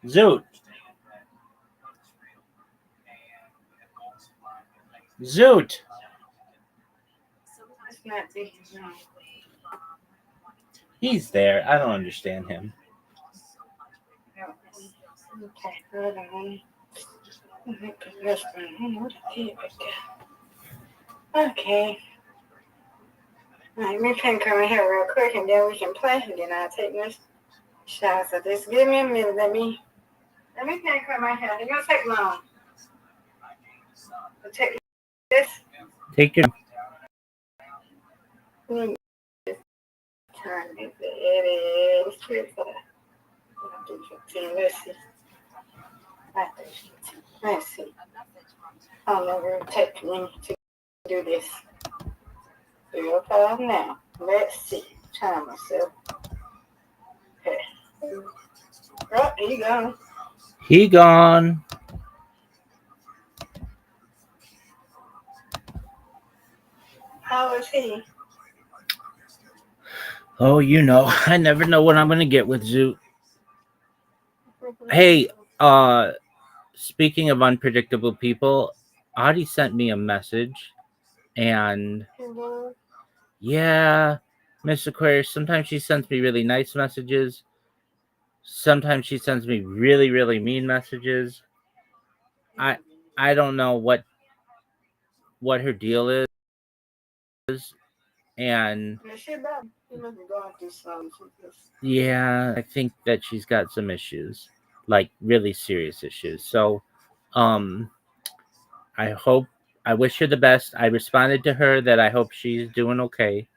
Zoot. Zoot. It's not big. No. He's there. I don't understand him. Okay, hold on. This one. I don't know what I did with that. Okay. All right, let me pin come in here real quick and then we can play and then I'll take my shot. So just give me a minute. Let me pin come in here. It's gonna take long. I'll take this. Take your. Let me turn it. It is. Let's see. Let's see. I'll never take me to do this. 05 now. Let's see. Time myself. Okay. Oh, here you go. He gone. How is he? Oh, you know, I never know what I'm gonna get with Zoot. Hey, speaking of unpredictable people, Audie sent me a message, and yeah, Miss Aquarius. Sometimes she sends me really nice messages. Sometimes she sends me really, really mean messages. I don't know what her deal is, and yeah, I think that she's got some issues, like really serious issues. So, um, I wish her the best. I responded to her that I hope she's doing okay,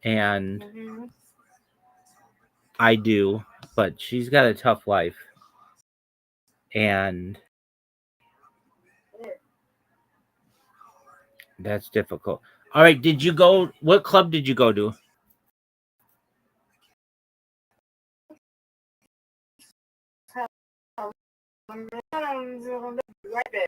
and I do, but she's got a tough life, and that's difficult. All right, did you go? What club did you go to? Right there.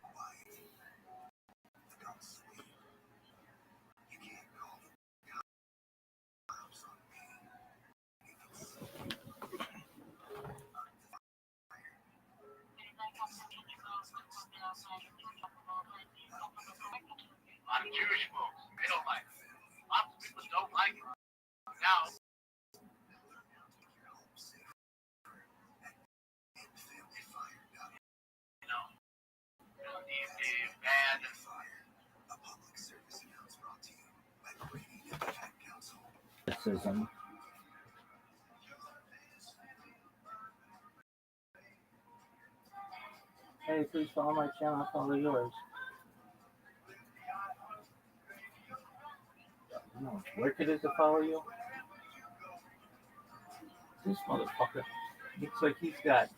Criticism. Hey, please follow my channel. Follow yours. No, wicked is to follow you. This motherfucker looks like he's got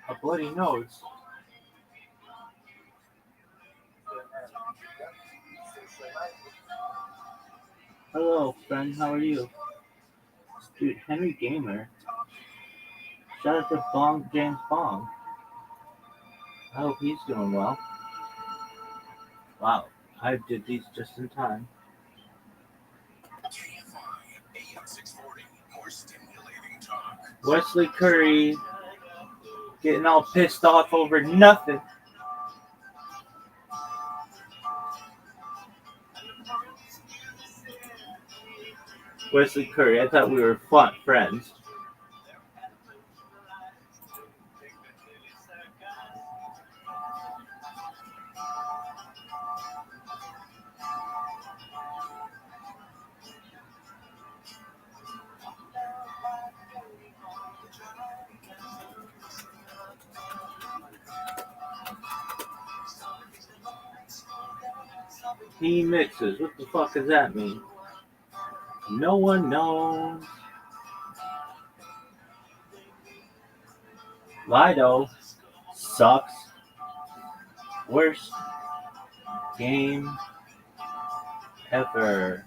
a bloody nose. Hello, friend. How are you? Dude, Henry Gamer. Shout out to Bong James Bong. I hope he's doing well. Wow, I did these just in time. Wesley Curry getting all pissed off over nothing. Wesley Curry, I thought we were friends. He mixes. What the fuck does that mean? No one knows. Lido sucks. Worst game ever.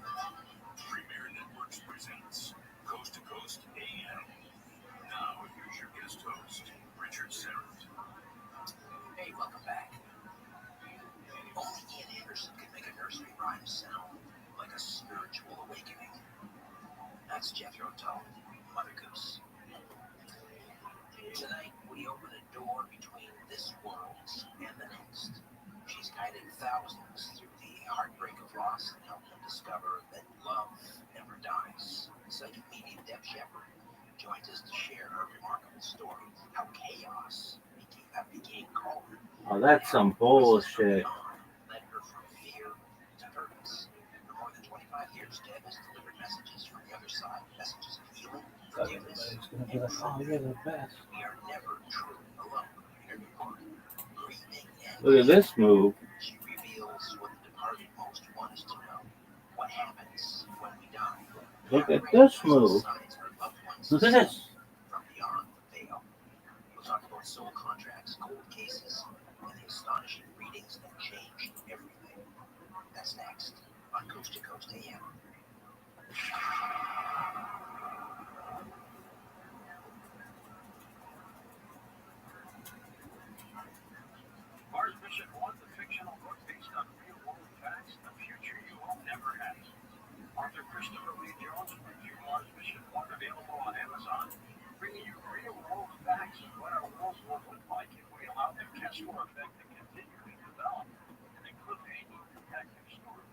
thousands through the heartbreak of loss and help them discover that love never dies. Psychic medium Deb Shepard joins us to share her remarkable story, how chaos became calm. Oh, that's some bullshit. Led her from fear to purpose. For more than 25 years, Deb has delivered messages from the other side, messages of healing, forgiveness, and truth. Oh, you're the best. We are never truly alone. Here you are, grieving and Look at this move. she reveals what the departed most want us to know. What happens when we die? Look at this move. Signs our loved ones Look at this. from beyond the veil. We'll talk about soul contracts, cold cases, and the astonishing readings that change everything. That's next on Coast to Coast AM. Archbishop won the fictional book based on real-world facts, the future you will never have. Author Christopher Lee Jones and review Archbishop 1 available on Amazon, bringing you real-world facts of what our world will look like if we allow the Kessler effect to continue to develop, and include a detective story.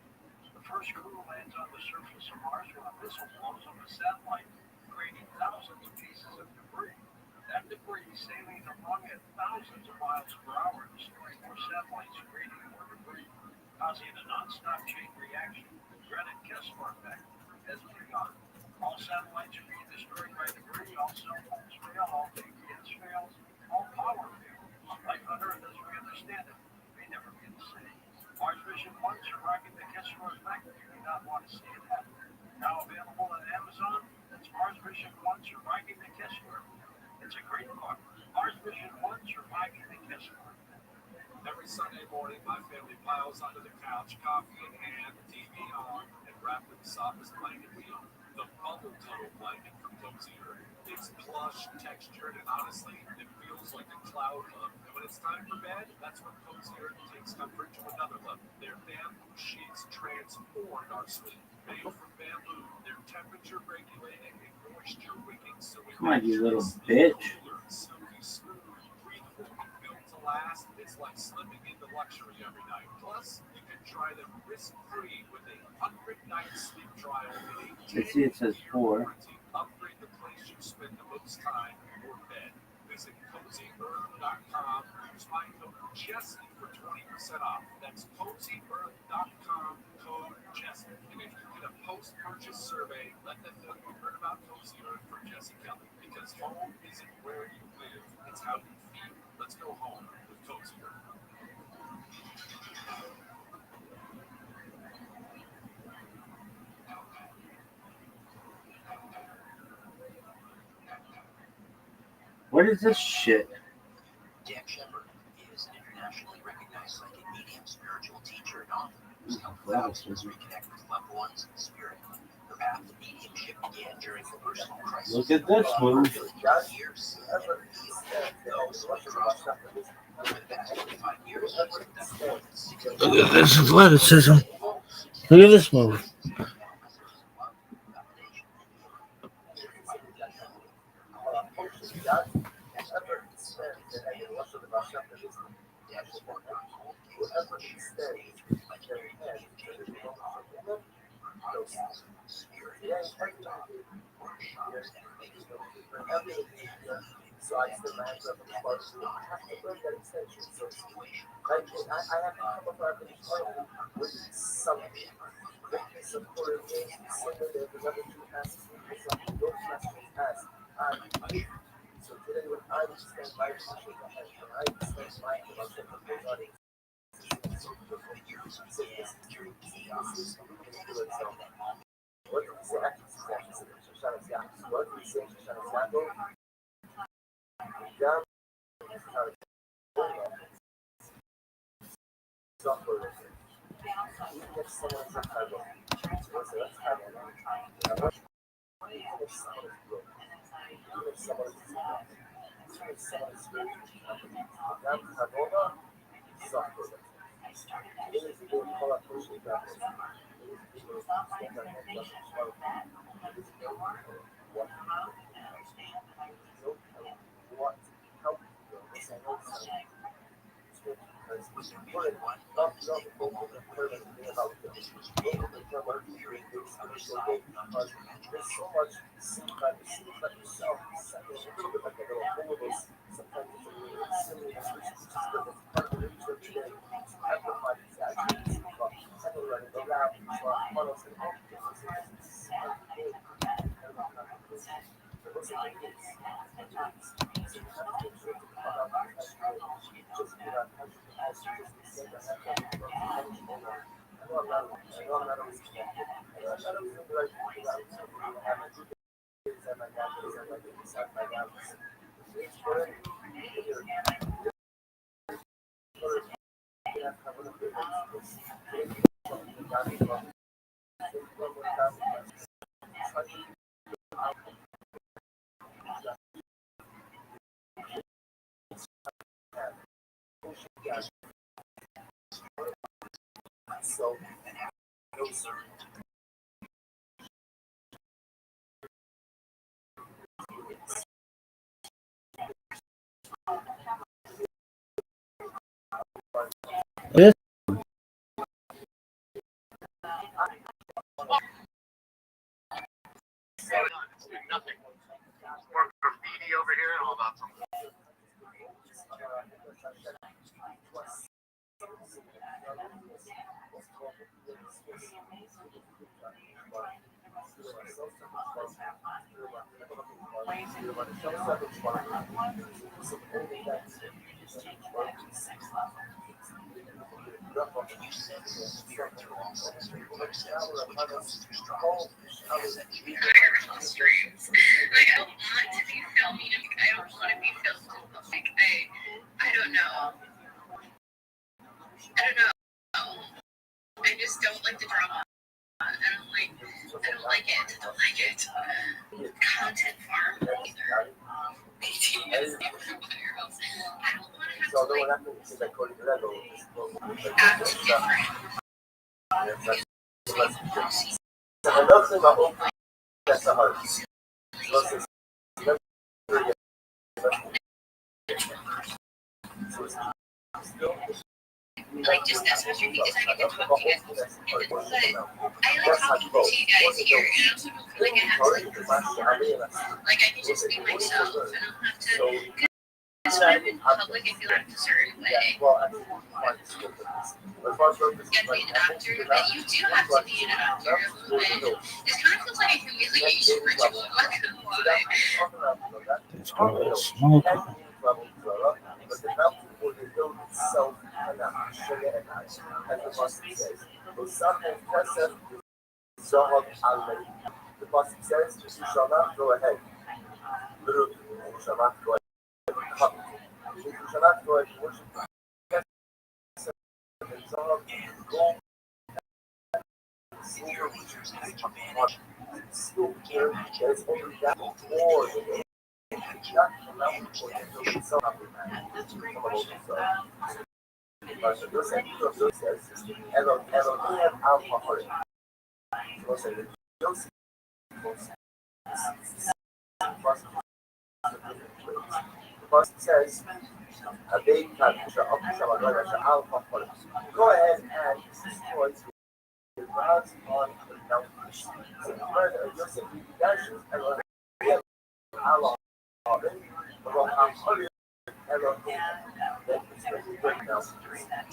The first crew lands on the surface of Mars when a missile blows up a satellite, creating thousands of pieces of debris. That debris sailing along at thousands of miles per hour, destroying more satellites, creating more debris, causing a non-stop chain reaction. The dreaded Kessler effect has begun. All satellites are being destroyed by debris, all cell phones fail, all GPS fails, all power fails. Life on Earth as we understand it may never be the same. Archbishop 1 surviving the Kessler effect. You do not want to see it happen. Now available on Amazon, that's Archbishop 1 surviving the Kessler. It's a great book. Archbishop 1 surviving the Kessler. Every Sunday morning, my family piles onto the couch, coffee in hand, TV on, and wrapped in the softest blanket we own. The Bubble Tunnel blanket from Cozy Earth. It's plush, textured, and honestly, it feels like a cloud hug. And when it's time for bed, that's when Cozy Earth takes comfort to another level. Their bamboo sheets transformed our sleep. Made from bamboo, they're temperature regulating and moisture wicking, so we Come on, you little bitch. silky smooth, breathable, built to last. It's like slipping into luxury every night. Plus, you can try them risk-free with a 100-night sleep trial and I see it says 4. Upgrade the place you spend the most time in your bed. Visit CozyEarth.com. Use my code Jesse for 20% off. That's CozyEarth.com, code Jesse. And if you get a post-purchase survey, let them know you heard about Cozy Earth from Jesse Kelly. Because home isn't where you live, it's how you feel. Let's go home with Cozy Earth. What is this shit? Deb Shepard is an internationally recognized psychic medium, spiritual teacher, and author who's helped thousands reconnect with loved ones in spirit. Her path to mediumship began during a personal crisis. Look at this move. Years and healed those who had crossed over. Over the past 25 years, she's conducted more than 60 Look at this athleticism. Look at this move. side, because there's so much it seems like yourself, it's a little bit like a little hole. Sometimes it's a little silly, which is good. It's part of the research today. Amplify these actions, and then running around, funnels and all this. It's so This Nothing. More graffiti over here and all about something. you sense spirit through all sensory senses, which comes through strong Viral streams. Like I don't want to be filming. I don't want to be filmed. Like I don't know. I don't know. I just don't like the drama. I don't like it. I don't like it. Content farm either. BTS viral. I don't want to have to like act like just as much as because I get to talk to you guys. But I like talking to you guys here, and I also don't feel like I have to like I can just be myself. I don't have to. Because when I'm in public, I feel like a certain way. You have to be an actor, but you do have to be an actor a little bit. It kind of feels like a humiliation ritual. I'm not gonna lie. this girl is smoking. The boss says, you shall not go ahead. Literally, you shall not go ahead. You shall not go ahead and worship God. Senior leaders have commanded still care that is only that more than says, go ahead and destroy the gods on the mountains. So the murder of Joseph, dashes and Allah, Elohim, that is the great mountains.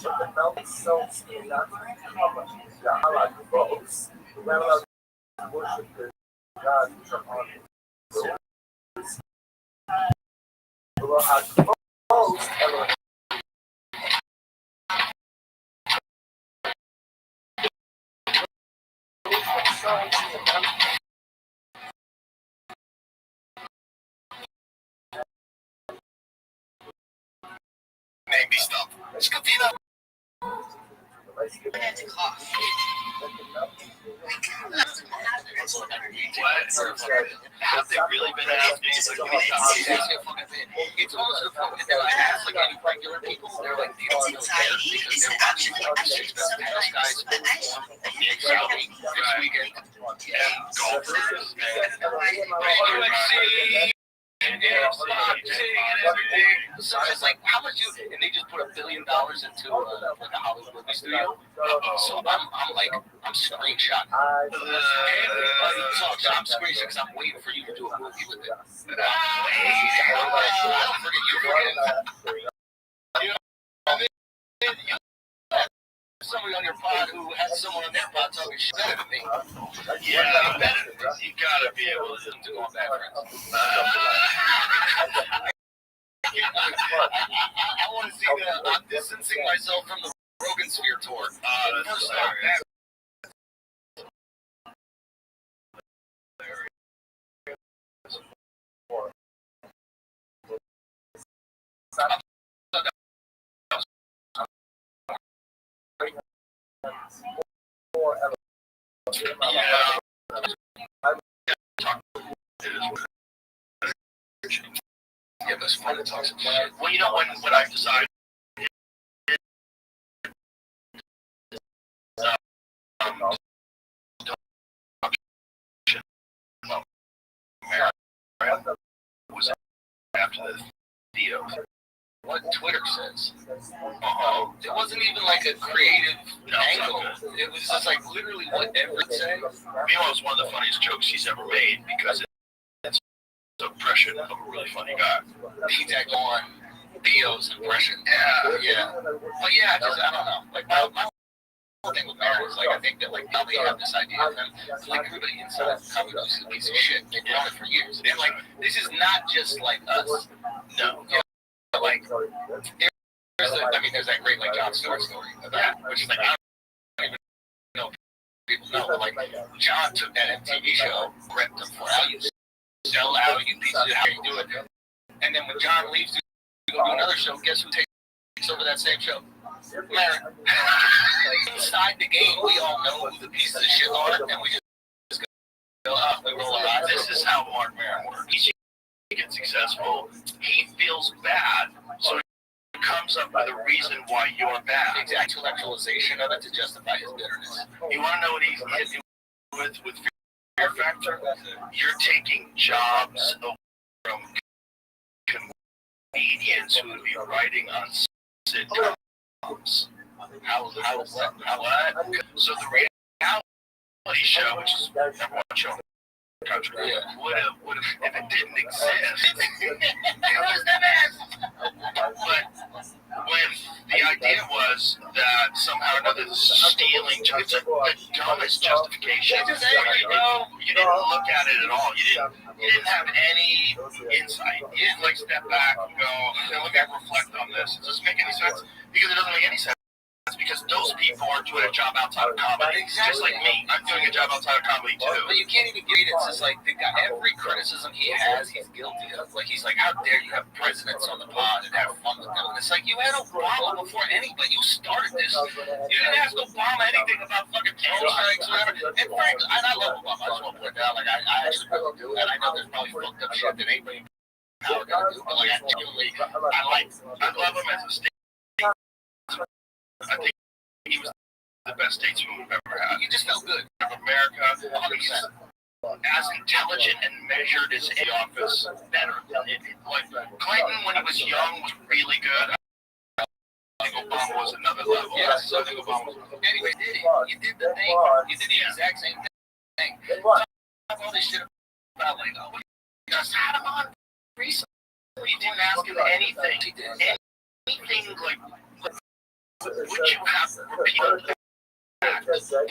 But the mountains themselves cannot cover the Allah bows. We're not allowed to worship the gods which are on the Allah has bows, Elohim. Maybe stop. Scoopina. I had to cough. Have they really been out? It's almost a fucking ask like any regular people. They're like the Anxiety is actually sometimes, but this weekend. Golfers. UFC. and boxing and everything. So it's like, how much you? And they just put $1 billion into like a Hollywood movie studio. So I'm screenshotting everybody talks. I'm screenshotting because I'm waiting for you to do a movie with it. I don't forget you forget. You know, somebody on your pod who has someone on their pod talking shit better than me. Yeah, better than me. You gotta be able to go on bad friends. I want to see that. I'm distancing myself from the Rogan Sphere tour. First off, yeah, that's fun to talk some shit. Well, you know, when I decided was after the video. What Twitter says. It wasn't even like a creative angle. It was just like literally whatever it said. Meanwhile, it was one of the funniest jokes she's ever made because it's an impression of a really funny guy. He tagged on Theo's impression. Yeah. But yeah, I don't know. Like my whole thing with Mary is like I think that like now they have this idea of him, like everybody inside comedy is a piece of shit. They've known it for years. And like this is not just like us. No. You know, like there's that great like Jon Stewart story about which is like I don't even know people know, but like John took that MTV show, ripped them for how you sell out, you pieces of how you do it. And then when John leaves to go do another show, guess who takes over that same show? Mary. Inside the game, we all know who the pieces of shit are, and we just go up, we roll our eyes. This is how Mark Maron works. He gets successful, he feels bad, so he comes up with a reason why you're bad. The intellectualization of it to justify his bitterness. You want to know what he hit me with Fear Factor? You're taking jobs away from comedians who would be writing on sitcoms. How what? So the reality show, which is number one show in the country, would have if it didn't exist. It was the best. But when the idea was that somehow or another this is stealing, it's the dumbest justification. You didn't look at it at all. You didn't have any insight. You didn't like step back and go, look at reflect on this. Does this make any sense? Because it doesn't make any sense. Because those people are doing a job outside of comedy, just like me. I'm doing a job outside of comedy too. But you can't even get it. It's just like the guy, every criticism he has, he's guilty of. Like he's like, how dare you have presidents on the pod and have fun with them? And it's like you had Obama before anybody. You started this. You didn't ask Obama anything about fucking drone strikes or whatever. And frankly, and I love Obama. I just want to point out, like I actually really do. And I know there's probably fucked up shit that anybody now gonna do. But like I genuinely, I love him as a state. I think he was the best statesman we've ever had. He just felt good. Of America, he's as intelligent and measured as any office, better than it. Like Clinton, when he was young, was really good. I think Obama was another level. Yes, I think Obama was. Anyway, you did the thing. You did the exact same thing. Talk all this shit about like, oh, you just had him on recently. You didn't ask him anything. He did anything like. Would you have repeated that? But is that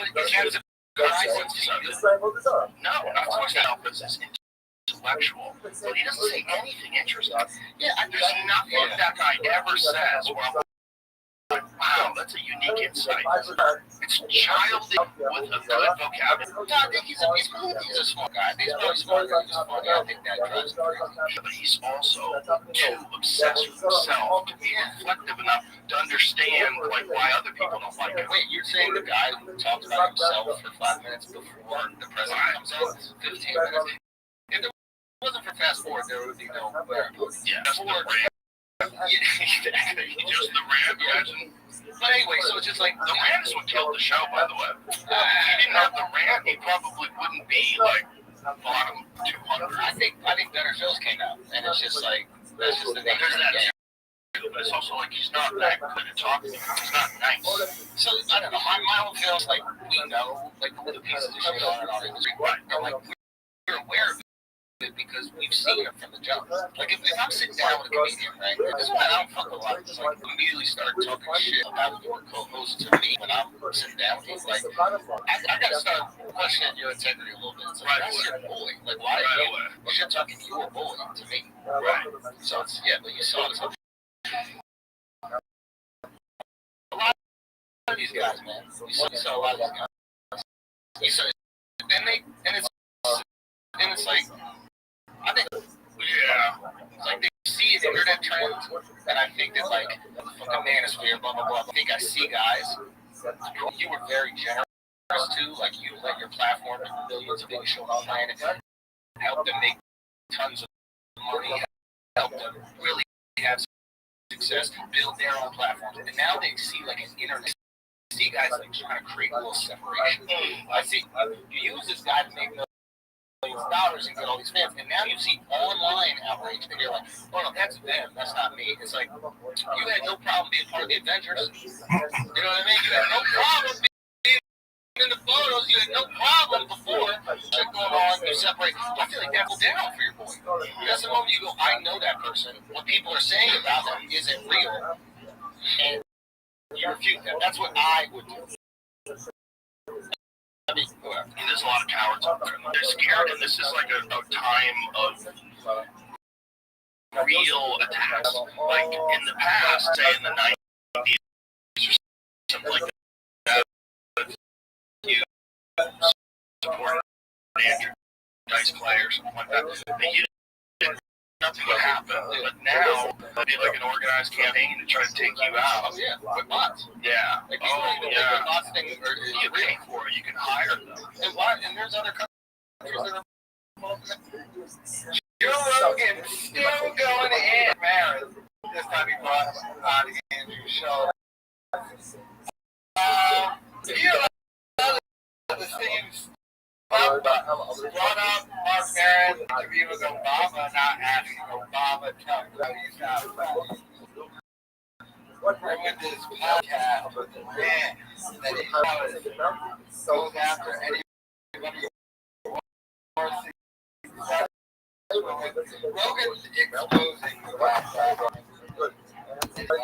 no, not so much that Elvis is intellectual, but he doesn't say anything interesting. Yeah, there's nothing that guy ever says where I'm like, wow, that's a unique insight. It's childish with a good vocabulary. No, I think he's a smart guy. He's really smart. He's funny. I think that drives him crazy. But he's also too obsessed with himself to be reflective enough to understand like why other people don't like him. Wait, you're saying the guy who talks about himself for 5 minutes before the president comes out, 15 minutes? If it wasn't for fast forward, there would be no yeah, fast forward. Yeah, just the rant, imagine. But anyway, so it's just like the rant is what killed the show, by the way. If he didn't have the rant, he probably wouldn't be like bottom 200. I think Better Phil's came out, and it's just like that's just the nature of the game. But it's also like he's not that good at talking. He's not nice. So I don't know. My own feels like we know like who the pieces of shit are in our industry, and like we're aware of it because we've seen it from the jump. Like if I'm sitting down with a comedian, right? This is why I don't fuck a lot. It's like immediately start talking shit about your co-host to me when I'm sitting down with you. Like I gotta start questioning your integrity a little bit. It's like that's your boy. Like why are you shit talking your boy to me? Right. So it's but you saw this. A lot of these guys, man. You saw a lot of these guys. You saw, and it's like, I think, it's like they see the internet trends, and I think that like fucking manosphere, blah blah blah. I think I see guys. You were very generous too. Like you let your platform to millions of people show on the planet, help them make tons of money, help them really have success, build their own platforms, and now they see like an internet. See guys like trying to create a little separation. I see you use this guy to make millions of dollars and get all these fans, and now you see online outrage, and you're like, oh no, that's them, that's not me. It's like you had no problem being part of the Avengers. You know what I mean? You had no problem being in the photos. You had no problem before shit going on. You separate. I feel like that will down for your boy. That's the moment you go, I know that person. What people are saying about them isn't real, and you refute them. That's what I would do. I mean, there's a lot of cowards out there. They're scared, and this is like a time of real attacks. Like in the past, say in the 90s or something like that, you supported Andrew Dice Clay or something like that. And you didn't, nothing would happen. But now, it'd be like an organized campaign to try to take you out. Oh, yeah, with bots. Yeah. Like, the bots thing, you pay for it. You can hire them. And there's other countries that are involved in it. Joe Rogan still going to Aunt Marin. This time he brought on Andrew's show. You know, the things brought up Mark Maron to be with Obama, not asking Obama to tell him he's not funny. Ruined his podcast with the man that he goes after anybody who wants to. Rogan's exposing the backside and then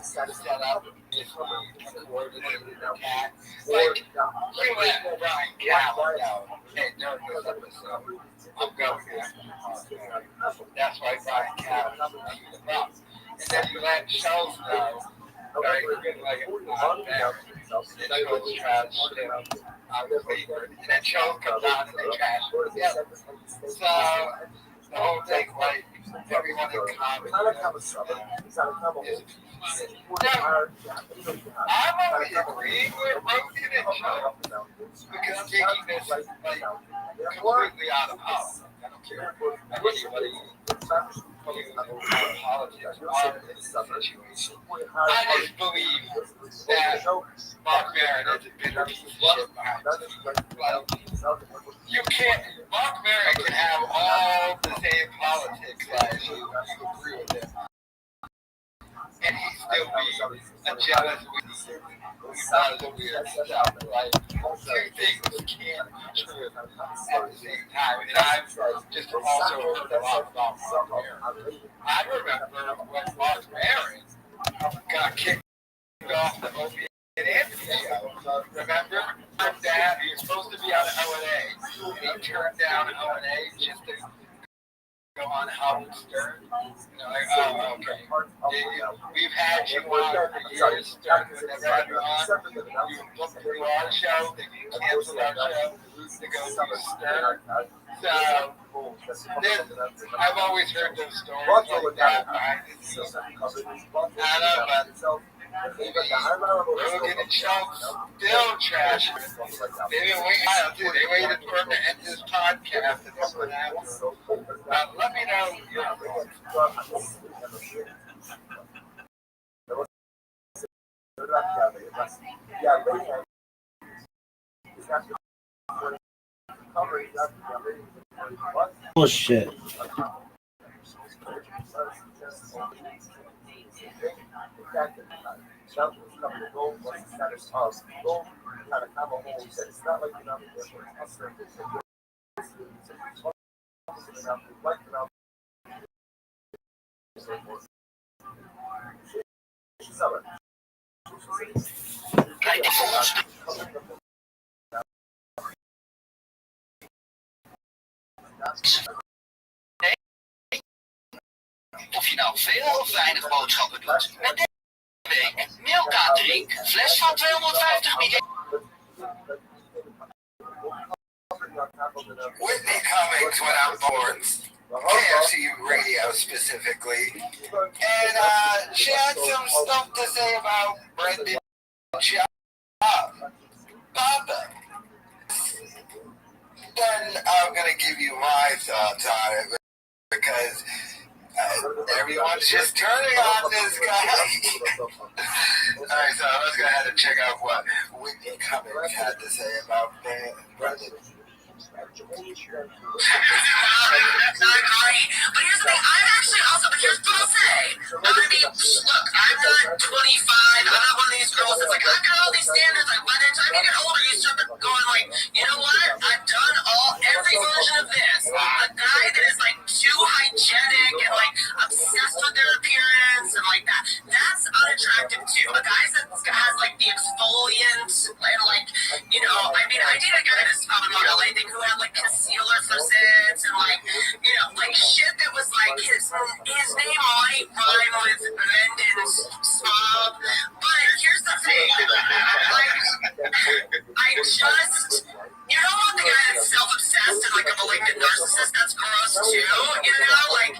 set up this coordinated attack. Like, you let Brian Callen know, hey, during this episode, I'm going after him. That's why Brian Callen beat him up. And then you let Schultz know, like, they go trash him on the paper, and then Schultz comes out and they trash him together. So, the whole thing, like, everyone in common is now, I'm only agreeing with Rogan and Schultz because I'm taking this, like, completely out of politics. I don't care anybody politics or this situation. I just believe that Mark Maron is a bitter piece of shit behind it. You can't, Mark Maron can have all the same politics as you agree with him. And he still be a jealous weird stuff. Like, two things can't be true at the same time. And I've just also heard a lot about Mark Maron. I remember when Mark Maron got kicked off the Opie and Anthony show. Remember? He was supposed to be on O&A. And he turned down O&A just to go on Howard Stern. You know, like, oh, okay. We've had you on for years. Stern was never had you on. You booked through our show, then you canceled our show to go do Stern. So, I've always heard those stories like that behind the scenes. I know, but Rogan and Schultz still trash. They waited for him to end this podcast and this would happen. Let me know your thoughts. Bullshit. Kijk voor ons of je nou veel of weinig boodschappen doet. Met deze week Milka Drink, fles van 250 ml. Whitney Cummings went on board KFC Radio specifically, and she had some stuff to say about Brendan Schaub. Papa. Then I'm going to give you my thoughts on it because everyone's just turning on this guy. Alright, so let's go ahead and check out what Whitney Cummings had to say about Brendan. I agree. But here's the thing, I'm actually also, but here's what I'll say. I mean, look, I'm not 25, I'm not one of these girls that's like, I've got all these standards, like, by the time you get older, you start going like, you know what, I've done every version of this. A guy that is like too hygienic and like obsessed with their appearance and like that's unattractive too. A guy that has like the exfoliant and like, you know, I mean, I dated a guy that's from an LA thing who had like concealer for zits and like, you know, like shit that was like his name might rhyme with Brendan's Snob, but here's the thing, I just, you don't want the guy that's self-obsessed and like a malignant narcissist. That's gross too, you know, like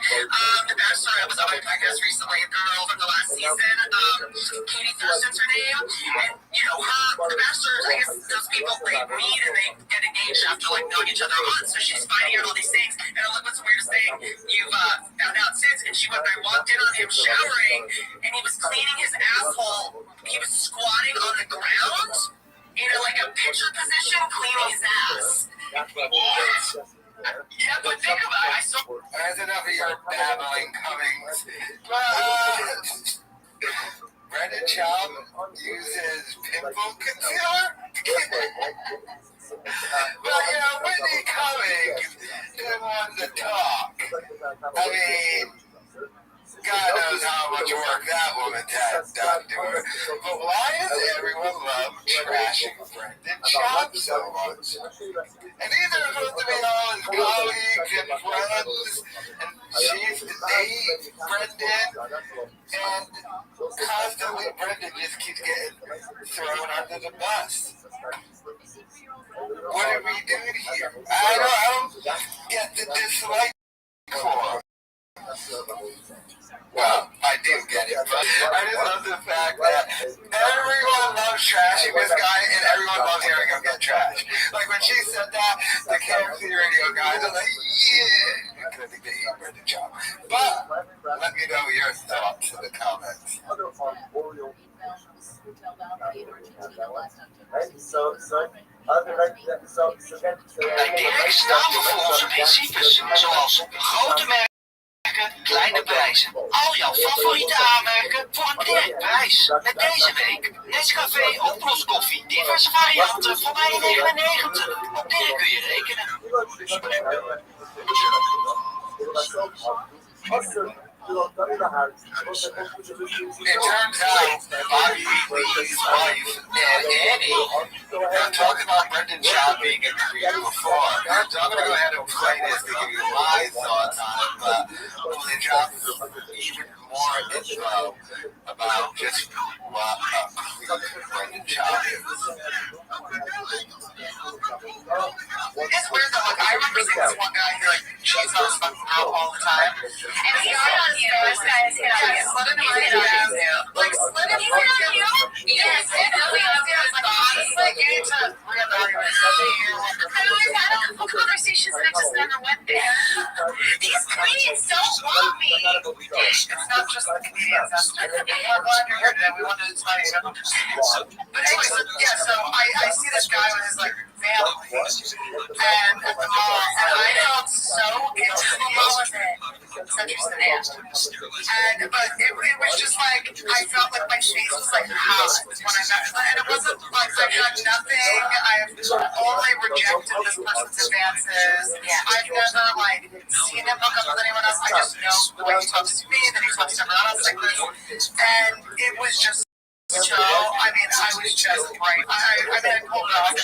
the Bachelor, I was on my podcast recently, the girl from the last season, Katie Thurston's her name, and you know, the Bachelor, I guess those people, they meet and they get engaged after like knowing each other a month, so she's finding out all these things, and I'm like, what's the weirdest thing you've found out since? And I walked in on him showering, and he was cleaning his asshole, he was squatting on the ground, in like a picture position, cleaning his ass. What? Yeah, but think about it. That's enough of your babbling, Cummings. Brendan Schaub uses pimple concealer? Well, you know, Whitney Cummings didn't want to talk. I mean, God knows how much work that woman had done to her. But why does everyone love trashing Brendan Schaub so much? And these are supposed to be all his colleagues and friends, and she's to date Brendan, and constantly Brendan just keeps getting thrown under the bus. What are we doing here? I don't get the dislike for him. Well, I do get it, but I just love the fact that everyone loves trashing this guy and everyone loves hearing him get trashed. Like when she said that, the KFC Radio guys are like, yeah, because I think they hate Brendan Schaub. But let me know your thoughts in the comments. Direct staan we voor onze principes, zoals grote merken, kleine prijzen. Al jouw favoriete aanmerken voor een direct prijs. Met deze week Nescafé oploskoffie, diverse varianten voor mij €1,99. Op direct kun je rekenen. It turns out Bobby Lee's wife and Annie are talking about Brendan Schaub being in Korea before. So I'm going to go ahead and play this to give you my thoughts on it, but hopefully drop even more info about just what Brendan Schaub is. It's weird though, like I remember seeing this one guy who like cheats on his fucking girl all the time. And he got on you, this guy is hit on you. Slid in my DMs. Like slid in my DMs? Yes, it really is. It's like honestly, you need to reevaluate. I always had a couple conversations and I just never went there. These comedians don't want me. It's not just the comedians. That's we're glad you're here today. We wanted to tell you. But anyway, so I see this guy with his like family and at the mall, and I felt so guilty. The mall was in Century City, but it was just like I felt like my face was like hot when I met him, and it wasn't like I had nothing. I've only rejected this person's advances. I've never like seen him hook up with anyone else. I just know the way he talks to me, that he talks to everyone else like this, and it was just so. I mean, I was just right. I pulled it off.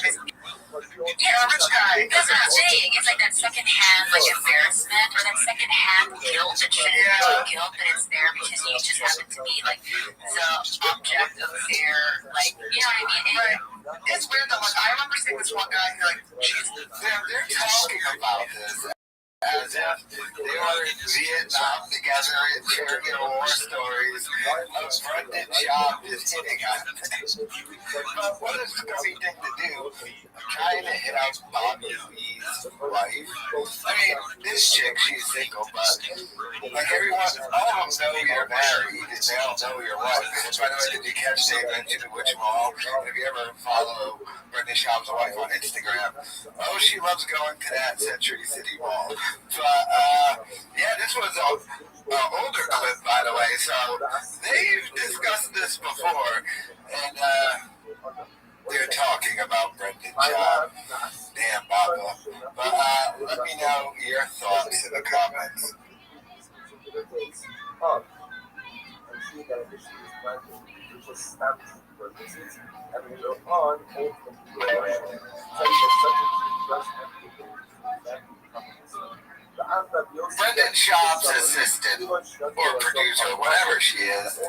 Yeah, rich guy. That's what I'm saying. It's like that secondhand like embarrassment or that secondhand guilt that shouldn't be guilt, but it's there because you just happen to be like the object of their like you know what I mean? Right. It's weird though. Like I remember seeing this one guy who like they're talking about this as if they were in Vietnam together and sharing war stories of Brendan Schaub just hitting on things. But what a scummy thing to do, trying to hit out Bobby Lee's wife. I mean, this chick, she's single, but like everyone, all of them know you're married, and they all know your wife. By the way, did you catch Dave mention which mall? And if you ever follow Brendan Schaub's wife on Instagram, oh, she loves going to that Century City Mall. But, yeah, this was an older clip, by the way, so they've discussed this before, and they're talking about Brendan Schaub. Damn, Baba. But let me know your thoughts in the comments. Brendan Schaub's assistant, or producer, whatever she is,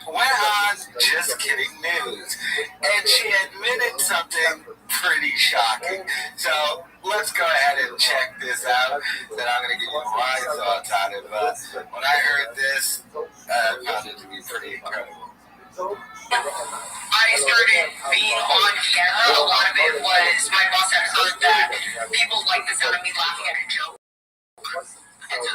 went on Just Kidding News, and she admitted something pretty shocking. So let's go ahead and check this out, then I'm going to give you my thoughts on it. But when I heard this, I found it to be pretty incredible. I started being on camera. A lot of it was my boss had heard that people like the sound of me laughing at a joke. And so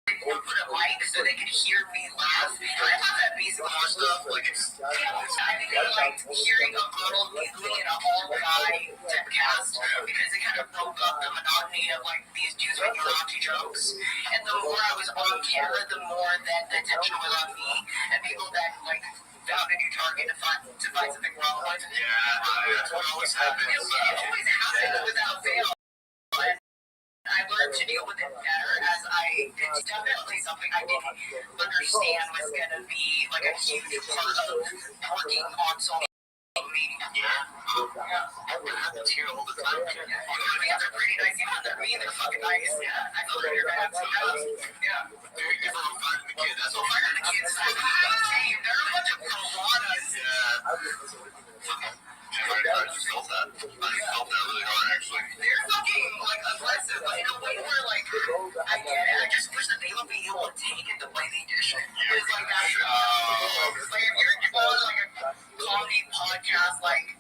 they put a mic so they could hear me laugh. And I thought that basic stuff, like it's, I think they liked hearing a girl giggling in a all-guy cast because it kind of broke up the monotony of like these dudes making raunchy jokes. And the more I was on camera, the more that the attention was on me and people that like found a new target to find something wrong with. Yeah, that's what always happens. It always happened without fail. I learned to deal with it better as it's definitely something I didn't understand was going to be like a huge part of working on social media. It happens here all the time. They're pretty nice. You know, they're mean, they're fucking nice. Yeah, I feel like you're going to have some else. Yeah. Dude, you ever find the kid? That's So fire the kids. They're a bunch of piranhas. I just felt that. I felt that really hard, actually. They're fucking like aggressive, but in a way where like I get it. I just wish that they would be able to take it the way they dish it. It's like that. Like if you're on like a comedy podcast, like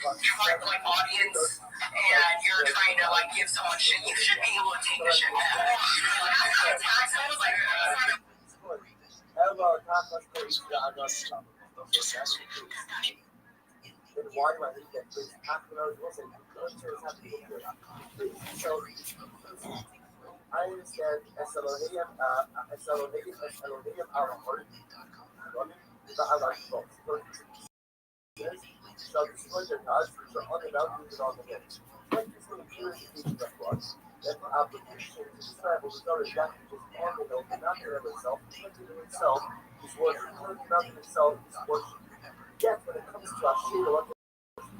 like audience, and you're trying to like give someone shit, you should be able to take the shit back. Like I got attacked. I was like, why do I need that place? Half an hour was so I understand Elohim are hard. So destroy their gods, which are undeveloped and on the way. Like this little purification of God, that the application to describe what was already done, which is ordered, not in itself, but in itself is worship. Not in itself is worship. Yet when it comes to Ashira, what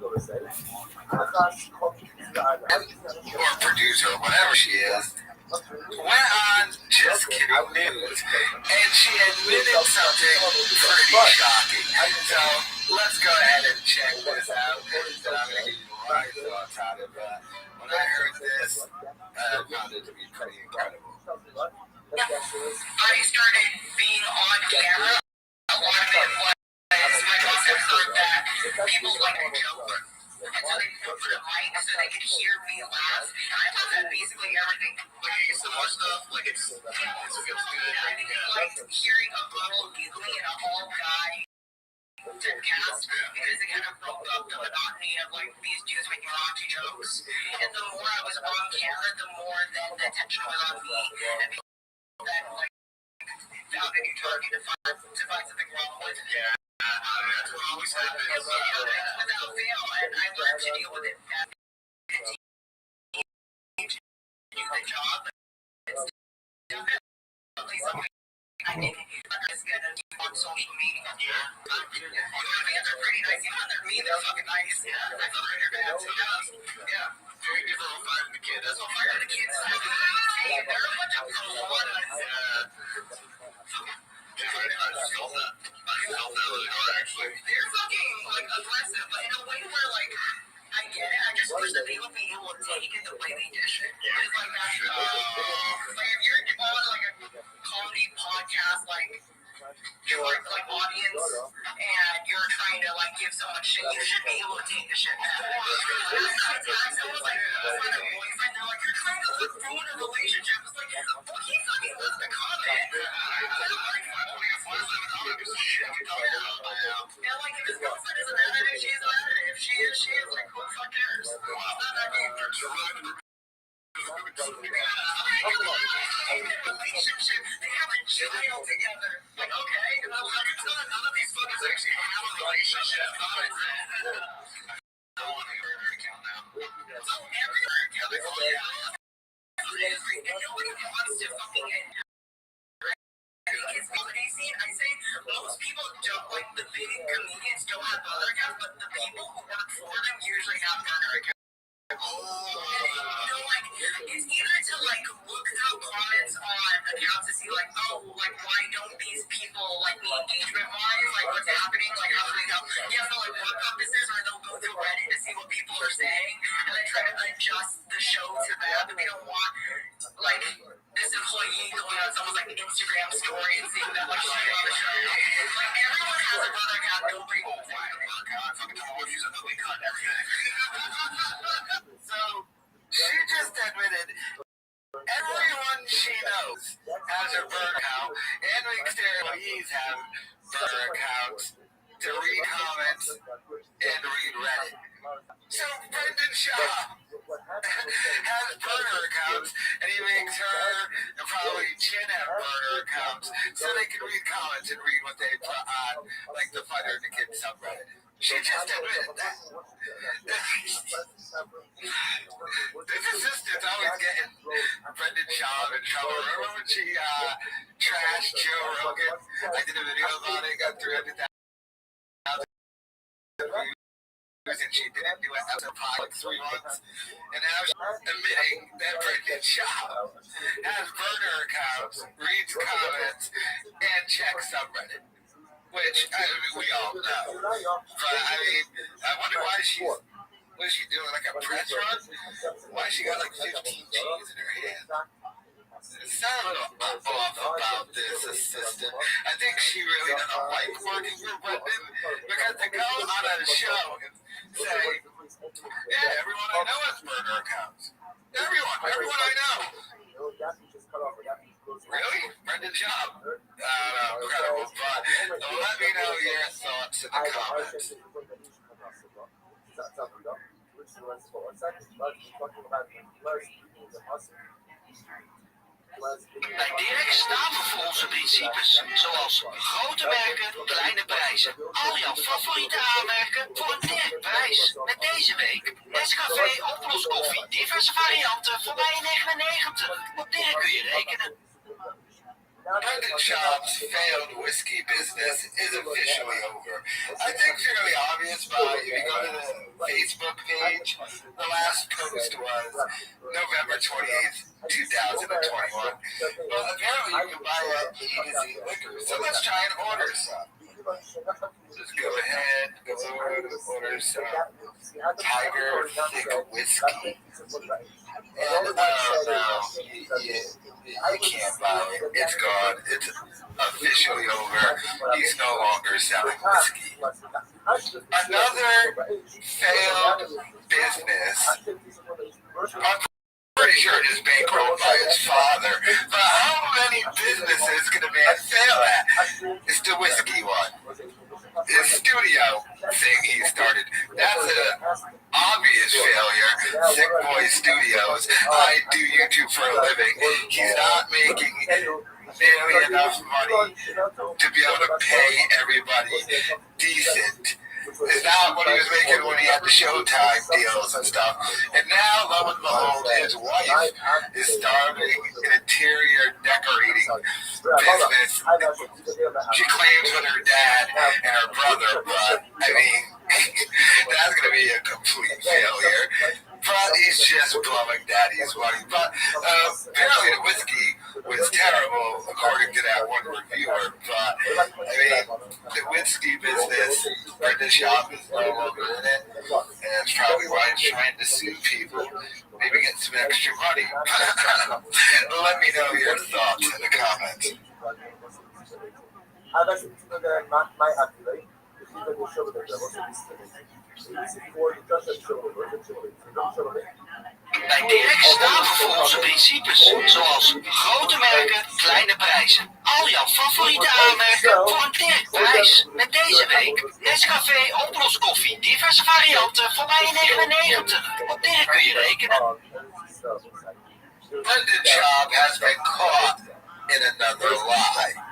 or producer, whatever she is, went on Just Kidding News, and she admitted something pretty shocking. So let's go ahead and check this out. And I'm going to give you my thoughts on it. But when I heard this, I found it to be pretty incredible. I started being on camera. A lot of it was my boss had heard that people like a joke. And so they put a mic so they could hear me laugh. I thought that basically everything. Like, you used to watch stuff. Like it feels good. I think like hearing a girl giggling in a all-guy cast because it kind of broke up the monotony of like these dudes making raunchy jokes. And the more I was on camera, the more then the attention was on me. And people then like found a new target to find something wrong with. Yeah, that's what always happens. Without fail, and I learned to deal with it. Continue to do the job. It's definitely something I think is gonna do on social media. Your fans are pretty nice. Even when they're mean, they're fucking nice. I feel like they're bad sometimes. Yeah. Very good for firing the kid. That's what Fire the kids. They're a bunch of piranhas. I felt that. I felt that really hard, actually. They're fucking like aggressive, but in a way where like I get it. I just wish that they would be able to take it the way they dish it. Yeah. It's like that. Like if you're on like a comedy podcast, like your like audience, and you're trying to like give someone shit, you should be able to take the shit back. Sometimes it was like find a boyfriend, they're like, you're trying to like ruin a relationship. It's like, well, he fucking left the comment. And like if his girlfriend isn't mad at it, she's mad at it. If she is, she is. Like, who the fuck cares? It's not that deep. Relationship, they have a child together. Like, okay, well, how can tell that none of these fuckers actually have a relationship? I don't want to hear her account now. So everywhere, and nobody wants to fucking kids holiday scene. I say most people don't like the big comedians don't have burner accounts, but the people who work for them usually have burner accounts. Like it's either to like look through comments on accounts to see like, oh, like why don't these people like me engagement wise, like what's happening, like how do we help? Yeah, for like work purposes, or they'll go through Reddit to see what people are saying and then try to adjust the show to that, but they don't want like this employee going on someone's like Instagram story and seeing that like shit on the show. Like everyone has a brother account, nobody wants to have a brother account. I fucking don't know if he's a ugly cunt everything. So she just admitted everyone she knows has a burner account, and makes their employees have burner accounts to read comments and read Reddit. So Brendan Shaw has burner accounts, and he makes her and probably Chin have burner accounts so they can read comments and read what they put on, like the Fighter and the Kid subreddit. She just admitted that. This assistant's always getting Brendan Shaw in trouble. Remember when she trashed Joe Rogan? I did a video about it, got 300,000 views. And she didn't do an episode for like 3 months. And now she's admitting that Brendan Shaw has burner accounts, reads comments, and checks subreddit. Which, I mean, we all know. But, I mean, I wonder why she's, what is she doing, like a press run? Why she got like 15 G's in her hand? It's not a little off about this assistant. I think she really doesn't like working with Brendan, because to go on a show and say, yeah, everyone I know has burner accounts. Everyone I know. Really? Brendan Shaw? Incredible. But let me know your thoughts in the comments. Bij Dirk staan we voor onze principes, zoals grote merken, kleine prijzen. Al jouw favoriete aanmerken voor een Dirkprijs. Met deze week Nescafé oploskoffie, diverse varianten voor €1,99. Op Dirk kun je rekenen. Brendan Shaw's failed whiskey business is officially over. I think fairly obvious, but if you go to the Facebook page, the last post was November 28th, 2021. Well, apparently you can buy it at A-to-Z Liquor, so let's try and order some. Just go ahead, order some Tiger Thick Whiskey. And no, you can't buy it. It's gone. It's officially over. He's no longer selling whiskey. Another failed business. I'm pretty sure it is bankrolled by his father. It's the whiskey one. His studio thing he started. That's an obvious failure. Sick Boy Studios. I do YouTube for a living. He's not making nearly enough money to be able to pay everybody decent. It's not what he was making when he had the Showtime deals and stuff. And now, lo and behold, his wife is starting an interior decorating business. She claims with her dad and her brother, but I mean, that's going to be a complete failure. But he's just blowing daddy's money. But apparently the whiskey was terrible, according to that one reviewer. But I mean, the whiskey business, the shop is no longer in it, and that's probably why he's trying to sue people. Maybe get some extra money. Let me know your thoughts in the comments. Bij Dirk staan we voor onze principes, zoals grote merken, kleine prijzen. Al jouw favoriete aanmerken voor een Dirk-prijs. Met deze week Nescafé oploskoffie, diverse varianten voor €1,99. Op Dirk kun je rekenen. Brendan Schaub has been caught in another lie.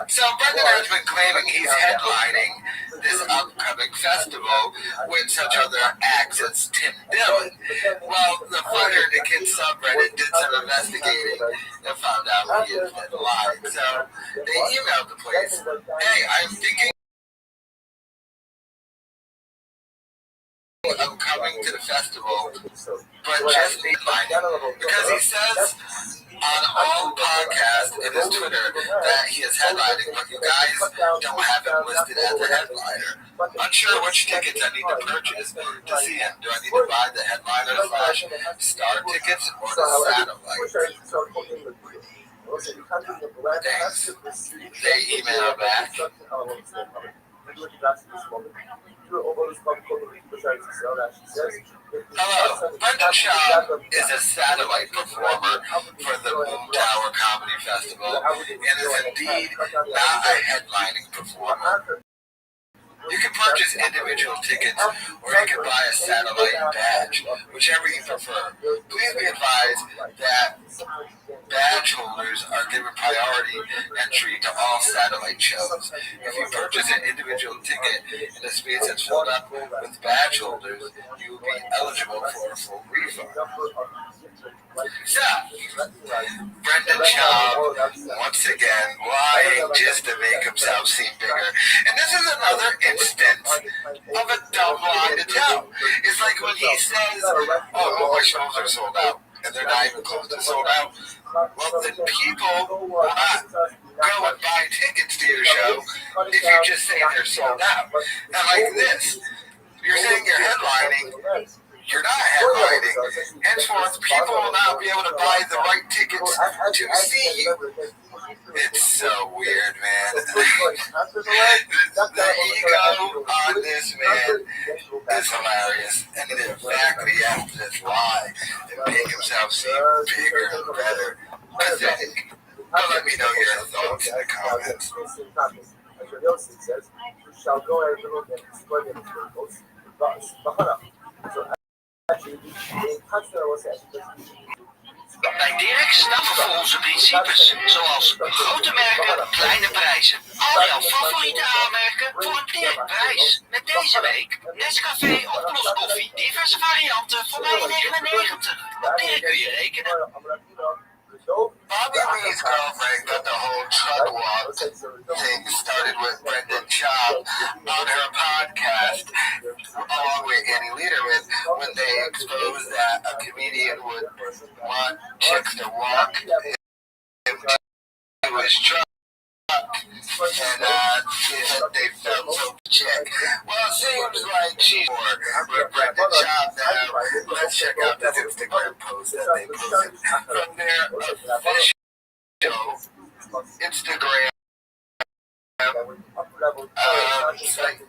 So Brendan has been claiming he's headlining this upcoming festival with such other acts as Tim Dillon. Well, the Thunder the Kid subreddit did some investigating and found out he has been lying. So they emailed the place, hey, I'm thinking of coming to the festival, but just headlining. Because he says on all podcasts and his Twitter that he is headlining, but you guys don't have him listed as a headliner. Unsure which tickets I need to purchase to see him. Do I need to buy the headliner/star tickets or the satellite? Thanks. They email back. Hello, Brendan Schaub is a satellite performer for the Moon Tower Comedy Festival and is indeed not a headlining performer. You can purchase individual tickets or you can buy a satellite badge, whichever you prefer. Please be advised that badge holders are given priority entry to all satellite shows. If you purchase an individual ticket and the space is filled up with badge holders, you will be eligible for a full refund. So, Brendan Schaub, once again, lying just to make himself seem bigger. And this is another instance of a dumb lie to tell. It's like when he says, oh, my shows are sold out, and they're not even close to sold out. Well, then people will not go and buy tickets to your show if you just say they're sold out. And like this, you're saying you're headlining, you're not headlining. Henceforth, people will not be able to buy the right tickets to see you. It's so weird, man. The ego on this man is hilarious. And then exactly after this lie, and make himself seem bigger and better. Pathetic. But let me know your thoughts in the comments. Bij Dirk staan we voor onze principes, zoals grote merken, kleine prijzen. Al jouw favoriete aanmerken voor een Dirk-prijs. Met deze week Nescafé oploskoffie, diverse varianten voor €1,99. Op Dirk kun je rekenen. Bobby Lee's girlfriend got the whole truck walk thing started with Brendan Schaub on her podcast, along with Annie Lederman, when they exposed that a comedian would want chicks to walk him to his truck. And they felt so chick. Well, it seems like she's more with Brendan Schaub now. Let's check out this Instagram post that they posted from their official Instagram site.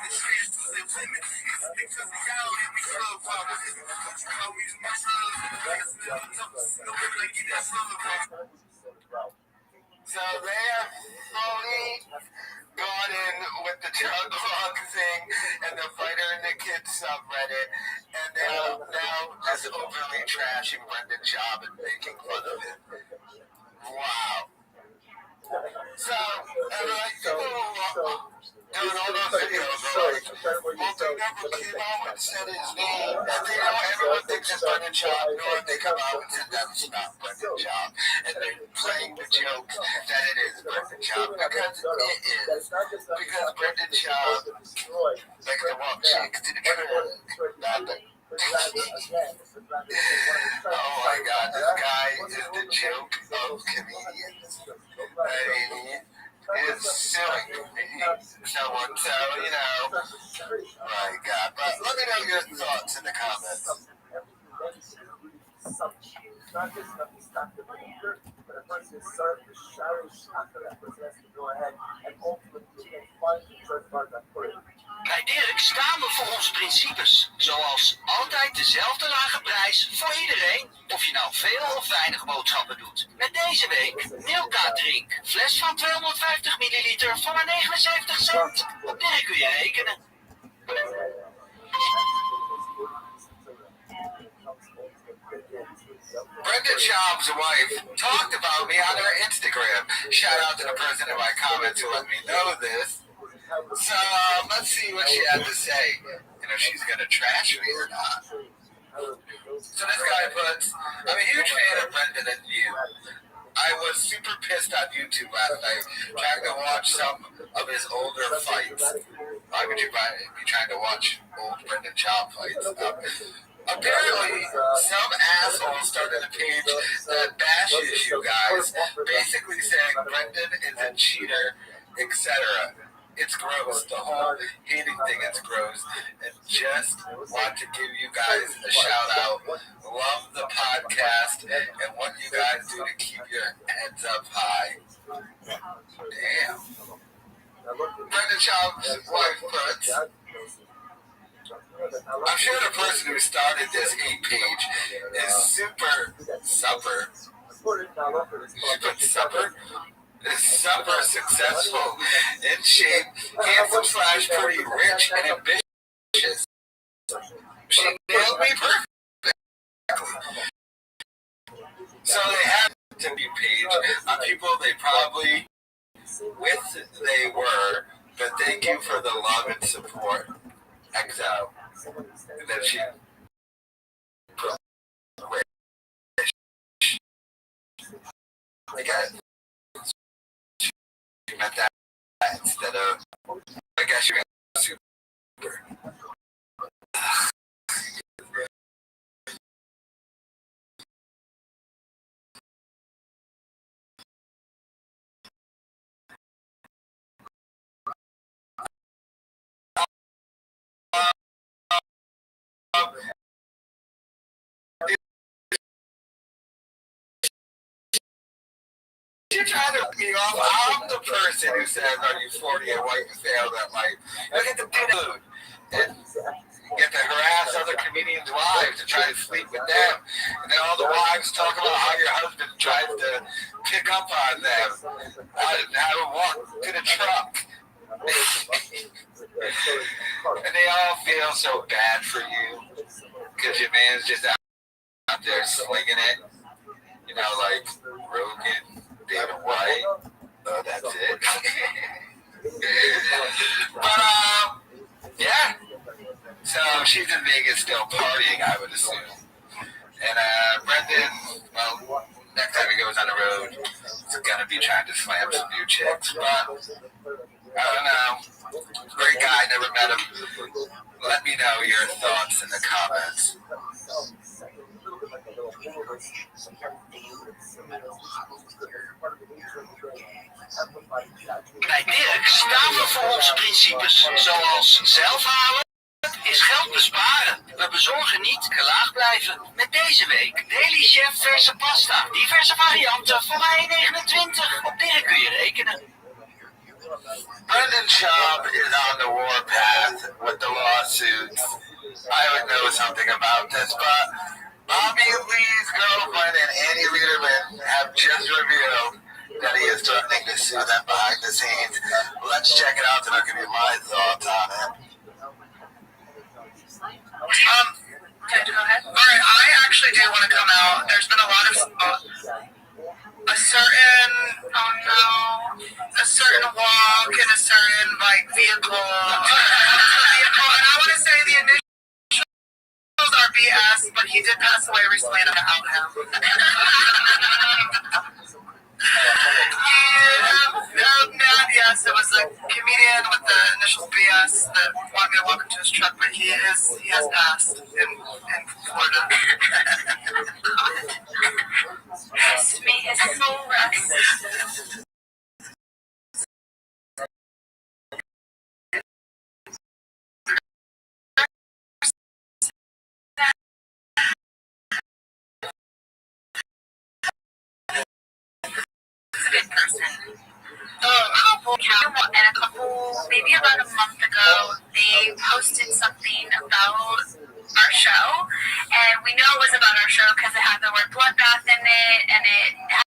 chance to live women. Because reality we love poverty. Call me my son. No like you that son. So they have fully gone in with the chug log thing and the fighter and the kids subreddit, and now just overly trashing Brendan Schaub and making fun of him. Wow. So, and like people doing all those videos are like, well, they never came out and said his name. And they know everyone thinks it's Brendan Schaub, nor they come out and said that's not Brendan Schaub. And they're playing the joke that it is Brendan Schaub, because it is. Because Brendan Schaub likes to walk chicks to the truth. Nothing. Oh my God, this guy is the joke of comedians. I mean, it's silly. Someone, so, you know, my God. But let me know your thoughts in the comments. Not just enough to stop the behavior, but a person starts to shower after that person has to go ahead and ultimately find the first part that for it. Bij Dirk staan we voor onze principes. Zoals altijd dezelfde lage prijs voor iedereen. Of je nou veel of weinig boodschappen doet. Met deze week Milka Drink. Fles van 250 milliliter voor maar 79 cent. Op Dirk kun je rekenen. Brendan Schaub's wife talked about me on her Instagram. Shout out to the person in my comments who let me know this. So let's see what she had to say, and if she's gonna trash me or not. So this guy puts, I'm a huge fan of Brendan and you. I was super pissed on YouTube last night trying to watch some of his older fights. Why would you be trying to watch old Brendan Schaub fights? Apparently, some asshole started a page that bashes you guys, basically saying Brendan is a cheater, etc. It's gross. The whole hating thing is gross. And just want to give you guys a shout out. Love the podcast and what you guys do to keep your heads up high. Damn. Brendan Schaub's wife puts, I'm sure the person who started this hate page is super successful, in shape, handsome / pretty rich and ambitious. She nailed me perfectly. So they have to be page on people they probably they were, but thank you for the love and support. XO. And then she she meant that instead of, I guess you got super. You're trying to be off. I'm the person who says, are you 40 and white and failed at life? You get to dude and get to harass other comedians' wives to try to sleep with them. And then all the wives talk about how your husband tries to pick up on them. How to walk to the truck. And they all feel so bad for you because your man's just out there slinging it. You know, like Rogan, David White. Oh, that's it. But, yeah. So she's in Vegas still partying, I would assume. And Brendan, well, next time he goes on the road, he's going to be trying to slam some new chicks. But, I don't know. Great guy, never met him. Let me know your thoughts in the comments. Bij Dirk staan we voor onze principes, zoals zelf halen is geld besparen. We bezorgen niet, gelaagd blijven. Met deze week Daily Chef verse pasta. Diverse varianten voor maar €1,29. Op Dirk kun je rekenen. Brendan Schaub is on the warpath with the lawsuits. I would know something about this, but Bobby Lee's girlfriend and Andy Liederman have just revealed that he is threatening to sue them behind the scenes. Let's check it out and I'll give you my thoughts on it. Go ahead. All right, I actually do want to come out. There's been a lot of a certain walk and a certain vehicle, and I want to say the initials are BS, but he did pass away recently, and I'm gonna out him. Yes, it was a comedian with the initials BS that wanted me to walk into his truck, but he has passed in Florida. May his soul rest. Good person. And a couple, maybe about a month ago, they posted something about our show, and we know it was about our show because it had the word bloodbath in it, and it had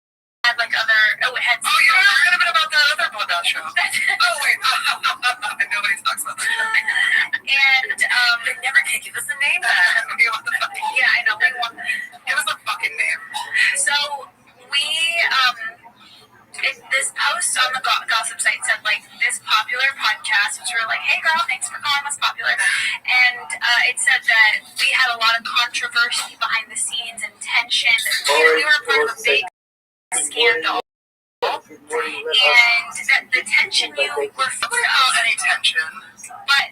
it had. Oh, you know, it could have been about that other bloodbath show. Oh wait, nobody talks about that. And they never did give us a name. Yeah, I know. Give us a fucking name. So we this post on the gossip site said, this popular podcast, which we were like, hey girl, thanks for calling us popular. And it said that we had a lot of controversy behind the scenes and tension. We were part of a big scandal. And that the tension you were without any tension. But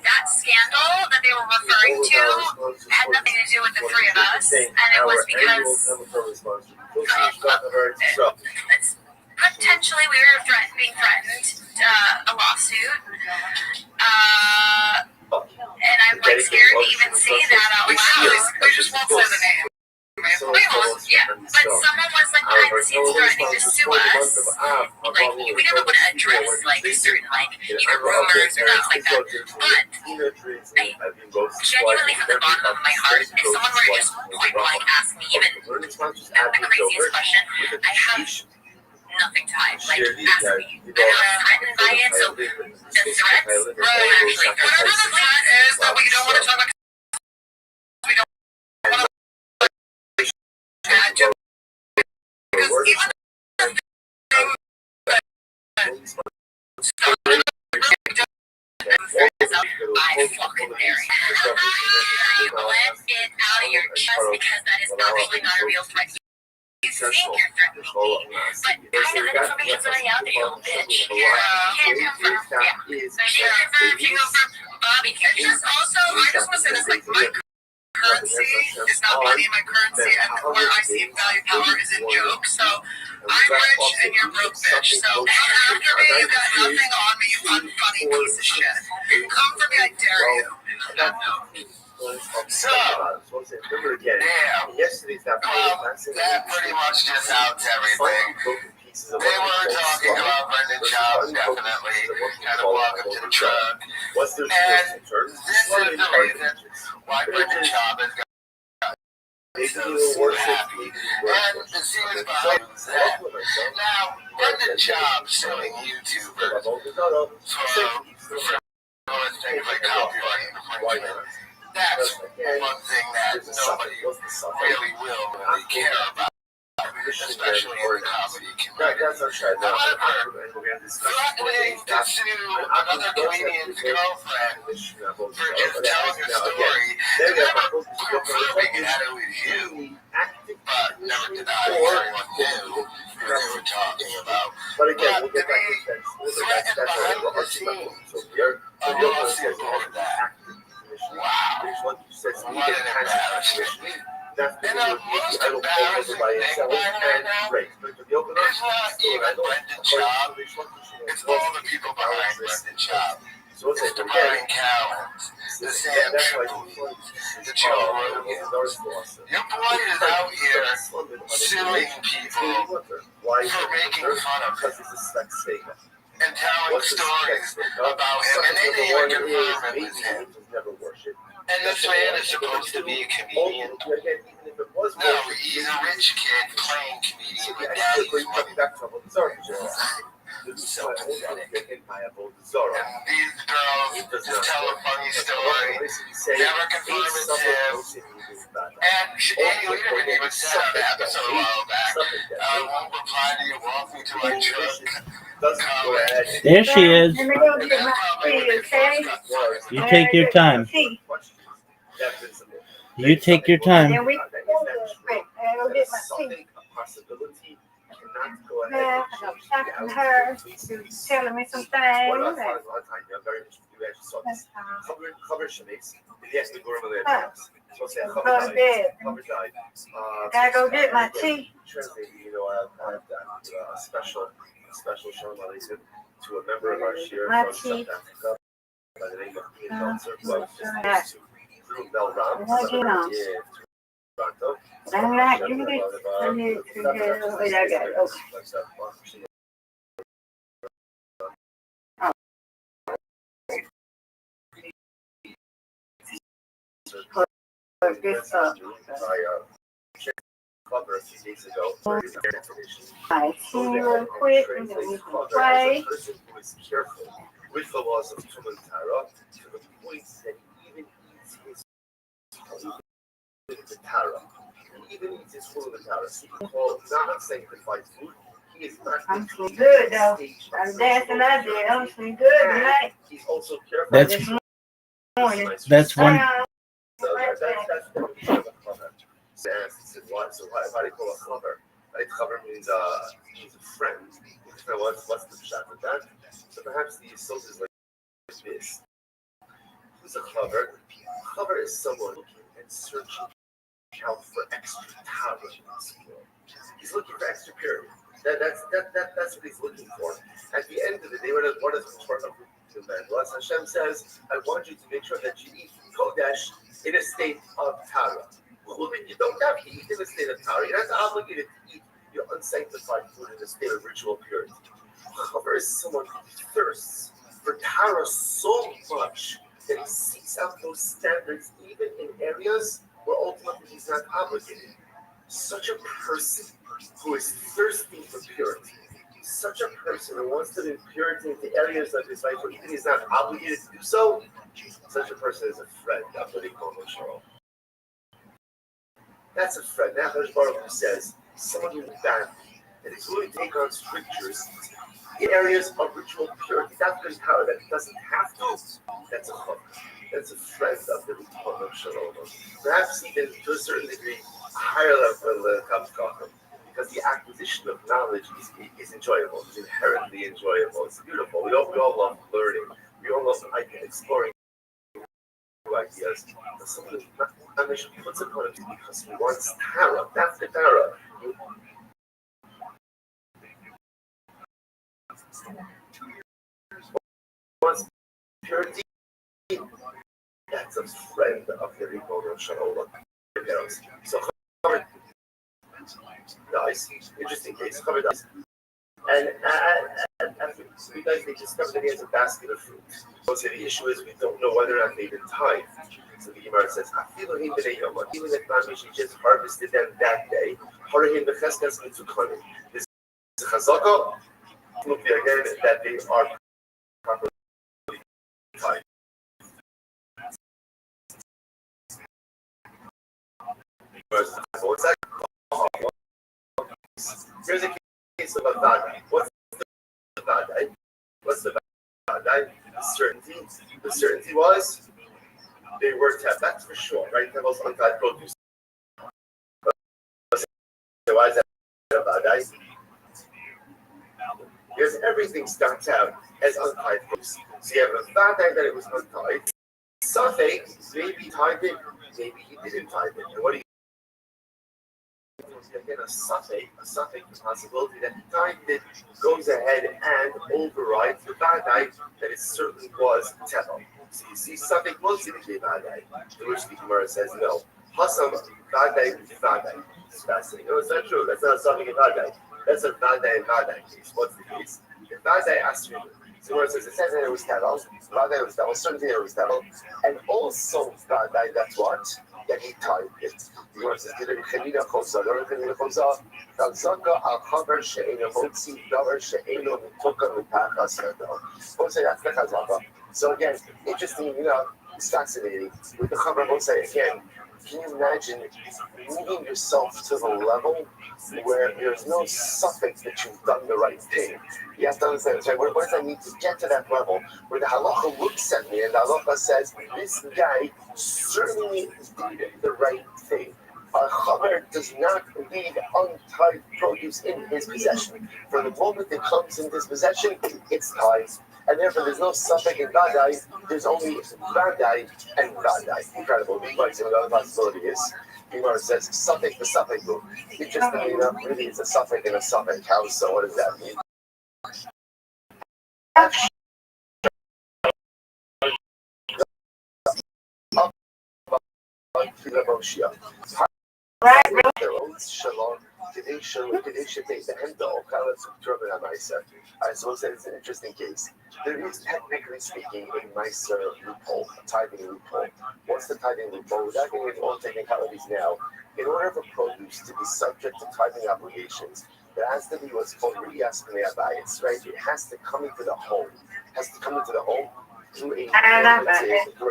that scandal that they were referring to had nothing to do with the three of us. And it was because potentially we were being threatened, a lawsuit, and I'm scared to even say that out loud. We just won't say the name. Yeah, but someone was behind the scenes threatening to sue us. We never would address certain either rumors or things like that. But genuinely, from the bottom of my heart, if someone were to just point blank ask me even the craziest question, I have nothing to hide. Ask me. And I'm threatened by it, so the threats won't actually. Whatever the threat is that we don't want to talk about, we don't want to add to, because even the thing that started I fucking marry. Let it out of your chest because that is actually not a real threat. You think you're threatening me, but kind of the information's already out there, you little bitch. You can't confirm. Yeah. So she confirmed Bobby can't. Also, I just want to say this, my currency is not money. My currency and where I see value power is in jokes. So I'm rich and you're broke, bitch. So after me, you got nothing on me, you unfunny piece of shit. Come for me, I dare you. So, damn. That pretty much just outs everything. They were talking about Brendan Schaub, definitely, kind of welcome to the truck. And this is the reason why Brendan Schaub is so happy. And the scenes behind that. Now, Brendan Schaub suing YouTubers for things like copyright infringement. That's one thing that nobody really will care about, especially in the comedy community. However, threatening to sue another comedian's girlfriend for just telling a story and never proving that it was you, but never denying everyone knew who they were talking about. But to be threatened behind the scenes, a lawsuit over that. Wow. What an embarrassment. And the most embarrassing thing about it right now is not even Brendan Schaub. It's all the people behind Brendan Schaub. It's the Brian Callens, the Sam Tripoli's, the Joe Rogans. Your boy is out here suing people for making fun of him. and telling stories about him, and they didn't even confirm it was him. And this man is supposed to be a comedian. No, he's a rich kid playing comedian with daddy's money. So pathetic. And these girls just tell a funny story, never confirm it's him. And Andy Lederman even said on the episode a while back, I won't reply to you, walk me to my truck. There she is. Let me go get my tea, okay? You take your time. You take your time. Then we go get my tea. Yeah, I'm talking to her. She's telling me some things. Go to bed. Gotta go get my tea. To a member of our share My from tea. South Africa by the name of Ian Meltzer, who was through Mel Ram, Toronto. I'm not giving it. I need to go. Wait, I got it. Okay. This Cover a few days ago for his information. I see real quick and then we can pray. Person who is careful with the laws of Tumen Tara to the point that he even eats his Tara. He even eats his food in Tara. So he called non-sanctified food. He is not. I'm feeling good though. I'm dancing out there. I'm feeling good tonight. He's also careful. That's Morning. that's one. So that's the condition of a cover. So why do you call a chaver? Right? Chaver means a friend. What's the shot of that? So perhaps the assault is like this. Who's a chaver? Chaver is someone looking and searching out for extra Tara in this world. He's looking for extra purity. That's what he's looking for. At the end of the day, what is the part of the evangelists? Hashem says, I want you to make sure that you eat Kodesh in a state of Tara. You don't have to eat in a state of Tara. You're not obligated to eat your unsanctified food in a state of ritual purity. Chaver is someone who thirsts for Tara so much that he seeks out those standards even in areas where ultimately he's not obligated. Such a person who is thirsty for purity, such a person who wants to bring purity into areas of his life where even he's not obligated to do so, such a person is a friend of what he calls Shalom. That's a friend. Now, Hajj Baruch Hu says, someone who's bad, and is willing to take on strictures in areas of ritual purity. That's the power that doesn't have to. That's a chok. That's a friend of the Ribbon of Shalom. Perhaps even to a certain degree, a higher level than Kavkachim, because the acquisition of knowledge is enjoyable. It's inherently enjoyable. It's beautiful. We all love learning. We all love exploring new ideas. But something Amish puts upon it because he wants Tara. That's the Tara. Wants purity. That's a friend of the Ribbon of Shalom. So dies. Interesting case. Chaver dies. And after 3 days, they discovered that he has a basket of fruit. So the issue is we don't know whether or not they've been tied. So the Gemara says, even if Mamish just harvested them that day, this is Chazaka, look again that they are properly tied. What's that? Here's a case of a vadai. What's the vadai? What's the vadai? The certainty. The certainty was they were tapped. That's for sure, right? That was untied produce. So why is that a vadai? Because everything starts out as untied produce. So you have a vadai that it was untied. Something, maybe he tied it, maybe he didn't tie it. And what do you again, a suffix, the possibility that the time that goes ahead and overrides the vadai that it certainly was tevel. So you see suffix mostly the vadai, to which the Gemara says no. Hasam vadai vadai. It's fascinating. No, it's not true. That's not a suffix vadai. That's a vadai case. What's the case? The Vadai Asri. So where it says it says it was Tevel, Vadai was Tevel, certainly it was Tevel, and also Vadai, that's what? That he tied it. The word says, Gidem Chelina Chosa, Lord Chelina Chosa, Kalzaka al Chaber She'ena Motzi, Davar She'ena Mitoka Mitaka Serdo. Say that's the Chazaka. So again, interesting, it's fascinating. With the Chaber Mosai again, can you imagine moving yourself to the level where there's no suffix that you've done the right thing? You have to understand, right? What does that mean to get to that level where the halacha looks at me and the halacha says, this guy certainly did the right thing. A chaver does not leave untied produce in his possession. From the moment it comes in his possession, it's tied. And therefore, there's no suffix in vadai. There's only vadai and vadai. Incredible. The other possibility is, Gemara says suffix the suffix. Interestingly enough, really, it's a suffix in a suffix house. So what does that mean? So it's an interesting case. There is, technically speaking, a nicer loophole, a tithing loophole. What's the tithing loophole? Without getting into all technicalities now, in order for produce to be subject to tithing obligations, there has to be what's called riyas b'nei abayis, right? It has to come into the home. It has to come into the home through a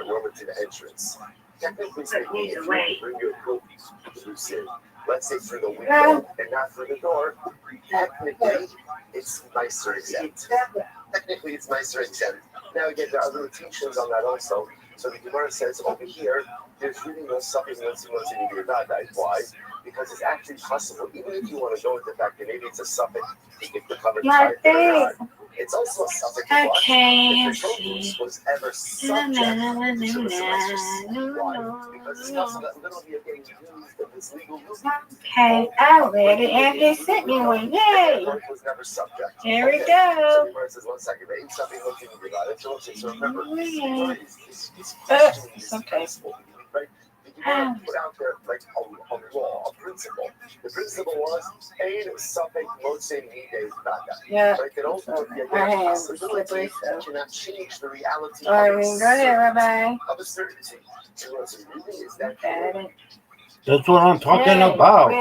normative entrance. Technically speaking, if you bring your produce in, let's say through the window and not through the door, technically it's nicer exempt. Technically it's nicer exempt. Now again, there are limitations on that also. So the Gemara says over here, there's really no suffix once you need your vadai. Why? Because it's actually possible, even if you want to go with the fact that maybe it's a suffix, if the cover tried or not, it's also a suffix if the produce was ever subject to a semester. Why? Because it's possible that literally you're getting used in this legal movement. Okay, I read it and they sent me one. Yay! Was never subject. Here we go. So says 1 second, there ain't something looking about it. So remember, these questions, okay. Right? You want to put out there like a law, a principle. The principle was aid suffix motse midei vada. Yeah. Right? That ultimately possibility cannot change the reality Go ahead, Rabbi. of a certainty. So really is that That's what I'm talking about.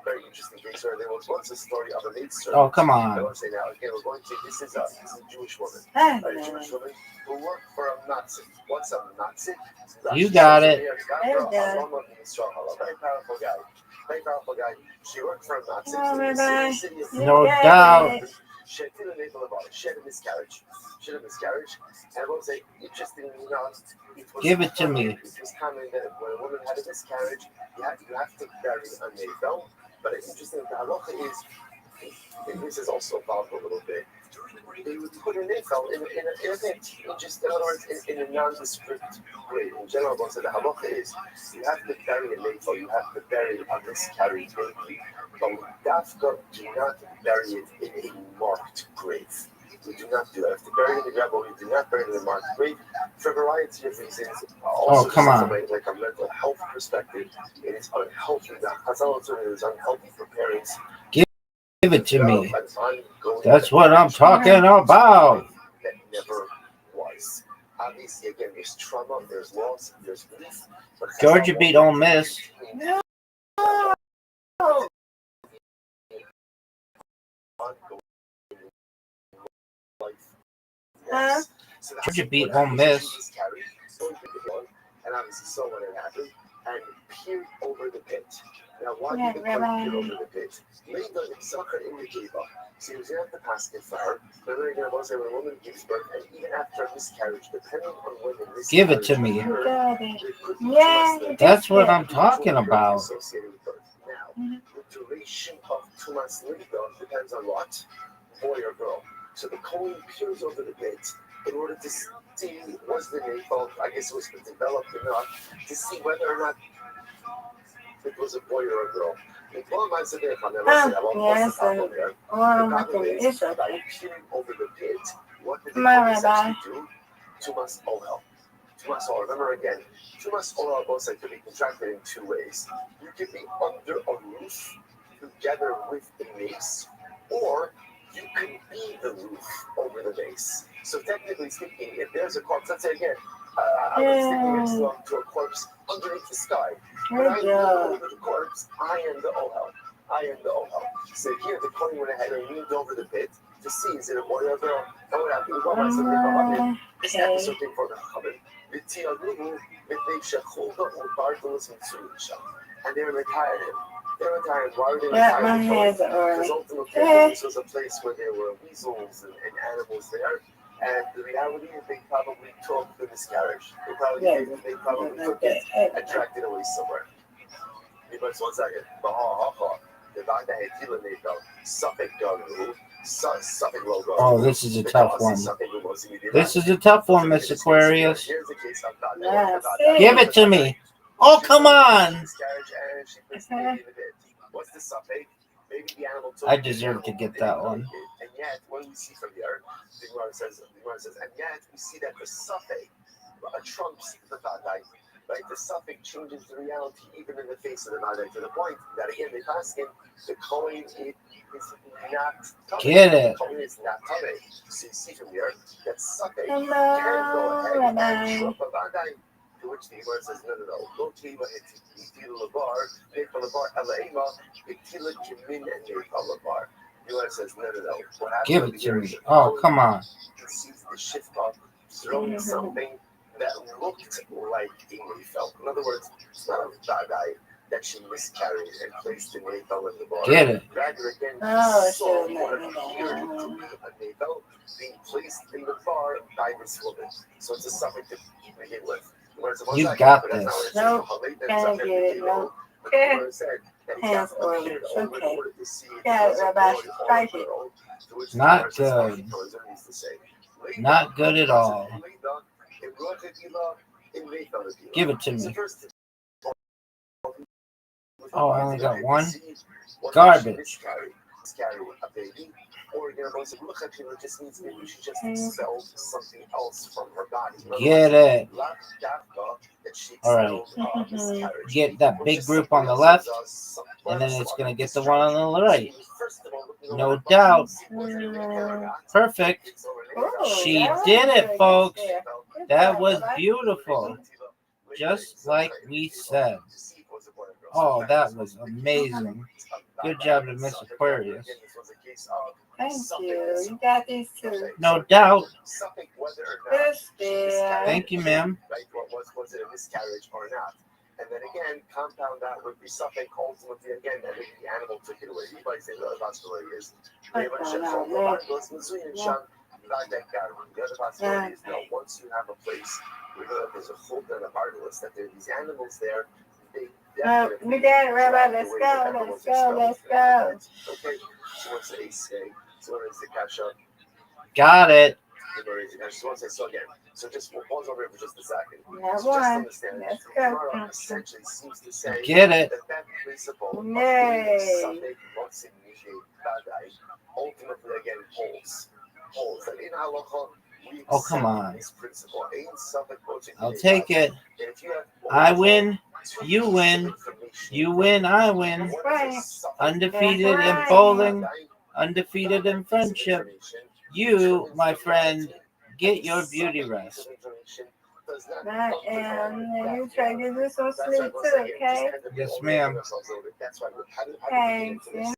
Very interesting case where there was once a story of a maidservant. Oh, come on. I want to say now, again, we're going to, this is a Jewish woman. A Jewish woman who worked for a Nazi. What's a Nazi? You got it. Very powerful guy. Very powerful guy. She worked for a Nazi. No doubt. She had a miscarriage. And I will say, interestingly enough, Give it to me. It was common that when a woman had a miscarriage, you have to bury a navel. But it's interesting, the halacha is, and this is also involved a little bit, they would put a navel in a bit, just in other words, in a nondescript way. In general, most of the halacha is, you have to bury a navel, you have to bury a miscarried baby. But with dafka, do not bury it in a marked grave. We do not do that. If to bury it in the grave, we do not bury it in a marked grave for a variety of reasons. Also, come on. From like a mental health perspective, it is unhealthy. The Chazal is unhealthy for parents. Give it to me. That's what I'm talking about. That never was. Obviously, again, there's trauma, there's loss, there's grief. Georgia beat Ole Miss. No. Huh? Georgia beat Ole Miss. And obviously saw what had happened and peered over the pit. Now, why Yeah, did the Rabbi. peer over the pit? Later, it suck her in the cave up. So he was going to have to pass it for her. But then again, when a woman gives birth, and even after a miscarriage, depending on when the miscarriage Give it to me. occurred, Yeah, That's what I'm talking about. associated with birth. Now, the duration of 2 months later depends on what? Boy or girl. So the colon peers over the pit in order to see was the navel, I guess it was developed enough to see whether or not it was a boy or a girl. The problem I said, yes, it's okay. by peering over the pit, what did the My colon Rabbi. actually do? 2 months, oh hell. 2 Tumas Ola. Remember again, Tumas Ola both could be contracted in two ways. You could be under a roof together with a mace, or you could be the roof over the mace. So technically speaking, if there's a corpse, let's say again, I was sitting next to a corpse underneath the sky. When I look over the corpse, I am the Ohel. I am the Ohel. So here the coin went ahead and leaned over the pit to see is it a boy or a girl. And what happened? What was the this episode thing for the Chabad. And they retired him. They retired. Why would they retire him? Because ultimately this was a place where there were weasels and animals there. And the reality is they probably took the miscarriage. They probably took it and tracked it away somewhere. But 1 second. The fact that he didn't know Suffolk dog who Suffolk logo. Oh, this is a tough one. This is a tough one, Miss Aquarius. Give it to me. Oh, come on. What's the Suffolk? Maybe the animal I deserve to get that one. And yet, what do we see from here? The Gemara says, and yet we see that the Suffolk trumps the Vadai. Right? The Suffolk changes the reality even in the face of the Vadai to the point that again they ask him, the coin is not tummy. Get it. The coin is not tummy. So you see from here that Suffolk can go ahead and trump a Vadai. To which the Gemara says, no. Go to Itila Labar, Nepal Labar, Elaima, Itila Jimin, and Nepal Labar. The Gemara says, no. Give it to me. Oh, come on. He sees the shift up, throwing something that looked like a Mayfell. In other words, it's not a Vadai that she miscarried and placed the Mayfell in the bar. Get it. Rather, again, saw what appeared to be a Mayfell being placed in the bar by this woman. So it's a suffix to begin with. You got this. Nope, can't get it. Nope. Hands oily. Okay. Yeah, Rabbi, strike it. Not good. Not good at all. Give it to me. Oh, I only got one. Garbage. Or just means maybe she just expelled something else from her body. Get it. All right. Get that big group on the left, and then it's going to get the one on the right. No doubt. Perfect. She did it, folks. That was beautiful. Just like we said. Oh, that was amazing. Good job to Miss Aquarius. Thank you. You got these two. No doubt. Thank you, ma'am. Was it a miscarriage or not? And then again, compound that with the suffix ultimately again that the animal took it away. Anybody say the possibility is the other possibility is that once you have a place where there's a hope and a heartless that there are these animals there, they we got it, Rabbi. Let's go. Okay, so what's the ace say? So what is the kasha? Got it. So again, so just we'll pause over here for just a second. That's So just one. understand, Let's Gemara go. essentially seems to say Get it. that principle Yay. ultimately again holds. That in halacha we Oh, come accept on. this principle. I'll take it. I win. You win. You win. I win. That's right. Undefeated in bowling. Undefeated in friendship. You, my friend, get your beauty rest. Right, and you try to get this some sleep too, okay? Yes, ma'am. Okay, see you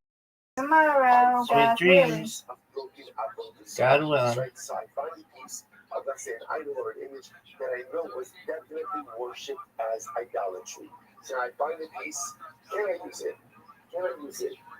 tomorrow. Sweet God dreams. God willing. So I find a piece of, let's say, an idol or an image that I know was definitely worshipped as idolatry. So I find a piece, can I use it?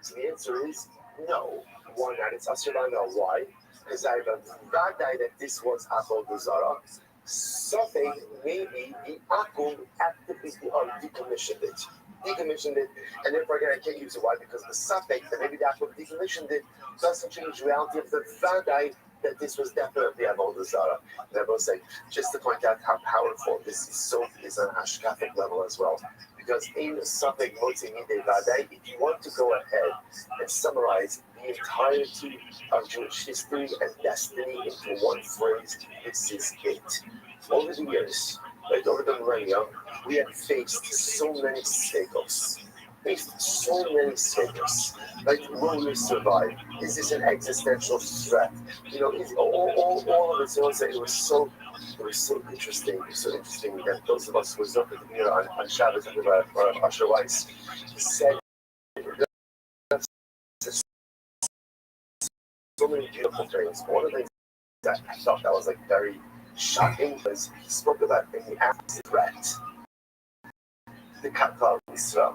So the answer is no. Why not? It's Asherana. Why? Because I have a Vadai that this was Avodah Zarah. Something maybe the Akum actively decommissioned it. And therefore again I can't use it. Why? Because the suffix that maybe the Akum decommissioned it doesn't change the reality of the Vadai that this was definitely Avodah Zarah. And I will say, just to point out how powerful this is on a hashkafic level as well. Because in the suffix Motzi Midei Vadai, if you want to go ahead and summarize the entirety of Jewish history and destiny into one phrase, this is it. Over the years, Right over the millennia, we had faced so many mistake-ups. Faced so many mistake-ups. Like, will we survive? Is this an existential threat? You know, all of it, you know, it was so interesting. It was so interesting that those of us who was up at the on Shabbos, Asher Weiss, said so many beautiful things. One of the things that I thought that was like very shocking was he spoke about in the after threat, the Kakkar Yisrael.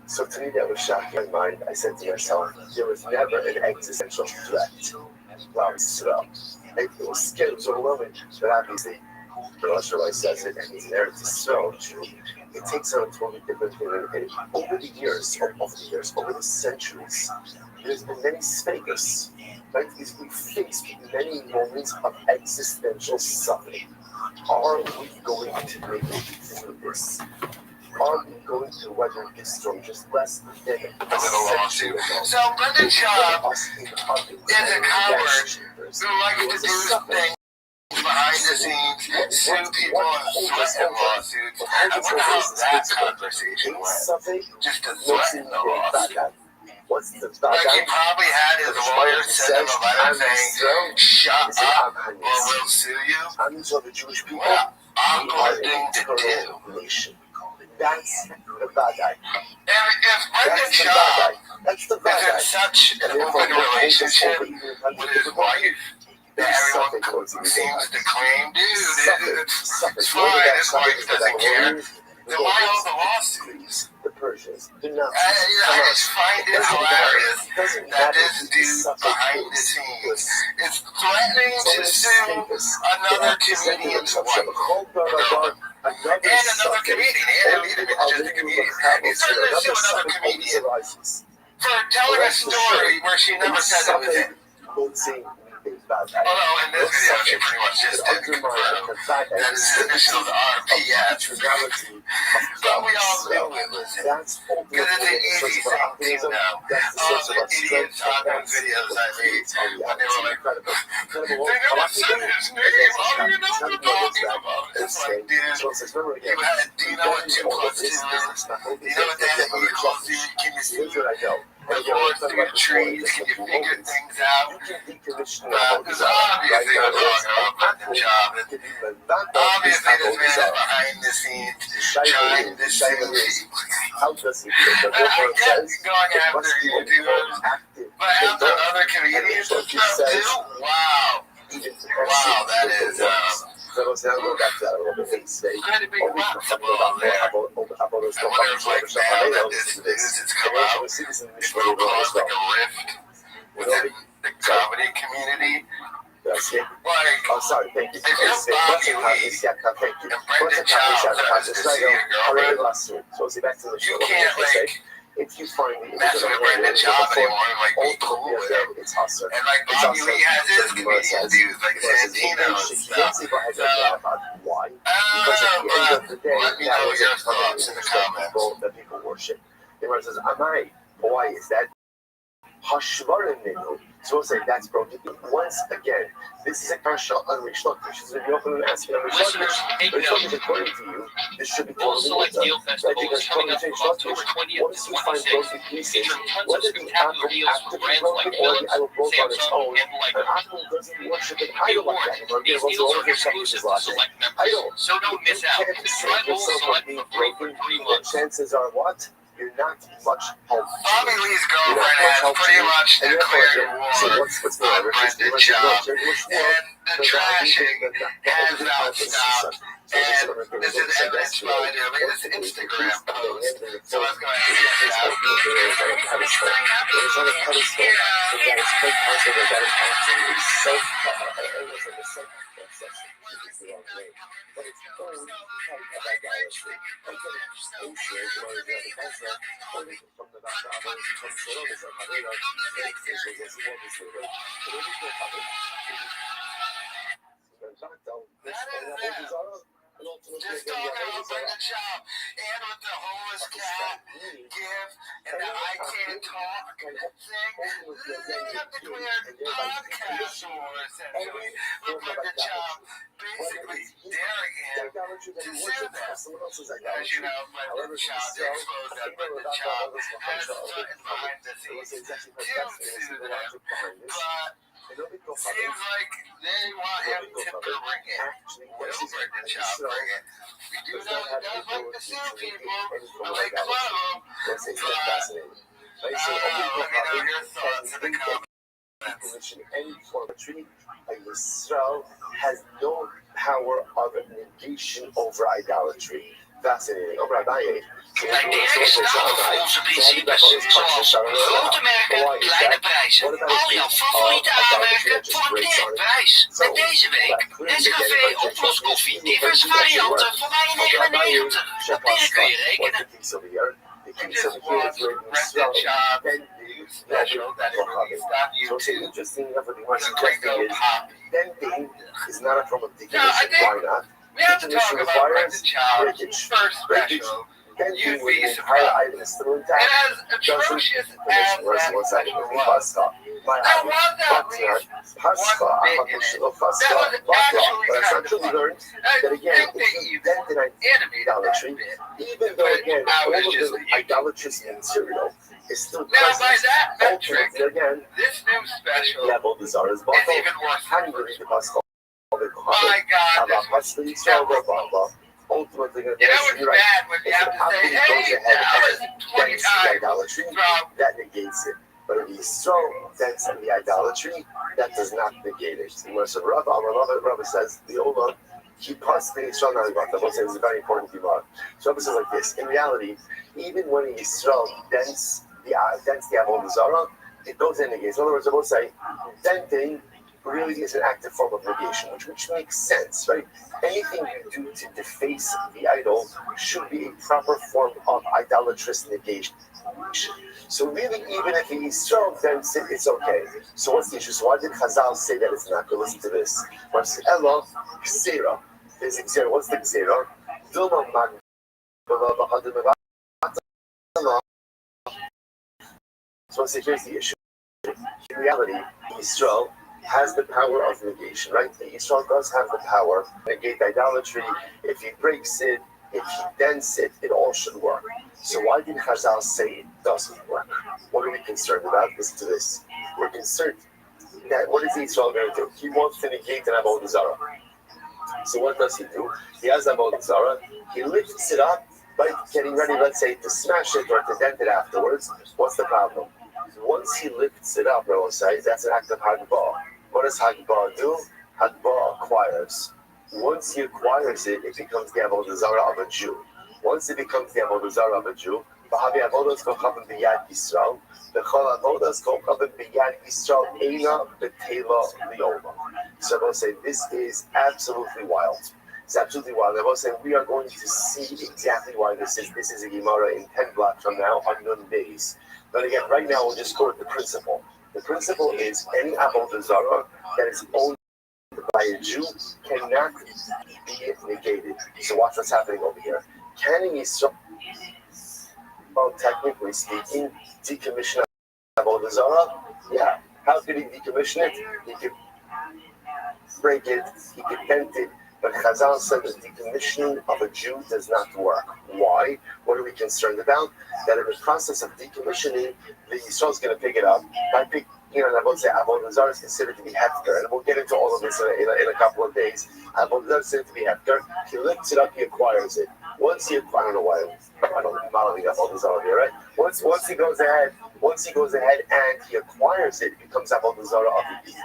So to me that was shocking in my mind. I said to myself, there was never an existential threat to Yisrael. It was scary, it was overwhelming, but obviously Rothschild says it, and he's there to so true. It takes on a totally different thing. And over the years, over the centuries, there's been many speakers. Right? We faced many moments of existential suffering. Are we going to make it through this? Are we going to weather this storm just less than a lawsuit? So Brendan Schaub is a coward who likes to do things behind the scenes, sue people and threaten lawsuits. I wonder how that conversation went. Just to threaten the lawsuit. Like he probably had his lawyer send him a letter saying, shut up or we'll sue you. Well, awkward thing to do. That's the bad guy. If Brendan Schaub is in such an open relationship with his wife that everyone seems to claim, dude, it's fine, his wife doesn't care, then why all the lawsuits? The Persians do not. I just find it hilarious that this dude behind the scenes is threatening to sue another comedian's wife. And another comedian, and even just a comedian. He's threatening to sue another comedian for telling a story where she never said it was him. Although in this video she pretty much just did confirm that his initials are PF. But we all knew it was him. Because it's an easy thing to know. All the idiots on those videos I made when they were like, they never said his name, how do you know what they're talking about? It's like, dude, do you know what 2 plus 2 is? Do you know what that equals? Can you see the forest through the trees? Can you figure things out? Because obviously we're talking about Brendan Schaub. Obviously this man is behind the scenes trying to sue people. And I get going after YouTubers, but after other comedians and stuff too? Wow. Wow, that is pretty big rocks up on there. I wonder if like now that this news has come out, it will cause like a rift within the comedy community. Like, oh, sorry, thank you. If you're Bobby Lee and Brendan Schaub tries to see your girlfriend, you can't like mess with Brendan Schaub anymore and like be cool with him. And like Bobby Lee has his comedian dudes like Santino and stuff. So, but let me know your thoughts in the comments. That people worship. Everyone says, "Amai, boy, is that Hashvarim Minu?" So we'll say that's broken. Once again, this is a kasha on Rish Lakish. This is a Yochanan and asking on Rish Lakish. Rish Lakish, according to you, this should be totally Select Deal Festival is coming up from October 20th to 26th, featuring tons of spectacular deals from brands like Philips, Samsung, and Leica. Deal warrant. These deals are exclusive to select members, so don't miss out. Try Gold Select for free for 3 months. Chances are what? You're not much help. Bobby Lee's girlfriend has pretty much declared war on Brendan Schaub, and the trashing has not stopped. And this is evidenced by their latest Instagram post. So let's go ahead and check it out. Just talking about bring the job. And with the homeless cat give and the I can't talk thing, they have declared podcast war essentially. But bring the job basically daring him to sue them. As you know, Brendan Schaub, they exposed that Brendan Schaub has threatened behind the scenes to sue them. But it seems like they want him to bring it. Will Brendan Schaub bring it? We do know he does like to sue people. I make fun of him. But let me know your thoughts in the comments. Commission any form of treaty, Israel has no power of negation over idolatry. Fascinating. Over Abaye. Wij direct staan voor onze principes, zoals grote merken, kleine prijzen. Al jouw favoriete aanmerken voor een direct prijs. Met deze week Nescafé oploskoffie, diverse varianten voor €1,99. Op dit kun je rekenen. Just watch Brendan Schaub new special that he released on YouTube. The Kringo Pop. Denting is not a form of No, I decommission. think Why not? we have to talk about Brendan Schaub's first special. You'd be surprised. And as atrocious as that special was, there was at least one bit in it that was actually kind of fun. I think they even animated that bit. Even though, again, all of the idolatrous material is still Now, present. by that metric, Ultimately, again, this new special yeah, both bizarre as is well. even worse than the Hungary, first the one. Pascal, My God, this was terrible. ultimately, You know it's bad when you have to say, hey, that was 20 times idolatry, from that negates it. But if he's so dense in the idolatry, that does not negate it. Whereas the Rabbi says, the old one, he possibly Israel not about that. It's a very important Gemara. So Rabbi says like this: in reality, even when Israel dents the Avodah Zarah, it goes in negates. In other words, I will say, denting really is an active form of negation, which makes sense, right? Anything you do to deface the idol should be a proper form of idolatrous negation. So really, even if he is strong, then it's okay. So what's the issue? So why did Chazal say that it's not good? Listen to this. What's Ella Ksera? Is Ksera? What's the Ksera? Dilma Mag. So here's the issue. In reality, Israel has the power of negation, right? Israel does have the power to negate idolatry. If he breaks it, if he dents it, it all should work. So why did Chazal say it doesn't work? What are we concerned about? Listen to this. We're concerned that what is Israel going to do? He wants to negate an Avodah Zarah. So what does he do? He has Avodah Zarah. He lifts it up by getting ready, let's say, to smash it or to dent it afterwards. What's the problem? Once he lifts it up, I will say, that's an act of Hagbah. What does Hagbah do? Hagbah acquires. Once he acquires it, it becomes the Avodah Zarah of a Jew. Once it becomes the Avodah Zarah of a Jew, V'havi avodas kochaben b'yad Yisrael, v'chol avodas kochaben b'yad Yisrael eina b'tela li'olam. So I will say, this is absolutely wild. It's absolutely wild. I will say, we are going to see exactly why this is. This is a Gemara in 10 blocks from now on Nun days. But again, right now, we'll just go with the principle. The principle is any Avodah Zarah that is owned by a Jew cannot be negated. So watch what's happening over here. Can Yisrael, well, technically speaking, decommission Avodah Zarah? Yeah. How could he decommission it? He could break it, he could dent it, but Chazal said that decommissioning of a Jew does not work. Why? What are we concerned about? That in the process of decommissioning, the Yisrael is going to pick it up. By pick, I would say Avodah Zarah is considered to be hefker, and we'll get into all of this in a couple of days. Avodah Zarah is considered to be hefker. He lifts it up, he acquires it. Once he, I don't know why I don't modeling Avodah Zarah here, right? Once he goes ahead and he acquires it, it becomes Avodah Zarah of a Yid.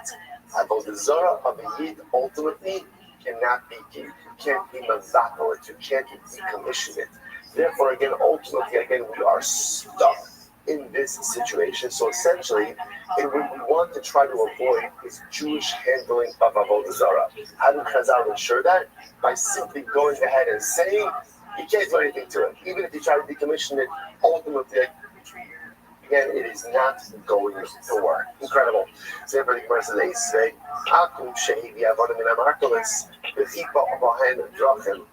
Avodah Zarah of a Yid ultimately cannot be, you can't be mazakal it, you can't decommission it. Therefore, again, ultimately, we are stuck in this situation. So essentially, what we want to try to avoid is Jewish handling of Avodah Zarah. How did Chazal ensure that? By simply going ahead and saying, you can't do anything to it. Even if you try to decommission it, ultimately, again, it is not going to work. Incredible. So everybody says, they say, Akum Shehi Avodah Min HaMarkelis, V'chipa Obahen Drachim.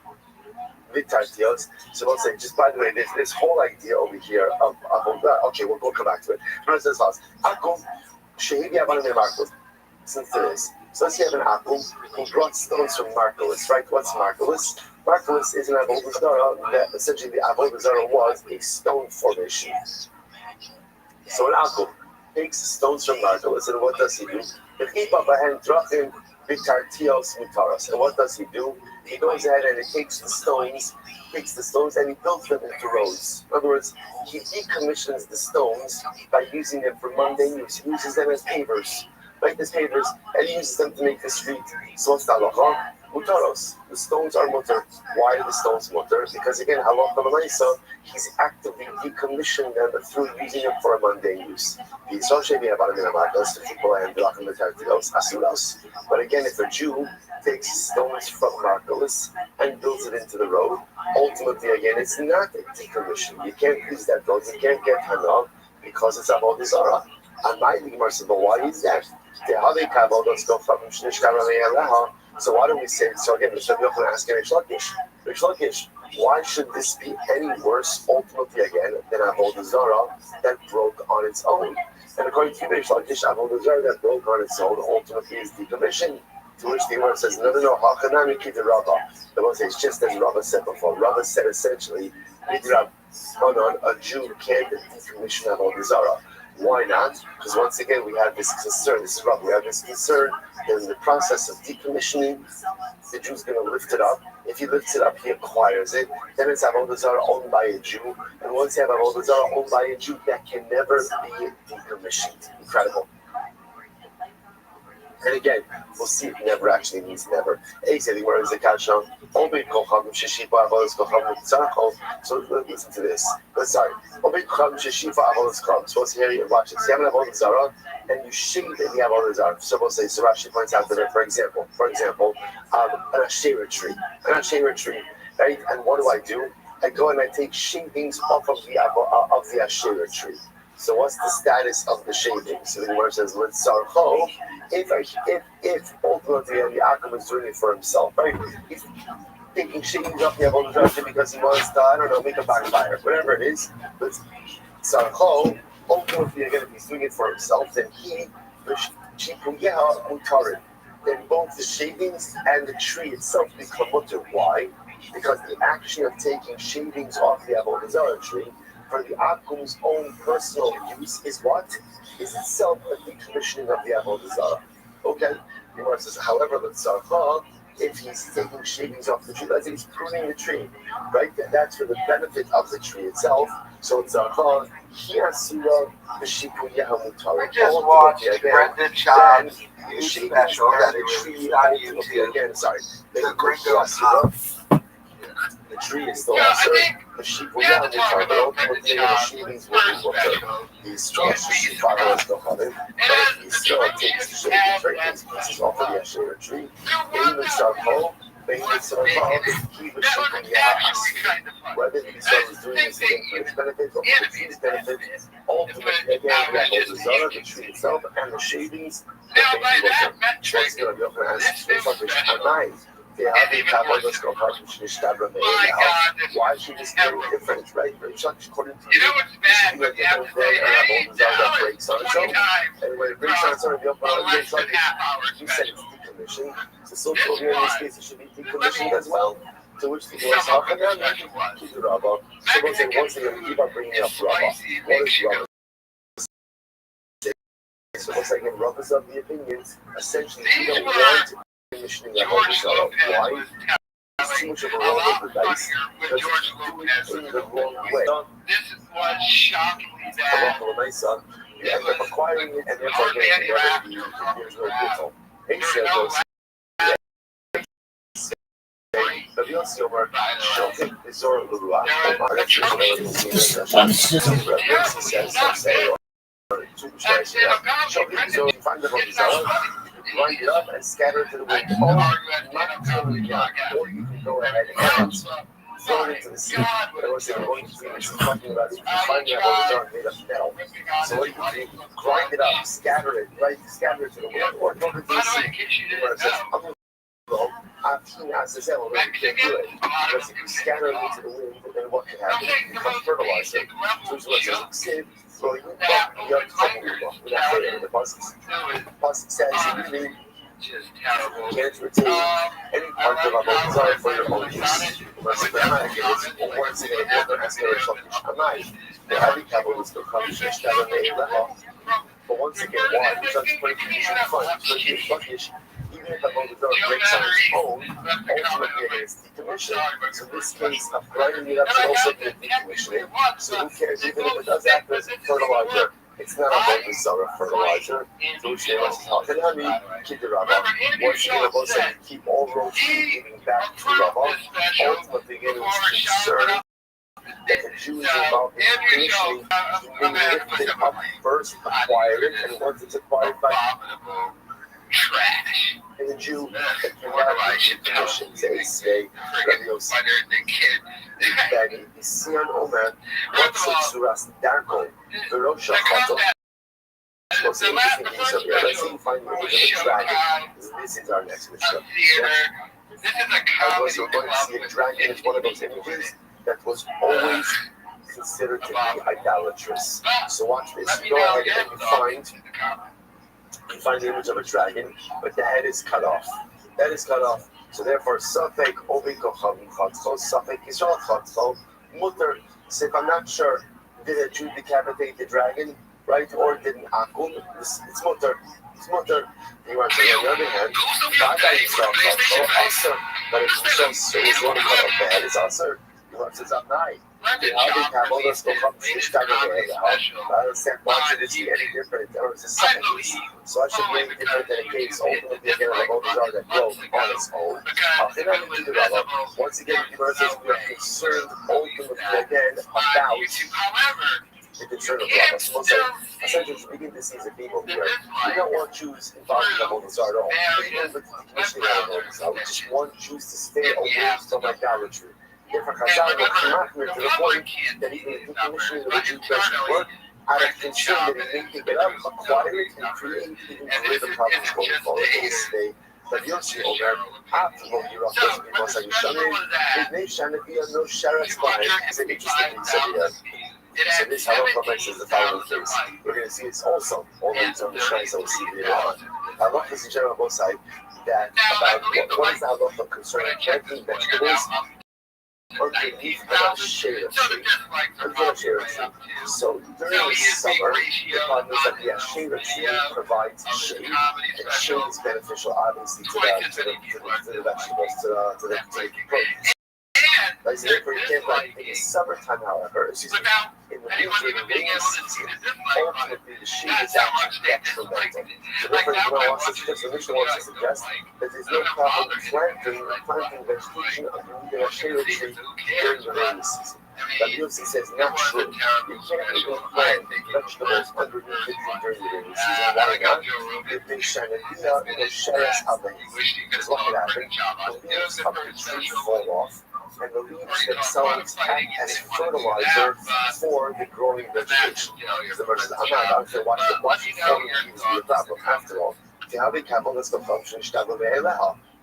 Vitartios. So we'll say, just by the way, there's this whole idea over here of okay, we'll come back to it. It says, Akum, Shehivi Avanim Markov. Since there is. So let's say you have an Akum who brought stones from Markolis, right? What's Markolis? Markolis is an Avodah Zarah that essentially the Avodah Zarah was a stone formation. So an Akum takes stones from Markolis, and what does he do? And what does he do? He goes ahead and he takes the stones and he builds them into roads. In other words, he decommissions the stones by using them for mundane use. He uses them as pavers, right? As pavers, and he uses them to make the street. So what's the halacha? Mutaros. The stones are mutter. Why are the stones mutter? Because again, halacha l'maisa, he's actively decommissioning them through using them for a mundane use. But again, if a Jew takes stones from Markolis and builds it into the road, ultimately again, it's not a decommission. You can't use that road. You can't get hana because it's avodah zarah. And my Gemara said, but why is that? So why don't we say, so again, Mr. Yochanan asking Rish Lakish, why should this be any worse, ultimately again, than Avodah Zarah that broke on its own? And according to Rish Lakish, Avodah Zarah that broke on its own ultimately is decommissioned. To which the Gemara says, no, Hachanami Kid Rabbah. The one says, just as Rabbah said before. Rabbah said essentially, a Jew can't decommission Avodah Zarah. Why not? Because once again, we have this concern. This is Rabbah. We have this concern that in the process of decommissioning, the Jew's going to lift it up. If he lifts it up, he acquires it. Then it's Avodah Zarah owned by a Jew. And once you have Avodah Zarah owned by a Jew, that can never be decommissioned. Incredible. And again, we'll see it never actually means never. So listen to this. Sorry. So here you watch it. So you have an Avodah Zarah and you shave in the Avodah Zarah. So we'll say, so Rashi points out that, for example, an Asherah tree, right? And what do? I go and I take shavings off of the Asherah tree. So what's the status of the shavings? So the Gemara says, "Litzarcho." If ultimately the Akum is doing it for himself, right? He's taking shavings off the Avodah Zarah because he wants to, make a backfire, whatever it is. But Litzarcho, ultimately again, if he's doing it for himself, then then both the shavings and the tree itself become mutter. Why? Because the action of taking shavings off the Avodah Zarah tree for the Akum's own personal use is what? Is itself a decommissioning of the Avodah Zarah. Okay? The Gemara says, however, the Tzarcha, if he's taking shavings off the tree, let's say he's pruning the tree, right? And that's for the benefit of the tree itself. So Tzarcha, he has to the Shipu Yahamutara. We just watched Brendan Child's special that tree on YouTube. Again, sorry. The Gringo Top. The tree is still also the sheep will not be covered. Ultimately, the shavings will be covered. These straws, the sheep are still covered. But he still takes the shavings, right? These pieces off of the Asherah tree. Even Sarko, he was sheeping Yahas. Whether he was doing this again for his benefit or for the tree's benefit, ultimately, again, we have both the Zara, the tree itself, and the shavings. What's going to be open as a mind. Why should this be different, right? According to you, this should be a different day and that breaks on its own. And when it breaks on its own, you said it's decommissioned. So social here in this case, it should be decommissioned as well. To which the Lord how can that keep the Rabbah? So once again, we keep on bringing up Rabbah. What is Rabbah? So once again, Rabbah is of the opinions, essentially, we don't want commissioning that Avodah Zarah. Why? It's too much of a roll of the dice because it's doing it in the wrong way. This was shockingly bad. You end up acquiring it and therefore getting together. Here's no good. Hey, Shevos. Rabbi Rothschild, Shocking is Zora Luluah. You find the Avodah Zarah, grind it up and scatter it to the wind. Or not throw it down. Or you can go ahead and throw it into the sea. But once you're going to finish talking about it, you find the Avodah Zarah made of metal. So what you do, grind it up, scatter it, right? Scatter it to the wind, or throw it into the sea. Where it says, Azazel already can't do it. Because if you scatter it into the wind, then what can happen? It becomes fertilizer. So it's what says, Sid, so you the Pasuk says, you can't retain any part of our desire for your own use. Once again, another explanation of Shkamai. The heavy Kabbalists will come to Shkamai. But once again, why? Because it's pretty fun. It's sluggish. Even if the Mogador breaks on its own, ultimately it is decommissioned. So in this case, of grinding it up should also be decommissioning. So who cares? Even if it does act as fertilizer, it's not a Mogador fertilizer. So which they must talk. And honey, keep the Rabbah. Once again, the both said keep all roads leading back to Rabbah. Ultimately, again, it was concerned that the Jews involved initially being lifted up first, acquired it, and once it's acquired by trash. And the Jew that cannot be commissioned, say, Rabbi Rothschild, that the Sion Omer, what's it Suras Darko, the Rosh Hashanah. What's the interesting piece of here? Let's see if you find the image of a dragon. This is our next mission. We're going to see a dragon as one of those images that was always considered to be idolatrous. So watch this. You go ahead and you find the image of a dragon, but the head is cut off. That is cut off. So therefore, Safek Obi Kochavim Chatzcho, Safek Yisrael Chatzcho, Mutter. So if I'm not sure, did a Jew decapitate the dragon, right, or didn't Akum? It's Mutter. It's Mutter. You want to on the other hand, Bada Yisrael Chatzcho, Aser. But if you so you want to cut off the head, is Aser. What's his up night? The other camel, let's go from the Chicago area. I understand why should it be any different, or is it second? So I should be any different than a case. Ultimately, again, like all these are that grow on its own. How can I do that? Once again, the verses we are concerned ultimately again about the concern of God. So essentially, we begin to see the people here. We don't want Jews involved in the Holy Zar at all. Even with the commissioning of the Holy Zar, we just want Jews to stay away from idolatry. Therefore, Chazal will come to the point that even the decommissioning of the Jew doesn't work, out of concern that they can pick it up, acquire it, and create even greater problems going forward. Today, Rabbi Rothschild Omer, after what you are supposed to be Mosai Yishanim, his name shall be no Sharetz B'Haim. It's an interesting piece of here. So this halacha mentions the following things. We're going to see this also, all these on the shrines that we'll see later on. Halacha is in general on both sides, that about what is the halacha concerning planting vegetables underneath the shade of tree. So during the summer, the problem is that the shade of tree provides shade, and shade is beneficial, obviously, to the vegetables, to the produce. Like, so therefore, you can't plant in the summertime, however, in the winter, the rainy season, ultimately the shade is actually detrimental. So therefore, you want to suggest, the Mishnah wants to suggest that there's no problem planting vegetation underneath a shade of tree during the rainy season. Rabbi Rothschild says not true. You can't even plant vegetables underneath the tree during the rainy season. Why not? If they shine a bina in a sheres havein, because what can happen? The leaves of the tree fall off, and the leaves themselves act as fertilizer for the growing vegetation. The verse I'm not sure why the falling leaves be a problem after all. Let's go function.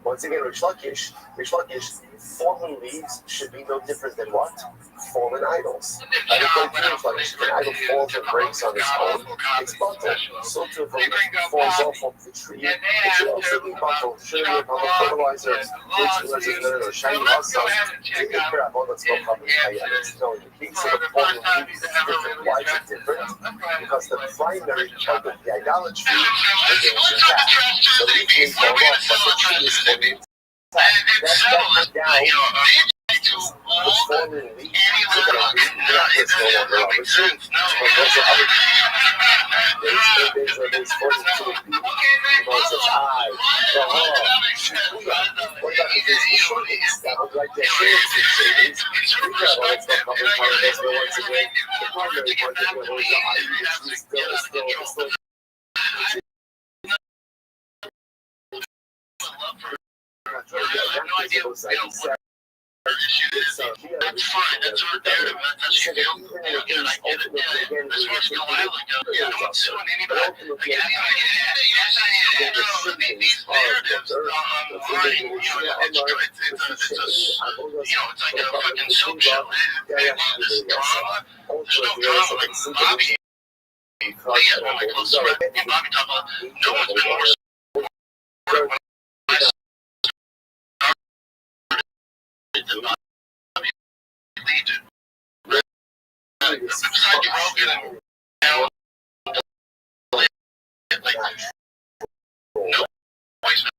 Once again, Rish Lakish, fallen leaves should be no different than what? Fallen idols. If an idol falls and breaks on its own, it's bottled. So too, if a leaf falls off of the tree, it should also be bottled. Should be about fertilizer, or shiny hot sauce. Let's go from the no, in the case of the fallen leaves, it's different. Why is it different? Because the primary part of the idolatry is that the leaf may fall off, but the tree is falling intact. That's not down. The fallen leaf, it's no longer a tree. There's fallen tree. Says, what about the physical shortness? That was right there. We got all that stuff coming from us, but once again, the primary part of the whole is still no idea what that's fine. That's right there. That's your deal. And again, I get it. As far as going out, I'm not suing anybody. Again, these narratives are right. You know, it's like a fucking soap show. They love this drama. There's no drama. Like Bobby, Leah's one of my closest friends. Me and Bobby talk about. No one's been more supportive when I started than Bobby. Lee did. Besides Rogan and now, like nobody's been.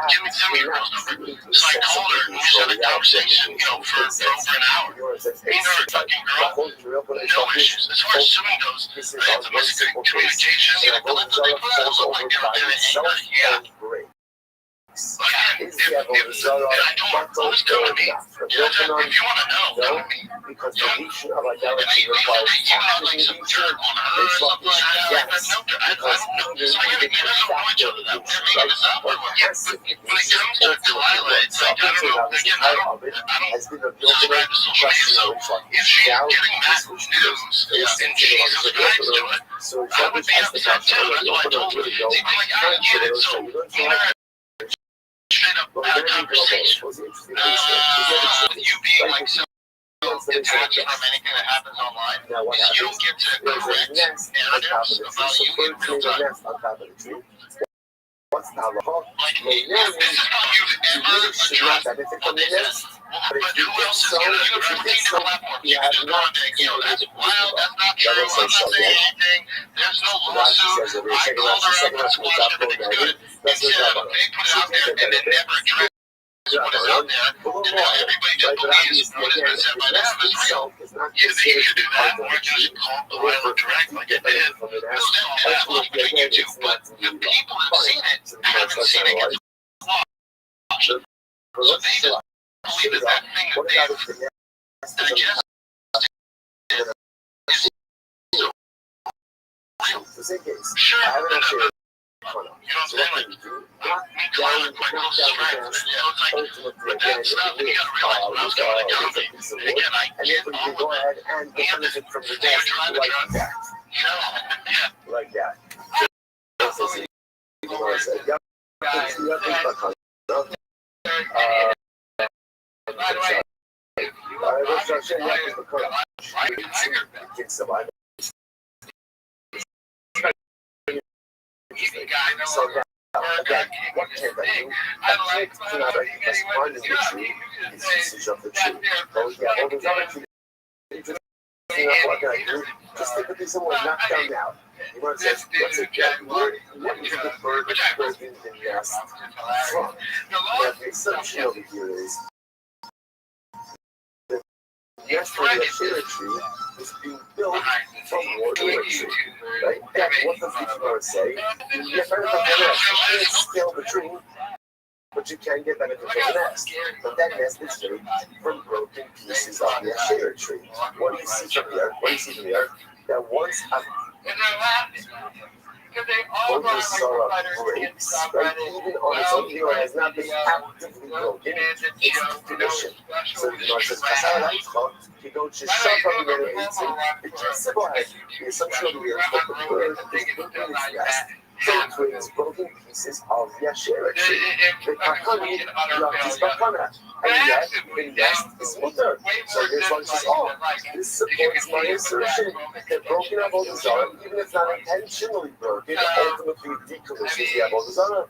Jimmy, send me your girl's number. So I called her and we just had a conversation, you know, for over an hour. Me and her fucking girl, no issues. As far as swimming goes, it's a missing communication. You know, the lips they put out look like they were kind of angry. Yeah. Again, and I told her, always come to me. If you want to know, come to me. Don't, and even if you have like some jerk on her or something like that, no, I don't know. So I gotta get us to know each other that way. Maybe this up or what. Yeah, but when it comes to Delilah, it's like, I don't know, again, I don't subscribe to social media, so if she's getting that news and she subscribes to it, I would be upset too. That's why I told her. See, I'm like, I don't get it. So, you know, straight up have a conversation. You being like so detached from anything that happens online is you don't get to correct narratives about you in real time. Like, this is how you've ever addressed what they said. But who else is going to gravitate to the platform? You can just go and think, you know, that's wild, that's not true, I'm not saying anything, there's no lawsuit, I called her up and squashed everything's good. Instead of, they put it out there and then never address what is out there, and now everybody just believes what has been said by them is real. You think you should do that, or just call Delilah direct like it did. No, they don't have that much between you two, but the people that have seen it haven't seen it get watched. So they just believe that that thing that they've digested is real. Sure, you know what I'm saying? Like, me and Delilah are quite close friends. You know, it's like, but that stuff, and you gotta realize when I was going to comedy, and again, I get all of it, and they were trying to drug me. You know? Yeah. Like that. So again, what can I do? I like to not recognize part of the tree is usage of the tree. So yeah, all those other trees, what can I do? Just think of this someone knocked down now. You want to say, what's a good word? What is a good bird in the nest from? Now, the assumption over here is the nest of the shade tree is being built from wood or a tree. Right? That's what the people say. You get benefit from the nest. You can't scale the tree, but you can get benefit from the nest. But that nest is made from broken pieces of the shade tree. What do you see from here? What do you see from here? That once a Sorrow breaks, right? Even on its own, it has not been actively broken. It's tradition. So the Gemara says, you go to Shachar the assumption of the bird is looking at its nest. So it brings broken pieces of the Asherah tree. The Kakani, Latis Bakana. And yet, the nest is mutter. So this one says, this supports my assertion that broken Avodah Zarah, even if not intentionally broken, ultimately decommissions the Avodah Zarah.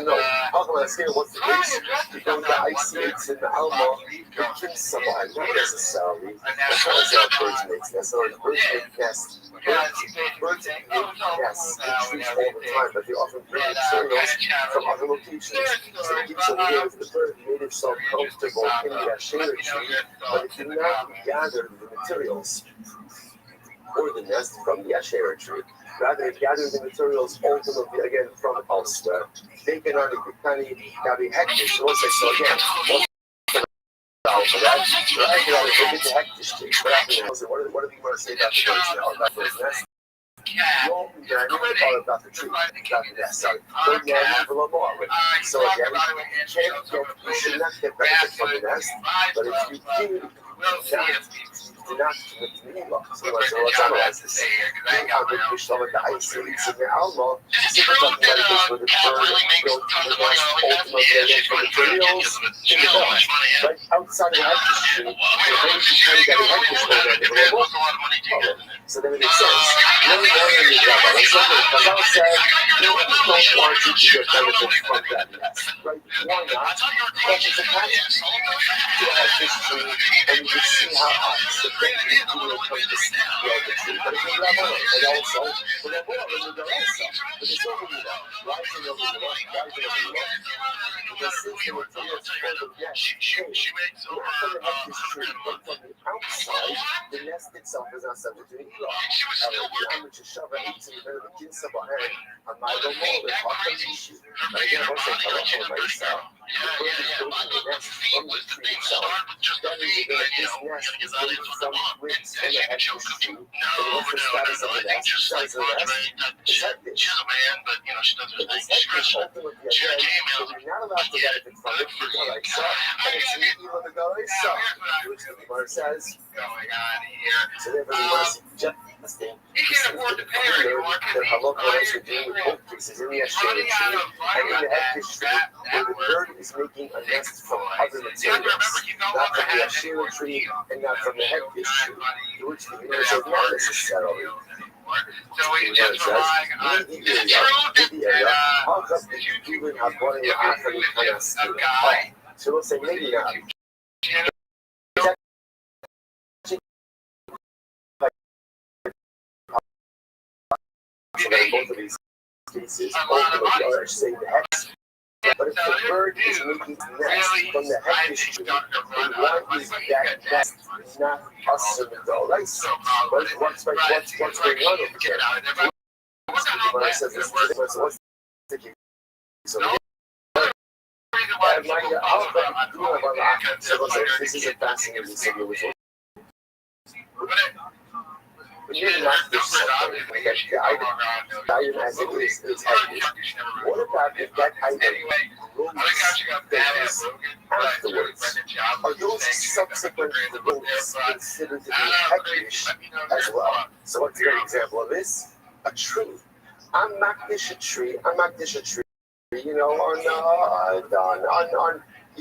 No. How can I say what's the case? You go to the ICH in the Alma, the Kinsabah, not necessarily because birds make nests, or birds make nests. Birds make nests in trees all the time, but they often bring materials from other locations. So it keeps the bird made itself comfortable in the Asherah tree, but it did not gather the materials or the nest from the Asherah tree. Rather, it gathers the materials ultimately again from elsewhere. They can only be hectic. So again, what do we want to say about the birds now? About the nest? No, about the tree, about the nest. Sorry. So again, you should not get benefit from the nest, but if you do We'll see if do not commit to me. So let's analyze this. Is it true that Cat really makes tons of money on OnlyFans? Yeah, she's going to turn it into she makes so much money. Right outside of the industry, so then it makes sense. No more than the job. Like something Chazal said, you don't want you to get benefits from that. Right? Why not? But it's attached to our history, and you can see how the thing is doing from this tree. But it's a level, and also, but then what over the also. But it's over the rising over the rising over the because since they were told us further, yes, She makes over from the history, but from the outside, the nest itself is not subject to the Elon. I'm going to shove it into the middle of the kids of our head. I'm not going to mold it. I'll come to you. Again, once I come up with myself, the bird is building the nest from the tree itself. That is the this nest is built from rings from the head of the tree. And what's the status of the nest? The status of the nest? It's like this. She's a man, but you know she does her thing. She's Christian. Ultimately, so you're not allowed to benefit from it. You're like, so, and it's the evil of the guy, so, which the Gemara says, Going on here. so therefore you want to suggest this thing. He can't afford to pay her anymore. The halakha has to do with both cases in the Ashera tree and in the Hektish tree, where the bird is making a nest from other materials, not from the Ashera tree and not from the Hektish tree, which the Gemara says not necessarily. So we just relying on the truth that you with a guy. So we'll say maybe not. So both of these cases, ultimately are saying the hex. But if the bird is making nest from the hektish tree, then why is that nest not us or the Dolaisa? What's going on over there? When I said this, what's the case? So this is a fascinating situation. When you're not this something, the item as it is heavy. What about if that item grows afterwards? Are those subsequent growths considered to be hektish as well? So what's a good example of this? A tree. I'm makdish a tree,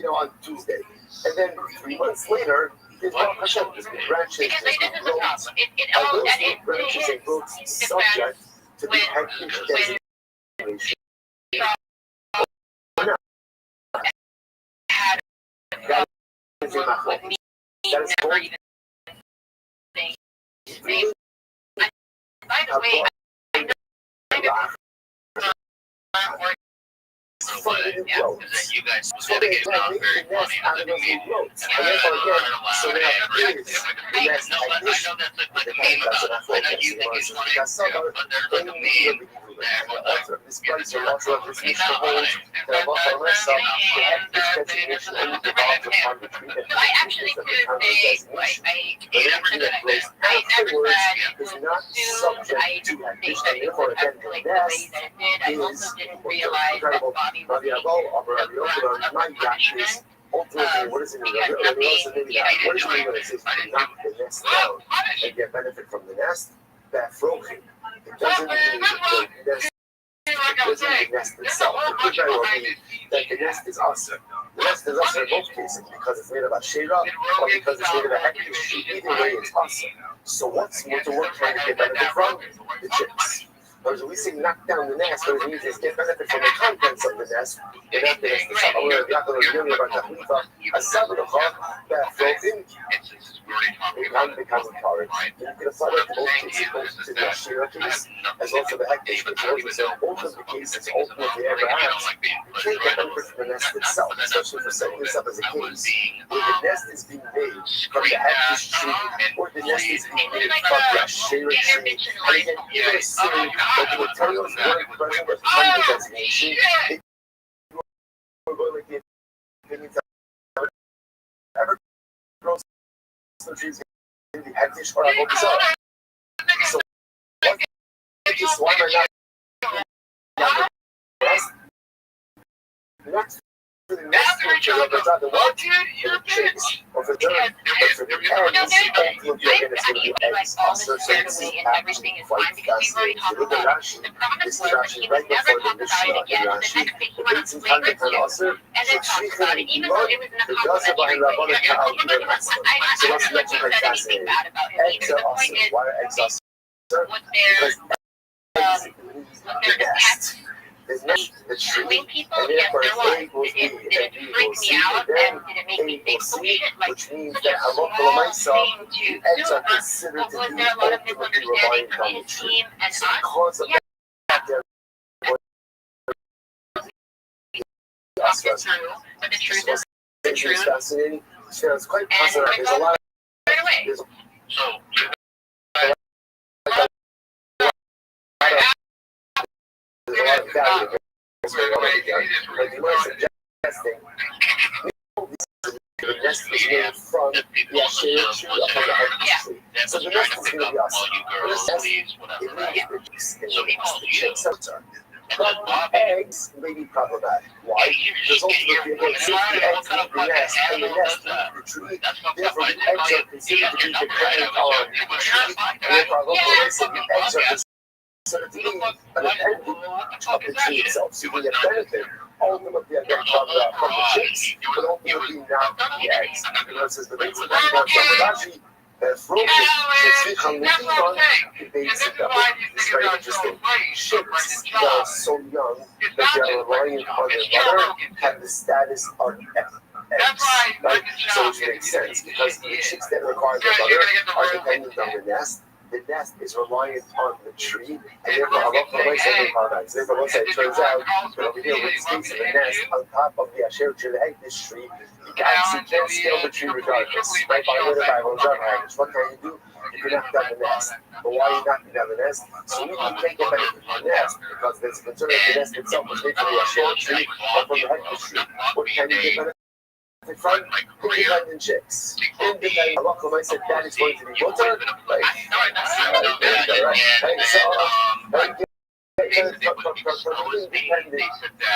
on Tuesday. And then 3 months later, there's Baruch Hashem, there's branches, there's growths. Are those branches and growths subject to the hektish designation? That is a machlokes. That is called. By the way, you guys So they make the nest out of those growths. And therefore, again, so now is the nest like this. This place or also this mission holds the Maharasa, the hektish designation only developed upon the tree that grows afterwards is not subject to hektish. And therefore, again, the nest is incredible. Rabbi Rothschild, my yacht is ultimately, what does it mean? What does it mean when it says knock the nest down and get benefit from the nest? That frozen. It doesn't mean the nest. It doesn't mean the nest itself. It could very well be that the nest is us. The nest is us in both cases because it's made of Ashera or because it's made of a hektish. Either way, it's us. So what's the work trying to get benefit from? The chicks. Whereas we say knock down the nest, what it means is get benefit from the contents of the nest, and not the nest itself. It becomes encouraged. You can apply that to both cases, both to the Ashera case, as well as the hektish case. So both of the cases ultimately ever ask, you can't get benefit from the nest itself, especially for setting this up as a case where the nest is being made from the hektish tree, or the nest is being made from the Ashera tree. And again, even assuming that the materials weren't present at the time of the designation, we're going to give opinions of ever grows trees in the hektish or on so why am I not the nest for the nest the children, but not the what? For the chicks, or for the eggs, ultimately again, it's going to be eggs. Also, so this is actually quite fascinating. If you look at Rashi, this is actually right before the Mishnah in Rashi. The Beitzim Tanit and also, Shechichin Imon, the Gaza by Rabbana Ka'al Ibn Hasan. So that's actually quite fascinating. Eggs are awesome. Why are eggs awesome? Because eggs leave the nest. There's nothing the tree, and therefore A equals B, and B equals C, and then A equals C, which means that Halakha L'maisa, the eggs are considered to be ultimately reliant on the tree. So because of that, they're it's fascinating. So it's quite possible. There's a lot of there's a lot of value here. But you are suggesting the nest is made from the Asher tree upon the head of the tree. So the nest is going to be awesome. The nest, it leaves the chicks out. But eggs may be problematic. Why? Because ultimately, again, since the eggs leave the nest and the nest leaves the tree, therefore the eggs are considered to be dependent on the tree, and therefore the eggs are considered to be an appendage of the tree itself. So the benefit ultimately again from the chicks, but ultimately not the eggs. And it says the Beitzim Tanit Frozen, Shechichin Imon, the Beitzim Tanit. It's very interesting. Chicks that are so young that they are relying on their mother have the status of eggs, right? So which makes sense because the chicks that require their mother are dependent on the nest. The nest is reliant on the tree, and therefore, Halakha L'maisa, therefore, once it turns out that over here, with the space of the nest on top of the Asher tree, the egg, this tree, you can't scale the tree regardless. Right? By the way, the Bible, what can you do if you knock down the nest? But why are you knocking down the nest? So you can't get benefit from the nest because there's a concern that the nest itself was made from the Asher tree or from the head of the tree. What can you get benefit from? Independent chicks. Independent. Halakha L'maisa, that is going to be mutter. Independent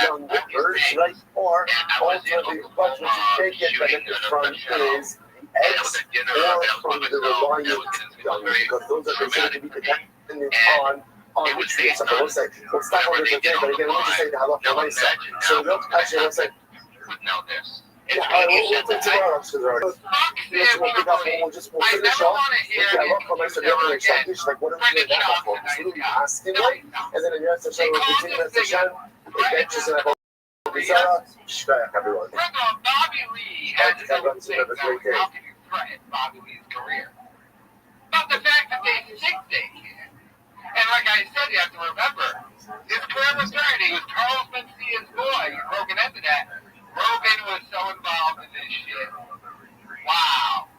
young birds, right? Or ultimately, what you can get benefit from is the eggs or from the reliant young, because those are considered to be dependent on the tree. So we'll say, we'll stop on this again, but again, let me just say the Halakha L'maisa. So look, actually, let's say, yeah, we'll take tomorrow because we'll finish off. Yeah, Halakha L'maisa, like, what are we doing that for? What are we asking, right? And then in your session, we'll continue that session. Adventures in Avodah Zarah. Shkayach, everyone. Bobby Lee has his own thing. How can you credit Bobby Lee's career? But the fact that they think they can. And like I said, you have to remember, his career was great. He was Carlos Mencia's boy. You broke into that. Rogan was so involved in this shit. Wow.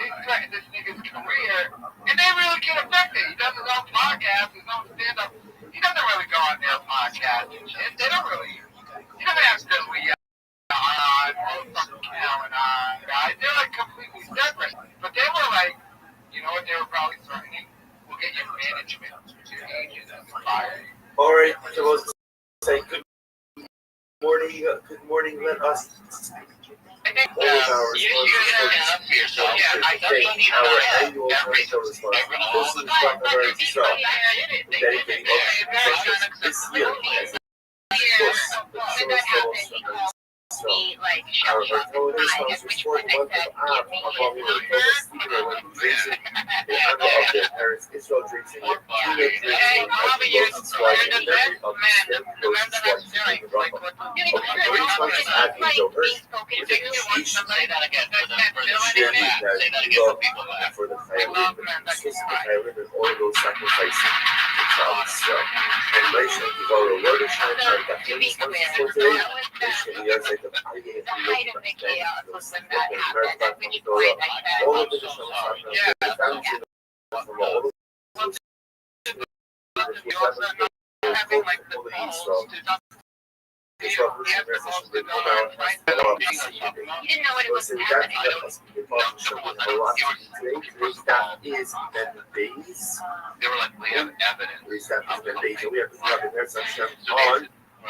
He threatened this nigga's career, and they really can affect it. He does his own podcast, his own stand-up. He doesn't really go on their podcast and shit. They don't really. He doesn't have Billy on or fucking Callan on, guys. They're like completely separate. But they were like, you know what they were probably threatening? We'll get your management to agent and fire you. All right, so we'll say good morning, let us all of our responsibilities our annual financial responsibility. This is from the very start, dedicating all this year as our holiday sponsors for the month of Av, while we were Jason, in honor of their parents, Israel Jason, teenage Jason, as the most squad in every of the step goes to squad in the Rambam. Very much happy to her with the appreciation for the Chaylim, and all those sacrificing the child's and Leisha Givara Rodashine, and the King's for today, Leisha Yasek of all of the from all of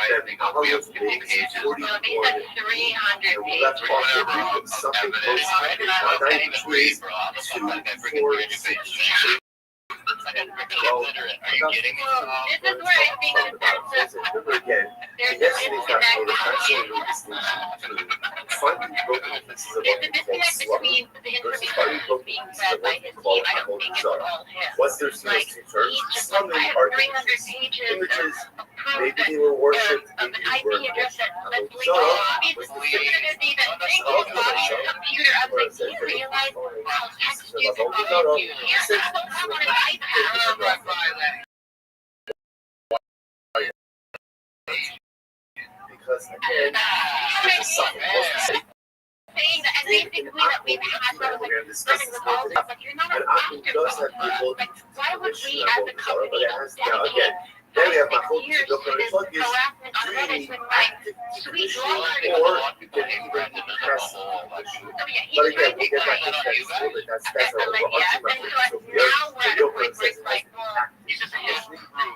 then how much pages? 41. No, they said 300 And we left pages. off with something close to 93 to 460. Well, Are you kidding me? This is where I think that remember again, yesterday's got all the fascinating finally broken pieces of there's a what we call disconnect slumber between the versus information finally that's broken being pieces fed of by what we his call team. I don't think it's all him. What's their Like, two terms? he's just Some like, I have are 300 pages images. of proof Maybe that they were worshipped, of maybe an they IP weren't address that worshipped. lets me So, Bobby's what's the gonna be that thing on Bobby's computer. I was like, do you realize how text you can Bobby you can't have on an iPad? because again, this is something Saying that, and basically that we've had that like living with all this, like you're not a doctor, like why would we as a company dedicate then we have my whole years to this harassment on Reddit when like sweet Lord, or you can even press. oh yeah, But he's again, trying we to get back like, to that. That's our like yeah, overarching and message. so So now we're at a point where it's like, well, He's just a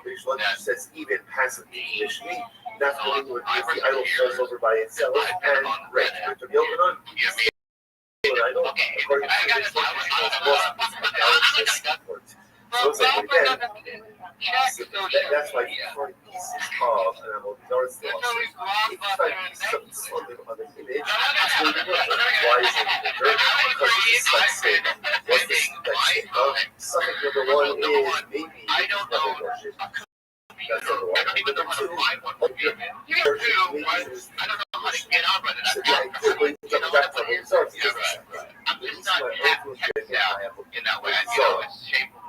which one says even passive conditioning, that's when the idol falls over by itself and right. Put the milk on. But I don't. According to this one, so it's like again. So that's why you find pieces of, and I'm on North Lost. If you find something on the image, it's going to be worth it. Why is it in the dirt? Because it's like saying, what's this? Something number one is maybe nothing worship. That's number one. Number two, worship maybe is. I don't know how to get on with it. So yeah, it could be something back to himself. I'm just not in that way. You know, it's shameful.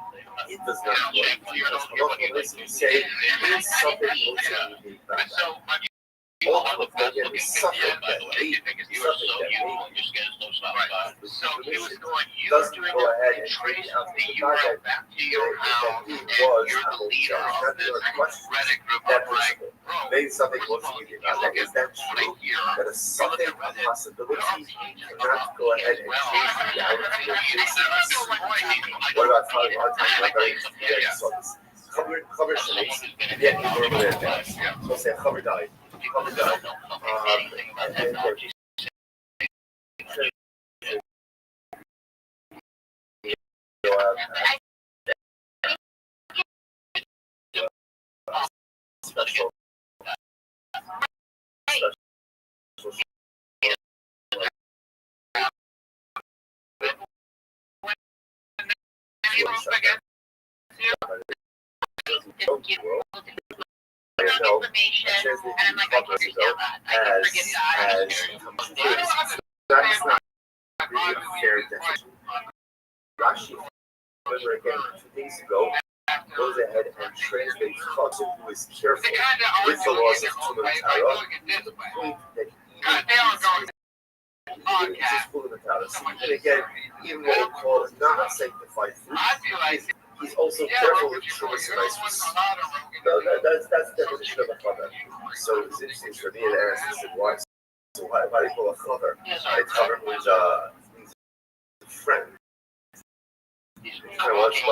It does not work. You say it's something emotionally And so, ultimately, it's something that you are so useful and your skin is so soft. So he was going, you doesn't doing go ahead and trace out the the URL back to your house, he and was you're the leader of this Reddit group that of like, principle. Maybe something emotionally about that. Is that true? That is something, a possibility, not go ahead and change the reality of this. What about talking about cover shapes? Yeah, we're over there. So say cover died. Cover died. And then special. information, and I'm like, I can understand that. I can forget that. That's not really a fair definition. Rashi, remember again, 2 days ago, goes ahead and translates Chazon, who is careful with the laws of Tumah Torah, to the point that he is full of the Torah. So even again, even what we call is not a sanctified food, he's also careful with Tumah Torah. That's the definition of a chaver. So it's interesting for me to ask, I said, why? So why do you call a chaver? A chaver means a friend. Kind of what's the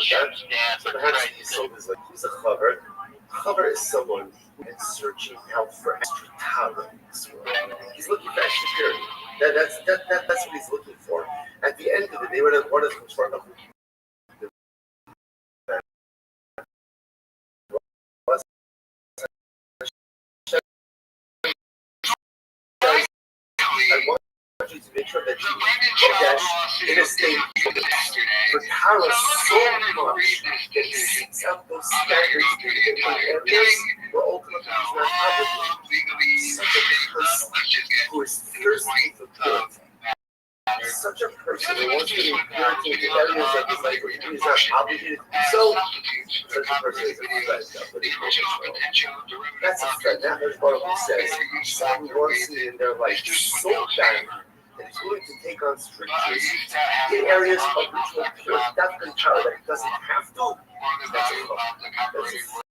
shot with that? So perhaps he's sold as like, who's a chaver? Chaver is someone who is searching out for extra Torah in this world. He's looking for extra purity. That's what he's looking for. At the end of the day, what is the short of I want you to make sure that you Kodesh in a state for Torah so much that he seeks out those standards in areas where ultimately he's not obligated. Such a person who is thirsty for purity. Such a person who wants to be purity in areas of his life where he's not obligated to do so. Such a person is a friend. That's a friend. That is what he says. Someone who wants to in their life so bad that he's willing to take on strictures in areas of ritual purity. That's the child that he doesn't have to. That's a friend.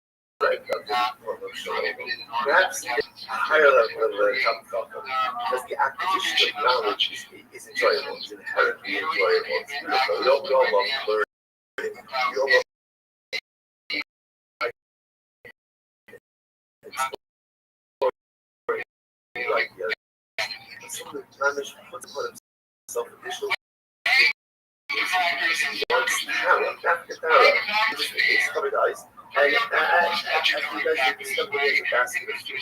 Perhaps a higher level of Chacham, because the acquisition of knowledge is enjoyable. It's inherently enjoyable. It's beautiful. We all love learning. We all love someone puts upon himself additional covered eyes, and as you guys are discovering the basket of food,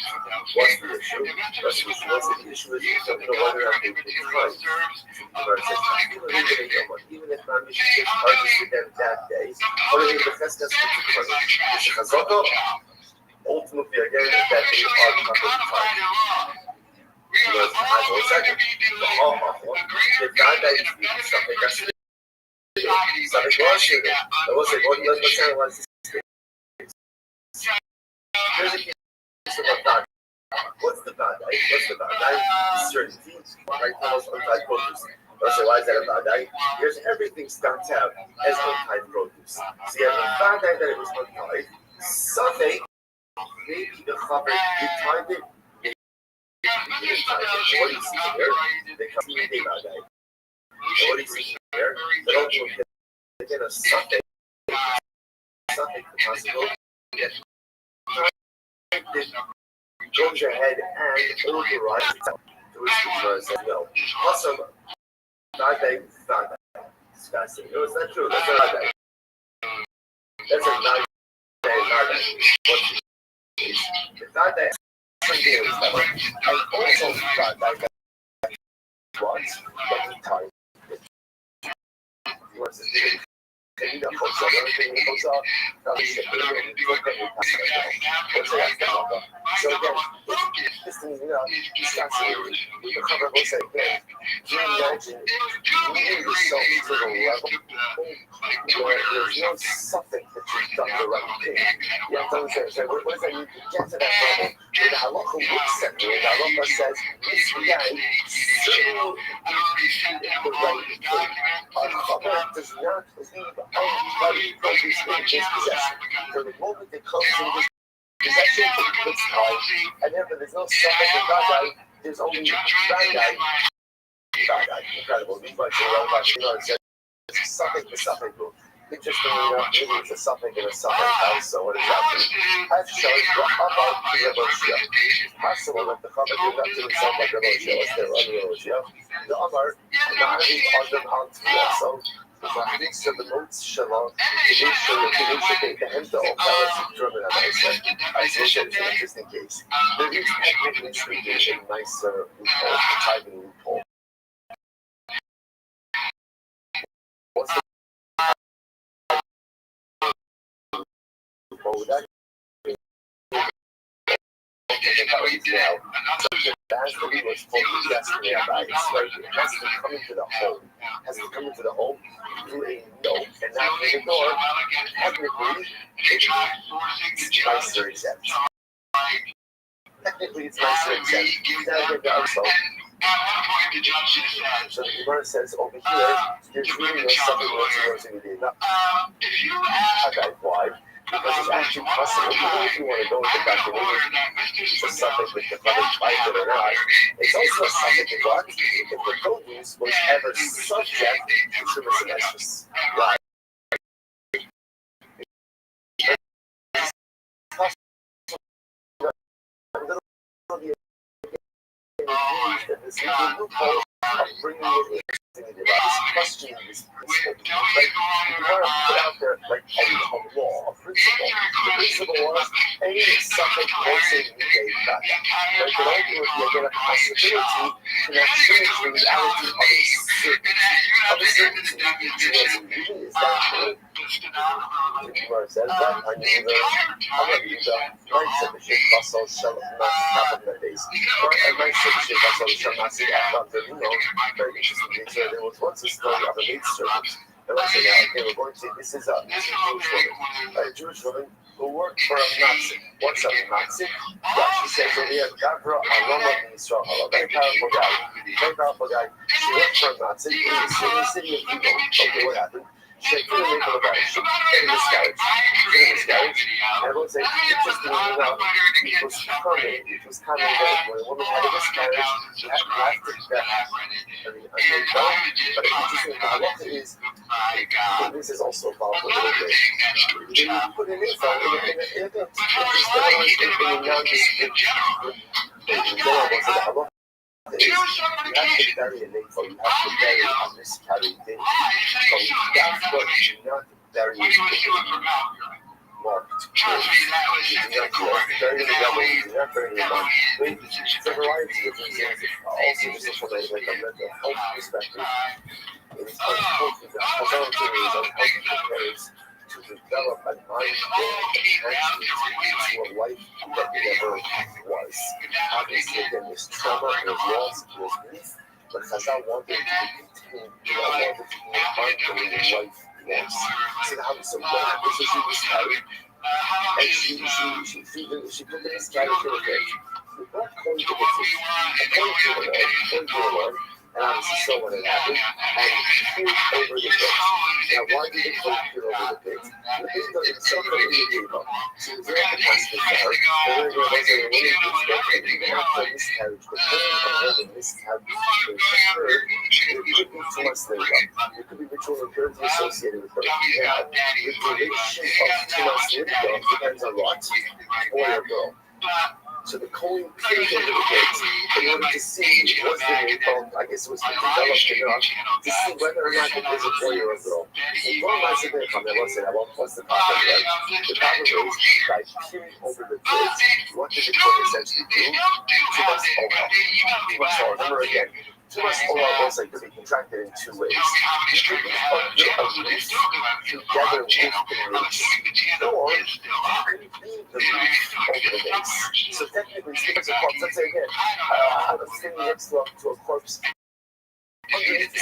what's the issue? What's the issue is you don't know whether or not they take time. Even if my mission takes harvested them that day, or even the Cheskas will take time. This is Chazaka, ultimately again, that they are covered time. Because I will say, the guy that is doing something that's Sabe qual é, eu vou ser bom, mas você não vai se What's the bad day? What's the bad day? Certainty, right? Almost untied produce. So why is that a bad day? Because everything starts out as untied produce. So you have a bad day that it was untied. Something, maybe the cover, you timed it, maybe you didn't time it. What do you see here? They come to me a bad day. And what do you see here? They don't look at a something possible. Goes ahead and overrides it. To which the says no. Awesome. Bad day. Disgusting. No, it's not true. That's a bad day. That's a bad day. What is the bad day? And also bad day. Once, but the time. What's the thing? So again, this thing, you start to cover both sides. Can you imagine moving yourself to the level where there's no something that you've done the right thing? You have to understand, what does that mean to get to that level? The halacha looks at me, and the halacha says, this guy certainly did the right thing. Our cover does not leave anybody produce in his possession. From the moment it comes to his possession, it's time. And therefore, there's no suffix in bad guy, there's only bad guy. Incredible. It's suffix to suffix. Interestingly enough, maybe it's a suffix and a suffix else, so what does that mean? As shows, Rabbi Rothschild. It's possible that the Chabad did not do himself like Rabbi Rothschild. What's their other Rothschild? The Amar, not his Adam out to also. Mahdik said the notes Shalom, the Hemta of Dallas German isolation is an interesting case. There is technically speaking a nicer typing loophole. What's the loophole? That now, as the leader was told his destiny by its slavery, has to come into the home, through a no, and not through the door. Technically, it's nicer exempt. Technically, it's nicer exempt. So the Gemara says over here, there's really no something to do. Okay, why? Because it's actually possible, even if you want to go with the fact that it's a suffix with the public life or not, it's also a suffix that if the produce was ever subject to Shumas. Right. This loophole of bringing it in, questioning this principle. Like, you want to put out there like a law, a principle. The principle was any suffix also negate that. Like, it ultimately again a possibility to not change the reality of a certainty. Is that true? The Gemara says that I knew the right said the Sheikh Russell shall not happen that days. And my Sheikh Russell shall not see after the very interesting thing. So there was once a story of a maid servant. And I said, okay, we're going to say this is a Jewish woman who worked for a Nazi. What's a Nazi? Yeah, she says over here, Gavra Aroma in Israel. A very powerful guy. She worked for a Nazi in the city of Vigo. Okay, what happened? She couldn't make a marriage. She didn't miscarriage. And I would say, interestingly enough, it was common that when a woman had a miscarriage, she had to have to death. But interesting, the halacha is, this is also involved a little bit. You put an info in a non-distinct. is you have to bury a navel, you have to bury a miscarried baby. So that's what do not bury a baby marked. You do not bury the devil, you do not bury the mom. It's a variety of reasons, also just from like a mental health perspective. It's unhealthy, the pathology is unhealthy for parents to develop a mind-blowing attachment to a life that never was. Obviously, again, there's trauma, there's loss, there's grief, but Chazal wanted to be contained, wanted to be a mind-blowing life was. So the house of God, this is she was carried, and she put the miscarriage in her bed. We brought corn to the Lord, and obviously so when it happened, and he peered over the pit. Now, why did the coat peer over the pit? The pit doesn't suffer in the table. So it's very fantastic for her. The very good was a really good even after a miscarriage. The pain of her the miscarriage occurred, it could be too much labor. It could be ritual impurity associated with her. Now, the duration of too much labor depends on what? Boy or girl. So the coin peered over the pit in order to see was the navel, I guess it was developed enough to see whether or not it was a boy or a girl. And one last thing I won't plus the problem, right? The problem is by peering over the pit, what did the coin essentially do? Too much oral. Too much oral. Remember again, too much oral also could be contracted in two ways. You could be under a roof together with the roof, or you could leave the roof over the base. So technically, speaking of corpse, let's say again, I'm standing next to a corpse. Underneath the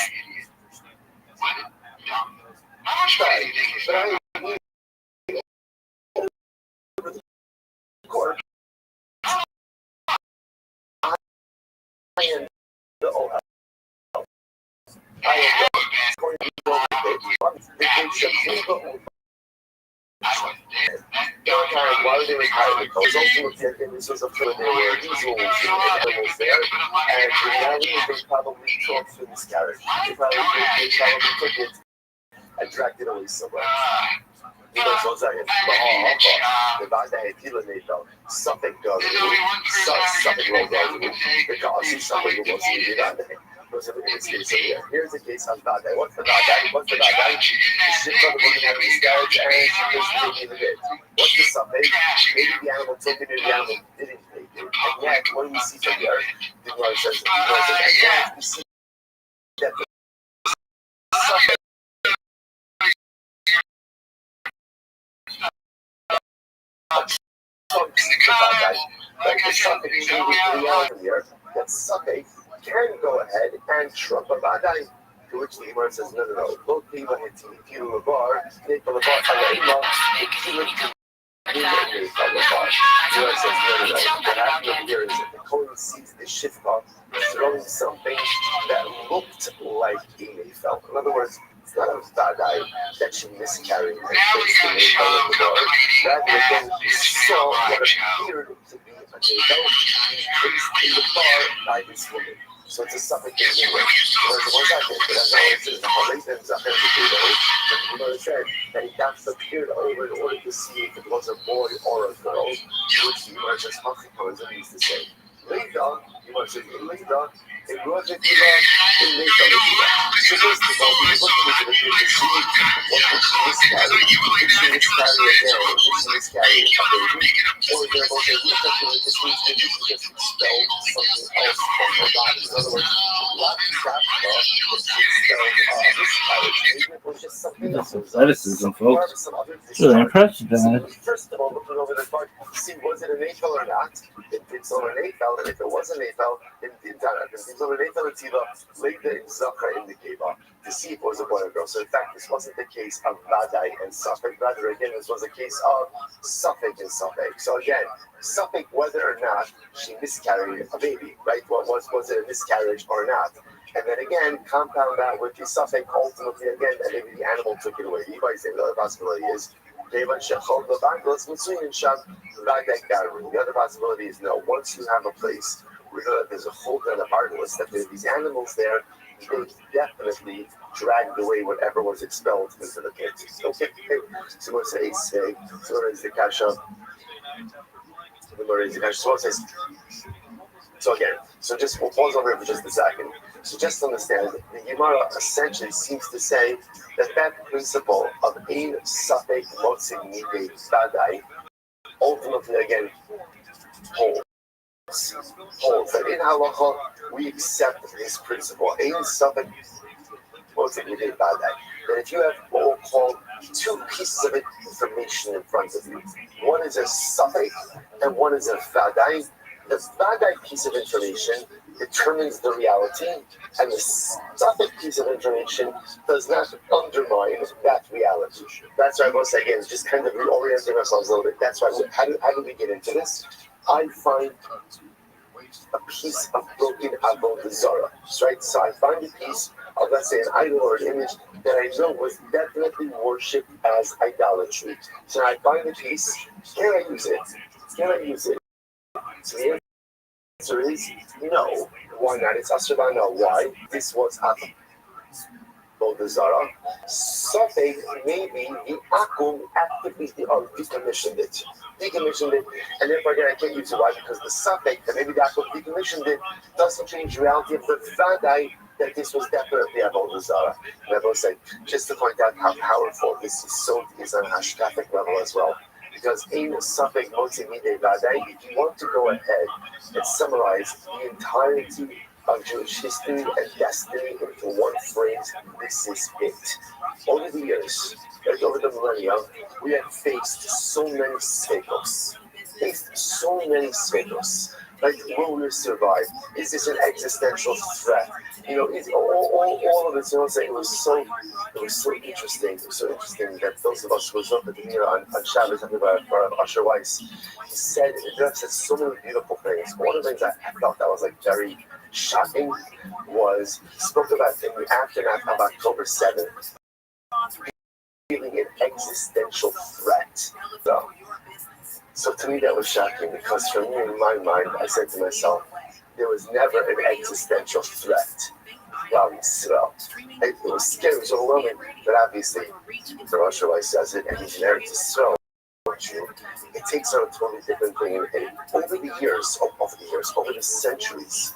sorry, but I over the corpse. I am the OL. I am going to go to the base. While they were hiring, because ultimately this was a film where there were usual animals there, and the reality they probably talked to this carriage. They probably took it and dragged it away somewhere. So zeggen, de waarheid hielden niet wel. Something goes, something will go. Because something will see you that day. In this case over here. Here's the case of Badai. What's the Badai? The ship from the book of miscarriage and she just maybe in the bed. What's the something? Maybe the animal took it and the animal didn't take it. And yet, what do we see from here? The Gemara says, and yet we see that the something like the something in reality here, that something can go ahead and trump a Badai. To which the Gemara says, no. Both people hit the bar, they pull the bar, and the Gemara says, no. What happened over here is that the Kohen sees the Shifka throwing something that looked like a Mayfell. In other words, it's not a Badai that she miscarried and placed the Mayfell in the bar. Rather than he saw what appeared to be a Mayfell placed in the bar by this woman. So it's a suffocation. Whereas the one second, but that's not what it says. The Halatim Zachar the Gemara said that he got appeared over in order to see if it was a boy or a girl, which the Gemara says Hachikon means to say. Later, the Gemara says, later, it wasn't in later. So first of all, we look into the future to see what miscarry again, miscarry a baby, or they're both a look at it, this means that you just expel something else from her body. In other words, lots of Shafra was expelled miscarriage. Maybe it was just something else. Athleticism, folks. It's really impressive, man. First of all, looking over the part, see, was it an AFL or not? If it's on an AFL, and if it was an AFL, then it's on an AFL Tiva, later in Zachar in the Kiva, to see if it was a boy or girl. So in fact, this wasn't the case of Vadai and Suffolk. Rather, again, this was a case of Suffolk and Suffolk. So again, Suffolk, whether or not she miscarried a baby, right? Was it a miscarriage or not? And then again, compound that with the Suffolk, ultimately, again, that maybe the animal took it away. You might say the other possibility is, the other possibility is no. Once you have a place where there's a whole kind of artless that there's these animals there, they definitely dragged away whatever was expelled into the pit. Okay. So what's the ace say? So what is the kasha? So what says? So again, just we'll pause over here for just a second. So just understand, the Gemara essentially seems to say that principle of ein safek motzi midei vadai ultimately again holds. That in halacha we accept this principle. Ein safek motzi midei vadai. That if you have what we'll call two pieces of information in front of you, one is a safek and one is a vadai. The vadai piece of information determines the reality, and the safek piece of information does not undermine that reality. That's why I must say again, just kind of reorienting ourselves a little bit. That's why, how do we get into this? I find a piece of broken avodah zarah, right? So I find a piece of, let's say, an idol or an image that I know was definitely worshipped as idolatry. So I find a piece, can I use it? Can I use it? So the answer is no. Why not? It's Asherah. No. Why? This was avodah zarah. Safek, maybe the akum actively decommissioned it. And therefore again I can't use it. Why? Because the safek, that maybe the akum decommissioned it, doesn't change the reality of the vadai that this was definitely avodah zarah. And I will say, just to point out how powerful this is on a hashkafic level as well. Because in safek motzi midei vadai, if you want to go ahead and summarize the entirety of Jewish history and destiny into one phrase, this is it. Over the years, like over the millennia, we have faced so many svekos. Like, will we survive? Is this an existential threat? Is all of this. It was so interesting. It was so interesting that those of us who was up at the mirror on Shabbos, I think by Usher Weiss, he said so many beautiful things. One of the things I felt that was like very shocking was he spoke about in the aftermath of October 7th, feeling an existential threat. So to me that was shocking, because for me, in my mind, I said to myself, there was never an existential threat. Wow, Israel. It was scary, it was overwhelming, but obviously, the Rothschild says it, and he's married to Israel. It takes on a totally different thing, and over the centuries,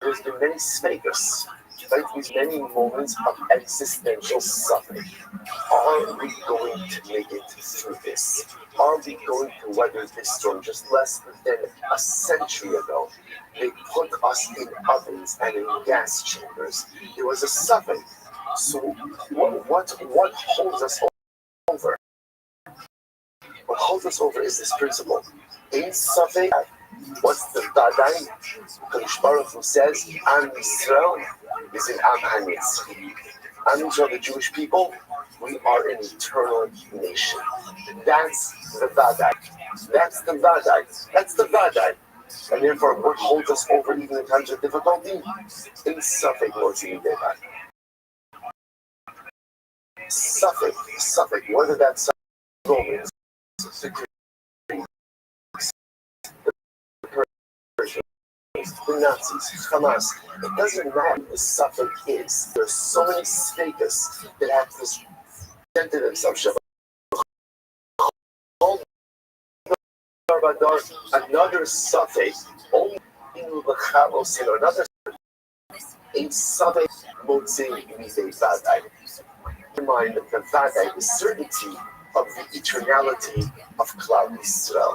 there's been many speakers, right? These many moments of existential suffering. Are we going to make it through this? Are we going to weather this storm? Just less than a century ago, they put us in ovens and in gas chambers. There was a suffering. So what holds us over? What holds us over is this principle. In suffering, what's the vadai? Kodesh Baruch Hu says, Am Yisrael is in Am HaNetzchi. Am Yisrael, the Jewish people, we are an eternal nation. That's the vadai. That's the vadai. And therefore, what holds us over even in times of difficulty? In safek motzi midei vadai. Safek, whether that's Romans, the Nazis, Hamas, it doesn't matter what the suffering is. There's so many status that have this presented themselves. Another suffix, only another a suffix motzi midei vadai. Remind the vadai, the certainty of the eternality of Klal Yisrael.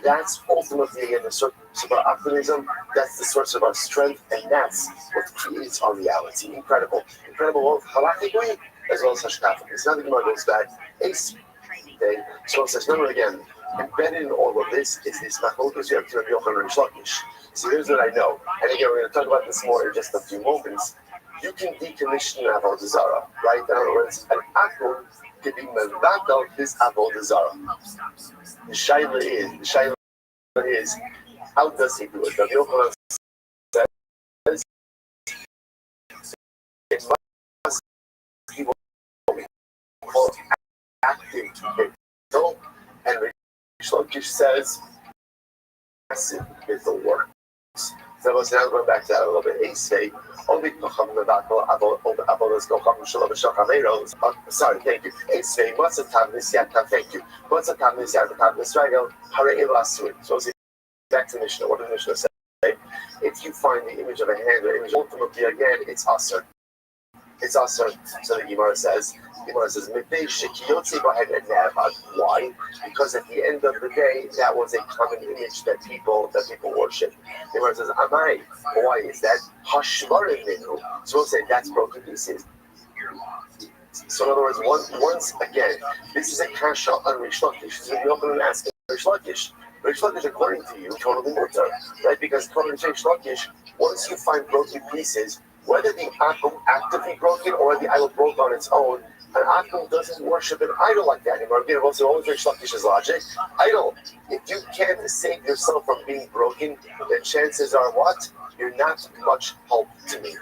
That's ultimately, again, the source of our optimism, that's the source of our strength, and that's what creates our reality. Incredible both halachically as well as hashkafically. So now the Gemara goes back, okay? So it says, remember again, embedded in all of this is this machlokas you have to Rabbi Yochanan and Shlokish. So here's what I know, and again, we're going to talk about this more in just a few moments. You can decommission an avodah zarah, right? In other words, an akum can be mevatel his avodah zarah. The shaila is, how does he do it? Rabbi Yochanan says it must be what we call active mental, and Shlokish says passive mental work. So I was now going back to that a little bit. Sorry, thank you. Thank you. So back to Mishnah. What did Mishnah say? if you find the image of a hand or image, ultimately again, it's usher. It's usher. So the Gemara says, why? Because at the end of the day, that was a common image that people worship. The Gemara says, Amai. Why is that? Hashvarim minu. So we'll say that's broken pieces. So in other words, once again, this is a kasha on Rish Lakish. So you open and ask Rish Lakish. Rish Lakish, according to you, totally mutter, right? Because according to Rish Lakish, once you find broken pieces, whether the akum actively broken or the idol broke on its own, an akum doesn't worship an idol like that anymore. Again, also always Rish Lakish's logic. Idol, if you can't save yourself from being broken, then chances are what? You're not much help to me.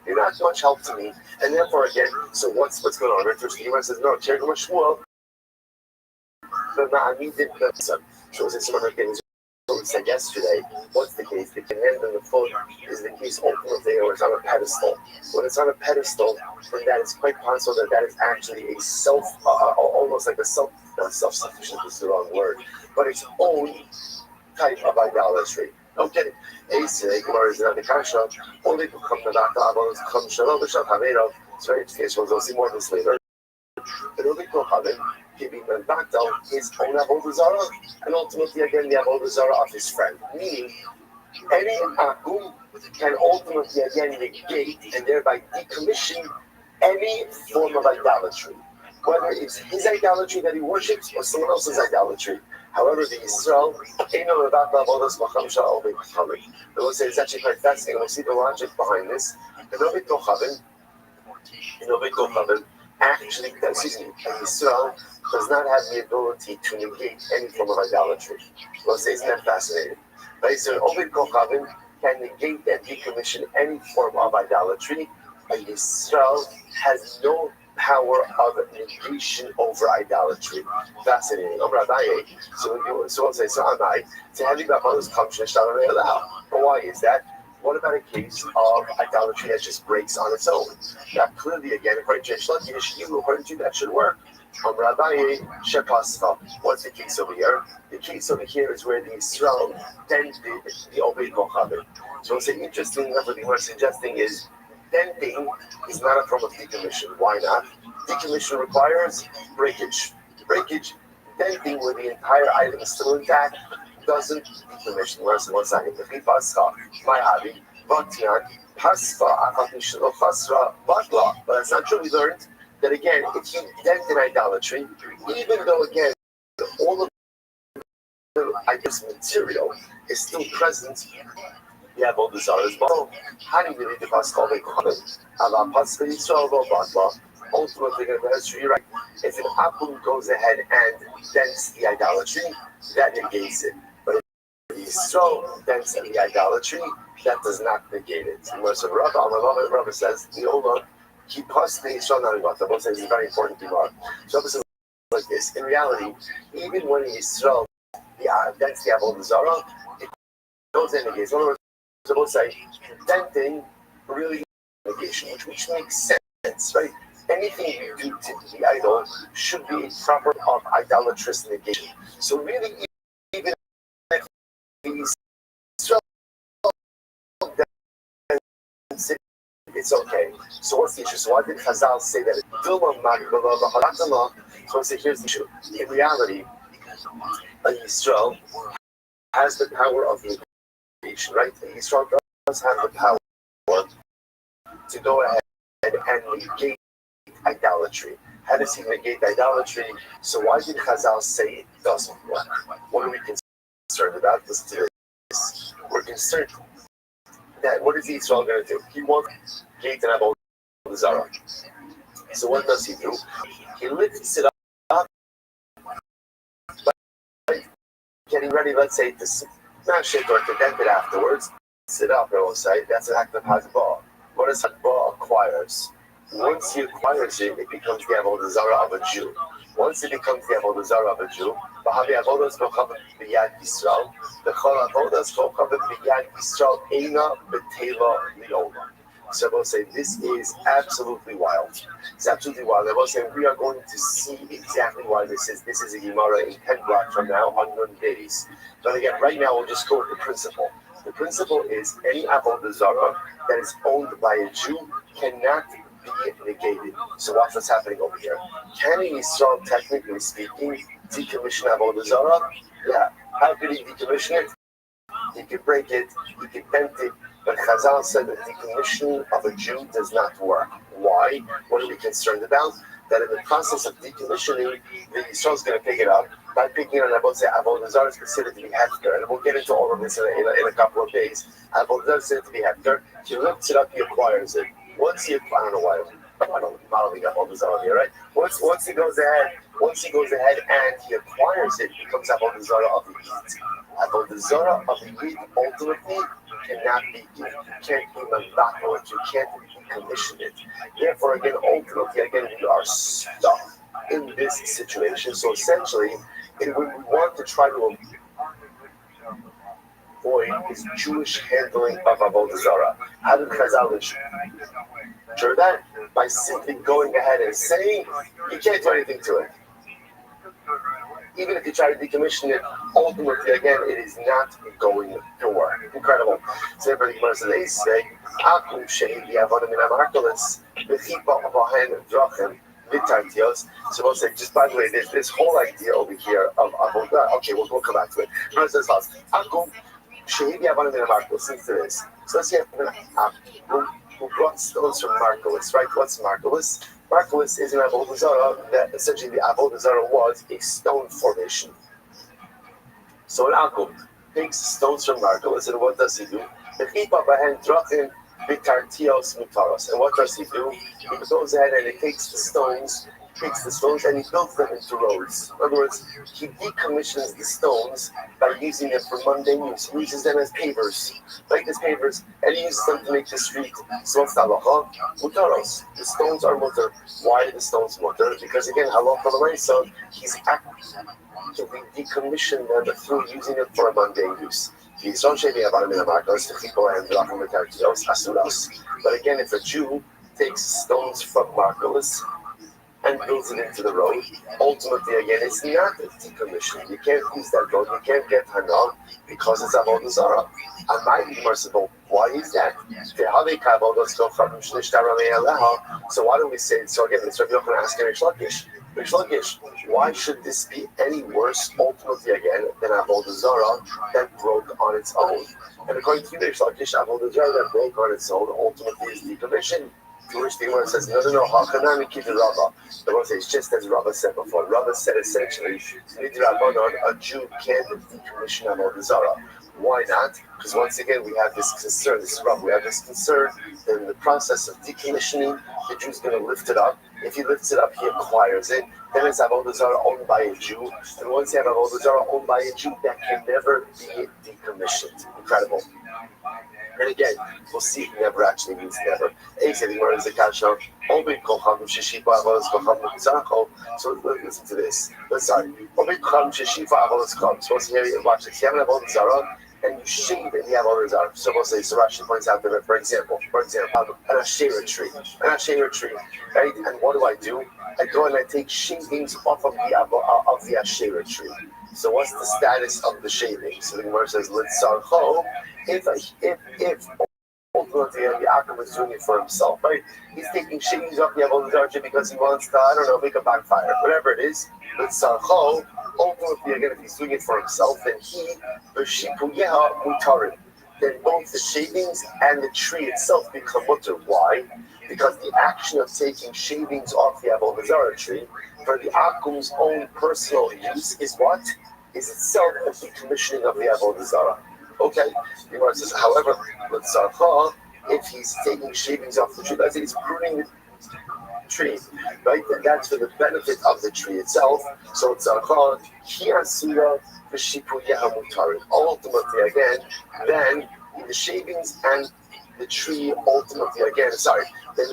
You're not much help to me. And therefore, again, so what's going on? Right? First, the Gemara says, no, Chergum Shmuel, the Ma'amid didn't have some. So it's someone again, what we said yesterday. What's the case? The hand and the foot is the case ultimately where it's on a pedestal. When it's on a pedestal, then that is quite possible that is actually a almost like a self-sufficient is the wrong word, but its own type of idolatry. Okay. Ace, Gemara is not the kasha. Only to come to that level, come shalom, the shalom, it's very interesting. We'll see more of this later. But only to have him giving them back down his own avodah zarah, and ultimately again the avodah zarah of his friend. Meaning, any akum can ultimately again negate and thereby decommission any form of idolatry, whether it's his idolatry that he worships or someone else's idolatry. However, the Yisrael, they will say it's actually quite fascinating. We'll see the logic behind this. Actually, Yisrael does not have the ability to negate any form of idolatry. We'll say, isn't that fascinating? Right? So, Ovid Kochavim can negate and decommission any form of idolatry, and Yisrael has no power of negation over idolatry. Fascinating. So we'll say, so am I. To have you got all this but why is that? What about a case of idolatry that just breaks on its own? Now, clearly, again, according to you, that should work. What's the case over here? The case over here is where the Yisrael dented the Obed Kochavim. So what's interesting enough, what we're suggesting is denting is not a form of decommission. Why not? Decommission requires breakage. Denting where the entire item is still intact doesn't decommission. Whereas one second, my hobby, but that's not true. We learned that again, if you dent in idolatry, even though again all of the material is still present, you have all the zaras. How do you really do Pascal? Ultimately, you're right. If an apple goes ahead and dents the idolatry, that negates it. But if Yisrael dents the idolatry, that does not negate it. So Rabbi says, the Olam, he possibly Yisrael Narivata, both says it's very important to mark. So Rabbi says like this. In reality, even when Yisrael dents the avodah zarah, it goes and negates. In other words, both say denting really negation, which makes sense, right? Anything you do to the idol should be a proper of idolatrous negation. So really, even if Yisrael it's okay. So what's the issue? So why did Chazal say that? So I say here's the issue. In reality, Yisrael has the power of negation, right? Yisrael does have the power to go ahead and negate idolatry. How does he negate idolatry? So why did Chazal say it doesn't work? What are we concerned about? Listen to this. We're concerned that what is Yisrael going to do? He wants gate and avodah zarah. So what does he do? He lifts it up, by getting ready, let's say, to smash it or to dent it afterwards. Sit up, I will say. That's an act of hazbah. What does hazbah acquires? Once he acquires it, it becomes the avodah zarah of a Jew. Once it becomes the avodah zarah of a Jew, the avodas kochavim b'yad Yisrael, the chol avodas kochavim b'yad Yisrael eina b'tela li'olam. So I will say this is absolutely wild. It's absolutely wild. I will say we are going to see exactly why this is. This is a Gemara in 10 blocks from now on Nun days. But again, right now we'll just go with the principle. The principle is any avodah zarah that is owned by a Jew cannot be negated. So watch what's happening over here. Can a Yisrael, technically speaking, decommission avodah zarah? Yeah. How could he decommission it? He could break it, he could bend it, but Chazal said that decommission of a Jew does not work. Why? What are we concerned about? That in the process of decommissioning, the Yisrael is going to pick it up. By picking it up, avodah zarah is considered to be hefker, and we'll get into all of this in a couple of days. Avodah zarah is considered to be hefker. He lifts it up, he acquires it. Once he, I don't know why I'm modeling up avodah zarah here, right? Once he goes ahead and he acquires it, it becomes avodah zarah of the Yid. Avodah zarah of the Yid ultimately cannot be, you can't be mavakal, you can't decommission it. Therefore, again, ultimately, we are stuck in this situation. So essentially, when we want to try to avoid is Jewish handling of avodah zarah. How did Chazal ensure that? By simply going ahead and saying, you can't do anything to it. Even if you try to decommission it, ultimately, again, it is not going to work. Incredible. So everybody must say, Akum shehi yavonim min amarkelis, v'chipa abahen drachim, v'tartios. So we'll say, just by the way, there's this whole idea over here of avodah. Okay, we'll come back to it. It says, Akum shehi yavonim min amarkelis. Listen to this. So let's get who brought stones from Markelis, right? What's Markelis? Markelis is an avodah zarah that essentially the avodah zarah was a stone formation. So an Akum takes stones from Markelis, and what does he do? And what does he do? He goes ahead and he takes the stones and he builds them into roads. In other words, he decommissions the stones by using them for mundane use. He uses them as pavers, like as pavers, and he uses them to make the street. So what's the halacha? Mutaros. The stones are mutar. Why are the stones mutar? Because again, halacha l'maisa, he's actively decommissioned them through using them for a mundane use. But again, if a Jew takes stones from Markelis and builds it into the road, ultimately, again, it's not a decommission. You can't use that road. You can't get Hanal because it's avodah zarah. I might be merciful. Why is that? So why do we say it? So again, it's Rabbi Yochanan asking Rish Lakish, why should this be any worse, ultimately, again, than avodah zarah that broke on its own? And according to Rish Lakish, avodah zarah that broke on its own ultimately is decommission. To which the Gemara says, no, Hachanami Kid Rava. The Gemara says, just as Rava said before. Rava said essentially, a Jew can't decommission avodah zarah. Why not? Because once again, we have this concern. This is Rava. We have this concern that in the process of decommissioning, the Jew's going to lift it up. If he lifts it up, he acquires it. Then it's avodah zarah owned by a Jew. And once you have avodah zarah owned by a Jew, that can never be decommissioned. Incredible. And again, we'll see it never actually means never. So listen to this. Sorry. Supposed to hear it and watch this. You have an avodah zarah and you shave it and you have avodah zarah. So we'll say, so Rashi points out that, for example, an Asherah tree, right? And what do? I go and I take shavings off of the Asherah tree. So what's the status of the shaving? So the Gemara says, "Litzarcho." If ultimately the Akum is doing it for himself, right? He's taking shavings off the avodah zarah because he wants to, make a bonfire, whatever it is. Litzarcho. Ultimately, again, if he's doing it for himself, then v'shipuyeha mutarim. Then both the shavings and the tree itself become mutar. Why? Because the action of taking shavings off the avodah zarah tree for the Akum's own personal use is what? Is itself a decommissioning of the avodah zarah. Okay, the Gemara says, however, if he's taking shavings off the tree, let's say he's pruning the tree, right? And that's for the benefit of the tree itself. So it's ultimately, again, then the shavings and the tree ultimately, again, then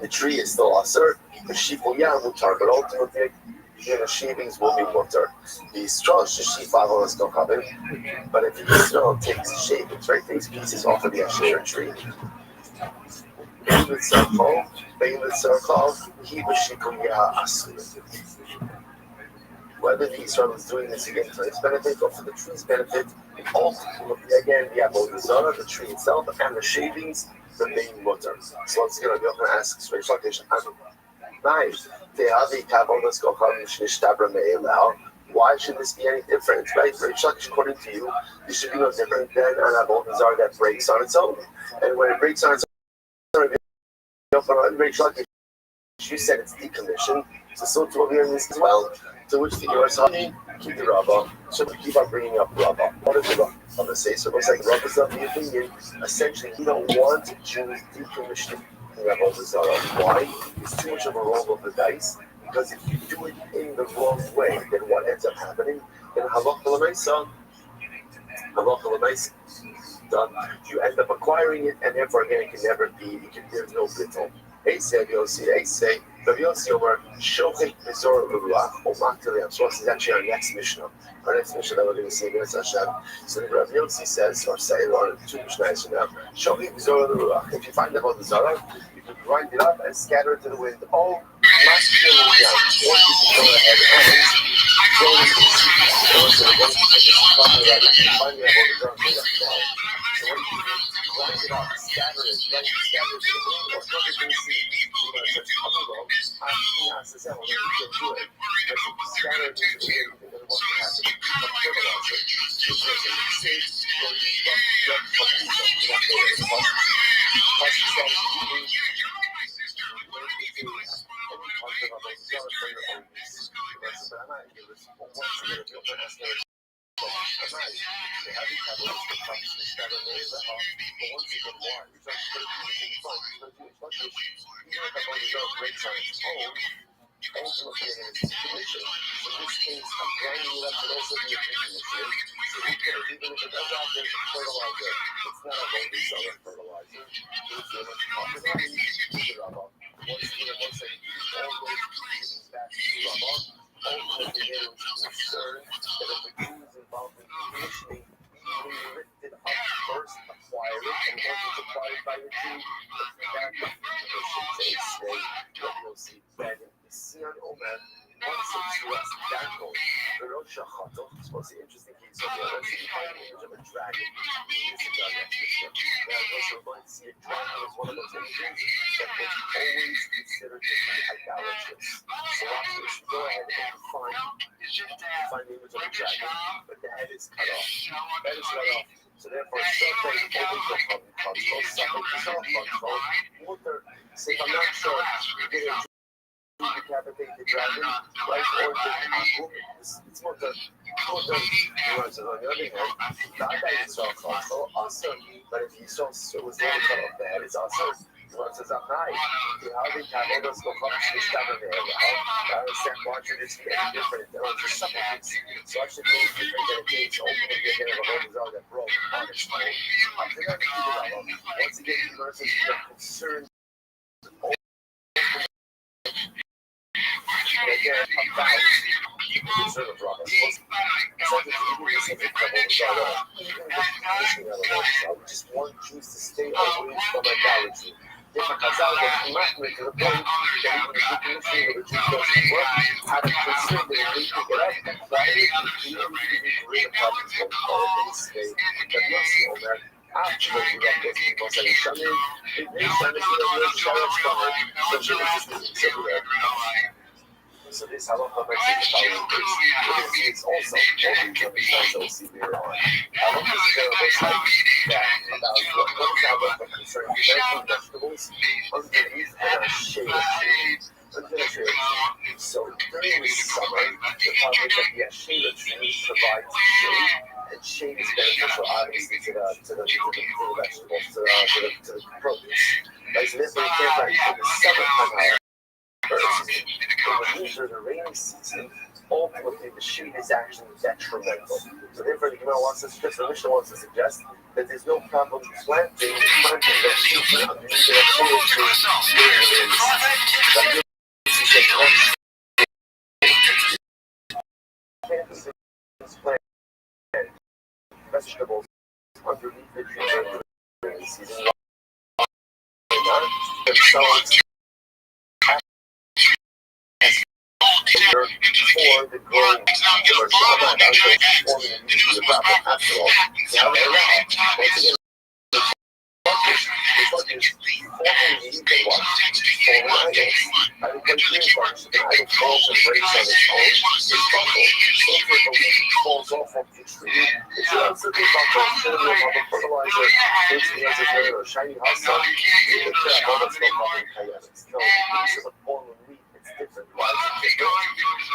the tree is still asur, but ultimately, the shavings will be mutar. The straw shishifah is no covered, but if you still takes the shavings, right, these pieces off of the Asherah tree, whether the Israel is doing this again for its benefit or for the tree's benefit, again, the Avodah Zarah, the tree itself, and the shavings remain mutter. So once again, Rabbi Yochanan asks, why should this be any different, right? According to you, this should be no different than an Avodah Zarah that breaks on its own. And when it breaks on its own, you said it's decommissioned, so to over in this as well. To which the yours keep the Rabbah. So we keep on bringing up Rabbah. What is the Rabbah say? So it looks like Rabbah is of the opinion. Essentially, you don't want Jews decommissioning Avodah Zarah. Why? It's too much of a roll of the dice. Because if you do it in the wrong way, then what ends up happening? Then you end up acquiring it, and therefore again it can never be. There's no bittul. Rabbi Yossi Omer, Shochet Mizor Ruach, or Makdaliam. So this is actually our next Mishnah. Our next Mishnah that we're going to see against Hashem. So Rabbi Yossi says, or say, or two Mishnahs from now, Shochet Mizor Ruach. If you find the Avodah Zarah, you can grind it up and scatter it to the wind. Oh, Makdaliam. Or you can go ahead and throw it in the sea. Or so the one who takes the Avodah Zarah, so what do you do? Grind it up, scatter it, scatter it to the wind, or throw it in the sea. What's the interesting case of the image of a dragon? We're going to see a dragon as one of those images that was always considered to be idolatrous. So watch this. Go ahead and find the image of a dragon, but the head is cut off. Head is cut off. So therefore, something always will come from water. So if I'm not sure, decapitate the dragon, right? Or it's more the on the other hand, that guy itself also awesome. But if he saw it was really cut off the head, it's awesome. Says I'm nice. How they have all those go up to this time of the area. I understand watching this very different. There's something. So I should be different than a case. Ultimately, you're getting a Avodah Zarah that broke on its own. Once again, the verses are concerned. Again, about concern of Robert. I just want Jews to stay away from idolatry. If a Chazal was immaculate to the point that even the definition of the Jews doesn't work, out of concern that they pick it up and try it, we don't even bring the problems going forward in this day. But Yossi Omer, after the Jews people say, Shamim, they stand as the Shabbat Shabbat, so she was just so this halacha makes it the following case. We're going to see it's also only from the size that we'll see later on. Halacha is very like that about what is halacha concerning planting vegetables underneath and a shade. So during the summer, the problem is that the shade trees provides shade, and shade is beneficial obviously to the vegetables, to the produce. Like, so therefore you can't like in the summertime, however. In the rainy season, ultimately the shade is actually detrimental. So therefore, the Gemara wants to suggest, the Mishnah wants to suggest that there's no problem planting vegetables underneath the shade vegetables underneath the tree during the rainy season. before the growing commercial. I'm not about to inform you the problem after all. Now they're around. Once again, the fuck is forming these and what? Forming idols. I think when you're an idol falls and breaks on its own, it's buckle. So if your belief falls off of the tree, it's an uncertain buckle, filling up on a fertilizer, fertilizer is better, a shiny hot sun, you can tell how that's not fucking kayaks. No, this is a form of wheat, it's different. Why is it different?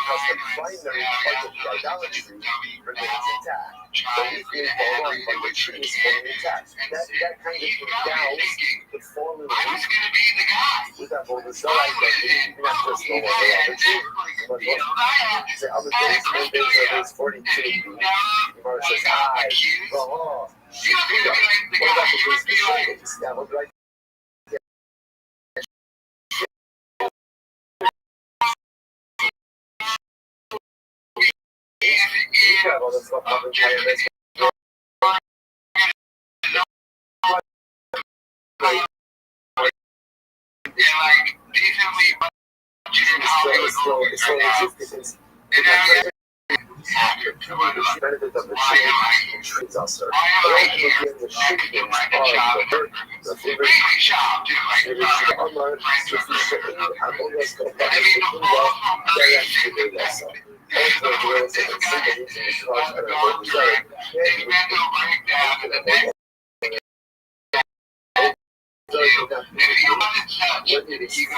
Because the primary part of the idolatry remains intact. The leaf may fall off, but the tree is fully intact. That kind of endows the fallen leaf with that bonus identity, not just no longer on the tree. But what? The other days, one day there was 42 feet. Gemara says, what about the case of the shoulders? That would like yeah, well, that's not public requirements. The benefit of the tree trees us, sir. But ultimately, the shippings are the favorite. It is the online, if you ship it, I'm always going to buy it. They actually do that, so. Ultimately, the real estate and single using the cars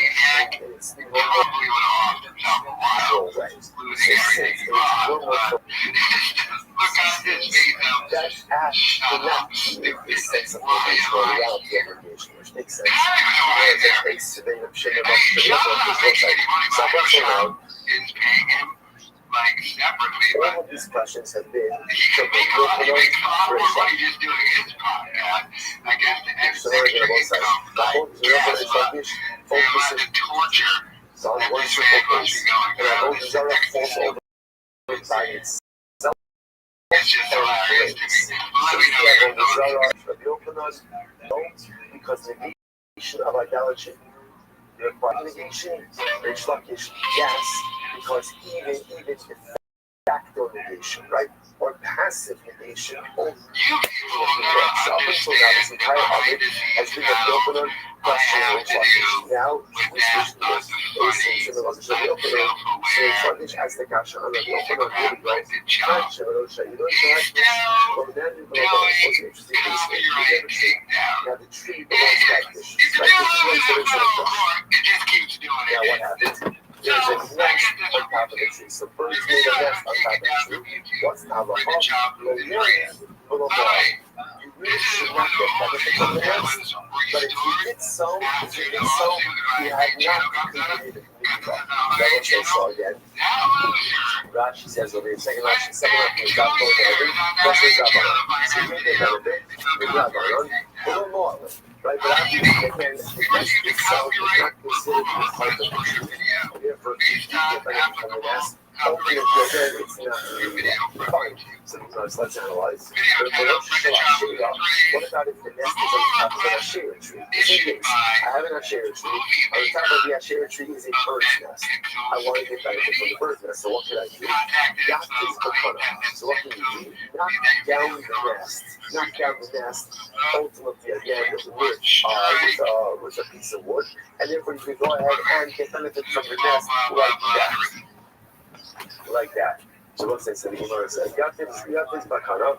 and the reserve, all of these questions have been from the just doing his podcast. I guess the next thing focuses on one simple place. And I hope Zara falls over by itself. It's just hilarious to me. Let me know no, because the nation of idolatry, the negation, yes, because even if factor negation, right? Or passive negation, or so up until now, this entire argument has been a opener question of Flakish. Now, we switch to this. The opener, so Flakish has the kasha on the opener, here we go. Well, then you know what's interesting is now the tree belongs back to this. Right? Now, what happens? There's a nest on top of the tree. So birds made a nest on top of the tree. What's the halacha? Below you really should not get benefit from the nest. But if you did so, you have not completed the mitzvah. That will say so again. Rashi says over here, second Rashi, second Rashi, God goes every, plus the Rabbanon. So you may get benefit with Rabbanon, a little more. Right, but obviously, again, the nest itself is not considered part of the tree. Therefore, if you get benefit from the nest, hopefully, it's not fine. So let's analyze. What about if the nest is on top of an Asherah tree? Just in case, I have an Asherah tree. On the top of the Asherah tree is a bird's nest. I want to get benefit from the bird's nest. So what can I do? Yak is bakana. So what can you do? Knock down the nest. Knock down the nest. Ultimately, again, with a piece of wood. And therefore, you can go ahead and get benefit from the nest like that. Like that. So what's this? The Gemara says, Yatis Bakara.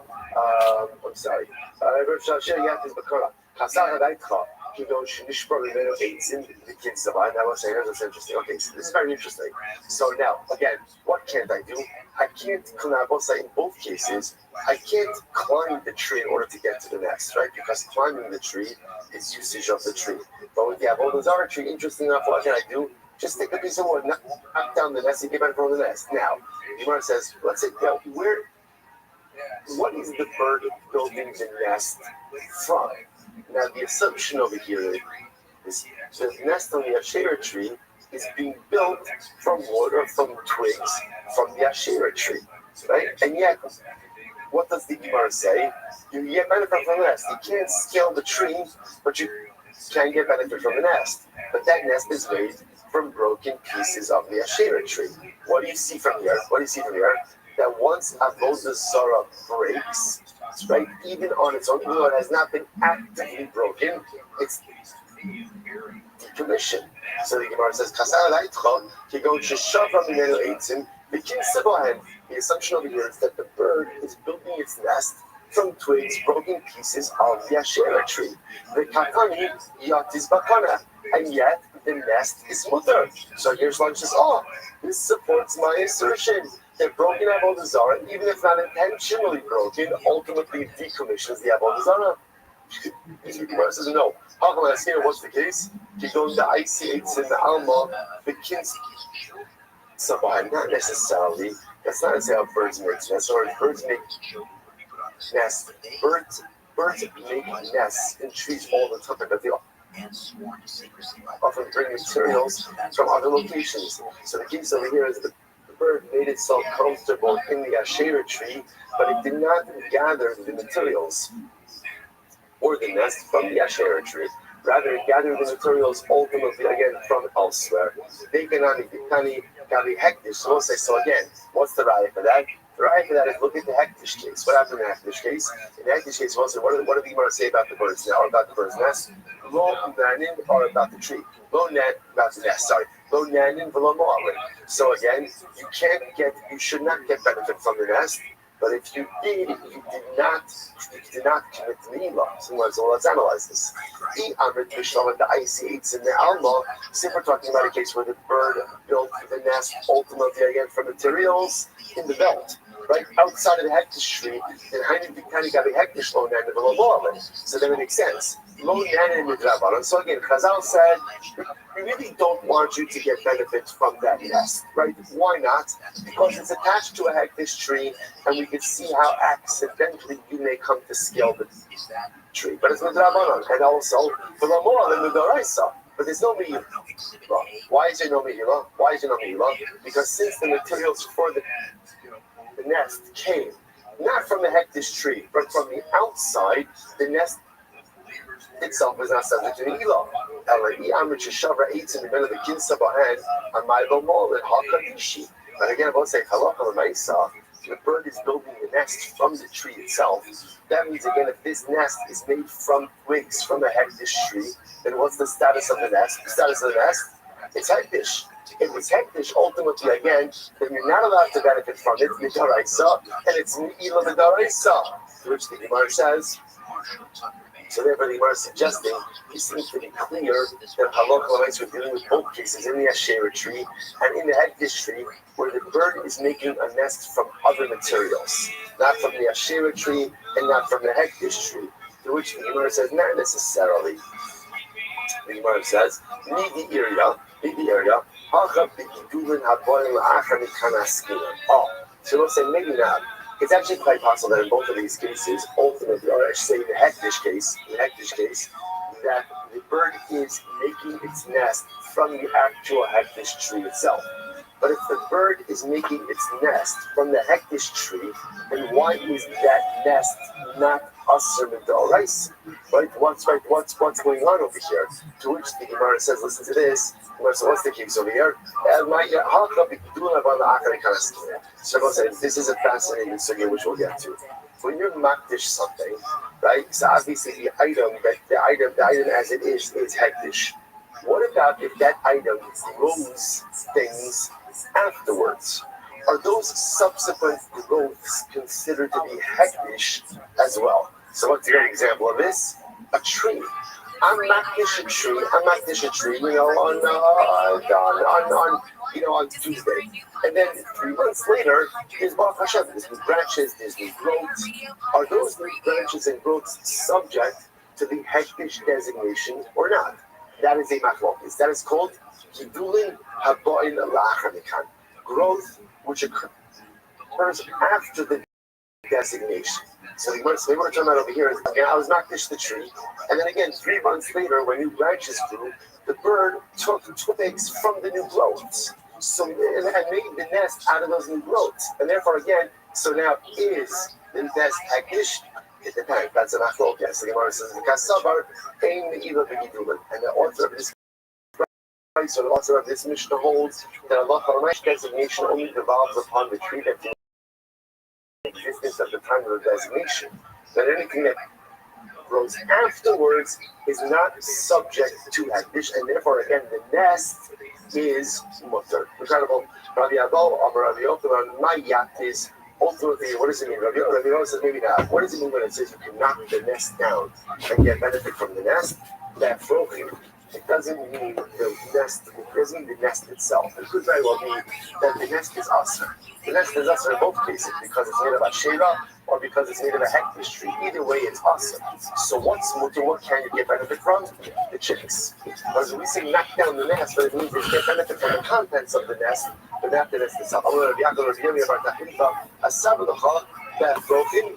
I'm sorry. Yatis Bakara. Kasar Hadaitcha. He goes, Nishbar Rivero 18, the kids survive. I was saying, that's interesting. Okay, so this is very interesting. So now, again, what can't I do? I can't, in both cases, I can't climb the tree in order to get to the nest, right? Because climbing the tree is usage of the tree. But when you have all those other tree, interesting enough, what can I do? Just take a piece of wood, knock down the nest, and get back from the nest. Now, Gemara says, let's say, what is the bird building the nest from? Now, the assumption over here is the nest on the Asherah tree is being built from wood or from twigs from the Asherah tree, right? And yet, what does the Gemara say? You get benefit from the nest. You can't scale the tree, but you can get benefit from the nest. But that nest is made from broken pieces of the Asherah tree. What do you see from here? That once Avodah Zarah breaks, right, even on its own, even though it has not been actively broken, it's decommissioned. So the Gemara says, the assumption over here is that the bird is building its nest from twigs, broken pieces of the Asherah tree. The kakani yatis bakana, and yet the nest is mutter. So here's one says, this supports my assertion that broken Avodah Zarah, even if not intentionally broken, ultimately decommissions the Avodah Zarah. The Gemara says, no. How come I ask you what's the case? He goes to IC8 in the Alma, the kids. So, not necessarily. That's not how birds make nests. Or birds make nests. Birds make nests in trees all the time, but they often bring materials from other locations. So the case over here is the bird made itself comfortable in the Asherah tree, but it did not gather the materials or the nest from the Asherah tree. Rather, it gathered the materials ultimately again from elsewhere. So again, what's the raya for that? The raya for that is look at the Hektish case. What happened in the Hektish case? In the Hektish case, what did the Gemara say about the bird's nest, or about the bird's nest? Lo nanin, or about the tree. Lo nanin, v'lo mo'alin. So again, you should not get benefit from the nest. But if you did, you did not commit Milah. So let's analyze this. The IC8s in the Alma, since we're talking about a case where the bird built the nest ultimately again from materials in the belt, right outside of the Hektish tree, then Hainu got a Hektish lo nanin v'lo mo'alin. So then it makes sense. Lo nanin midrabanan. So again, Chazal said, we really don't want you to get benefits from that nest, right? Why not? Because it's attached to a Hektish tree, and we can see how accidentally you may come to scale the tree. But it's midrabanan, and also for the more than the doraisa. But there's no mehila. Why is there no mehila? Because since the materials for the nest came not from the Hektish tree, but from the outside, the nest itself is not subject to Mehila. But again, both say the bird is building the nest from the tree itself. That means again, if this nest is made from twigs from the Hektish tree, then what's the status of the nest? The status of the nest? It's Hektish. If it's Hektish, ultimately again, then you're not allowed to benefit from it, Midaraisa, and it's Me'ila Midaraisa, to which the Gemara says. So therefore, the Gemara is suggesting, it seems to be clear that halakha we're dealing with both cases in the Asherah tree and in the Hektish tree, where the bird is making a nest from other materials, not from the Asherah tree and not from the Hektish tree. To which the Gemara says, not necessarily. The Gemara says, the area. So we'll say maybe not. It's actually quite possible that in both of these cases, ultimately, or I should say in the Hektish case, that the bird is making its nest from the actual Hektish tree itself. But if the bird is making its nest from the Hektish tree, then why is that nest not Asr Mid'oraisa? Right? What's going on over here? To which the Gemara says, listen to this. So what's the case over here? So says, this is a fascinating sugya which we'll get to. When you're makdish something, right? So obviously the item as it is hektish. What about if that item grows things afterwards? Are those subsequent growths considered to be hektish as well? So what's a great example of this? A tree. I'm makdish a tree, on Tuesday. And then 3 months later, there's Baruch Hashem, there's new branches, there's new growths. Are those new branches and growths subject to the hektish designation or not? That is a machlokes. That is called Gidulin Haboin La'achar. Growth which occurs after the designation. So the word we're talking about over here is, again, I was makdish the tree, and then again, 3 months later, when new branches grew, the bird took twigs from the new growths. So and made the nest out of those new growths. And therefore, again, so now is the nest hektish? It depends. That's an machlokes. The Gemara says, and the author of this So the author of this Mishnah holds that Allah designation only devolves upon the tree that's in existence at the time of the designation. That anything that grows afterwards is not subject to Hagdish, and therefore, again, the nest is mutter. Incredible. Rabbi Abba, Rabbi Yochanan, Mayat is ultimately, what does it mean? Rabbi Yochanan says maybe not. What does it mean when it says you can knock the nest down and get benefit from the nest? That frochim. It doesn't mean the nest, it doesn't mean the nest itself. It could very well be that the nest is usher. The nest is usher in both cases because it's made of a shera or because it's made of a hektish tree. Either way, it's usher. So what's mutter? What can you get benefit from? The chicks. Because when we say knock down the nest, but it means you get benefit from the contents of the nest, but not the nest itself. I'm going to be about that. A sabbath that broken.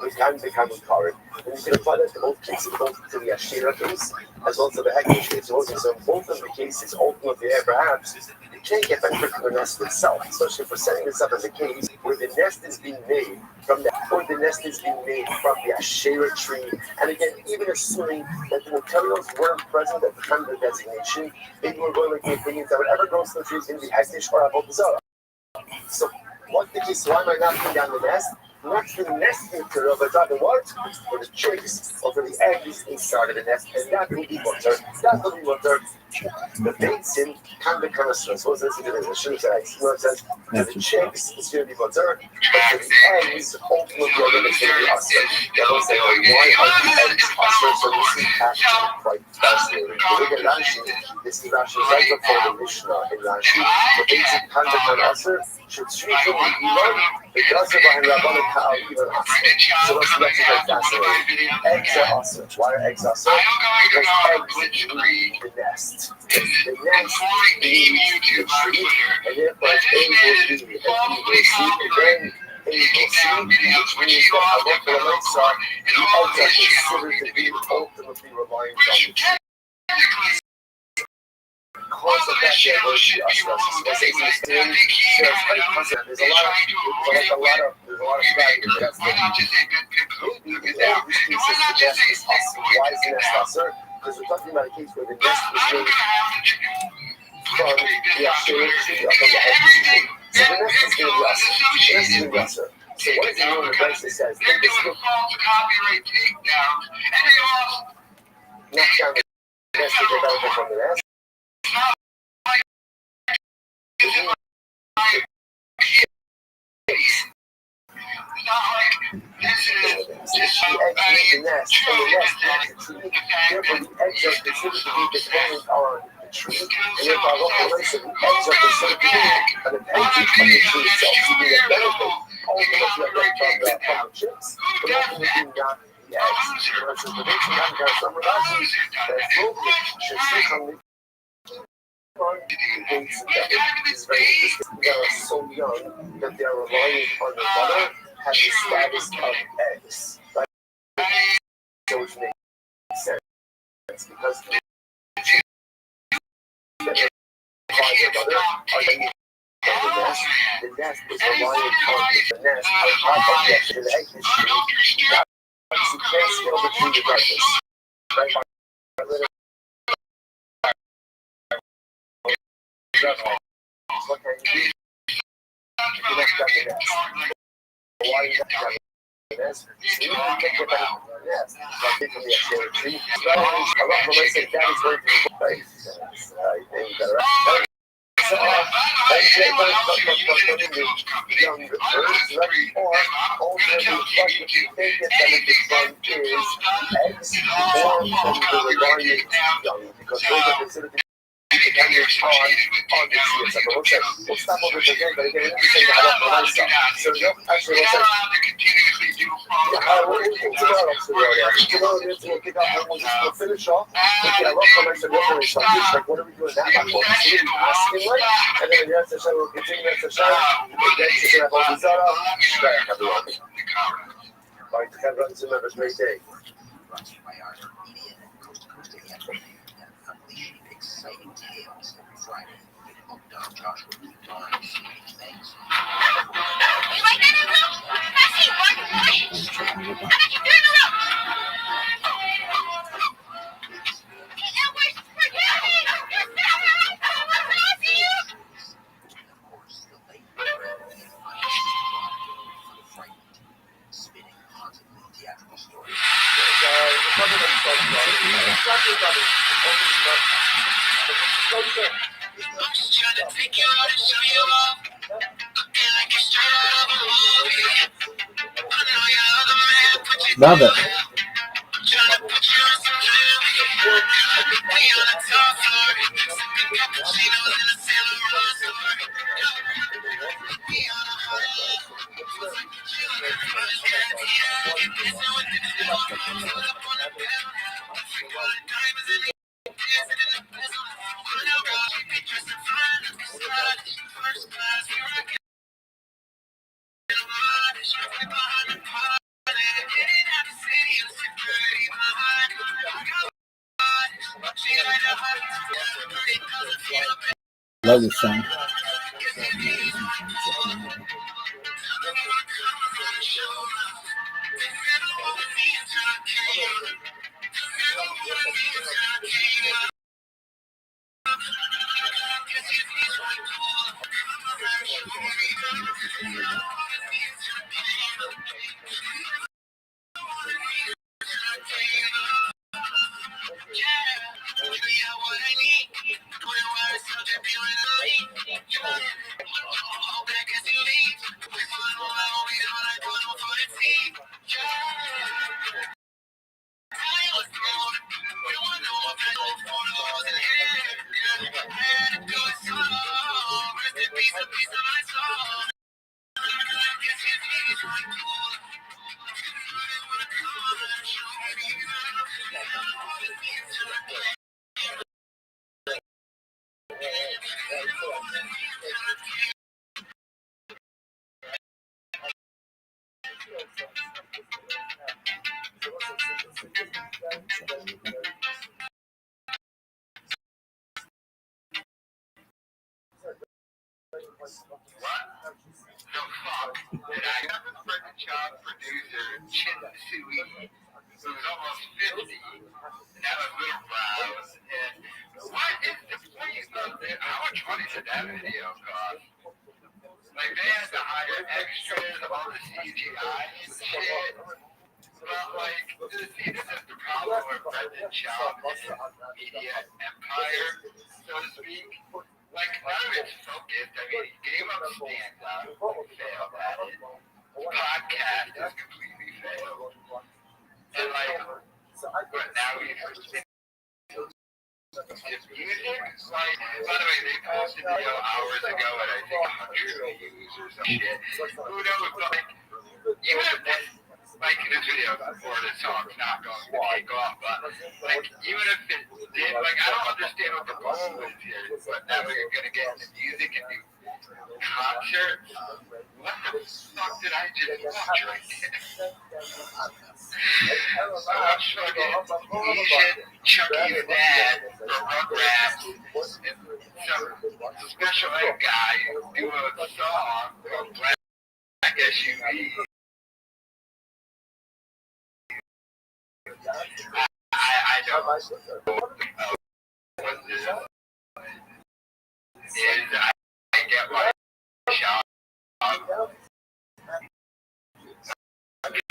We can become current. And you can apply that to both cases, both to the Ashira case as well as to the Hektish case. So in both of the cases, ultimately, perhaps, you can't get benefit from the nest itself, especially for setting this up as a case where the nest is being made from the, or the nest is being made from the Ashira tree. And again, even assuming that the materials weren't present at the time of the designation, maybe we're going to make the opinions that whatever grows in the tree is going to be Hektish or Avodah. So, what's the case? Why am I knocking down the nest? Not for the nest filter of the what? For the chicks or for the eggs inside of the nest, and that will be butter. That will be butter. The basin can become a stress. What's this? The shoots eggs. You know what I'm saying? For the chicks, it's going to be butter. But for the eggs, ultimately, it's going to be usher. They'll say, why are the eggs usher? So this is actually quite fascinating. Look at Rashi. This is Rashi right before the Mishnah in Rashi. The basin can become usher. Should treat them with Elon, the Gaza behind Rabban Ka'al even usher. So that's very fascinating. Eggs are awesome. Why are eggs awesome? Because eggs lead the nest. The nest leads the tree, and therefore A will be, and B will see, and then A will see, which means that Allah the eggs are considered to be ultimately reliant on the tree. Because of that, they're going to be us. There's a lot of value. That's the maybe in all these cases, the nest is us. Why is the nest usher? Because we're talking about a case where the nest is made from the Ashera tree up on the Hektish tree. So the nest is going to be usher. The nest is going to be usher. So what is it when the Brisa says? Knock down the nest to get benefit from the nest. The eggs leave the nest, and the nest leaves the tree. Therefore, the eggs are considered to be dependent on the tree, and therefore, the eggs are considered to be an appendage of the tree itself. So they get benefit ultimately from the chicks, but ultimately not the eggs. Versus the big tree, I'm going to summarize that broken should still come. Is very interesting. They are so young that they are relying on their mother have the status of eggs. Right? So which makes sense because the mother are young from the nest is relying on the nest on top of the egg is tree. You can't scale the tree regardless. Right? What can you do? You have to get nest. Why you have to get nest? So you can get benefit from the nest. Like they can be a share tree. A lot of them say that is very good. Right? You got it right. So, young birds, right? Or alternatively, what you can get benefit from is eggs or from the reliant young, because those are considered to dependent on the tree itself. We'll stop over there again, but again, let me say the halakha stuff. So, actually, we'll finish off with the halakha stuff. Like, what are we doing now? Like, what are we asking like? And then the rest of the show will continue next session. Again, to have all these other, everyone. All right, to run some members, great day. Exciting tales every Friday. Joshua Times. Thanks. You like that in room? I see one point. How about you do in a row? That was for you. just trying to take you out and show you off. Looking like you're straight out of a movie. I know your other man put you Love it. I'm trying to put you on some jewelry. We on the top floor. Sipping cappuccinos in a Saint Laurent store. We on a high level. Feels like we're chilling. I just guarantee I get dancing with the devil. Put up on the bell now. All the diamonds in the dancing in the bezel. I know girl, she be dressing fine. Let's be stylish. First class, we rockin'. Right behind the party. Getting out the city and security behind. She like the hot. Pretty doesn't feel bad. Love this song. Child producer Chin Sui, who's almost 50, and have a little brows. And what is the point of it? How much money did that video cost? Like, they had to hire extras, all the CGI and shit. But, like, see, this is the problem with Brendan Schaub and his media empire, so to speak. Like, none of it's focused. I mean, he gave up stand-up, failed at it. Podcast is completely failed. And like, but now he's just music. Like, by the way, they posted a video hours ago at I think 100 views or some shit. Who knows? But like, even if this, like this video or this song's not going to take off, but like, even if it did, like, I don't understand what the goal is here. But now we're gonna get into music and do concerts. What the fuck did I just watch right there? I watched fucking Asian Chucky's dad from Rugrats and some special ed guy do a song called Black SUV. I don't know what this is. I get why Sean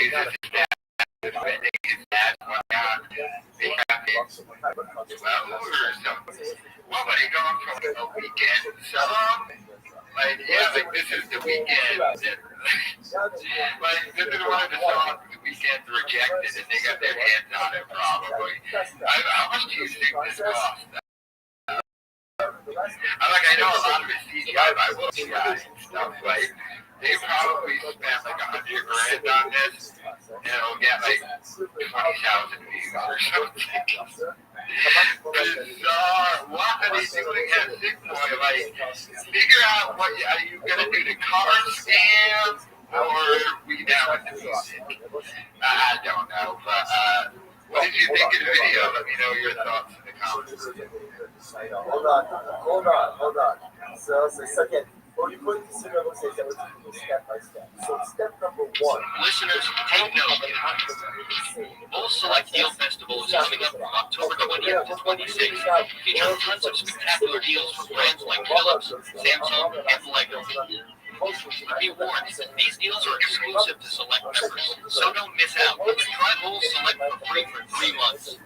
uses his dad defending his dad went down. They have it 12 or something. What were they going from a weekend song? Like, yeah, like this is the weekend. Like, this is one of the songs the weekend rejected and they got their hands on it probably. How much do you think this cost? I know a lot of it's CGI by CGI and stuff, like, they probably spent like $100,000 on this, and it'll get like 20,000 views or something. Bizarre. What are they doing at Sick Boy? Like, figure out what are you gonna do, the car scam, or we down with the music? I don't know, but what did you think of the video? Let me know your thoughts in the comments. Hold on. So again, you put the step by step. So step number 1. Listeners, take note. Bull Select Deal Festival is coming up from October 20th to 26th, featuring tons of spectacular deals from brands like Philips, Samsung, and Lego. Be warned, these deals are exclusive to select members, so don't miss out. Try Bull Select for free for 3 months.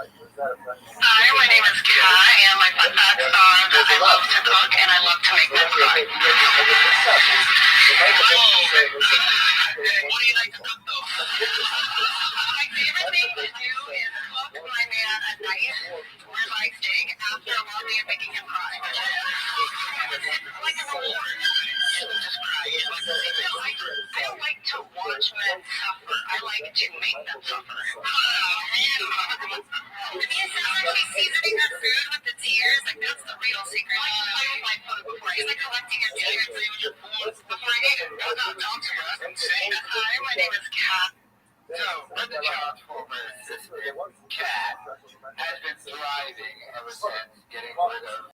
Hi, my name is Kat, and my fun facts are that I love to cook and I love to make men cry. What do you like to cook, though? My favorite thing to do is cook my man a nice ribeye steak after a long day of making him cry. Like a reward. Just cry. I don't like to watch men suffer. I like to make them suffer. To me, it sounds like she's seasoning her food with the tears. Like, that's the real secret. I like to play with my food before I eat. It's like collecting your tears before I eat it. Talk to you. That's insane. Hi, my name is Kat. So, Brenda Child's former assistant, Kat, has been thriving ever since getting rid of,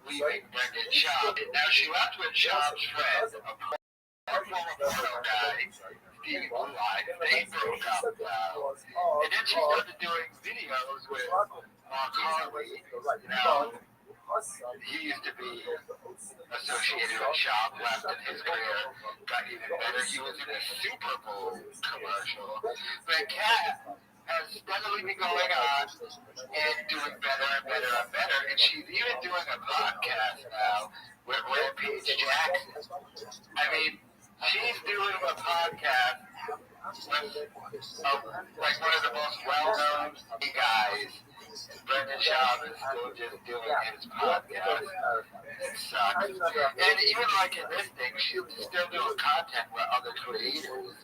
leaving Brenda Child. Now, she left with Child's friend, a former porno guy, Stevie Blue Eye. They broke up, and then she started doing videos with Mark Harley. Now, he used to be associated with Shop, left in his career, got even better. He was in a Super Bowl commercial. But Kat has steadily been going on and doing better and better and better. And she's even doing a podcast now with Rampage Jackson. I mean, she's doing a podcast with like one of the most well-known guys. Brendan Schaub is still just doing his podcast. It sucks. And even like in this thing, she's still doing content with other creators. And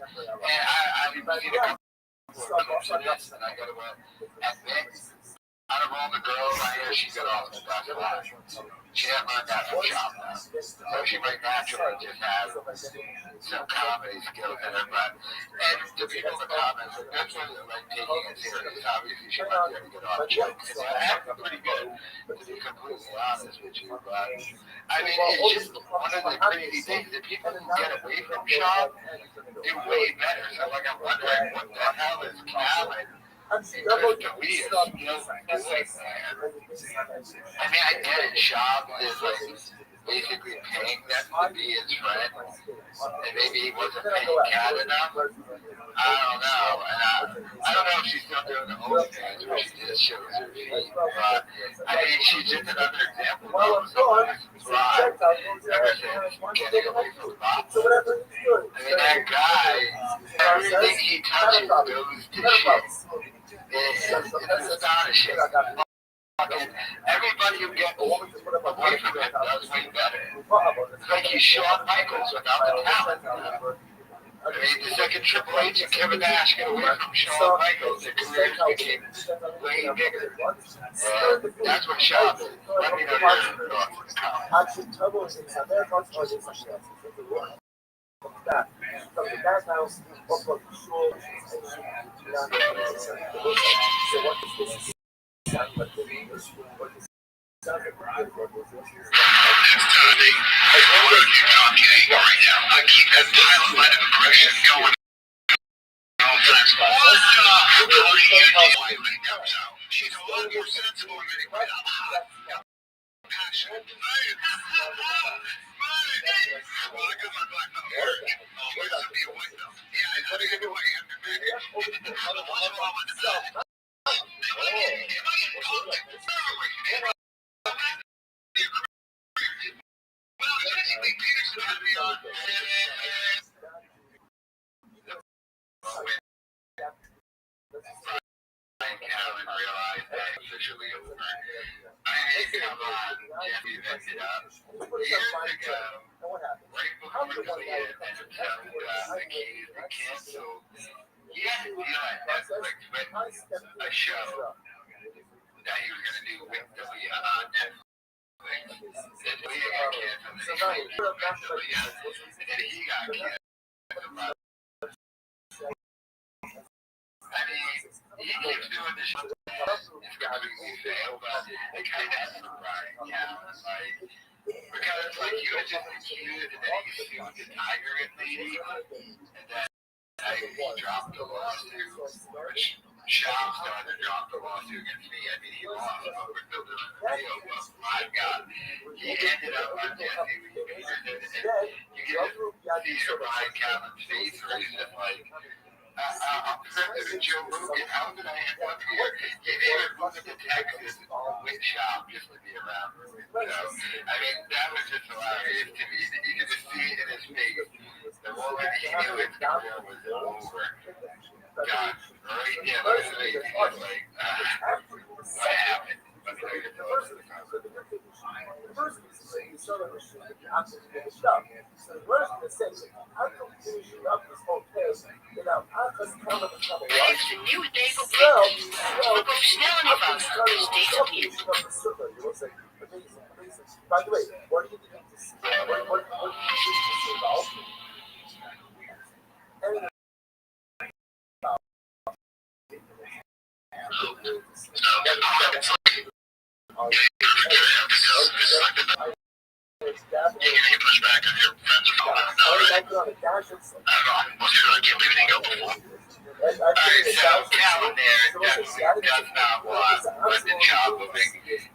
I've seen a couple of clips of this, and I gotta admit, out of all the girls I hear, she got off the best one. She didn't learn that from Schaub though. So she might naturally just have some comedy skills in her, but and the people in the comments are definitely like taking it serious. Obviously, she might be able to get off jokes, and that happened pretty good, to be completely honest with you. But I mean, it's just one of the crazy things that people who get away from Schaub do way better. So like, I'm wondering what the hell is Calvin and Krista Lee is still doing there. I mean, I get it. Schaub is like basically paying them to be his friend, and maybe he wasn't paying Kat enough. I don't know, and I don't know if she's still doing the OnlyFans where she just shows her feet, but I mean, she's just another example of someone who's thrived ever since getting away from bots. I mean, that guy, everything he touches goes to shit. It's astonishing. Everybody who gets away from him does way better. It's like he's Shawn Michaels without the talent. I mean, the second Triple H and Kevin Nash get away from Shawn Michaels, their careers became way bigger. And that's what Schaub is. Let me know your thoughts in the comments. I keep that pilot line of impression going. She's a lot more sensible than anybody. I'm hot. Passionate. Well, I got my black belt here. Always to be a white belt. Yeah, I think I know I am to make it. What's wrong with that? Am I getting punked? Well, basically, Peterson had me on. Calvin realized that officially over. I mean, come on, Jeffy messed it up. Years ago, right before the lead and himself accused and canceled, he had to deal at Netflix with a show that he was going to do with Dalia on Netflix. Then Dalia got canceled, and then he got canceled. I mean, he keeps doing the show. It's completely failed, but it kind of has to right now. Like, because, like, he was just accused, and then he sued the Tiger lady, and then he dropped the lawsuit, which Schaub started to drop the lawsuit against me. I mean, he lost, but we're still doing the deal. But my God, he ended up on Jesse Lee Peterson, and you can just see Ryan Calvin's face where he's just like, I'm friends with Joe Rogan. How did I end up here? He even moved to Texas with shop just to be around Rogan. So, I mean, that was just hilarious to me. You could just see it in his face. The moment he knew his career was over. God, right? Yeah, look at me. He was like, what happened? Let me know your thoughts in the comments. Heeft een nieuwe tegelprint. We komen snel en eenvoudig, dus deze opnieuw. By the way, what do you think to see? What do you think to see about? You push back on your friends or falling down, right? I don't know. Was here like you leaving go before? Alright, so Calvin there definitely does not want London job moving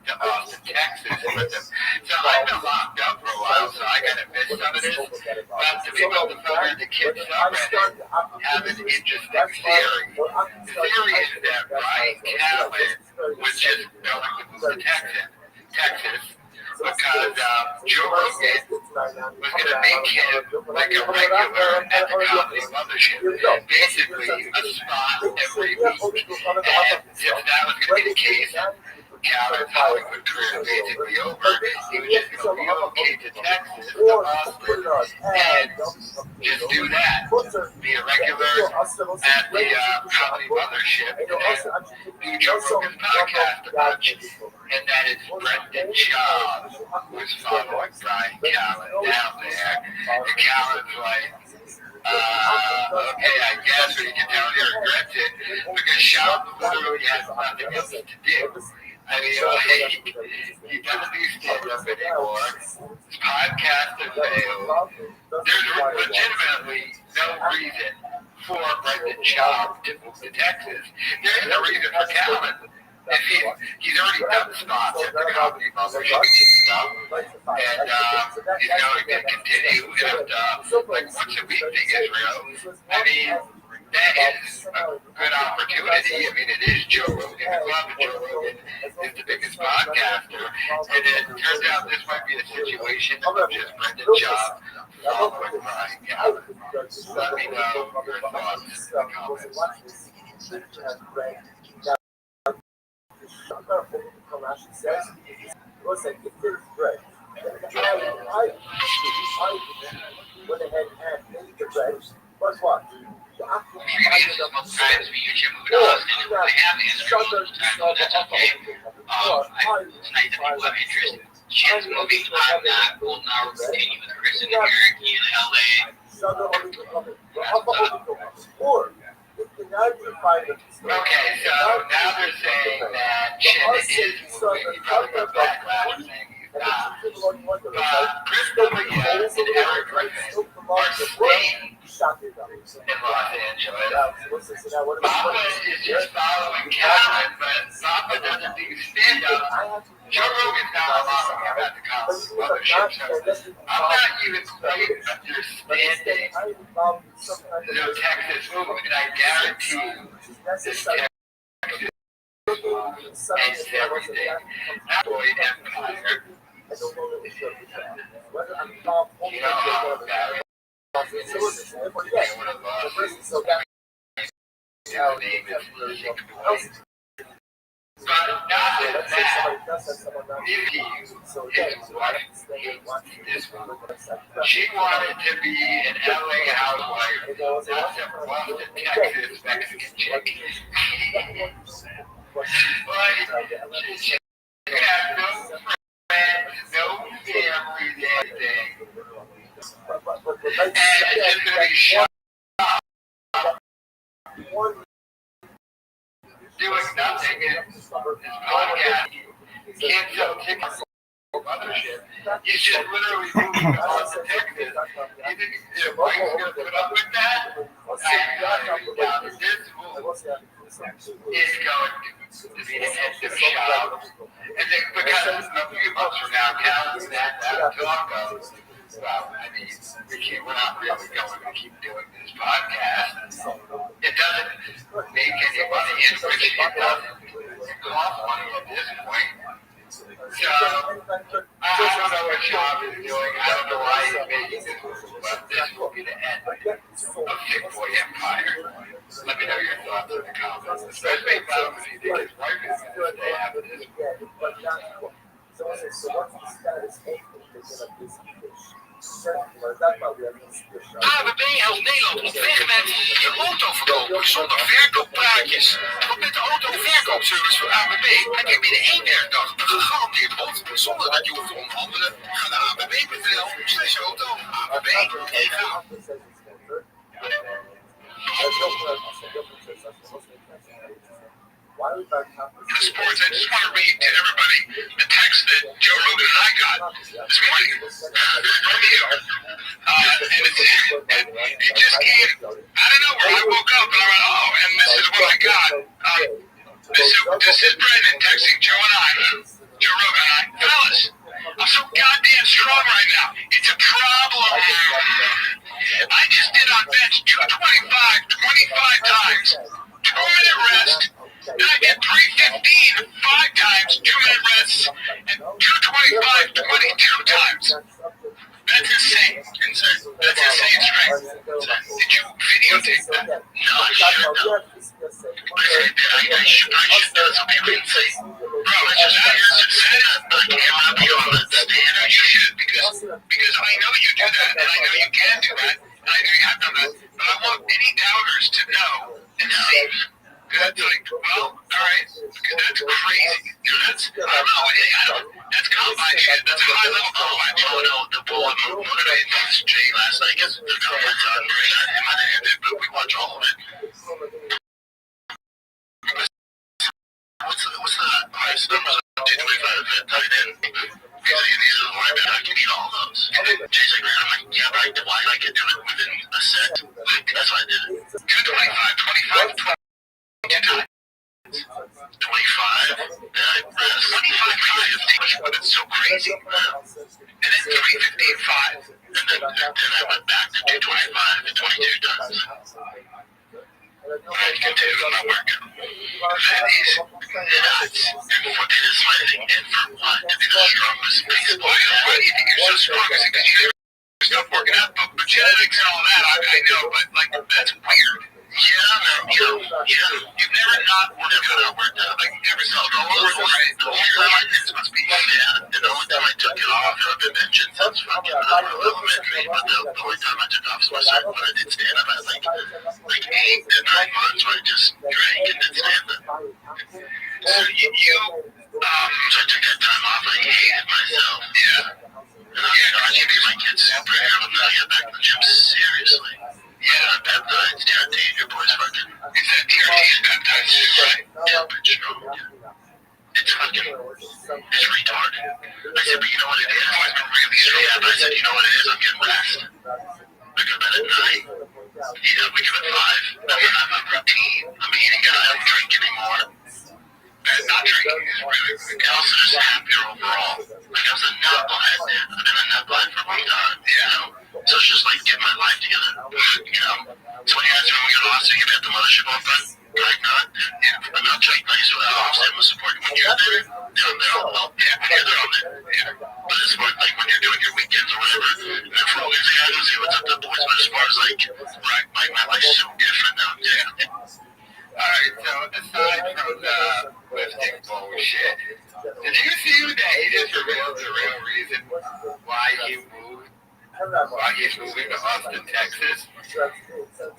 to Austin, Texas with him. So I've been locked up for a while, so I gotta miss some of this. But the people on the phone and the kids subreddit have an interesting theory. The theory is that Ryan Calvin was just going to move to Texas. Because Joe Rogan was going to make him like a regular at the comedy mothership. Basically, a spot every week. And since that was going to be the case, Calvin's Hollywood career basically over. He was just going to relocate to Texas, to Austin, and just do that. Be a regular at the comedy mothership, and do Joe Rogan's podcast a bunch. And that is Brendan Schaub, who's following Brian Callen down there. And Callen's like, okay, I guess, but you can tell he regrets it because Schaub literally has nothing else to do. I mean, he doesn't do stand-up anymore. His podcast has failed. There's legitimately no reason for Brendan Schaub to move to Texas. There is no reason for Callen. If he's already done spots at the comedy mothership and stuff, and he's going to continue. And like once a week thing is real, I mean, that is a good opportunity. I mean, it is Joe Rogan. The club of Joe Rogan is the biggest podcaster, and it turns out this might be a situation of just Brendan Schaub following Brian Callen. Let me know your thoughts in the comments. Listen, if there's bread, I went ahead and made the bread, but what? Chance movie, I'm not, will now continue with Chris and Eric in LA. Okay, so now they're saying that Chin is moving. He probably got backlash saying he's not. But Chris D'Elia and Eric Griffin are staying in Los Angeles. Papa is just following Calvin, but Papa doesn't do stand-up. Joe Rogan's not allowing him at the comedy mothership, so I'm not even quite understanding the Texas move, and I guarantee you this Texas move ends everything. That boy Empire. You know how Barry is one of us. His name is Nick Boyd. But not that Nikki is what this one. She wanted to be an LA housewife, not a Boston, Texas Mexican chick. She had no friends, no family, anything. And it's just going to be shot. Doing nothing in his podcast. He can't sell tickets for mothership. He's just literally moving on to Texas. You think his wife's going to put up with that? I doubt it. This move is going to be the end of Schaub. And then because a few months from now, Calvin's that talk of Well, I mean, we're not really going to keep doing this podcast. It doesn't make any money. It doesn't cost money at this point. So, I don't know what Shop is doing. I don't know why he's making this move, but this will be the end of Big Boy Empire. Let me know your thoughts in the comments, especially about when you think his wife is going to stay after this. So what's the status of this ABB helpt Nederland op weg met je autoverkoop zonder verkooppraatjes. Want met de autoverkoopservice van ABB heb je binnen 1 werkdag een gegarandeerd bod zonder dat je hoeft te onderhandelen. Ga naar abb.nl/auto. ABB en ga. Sports, I just want to read to everybody the text that Joe Rogan and I got this morning from you. And it just came out of nowhere. I woke up and I went, oh, and this is what I got. This is Brendan texting Joe and I, Joe Rogan and I. Fellas, I'm so goddamn strong right now. It's a problem. I just did on bench 225 25 times. 2-minute rest. Then I did 315 5 times, 2-minute rests, and 225 22 times. That's insane. That's insane strength. Did you videotape that? No, I should not. I should not, so people can say, bro, it's just out here success. I cannot be on the stand. You should, because I know you do that, and I know you can do that, and I know you have done that, but I want any doubters to know and see. That's like, well, alright, because that's crazy. You know, that's, I don't know, that's combine shit. That's a high level combine. Oh, no, the bullet motivated this Jay last night against the combine time. It might have ended, but we watch all of it. What's the highest numbers on 225 tight end? Because these are the linemen, I can eat all those. Jay's like, I'm like, yeah, but I can do it within a set. That's why I did it. 225, 25, 25 but it's so crazy. And then 315 5. And then I went back to 225 and 22 times. I continued my workout. That is nuts. And what it is fighting, and for what? To be the strongest piece of boy. Why do you think you're so strong? Is it because you never stop working out? But genetics and all that, I know, but like, that's weird. You've never not worked out. Like, every single it must be, and the only time I took it off, I've been mentioned since fucking elementary, but the only time I took off was when I did stand up. I had like 8 to 9 months where I just drank and did stand up. So so I took that time off, I hated myself. I should be my kids super hair, but now I get back to the gym seriously. Yeah, peptides, TRT, your boy's fucking. Is that TRT and peptides too, right? Yeah, pretty strong. It's fucking, it's retarded. I said, but you know what it is? I've been really strong. Yeah, but I said, you know what it is? I'm getting rest. I go to bed at 9. Yeah, we give it 5. And then I'm a routine. I'm eating good. I don't drink anymore. Not drinking is really good. And also just happier overall. Like, I was a knucklehead, man. I've been a knucklehead for a long time, you know? So it's just like getting my life together, you know? So when you guys are going to Austin, you get the mothership open, like not, I'm not trying to use what I'm saying with support. When you're there, they're all, well, yeah, when you're there, I'm there, yeah. But it's more like when you're doing your weekends or whatever, and then for all these guys, I see what's up the boys, but as far as like, right, my life's so different now, yeah. Alright, so aside from the lifting bullshit, did you see that he just revealed the real reason why he moved? Why he's moving to Austin, Texas?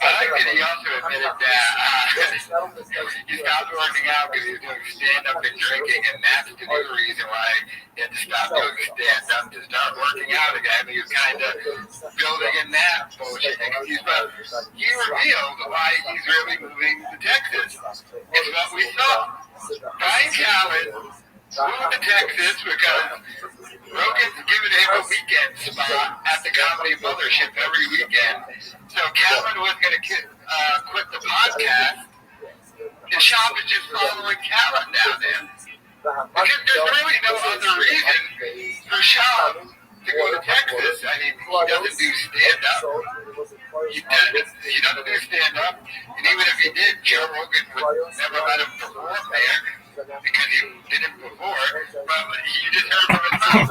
I like that he also admitted that he stopped working out because he was doing stand-up and drinking, and that's the new reason why he had to stop doing stand-up to start working out again. He was kind of building in that bullshit excuse, but he revealed why he's really moving to Texas. It's what we saw. Brian Callen moved to Texas because Rogan's giving him a weekend spot at the Comedy Mothership every weekend. So Calvin was going to quit the podcast, and Shop is just following Calvin down there. Because there's really no other reason for Shop to to go to Texas. I mean, he doesn't do stand-up. He doesn't do stand-up. And even if he did, Joe Rogan would never let him perform there because he did it before. But you just heard from his mouth.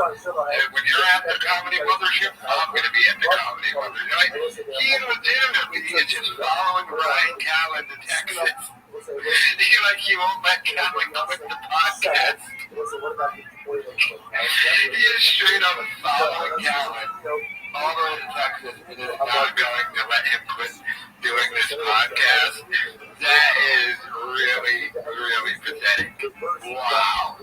When you're at the Comedy Mothership, I'm going to be at the Comedy Mothership. Like, he legitimately is just following Ryan Callen to Texas. He won't let Callen quit the podcast. He is straight up following Callen all the way to Texas and is not going to let him quit doing this podcast. That is really, really pathetic. Wow.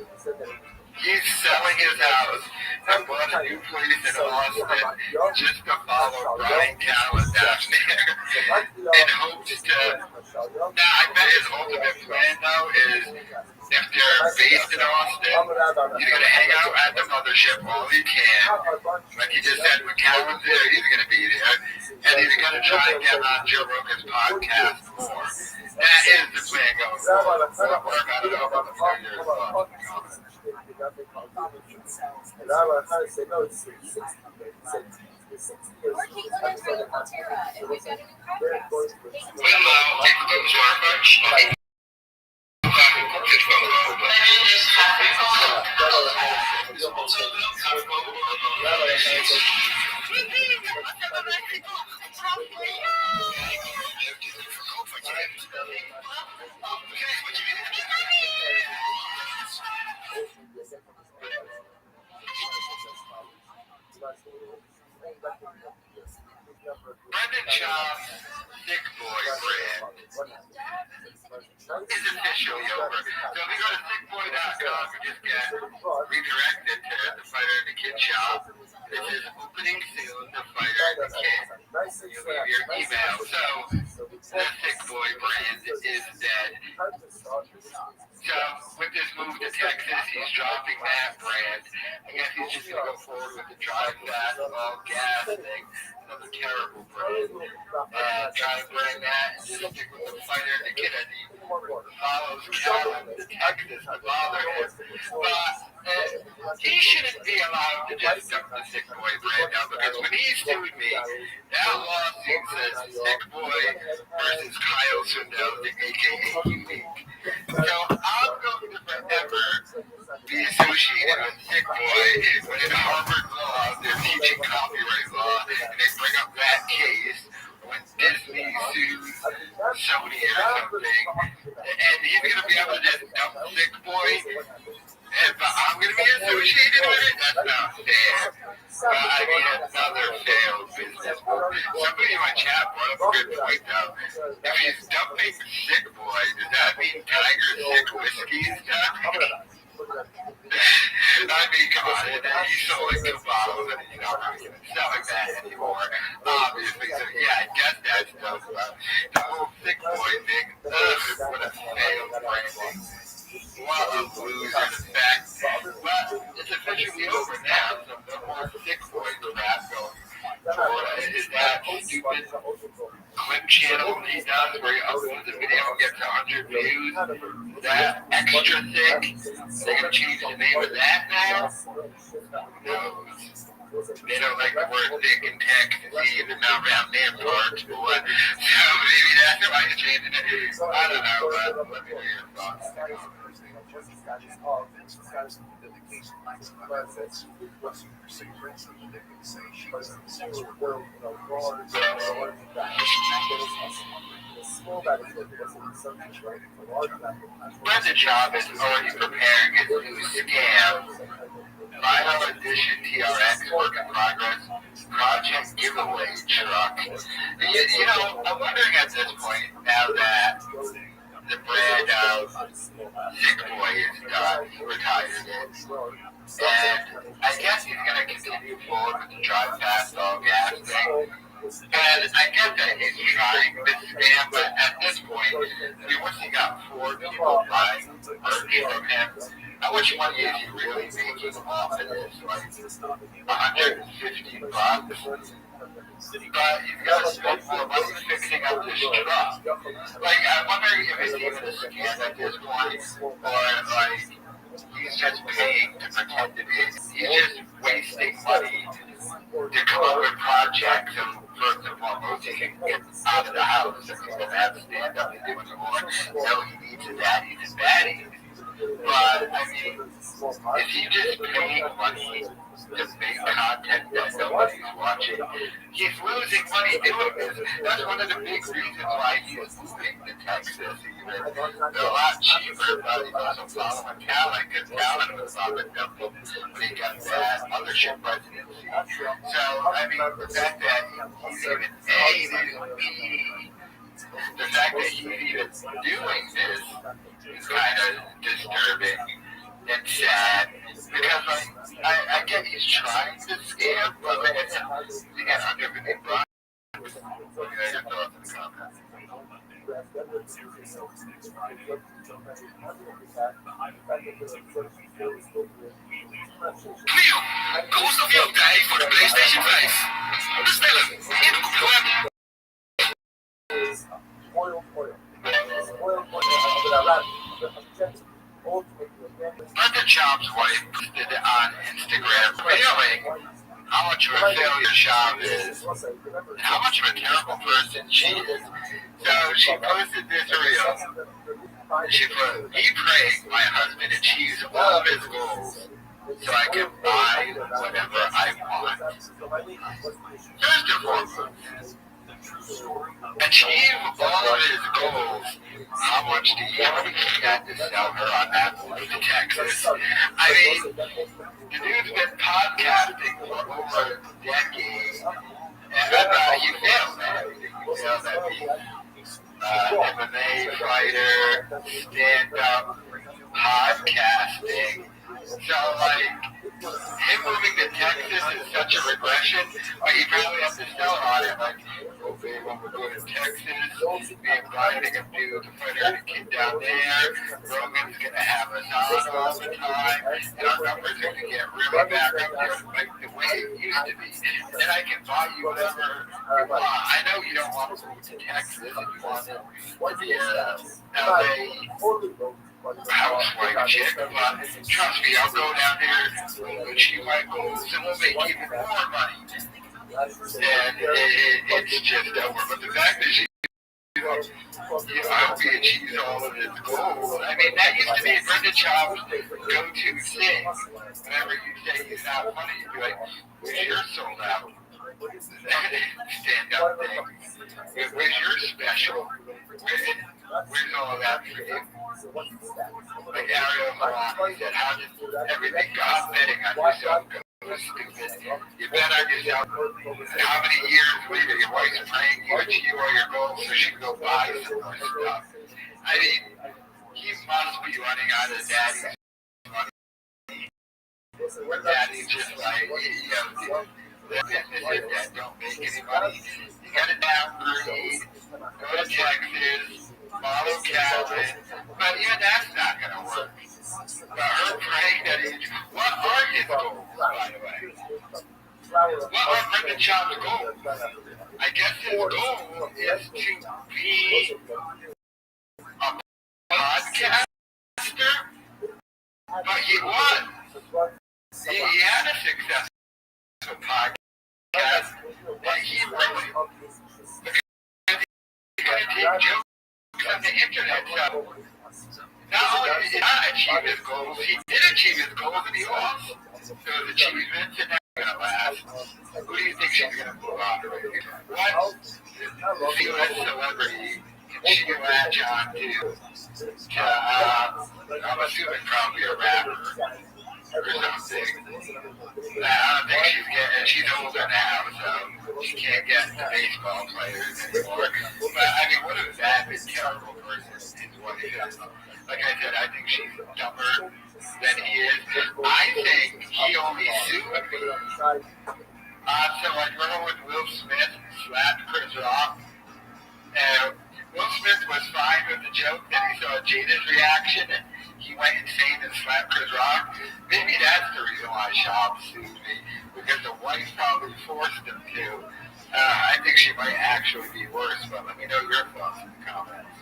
He's selling his house and bought a new place in Austin just to follow Ryan Callen down there in hopes to... Now, I bet his ultimate plan, though, is if they're based in Austin, he's going to hang out at the mothership all he can. Like he just said, when Callen's there, he's going to be there. And he's going to try and get on Joe Rogan's podcast more. That is the plan going forward. We'll work on it over the 4 years. Brendan Schaub's Sick Boy brand is officially over. So if you go to sickboy.com, you just get redirected to the Fighter and the Kid shop. This is opening soon, the Fighter and the Kid. You leave your email. So the Sick Boy brand is dead. So with this move to Texas, he's dropping that brand. I guess he's just going to go forward with the drive fast, all gas thing. Another terrible brand. And try to bring that and just stick with the Fighter and the Kid as he follows Callen to Texas to bother him. But he shouldn't be allowed to just dump the Sick Boy brand out because when he sued me, that lawsuit says Sick Boy versus Kyle Swindell, aka Unique. So I'm going to forever be associated with Sick Boy when in Harvard Law they're teaching copyright law and they bring up that case when Disney sues Sony or something, and he's going to be able to just dump Sick Boy, but I'm going to be associated with it? That's not fair. I mean, another failed business move. Somebody in my chat brought up a good point, though. If he's dumping Sick Boy, does that mean Tiger Sick Whiskey is done? I mean, come on, he's selling two bottles and he's not really selling that anymore, obviously, so yeah, I guess that's dope, but the whole Sick Boy thing, what a failed branding, what a loser effect, but it's officially over now, so no more Sick Boy crap going forward. Is that stupid clip channel he does where he uploads a video and gets 100 views? That extra thick? They're going to change the name of that now? No. They don't like the word thick in Texas, even now around their parts, but what? So maybe that's why you're changing it. I don't know, but let me hear your thoughts. Brendan Schaub is already preparing his new scam. Final edition TRX work in progress. Project giveaway truck. You know, I'm wondering at this point, now that the brand of Sick Boy is done, he retired it. And I guess he's going to continue forward with the drive fast all gas thing. And I get that he's trying this scam, but at this point, I mean, once he got 4 people buying merch from him, how much money is he really making off of this? Like $150. But he's got to spend more money fixing up this truck. Like, I'm wondering if it's even a scam at this point, or like he's just paying to pretend to be. He's just wasting money But, I mean, is he just paying money to make content that nobody's watching? He's losing money doing this. That's one of the big reasons why he's moving to Texas even. They're a lot cheaper, but he also following talent, because talent was on the double when he got that mothership presidency. So, I mean, the fact that he's even A, the fact that he's even doing this is kind of disturbing and sad, because like, I get he's trying to scam, but like I said, he got under the big bucks. What are your thoughts in the comments? Cleo, kost op jouw tijd voor de PlayStation 5. Bestellen in de Google app. Brenda Chop's wife posted on Instagram revealing how much of a failure Chop is and how much of a terrible person she is. So she posted this reel. She put, "Me praying my husband achieves all of his goals so I can buy whatever I want." First and foremost, achieve all of his goals. How much do you think he had to sell her on that move to Texas? I mean, the dude's been podcasting for over a decade, and you failed, man. You failed at the MMA fighter, stand-up podcasting. So, like, him moving to Texas is such a regression, but you probably have to sell on it, like, oh, babe, I'm going to go to Texas, be inviting a dude to fight her kid down there, Rogan's going to have us on all the time, and our numbers are going to get really back up there, like the way it used to be, and then I can buy you whatever you want. I know you don't want to move to Texas, and you want to be a LA housewife chick, but trust me, I'll go down there and achieve my goals, and we'll make even more money. And it's just over. But the fact that she, I hope he achieves all of his goals. I mean, that used to be Brenda Chop's go-to thing. Whenever you say he's not funny, you'd be like, where's your sold out stand-up thing? Where's your special? Where's all of that for you? Like Ariel Milani said, how did everything God betting on yourself go? Stupid. You bet on yourself. How many years later your wife's praying you achieve all your goals so she can go buy some more stuff? I mean, he must be running out of daddy's money. Where daddy's just like, you know, the businesses that don't make any money. You gotta downgrade, go to Texas, follow Calvin, but even that's not gonna work. But her praying that what are his goals, by the way? What are Brenda Chop's goals? I guess his goal is to be a podcaster, but he won. He had a successful podcast, and he really, because he's going to take jokes on the internet, so not only did he not achieve his goals, he did achieve his goals, and he lost those achievements, and that's going to last. Who do you think she's going to move on to? What C-list celebrity can she latch on to? I'm assuming probably a rapper or something. I don't think she's older now, so she can't get into baseball players anymore. But I mean, what a bad, terrible person his wife is. Like I said, I think she's dumber than he is. I think he only sued me. So like, remember when Will Smith slapped Chris Rock? And Will Smith was fine with the joke, then he saw Jada's reaction, and he went insane and slapped Chris Rock. Maybe that's the reason why Schaub sued me, because the wife probably forced him to. I think she might actually be worse, but let me know your thoughts in the comments.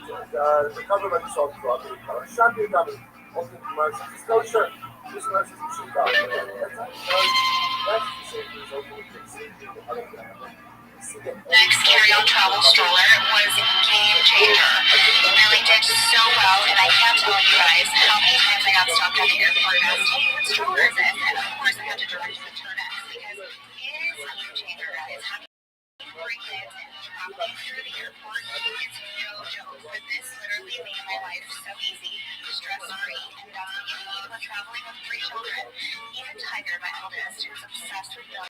The government is also talking about shocking government. Also, commercial disclosure. This commercial is cheap out. Next carry-on travel stroller was game changer. the airport asked, hey, what stroller is this? And of course I had to direct you to Turnex because it is a game changer, guys. Having 3 kids and traveling through the airport, it's no joke. But this literally made my life so easy, stress-free, and that's what you need when traveling with 3 children. Even Tiger, my eldest, who's obsessed with dogs,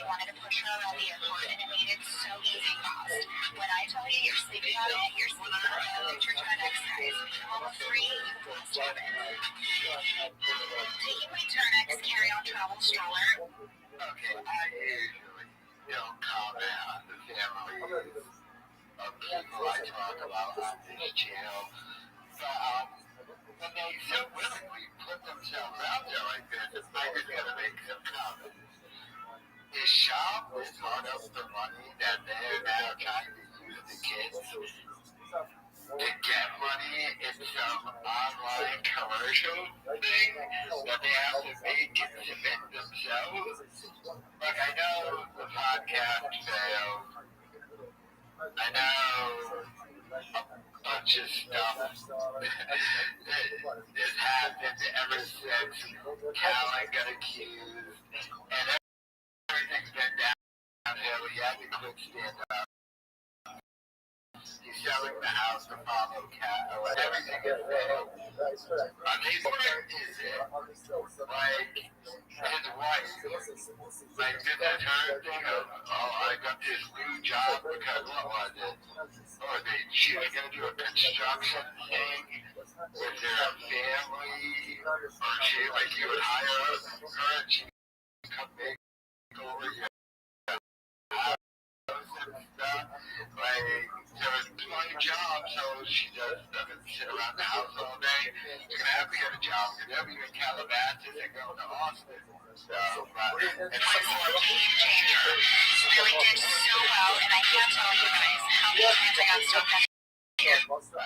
wanted to push her around the airport, and it made it so easy and fast. When I tell you you're sleeping on it, you're sleeping on it. Get your Turnex, guys. Minimum of 3, you must have it. Taking my Turnex carry-on travel stroller. Okay, I usually don't comment on the families of people I talk about on this channel, but when they so willingly put themselves out there like this, I just gotta make some comments. Is shop with part of the money that they're now trying to use the kids to get money in some online commercial thing that they have to make and submit themselves? Like, I know the podcast failed. I know a bunch of stuff has happened ever since Callan got accused, and everything's been downhill. He had to quit stand-up. He's selling the house to follow Cat. Everything is failed. On his part is it? Like, his wife, like, did that her thing of, oh, I got this new job because what was it? Or she was going to do a construction thing with their family, or she, like, you would hire her and she would come make over your house and stuff. Like, so it's my job, so she doesn't sit around the house all day. You're going to have to get a job, because they'll be in Calabasas and go to Austin. So, and my really did so well, and I can't tell you guys how many times I got stuck on here. I must say,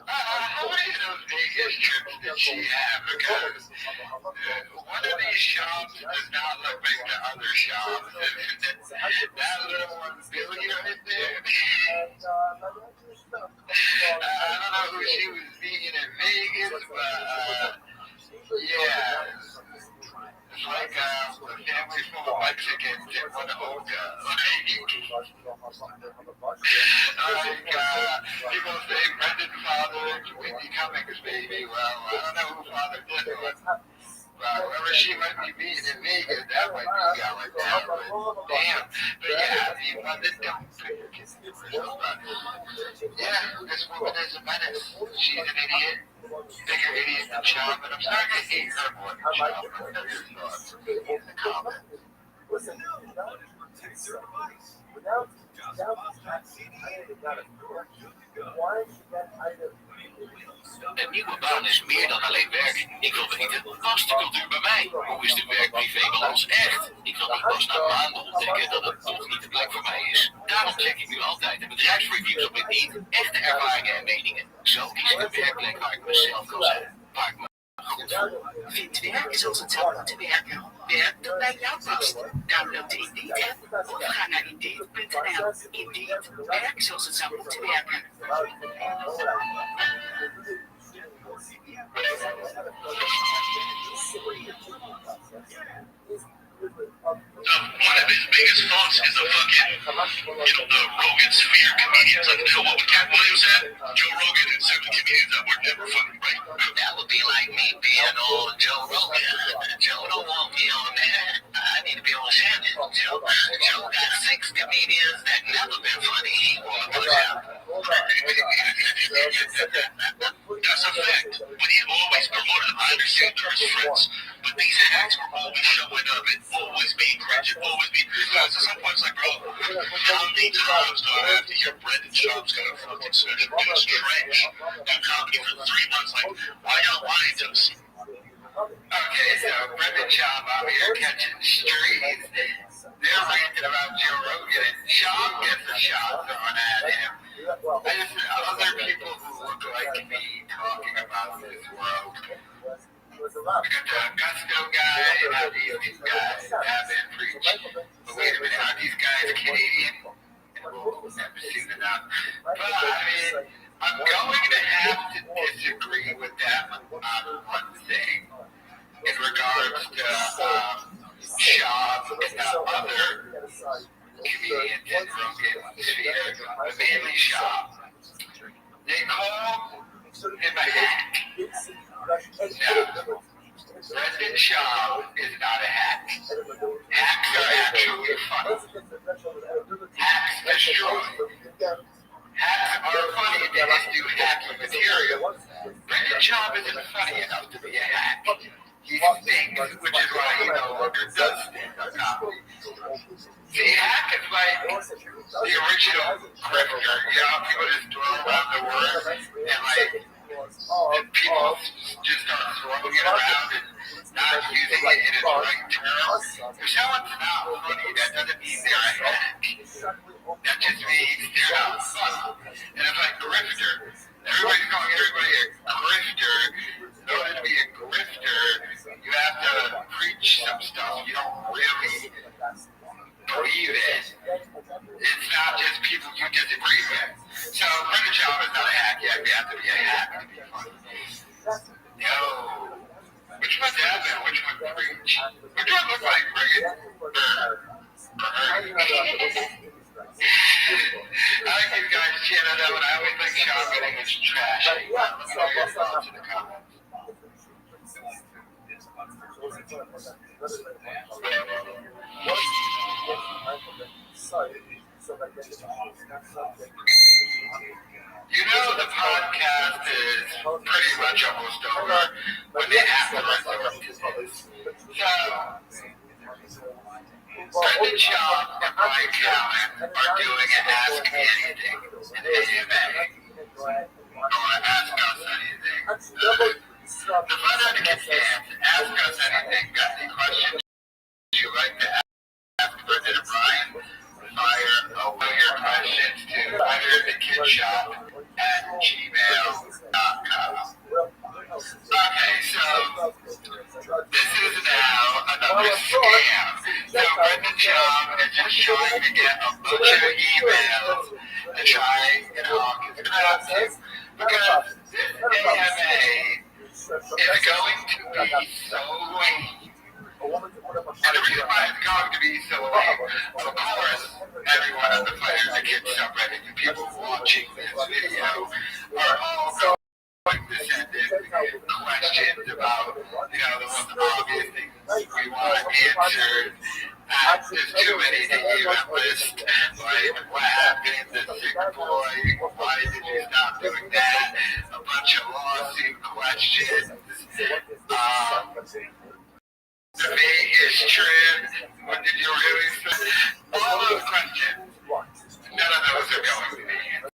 how many of those Vegas trips did she have? Because one of these shops does not look like the other shops. That little one's Billy right there. I don't know who she was meeting in Vegas, but yeah. It's like a family full of Mexicans in one hookah. People say Brendan's father is Whitney Cummings' baby. Well, I don't know who father did it. But whoever she might be meeting in Vegas, that might be going down. But damn. But yeah, the one that don't pay your kids for yourself. Yeah, this woman is a menace. She's an idiot. Bigger idiot than Chop, and I'm starting to hate her more than Chop. What are your thoughts in the comments? Een nieuwe baan is meer dan alleen werk. Ik wil weten, past de cultuur bij mij? Hoe is de werk-privé-balans echt? Ik wil niet pas na maanden ontdekken dat het toch niet de plek voor mij is. Daarom check ik nu altijd de bedrijfsreviews op Indeed, echte ervaringen en meningen. Zo kies ik een werkplek waar ik mezelf kan zijn. Waar ik me goed voel. Vind werk zoals het zou moeten werken. Werk dat bij jou past. Download de Indeed-app of ga naar Indeed.nl. Indeed, werk zoals het zou moeten werken. One of his biggest faults is the fucking, the Rogan sphere comedians. Like, what would Cat Williams said? Joe Rogan and certain comedians that were never funny, right? That would be like me being on Joe Rogan. Joe don't want me on there. I need to be on Shannon. Joe got 6 comedians that never been funny. He won't put out. That's a fact. But he always promoted them. I understand they're his friends. But these hacks were always showing up and always being cringing, always being. So some points, like, bro, how many times do I have to hear Brendan Schaub's gonna fucking switch and do his trash? Do comedy for 3 months? Like, why y'all lying to us? Okay, so Brendan Schaub out here catching streets. They're ranting about Joe Rogan, and Schaub gets a shot thrown at him. I just other people who look like me talking about this world. We got the Augusto guy and how these guys have been preached. But wait a minute, are these guys Canadian? And we'll never see enough. But I mean, I'm going to have atmosphere, a manly shop. They call him a hack. No, Brendan Shaw is not a hack. Hacks are actually funny. Hacks destroy. Hacks are funny, they just do hacky material. Brendan Shaw isn't funny enough to be a hack. He stinks, which is why he no longer does stand-up comedy. See, hack is like the original grifter. You know, people just throw around the word and people just start throwing it around and not using it in its right terms. If someone's not funny, that doesn't mean they're a hack. That just means they're not funny. And it's like grifter. Everybody's calling everybody a grifter. In order to be a grifter, you have to preach some stuff you don't really believe in. It's not just people you disagree with. So Brendan Shaw is not a hack yet. You have to be a hack to be funny. No. Which one's Evan? Which one preach? Which one looks like Brigham? I like you guys chanting that one. I always think Sean Redding is trash. Let me know your thoughts in the comments. You know the podcast is pretty much almost over when they have to resort to this. So, Brendan Shaw and Brian Callen are doing an Ask Me Anything, an AMA, or Ask Us Anything. The fun etiquette fans, Ask Us Anything, got any questions you'd like to ask Brendan and Brian? Fire over your questions to underthekidshop@gmail.com. Okay, so this is now another scam. So Brendan Shaw is just trying to get a bunch of emails to try and hawk his crap to. Because this AMA is going to be so lame. And the reason why it's going to be so lame, of course, everyone on the Players and Kids subreddit, the people watching this video, are all going to send in questions about, the most obvious things we want answered. There's too many to even list, like what happened, the sick boy, why did you stop doing that, a bunch of lawsuit questions, the Vegas trip, what did you really say? All those questions, none of those are going to be answered.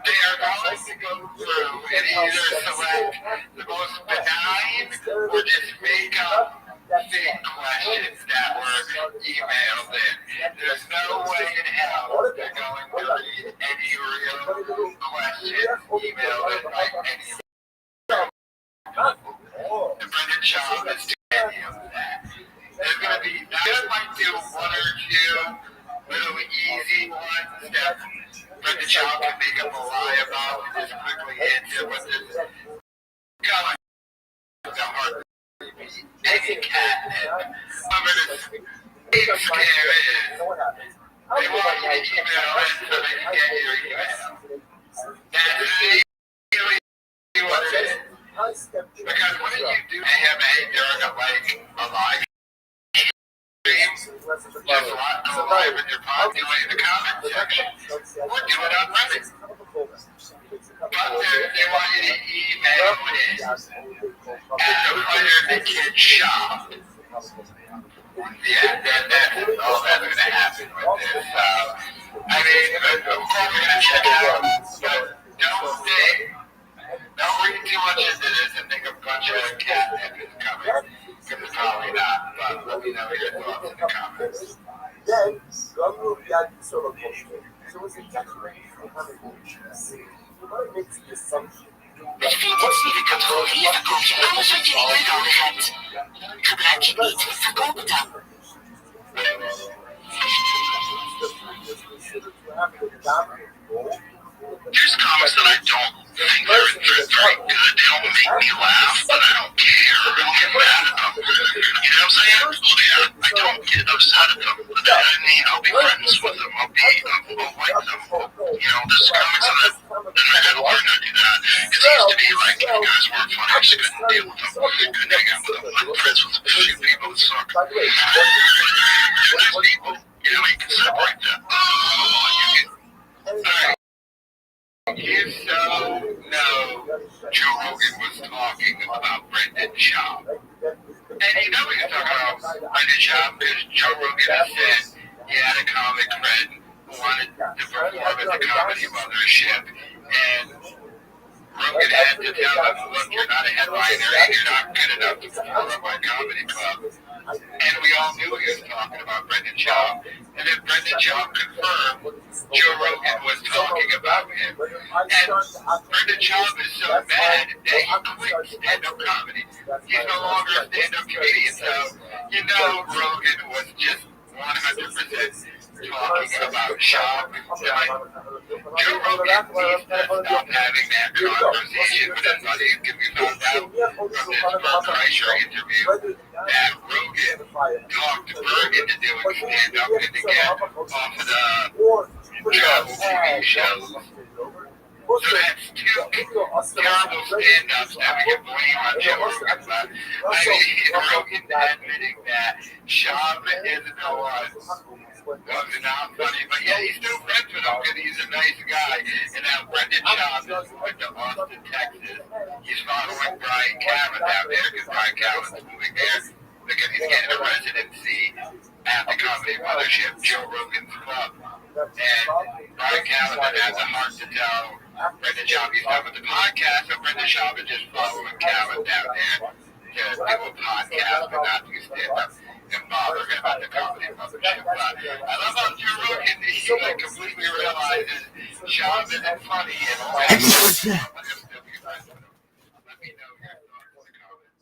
They are going to go through and either select the most benign or just make up fake questions that were emailed in. There's no way in hell they're going to read any real questions emailed in by any the Brendan Shaw is doing any of that. There's going to be, I might do one or two little easy ones that Brendan Shaw can make up a lie about and just quickly answer what this going to hard any catnip. Remember this big scare is they want you to email in so they can get your email. That's really what it is. Because when you do AMA during a live stream, just go live in your pod, do it in the comment section, or do it on Reddit. But they want you to email in at the Players and Kids shop. Yeah, that's all that's going to happen with this. Of course we're going to check it out, but don't read too much into this and think a bunch of catnip is coming, because it's probably not, but let me know your thoughts in the comments. Met Vintage Nieuwe categorieën verkoop je alles wat je niet meer nodig hebt. Gebruik je niet, verkoop het dan. There's comments that I don't think they're very good. They don't make me laugh, but I don't care. I don't get mad at them. You know what I'm saying? Oh yeah, I don't get upset at them. But I mean, I'll be friends with them. I'll be like you guys were funny. I just couldn't deal with them. Couldn't hang out with them. I'm friends with shit people that suck. They're nice people. You know, you can separate them. Alright. You so know Joe Rogan was talking about Brendan Schaub. And you know he's talking about Brendan Schaub because Joe Rogan has said he had a comic friend who wanted to perform at the Comedy Mothership. And Rogan had to tell him, look, you're not a headliner and you're not good enough to perform at my comedy club. And we all knew he was talking about Brendan Schaub. And then Brendan Schaub confirmed Joe Rogan was talking about him. And Brendan Schaub is so mad that he quit stand-up comedy. He's no longer a stand-up comedian. So, you know, Rogan was just 100% talking about Schaub. Joe Rogan needs to stop having that conversation with everybody. Because we found out from this Bert Kreischer interview that Rogan talked Berg into doing stand-up and to get off of the travel TV shows. So that's two terrible stand-ups that we can blame on Joe Rogan. But I mean, Rogan admitting that Schaub isn't the one was not funny, but yeah, he's still friends with him because he's a nice guy. And now Brendan Schaub is going to Austin, Texas. He's following Brian Callen down there because Brian Callen's moving there because he's getting a residency at the Comedy Mothership, Joe Rogan's club. And Brian Callen has the heart to tell Brendan Schaub he's done with the podcast, so Brendan Schaub is just following Callen down there to do a podcast and not do stand-up and bother him at the Comedy Mothership. But I love how Joe Rogan, he like completely realizes Schaub isn't funny and all that. Let me know your thoughts in the comments.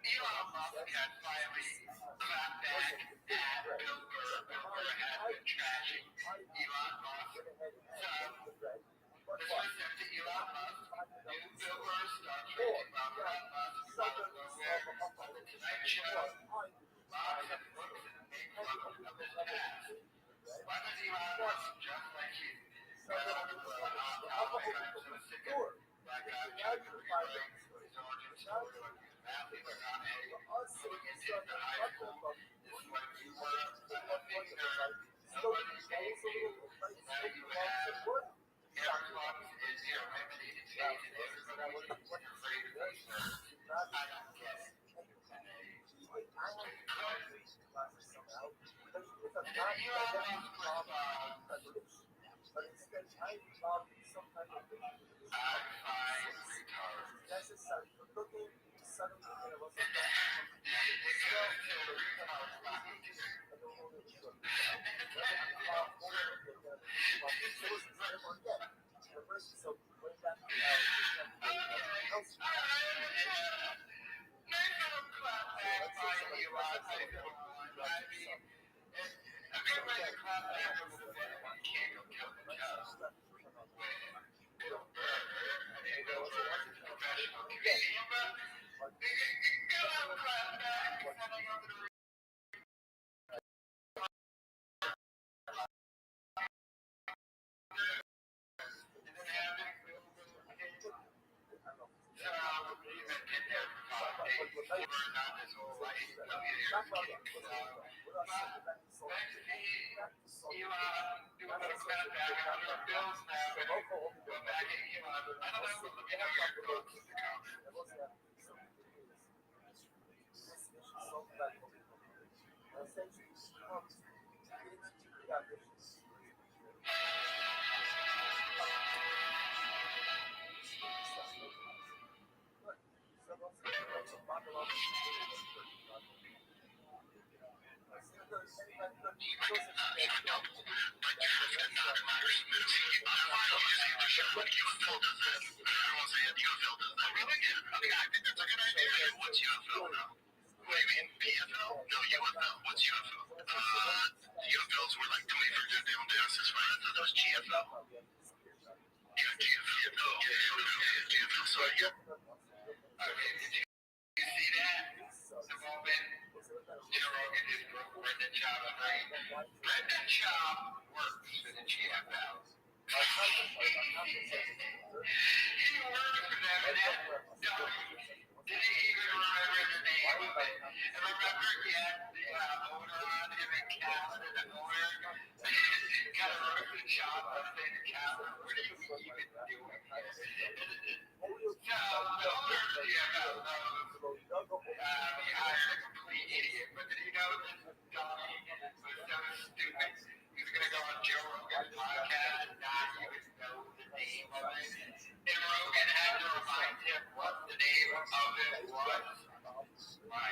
Elon Musk has finally clapped back at Bill Burr. Bill Burr has been trashing Elon Musk. So, this was sent to Elon Musk. New Bill Burr starts raising Elon Musk out of nowhere on the Tonight Show. Musk and looks and makes fun of his past. Why does Elon Musk just like you? I'm so sick of that guy trying to rewrite his origin story like he's badly but not going into high school. This is when you were a big nerd. Nobody paid you. Now you have everyone's is your eliminated phase and everybody is afraid of these nerds. I don't get it. And they crazy. And then Elon Musk responds, I find retards. It goes to professional comedian, but UFOs were like 20% down there. That's right. I thought that was GFO. Yeah, GFO. GFO. So, yeah. Chop's great. Brendan Chop works for the GFL. He works for them, and that didn't even remember the name of it. And remember, the owner on him in Canada, the owner got a roasted chop on the Canada. What are you even doing? So, the owner of the GFL knows he hired a complete idiot, but did he know this dummy was so stupid? He was going to go on Joe Rogan's podcast and not even know the name of it. And Rogan had to remind him what the name of it was. My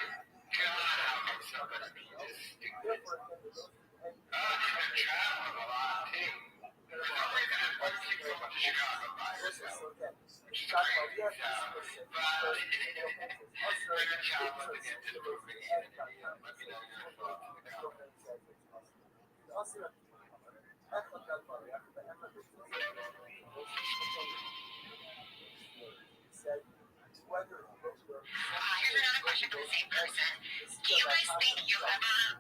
God, how can somebody be this stupid? He's been traveling a lot, too. For some reason, his wife keeps going to Chicago by herself. Which is crazy. But Brendan Chop wants to get this movie in. Let me know your thoughts in the comments. Here's another question for the same person. Do you guys think you'll ever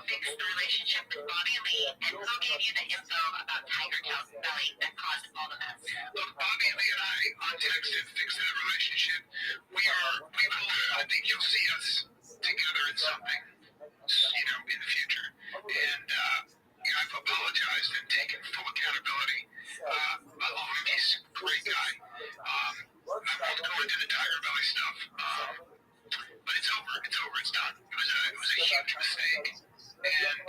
fix the relationship with Bobby Lee, and who gave you the info about Tiger Tail's belly that caused all the mess? Look, Bobby Lee and I on text have fixed that relationship. We will, I think you'll see us together in something, in the future. And, I've apologized and taken full accountability. I love him. He's a great guy. I won't go into the Tiger Belly stuff. But it's over. It's done. It was a huge mistake. And,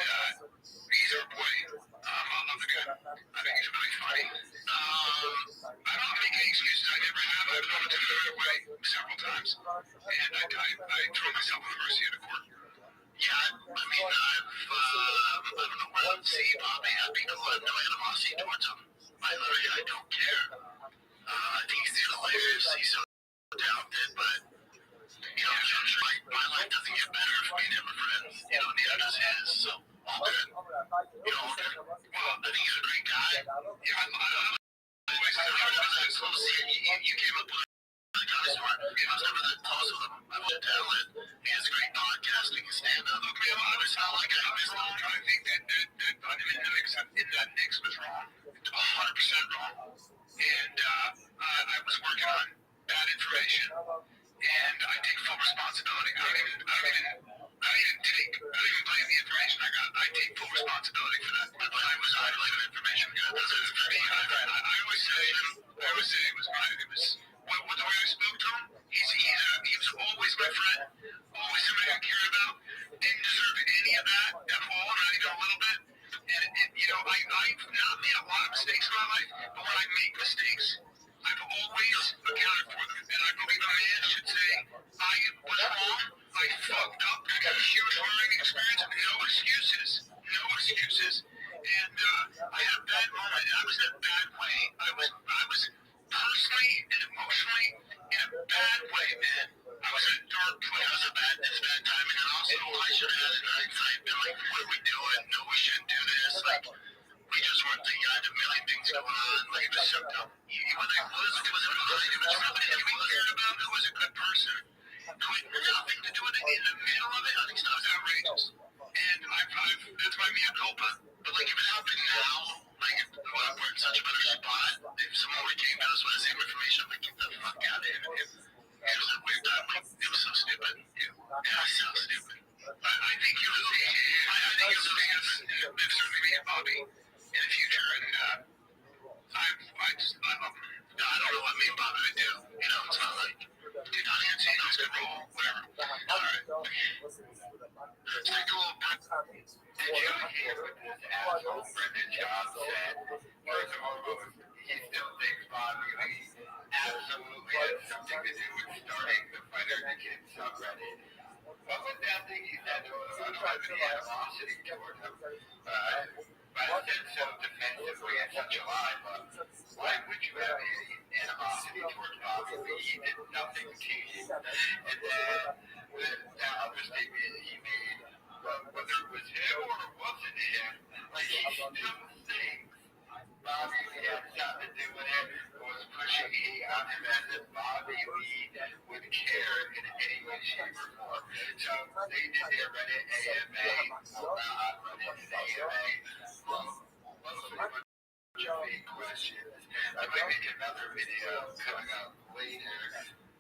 he's our boy. I love the guy. I think he's really funny. I don't make any excuses. I never have. I've gone to the other way several times. And I throw myself on the mercy of the court. Yeah, I don't know where I'd see Bobby. That'd be cool. I have no animosity towards him. I don't care. I think he's hilarious. He's so talented, but, my life doesn't get better if me and him are friends. Neither does his, so all good. All good. Well, I think he's a great guy. Yeah, you came up with the guy story. I was never that close with him. I was talent. He has great podcasting and stand-up. Look, man, I sound like I think that in that mix was wrong. 100% wrong. And I was working on bad information, and I take full responsibility. I don't even blame the information I got. I take full responsibility for that. But I was idling information. For me, I always say it was my, the way I spoke to him, he was always my friend, always somebody I cared about, didn't deserve any of that at all, not even a little bit. And I've not made a lot of mistakes in my life, but when I make mistakes, I've always accounted for them. And I believe a man should say, I was wrong, I fucked up, I got a huge learning experience, no excuses. And I had a bad moment, and I was in a bad way. I was personally and emotionally in a bad way, man. I was in a dark place. I was at bad timing, and also I should have had an hindsight, been like, what are we doing? No, we shouldn't do this. Like, we just weren't thinking. I had a million things going on. Like, it was so dumb. It was somebody that we cared about who was a good person. Who had nothing to do with it in the middle of it. I think that was outrageous. And that's my mea culpa. But like, if it happened now, like, we're in such a better spot. If someone came to us with the same information, I'm like, get the fuck out of here. It was a weird time. Like, it was so stupid. It was so stupid. I think you'll see us certainly me and Bobby in the future. And I don't know what me and Bobby would do. It's not like, dude, honey, it's a good role, whatever. All right. Let's take a little break. Did you hear what this asshole Brendan Chop said? First of all, he still thinks Bobby Lee absolutely had something to do with starting the Fighter the Kid subreddit. What was that thing he said to us? I don't have any animosity toward him. I said so defensively in such a lie, but why would you have any animosity toward Bobby Lee? He did nothing to you. And then that other statement he made, whether it was him or it wasn't him, like, he still thinks Bobby Lee had something to do with it, was pushing hate on him as if Bobby Lee would care in any way, shape, or form. So they did their Reddit AMA I might make another video coming up later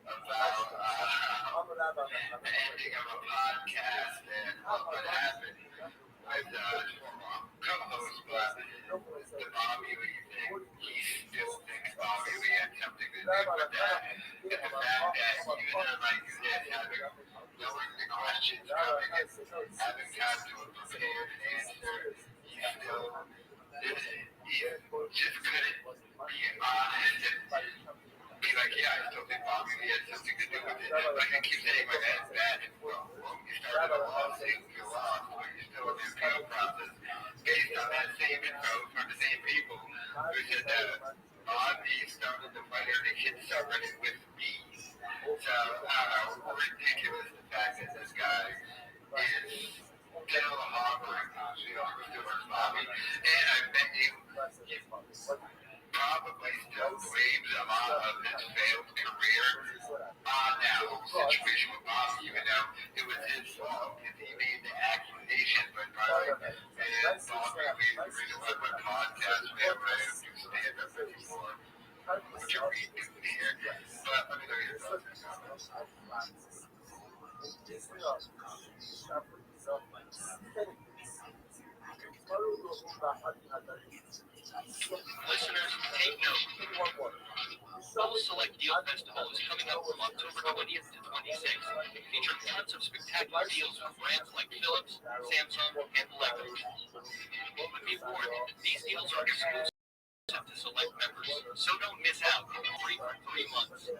about the ending of a podcast and what happened with co-host, but the Bobby Lee thing, he still thinks Bobby Lee had something to do with that. And the fact that even like this, knowing the questions coming and having time to prepare an answer, he still just couldn't be honest and be like, yeah, I still think Bobby Lee had something to do with it. Like I keep saying, my dad's bad, and well, you started a lawsuit, you lost, but you're still in the appeal process. Based on that same info from the same people who said that Bobby started the fire to hit somebody with bees. So, I don't know, ridiculous the fact that this guy is still harboring Bobby. And I bet you probably still blames a lot of his failed career on that whole situation with Bobby, even though it was his fault because he made the accusation, but probably, and Bobby Lee, the reason why my podcast failed, I don't do stand up anymore, which are we doing here, but let me know your thoughts. Listeners, take note. Full Select Deal Festival is coming up from October 20th to 26th, featuring tons of spectacular deals from brands like Philips, Samsung, and Lego. But be warned, these deals are exclusive to select members, so don't miss out. Free for 3 months.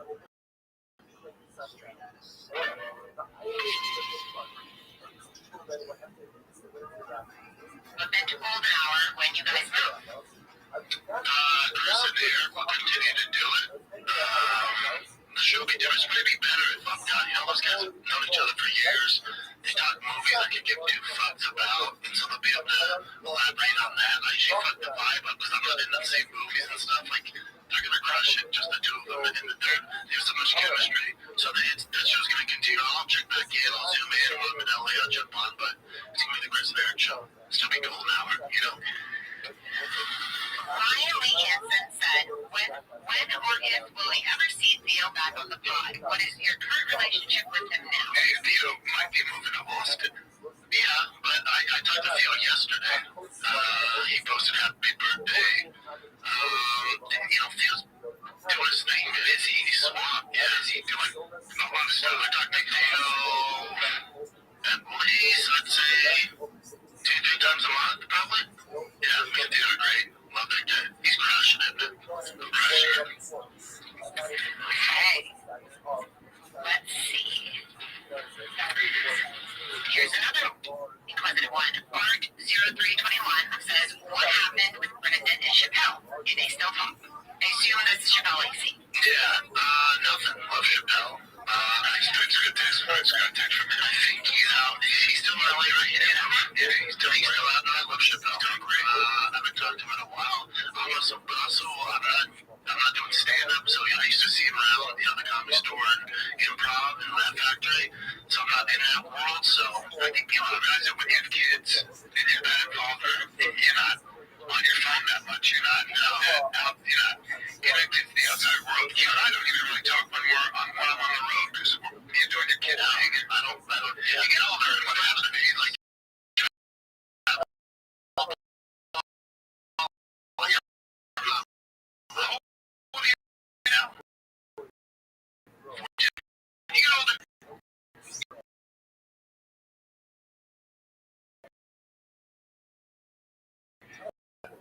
But then to hold an hour when you guys move. Chris and Eric will continue to do it. The show will be different. It's going to be better if I'm done. You know, those guys have known each other for years. They talk movies I can give two fucks about, and so they'll be able to elaborate on that. I usually fuck the vibe up because I'm not in the same movies and stuff. Like, they're going to crush it, just the two of them, and they have so much chemistry. So that show's going to continue. I'll check back in. I'll zoom in. When I'm in LA, I'll jump on, but it's going to be the Chris and Eric show. Still be golden hour, you know? Ryan Lee Hansen said, when or if will he ever see Theo back on the pod? What is your current relationship with him now? Hey, Theo might be moving to Austin. Yeah, but I talked to Theo yesterday. He posted happy birthday. You know, Theo's doing his thing. Is he swamped? Yeah, is he doing a lot of stuff? I talked to Theo at least, I'd say, 2-3 times a month, probably. Yeah, me and Theo are great. Love that guy. He's crushing it, man. Crushing it. Okay. Let's see. Here's another inquisitive one. Art0321 says, what happened with Brendan and Chappelle? Do they still talk? I assume that's Chappelle AC. Yeah, nothing. Love Chappelle. I expect a good text from him. I think he's out. He's still in LA, right? Yeah, he's still out. I love Chappelle. Doing great. I haven't talked to him in a while. I'm not doing stand-up, so I used to see him around, the Comedy Store and Improv and Laugh Factory. So I'm not in that world. So I think people realize that when you have kids and you're that involved, you're not on your phone that much. You're not connected to the outside world. You and I don't even really talk when I'm on the road because you're doing your kid hanging. I don't. You get older, and what happens to me, like.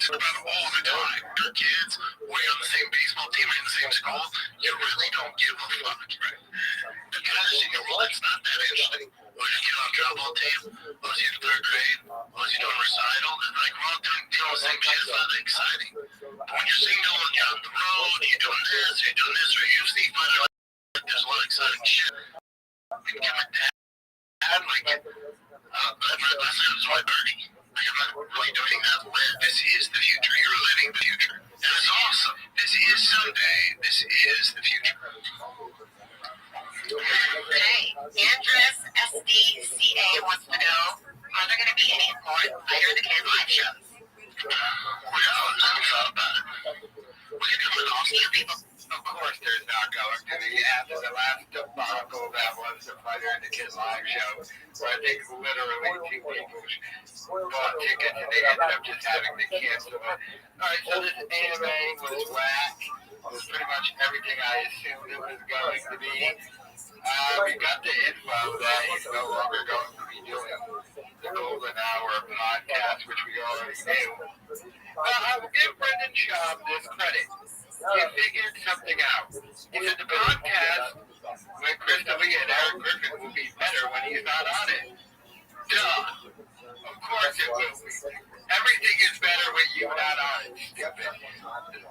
About all the time. Your kids, when you're on the same baseball team or in the same school, you really don't give a fuck, right? Because in your world, it's not that interesting. Was your kid on the drop-ball team? Was he in 3rd grade? Was he doing recital? And like, we're all doing the same shit. It's not that exciting. But when you're single and you're on the road, you're doing this, or you're UFC fighter, like, there's a lot of exciting shit. And get my dad, like, last night was my birdie. Like, I'm not really doing that. This is the future. You're living the future. And it's awesome. This is someday. This is the future. Hey, Andres SDCA wants to know, Are there going to be any more Fighter the Kid live shows? Well, never thought about it. Will you come with all you people? Of course, there's not going to be after the last debacle that was the Fighter and the Kid live show, where I think literally 2 people bought tickets and they ended up just having to cancel it. Alright, so this AMA was whack. It was pretty much everything I assumed it was going to be. We got the info that he's no longer going to be doing the Golden Hour podcast, which we already knew. I will give Brendan Schaub this credit. He figured something out. He said the podcast with Krista Lee and Eric Griffin will be better when he's not on it. Duh. Of course it will be. Everything is better when you're not on it, stupid.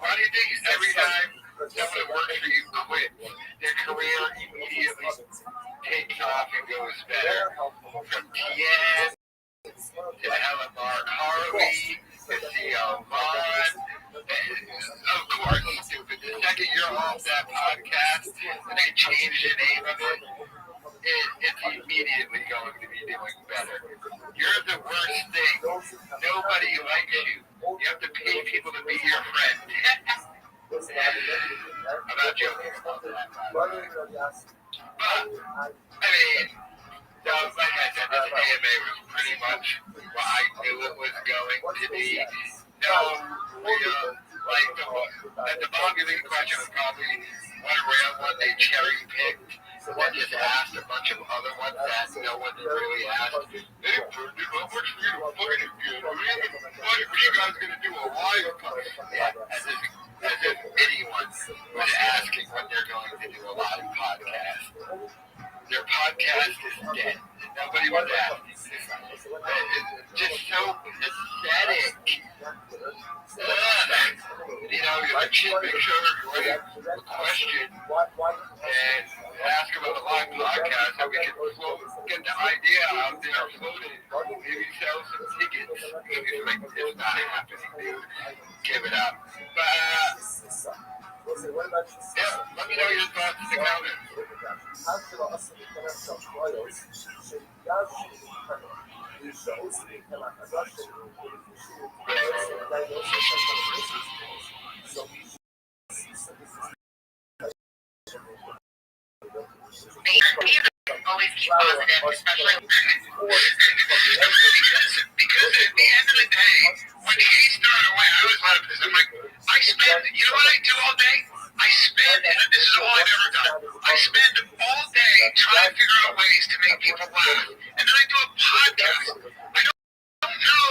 Why do you think every time someone that works for you quits, their career immediately takes off and goes better? From Tien to Helen Mark Harvey to C.O. Vaughn. Of course, stupid. The second you're off that podcast and they change the name of it, it's immediately going to be doing better. You're the worst thing. Nobody likes you. You have to pay people to be your friend. I'm not joking about that. But, I mean, so, like I said, this AMA was pretty much what I knew it was going to be. No real, like, the Bobby Lee question was probably one rare one they cherry-picked. And then just asked a bunch of other ones that no one really asked. Hey, how much for you to fight again? What are you guys going to do, a live post? Yeah, as if anyone was asking when they're going to do a live podcast. Their podcast is dead. Nobody was asking. It's just so pathetic. You know, I should make sure you write a question and ask about the live podcast so we can get the idea out there floated. Maybe sell some tickets. It's not happening, dude. Give it up. But, yeah, let me know your thoughts in the comments. Always keep positive, especially because at the end of the day, when he started away, I was like, I'm like, I spend, you know what I do all day? I spend, and this is all I've ever done, I spend all day trying to figure out ways to make people laugh, and then I do a podcast. I don't know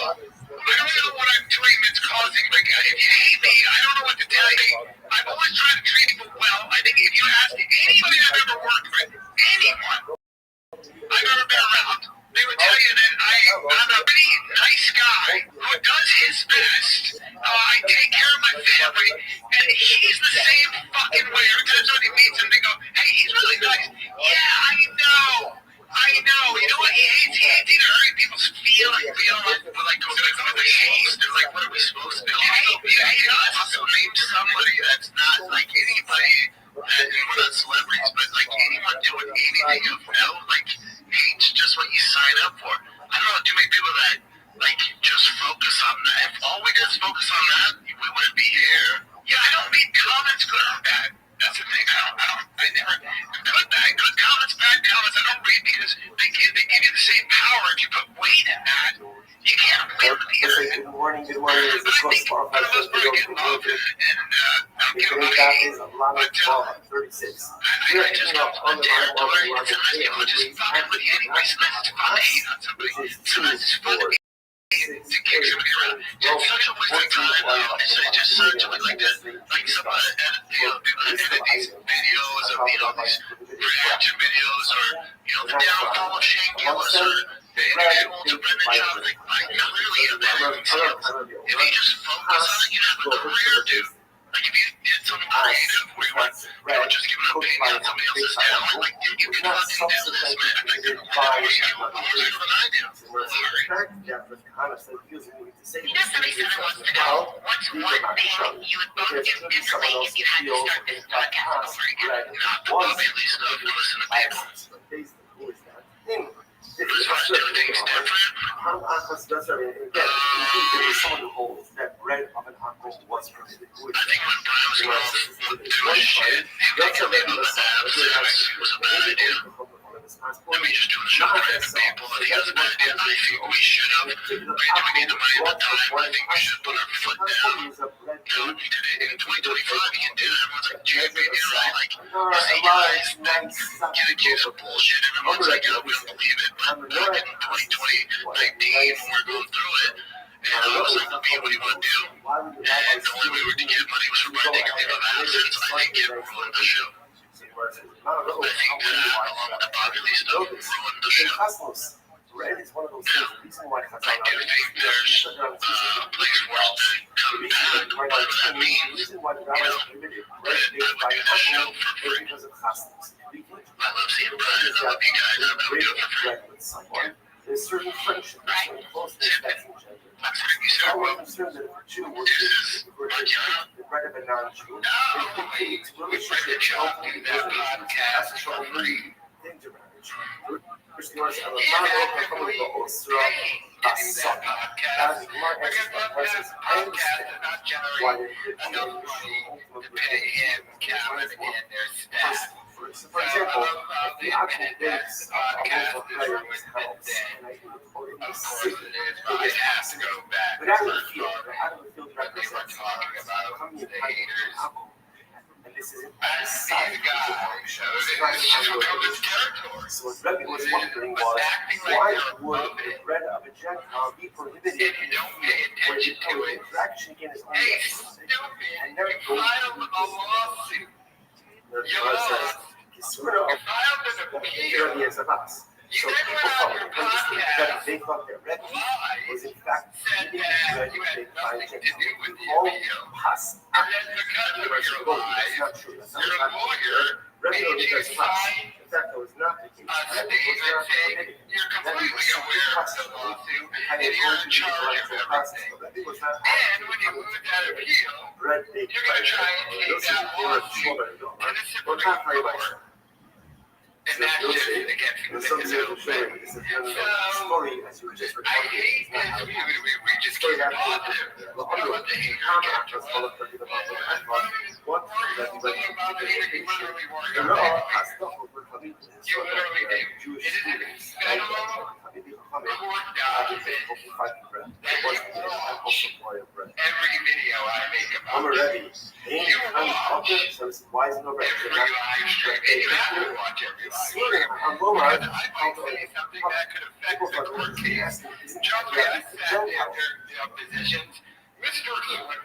what I'm doing that's causing, like, if you hate me, I don't know what to tell you. I've always tried to treat people well. I think if you ask anybody I've ever worked with, anyone I've ever been around, they would tell you that I'm a pretty nice guy who does his best. I take care of my family, and he's the same fucking way. Every time somebody meets him, they go, hey, he's really nice. Yeah, I know. You know what he hates? He hates either hurting people's feelings. You know, like the haste. They're like, what are we supposed to do? You hate us. Also name somebody that's not like anybody. We're not celebrities, but like anyone doing anything of note, like hate's just what you sign up for. I don't know too many people that like just focus on that. If all we did is focus on that, we wouldn't be here. Yeah, I don't read comments, good or bad. That's the thing. I never good comments, bad comments. I don't read because they give you the same power. If you put weight in that, you can't win the internet. Good morning. But I think for the most part, I get love and I don't give a hate. But I just don't want territory. And sometimes people just fucking with you anyway. Sometimes it's fun to hate on somebody. Sometimes it's fun to kick somebody around. It's such a waste of time. It's just such a like that. Like some people that edit these videos of these reaction videos or the downfall of Shane Gillis or the individual to Brendan Schaub. Like clearly you have editing skills. If you just focus on it, you'd have a career, dude. Like if you did something creative where you weren't just giving an opinion on somebody else's talent, like dude, you can fucking do this, man. Like you're more better than I do. somebody said wants to know what's one thing you would both do differently if you had to start this podcast over again. Not the Bobby Lee stuff to listen to people. As far as doing things different, That's right. Again, indeed, there was someone who holds that bread of an uncle was permitted. I think when Brown's mom doing shit, That's a thinking regular about that sex was a bad idea. I mean, just doing some random people, I think that's a bad idea. I think we should have, do we need the money at the time? I think we should put our foot down. Now, today, in 2025, you can do that. Everyone's like, champion, you're all like, see guys that get accused of bullshit. Everyone's like, oh, we don't believe it. But back in 2019, when we're going through it, and I was like, well, what do you want to do? And the only way we were to get money was for buying negative assets. I think it ruined the show. I think that, along with the Bobby stuff, ruined the show. Bread is one of those things. The reason why I do think there's a place for us to come back. What does that mean? The reason why the You rabbis know, prohibited I bread would baked by do an this show uncle for is free. because of customs. I love seeing bread. I love you guys. I would do it for free. Bread with someone. There's certain friendship, certain closeness that's engendered. That's what you said. I'm Well, concerned that if a Jew were this is to my job. the bread of a non-Jew, No, we break the job, do that podcast for free. things around it. First, yours, I'm a man of the Ostra, That podcast. Because that podcast is not generating enough money to pay him, Calvin, and their staff. For example, if the actual base of the player is helps, and I think it's already Of course it is, but it has to go back. but out of the field They were represents talking about coming the haters. and this is That's these guys. So it's just become this territory. So what Rebbe was wondering was, why would the bread of a Gentile be prohibited If you don't pay when attention to it, interaction again is only hey, necessary? stupid, And there you it goes. filed a lawsuit. You lost. You filed an appeal. You then went on your podcast, They thought that Rebbe was in fact said giving that bread you had baked by nothing to do Gentiles. with the All appeal. has And then because of your lies, That's not true. That's not your true. lawyer Rebbe made only you does pas. sign In fact, that was not the case. a Rebbe was statement not saying permitted. you're completely aware of the lawsuit and you're in charge of everything. And when you lose that appeal, Bread baked you're by going to try and take Gentiles. that lawsuit to the Supreme Court. And that's just against the So, story, as you were just I hate that we just keep positive. What about the haters? One thing about the haters, you literally weren't going to pay. You literally did. It is a federal court document that you watch every video I make about it. You watch every live stream, and you have to watch every live stream. Because I might say something that could affect the court case. Trust me, I sat there during the positions. Mr.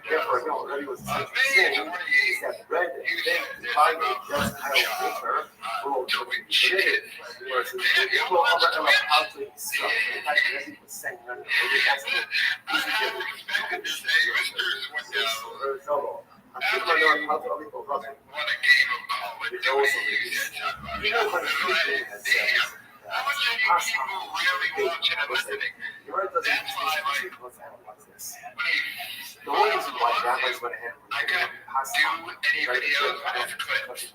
Therefore, no, Rebbe was saying that bread is baked by a Gentile baker will shit. whereas the people of how to instruct. In fact, Rebbe was saying that I expected to say Mr. Window. I'm thinking about how to only go running. What a game of Call of Duty you said, Chuck. You know what I'm thinking? Damn. How much are you people really watching and listening? That's why I like the only reason why rabbis went ahead I couldn't do any videos with clips.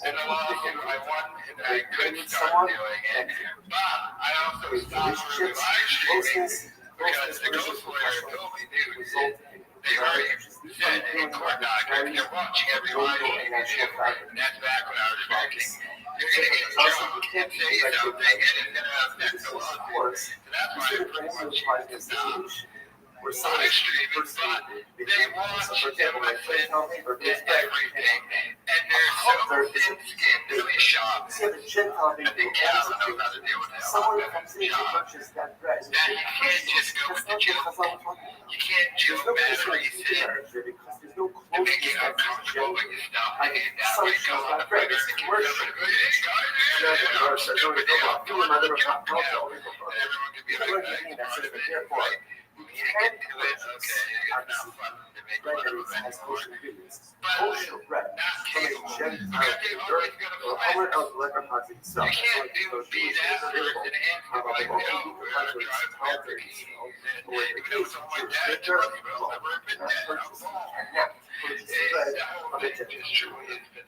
In the lawsuit, I won and I could start doing it. But I also stopped through live streaming because the ghost lawyer told me, dude, they already said in court documents they're watching every live stream you do. And that's back when I was working. You're going to get drunk and say something and it's going to affect the lawsuit. So that's why I pretty much stopped. Live streaming, but they watch and listen to everything, and they're so thin-skinned to be shocked. I think Calvin knows how to deal with that. someone comes in and purchases that bread. That you can't just go with the joke. You can't joke batteries in There's no to make it uncomfortable when you stop and that way come on the front of the camera and go, hey guys, stupid deal. And everyone can be like, right? You can't do it, okay, it's not fun to make fun of them anymore. But not cable, because they're always going to find you can't do be that person and answer like, no, we're going to drive Lamborghinis, and even though it's on my dad's truck, well, never been that, I'm wrong. It's true, it's been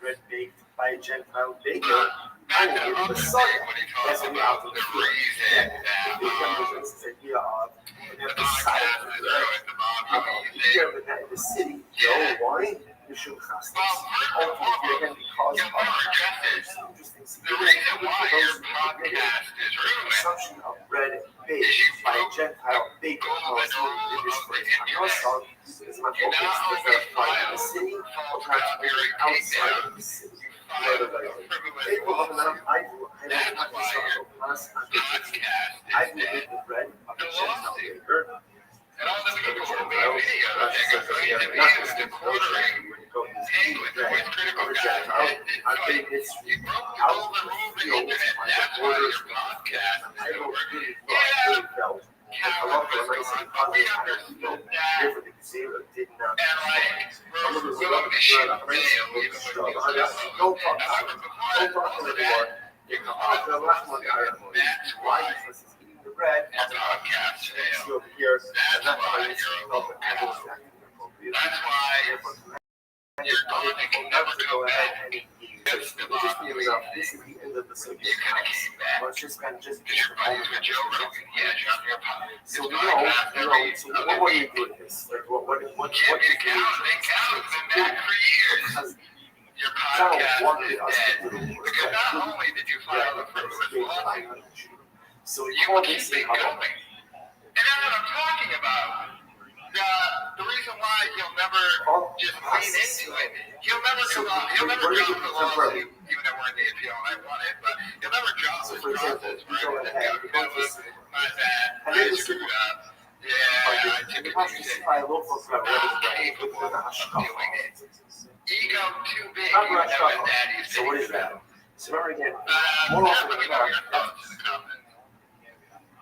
bread baked by a Gentile baker back to the the other Messiah. thing when he That's talks what we have about to the feel. reason The that big this idea of the the Messiah podcast of is the earth. ruined, the mom. Here in the city, Joe, why? You should cast this. Ultimately, again, because You'll never guess it. interesting The reason why your podcast is ruined consumption of bread baked is you by broke Gentile the baker golden Palestinian rule did this of for the his time. internet. Also, is my You focus not is only applied in the file city, false but perhaps copyright outside takedown, of the city. you file a frivolous lawsuit. That's why your podcast I is will dead. get the bread of The the Gentile lawsuit. baker. And all the people who made videos that got great reviews to quartering paying with the voice critical guys. You broke the golden rule of the internet. That's why your podcast is over. Yeah, Calvin was gone, but we understood that. And like, we're willing to shoot bail even when we still love. However, before all of that, you can also lawsuit. That's why The bread your podcast failed. over here, That's and why that's you're a why local it's cow. That's why you're gone and can never come back. That's the bottom line. This is the end of the You subject. could have came back. Let's just kind of just Because you're buddies with Joe Rogan. Yeah, drop your podcast. so It's we podcast every so other what do you week. do with this? Like what Can't be a cow. Then cow's been back for years. Your podcast is dead. Because not only did you file a frivolous lawsuit, So you were keeping going. And that's what I'm talking about. The reason why he'll never just lean into it, he'll never drop the lawsuit, even though we're in the appeal and I want it, but he'll never drop this process where I just go, my bad, I screwed up. Yeah, I took a music. I'm capable of doing it. Ego too big, even though his daddy's So what is big. that? So remember again, Let more often me than know not, your thoughts in the comments.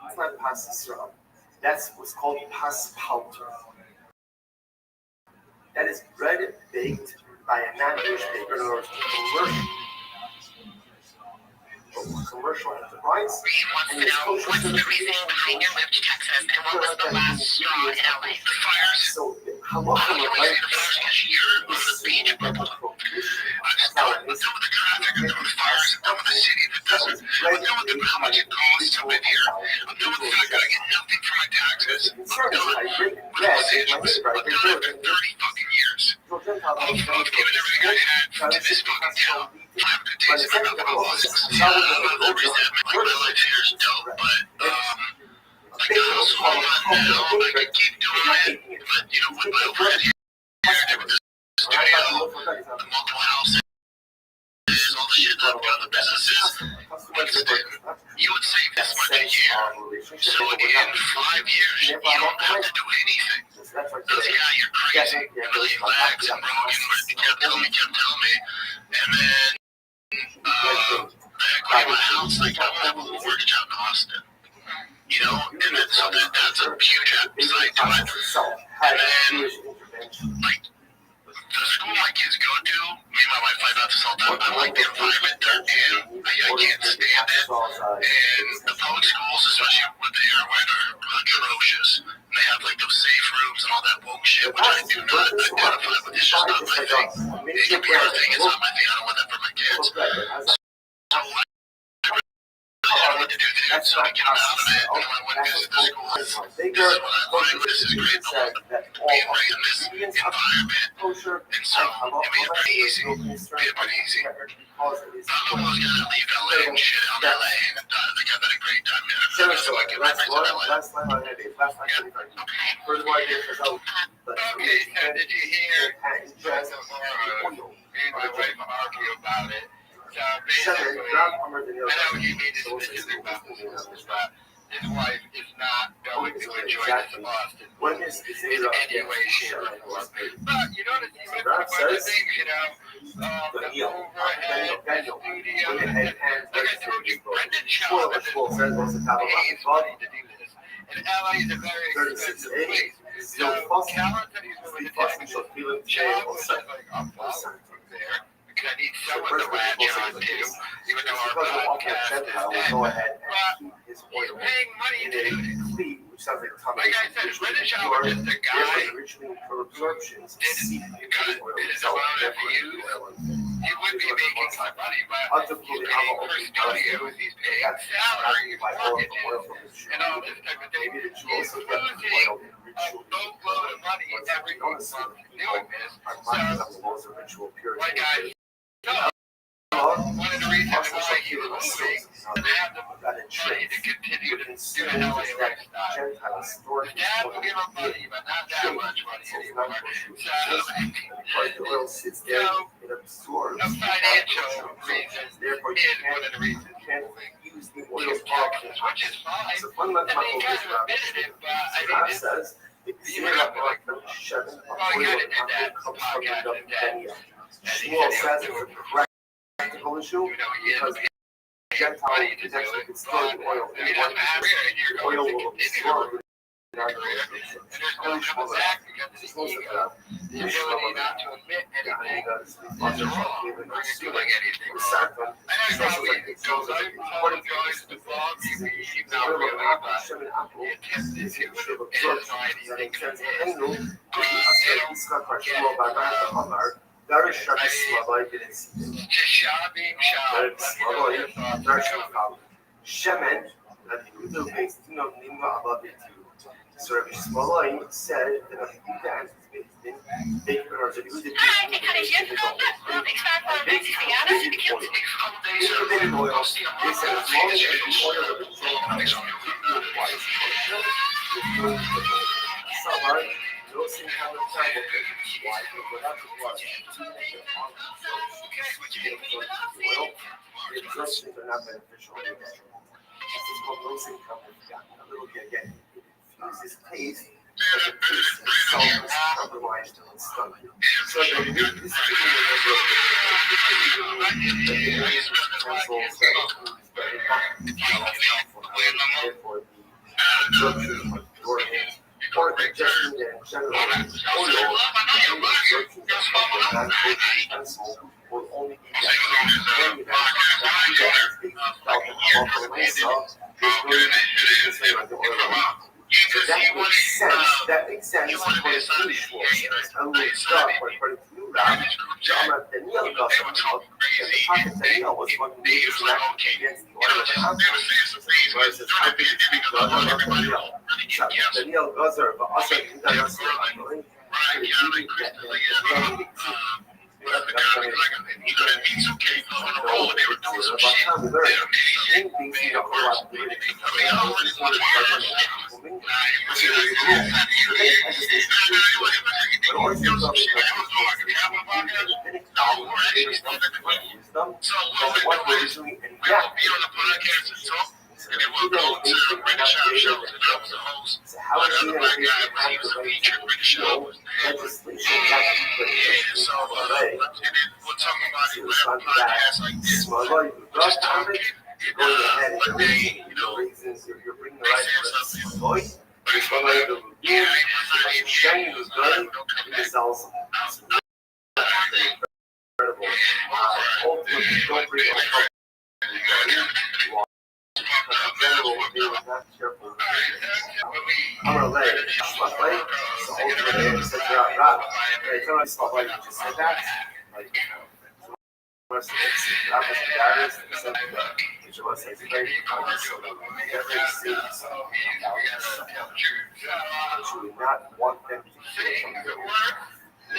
that's not pasta syrup. That's what's called pasta powder. That is bread baked by a non-Jewish baker, in other words, commercial enterprise. Reed wants to know what's the reason behind your move to Texas and what was the last straw in LA? The fires. So, how often You would always like hear the fires because you're on the beach. I'm just done with the traffic, I'm done with the fires, I'm done with the city, the desert. I'm done with how much it costs to live here. I'm done with the fact that I get nothing for my taxes. I'm done with Los Angeles. I'm done after 30 fucking years of giving everything I had to this fucking town. I have a good taste in my mouth about Los Angeles. I love the resentment. Like, my life here is dope, but like the hustle I'm on now, I could keep doing it, but you know, with my overhead here, with the studio, the multiple houses, all the shit that I've done, the businesses, Winston, you would save this much a year. So in 5 years, you don't have to do anything. Because yeah, you're crazy, a million lags and broken, but you kept telling me, and then I equity my house, like I have a little mortgage out in Austin. You know, and then so that's a huge upside to it. And then, like, the school my kids go to, me and my wife find out this all the time. I like the environment they're in. I can't stand it. And the public schools, especially with the airway, are atrocious. And they have like those safe rooms and all that woke shit, which I do not identify with. It's just not my thing. It can be our thing. It's not my thing. I don't want that for my kids. So I don't know what to do there, so I get them out of it. And I went to visit the school. This is what I like. This is great. I love being raised in this environment. And so it made it pretty easy. Made it pretty easy. I'm one of those guys that leave LA and shit out in LA. And like I've had a great time there. So I get my friends in LA. Okay, so did you hear Joseph Horowitz? Me and my wife argue about it. So basically, I know he made this specific about this, but his wife is not going to enjoy this Boston in any way, shape, or form. But you notice he went for a bunch of things, you know, the overhead, the studio, like I told you, Brendan Shaw pays money to do this. And LA is a very expensive place. So Callan said he's willing to take this. Shaw was just like, I'm following from there. Because I need someone to latch on to, even though our podcast is dead. But he's paying money to do this. Like I said, Brendan Shaw was just a guy who did his amount of views he would be making some money, but he's paying for studios, he's paying salaries, mortgages, and all this type of thing. He's losing a boatload of money every month doing this. So, like I know, one of the reasons why he was moving is to have the money to continue to do an LA lifestyle. His dad will give him money, but not that much money anymore. So, a financial reason is one of the reasons he's moving to Texas, which is fine. And he kind of admitted it, but I mean, it's, you know, like, well, he kind of did that podcast and that. And he said he would do it. Practical issue because Gentiles is actually destroying oil. And oil will destroy. And there's no coming back because of the ego, the ability not to admit anything is wrong, or you're doing anything wrong. I know probably goes goes to the blog, you not really, but the attempt is to analyze anything that is. Darış Slavay birisi. Shemen, and the Udo based in Nimba Ababitu. So Rabbi Slavay said that a few times is based in big birds of Udo. Losing how the time will take its life, but without the blood, the exhaustions are not beneficial. This is called losing a little bit again. It infuses taste, but the taste itself is compromised in its stomach. So the this is therefore the absorption of your hands. Or digestion in general, oil, will only be done when you have so that makes sense according to usual sense. I will start according to new Rab, Jama Daniel got some help, and the prophet Daniel was one who made his act against the order of the house. Whereas it's hard to speak God of Daniel. Daniel Gazer, but also international. And then we'll go to British Shop shows, and I was the host. So how is he going to be he was a feature in British shows? And so, and then we'll talk about it whenever podcasts like this. Just talking, one day, you know, you're bringing the right voice. It's one way to do it. Shiny was good. It's also incredible. Ultimately, don't bring it up. General, they were not careful. I'm gonna let it. My play. So ultimately, said you're out right. It's not stuff like you just said that. Like, most of it's that was the guys that said that. Which was a great so every season, you would not want them to feel something.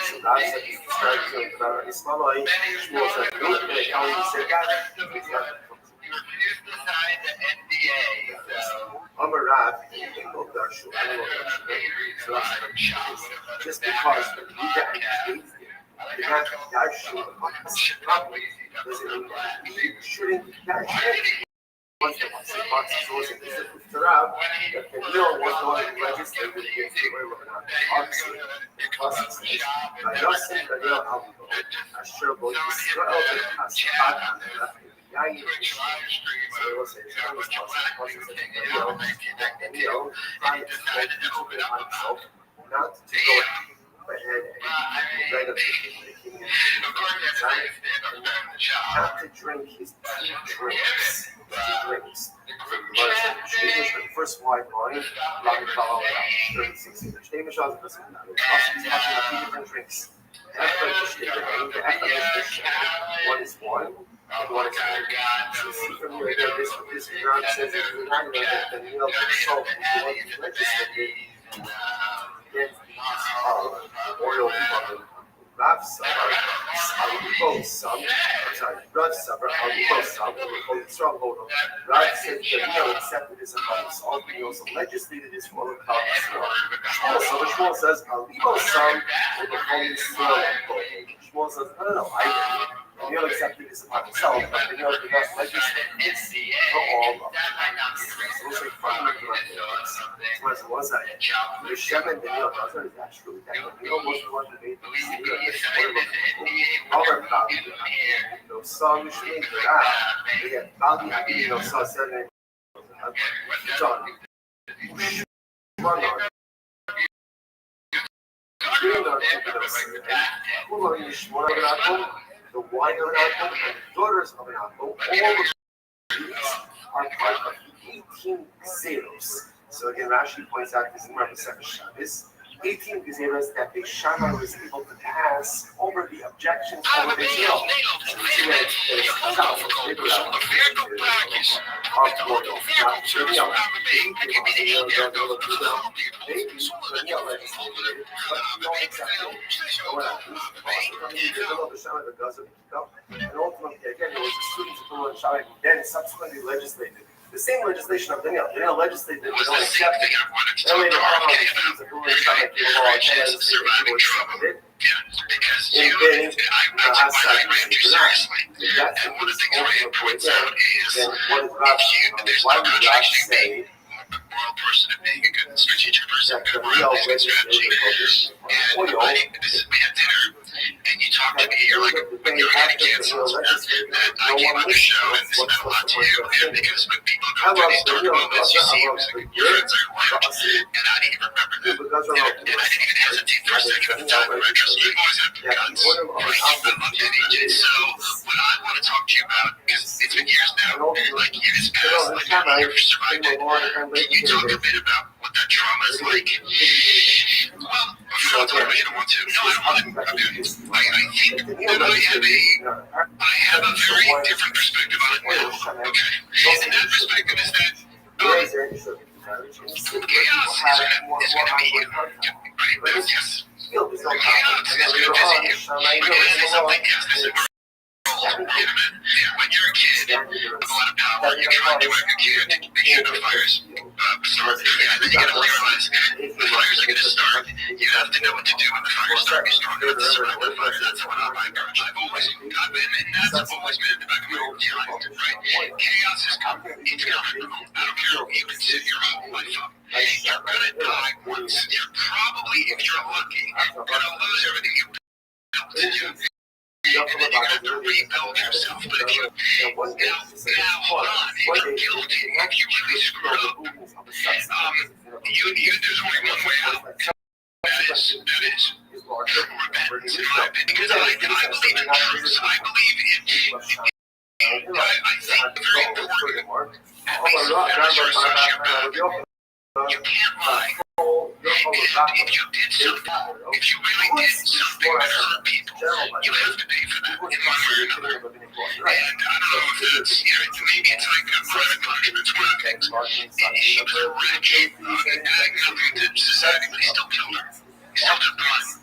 So God said you start doing better. It's not like you was a good thing. How you said that? He refused to sign the NDA, so I'm a rap. Just because you get engaged, you're not Darshu. Probably doesn't mean that you shouldn't Darshu. Once the box is always in the rap, the mill was going to register with the obviously, because I don't think that they'll help you. I'm sure both Israel and Hassan so it was a tremendous process of Daniel trying to open himself not to go ahead and write up the king not to drink his drinks. The first white wine, Rabbi Rothschild, 36 English. David Shaw's the second. He's talking about 2 different drinks. One is one, and one is two. So see from here, this ground says that the Neil Consult is legislated against the oil from Rav Sabar, Alibo's son, Rav Sabar, Alibo's son, who the stronghold of Rav said that Neil accepted his advice. He also legislated his for the Shmuel. So the Shmuel says, Alibo's son will become his throne. Shmuel says, no, I Neil accepted this upon himself, but Neil did not legislate this for all of the so it's like fundamental things. So was that the Shem and Neil brother is actually that Neil was the one who made the decision and supported of other family. Some Shmi they had Bali Abino saw seven John. The wife of an uncle and the daughters of an uncle, all of these are part of the 18 Gezeros. So again, Rashi points out this in Rabbi Shabbos, 18 Gezeros that the Shammai was able to pass over the objections of the Israel. So we see that there's south, and ultimately, again, it was the students of the Shammai who then subsequently legislated the same legislation of Daniel. Daniel legislated the don't accept it. Then later on, the students of the Shammai came along and legislated and then outside that's the ultimate point there. Then what is Rav? Why would Rav say moral person and being a good strategic person, good organizing strategy, and this is me at dinner, and you talk to me, you're like, when you're getting canceled, that I came on the show and this meant a lot to you, and because when people go through these dark moments, you see like your friends are like, and I didn't even remember that, and I didn't even hesitate for a second at the time, because you always have your guns, right? I love that agent, so what I want to talk to you about, because it's been years now, like years past, like you've survived it, can you talk a bit about what that trauma is like? Well, before I talk about it, I want to. No, I don't want to. Okay. I think that I have a very different perspective on it now. Okay. And that perspective is that chaos is going to be you. Right? Yes. Chaos is going to visit you. Because there's something else. When you're a kid with a lot of power, you're trying to work a kid to make sure the fires start. And then you gotta realize the fires are gonna start. You have to know what to do when the fires start. You're stronger than the survival of the fire. That's what my approach. I've always been, and that's always been in the back of my mind, right? Chaos is coming. It's coming. I don't care what you can sit your whole life up. You're gonna die once. You're probably, if you're lucky, gonna lose everything you built. And then you're going to have to rebuild yourself. But if you, now hold on, you're guilty if you really screw up. There's only one way out. That is true repentance, in my opinion. Because I believe in truth. I believe in I think very important, at least as your social you can't lie. And if you did something, if you really did something that hurt people, you have to pay for that in one way or another. And I don't know if that's, maybe it's like a private punishment. It's one of the things. He was a wretch, and nothing to society, but he still killed her. He still took the money.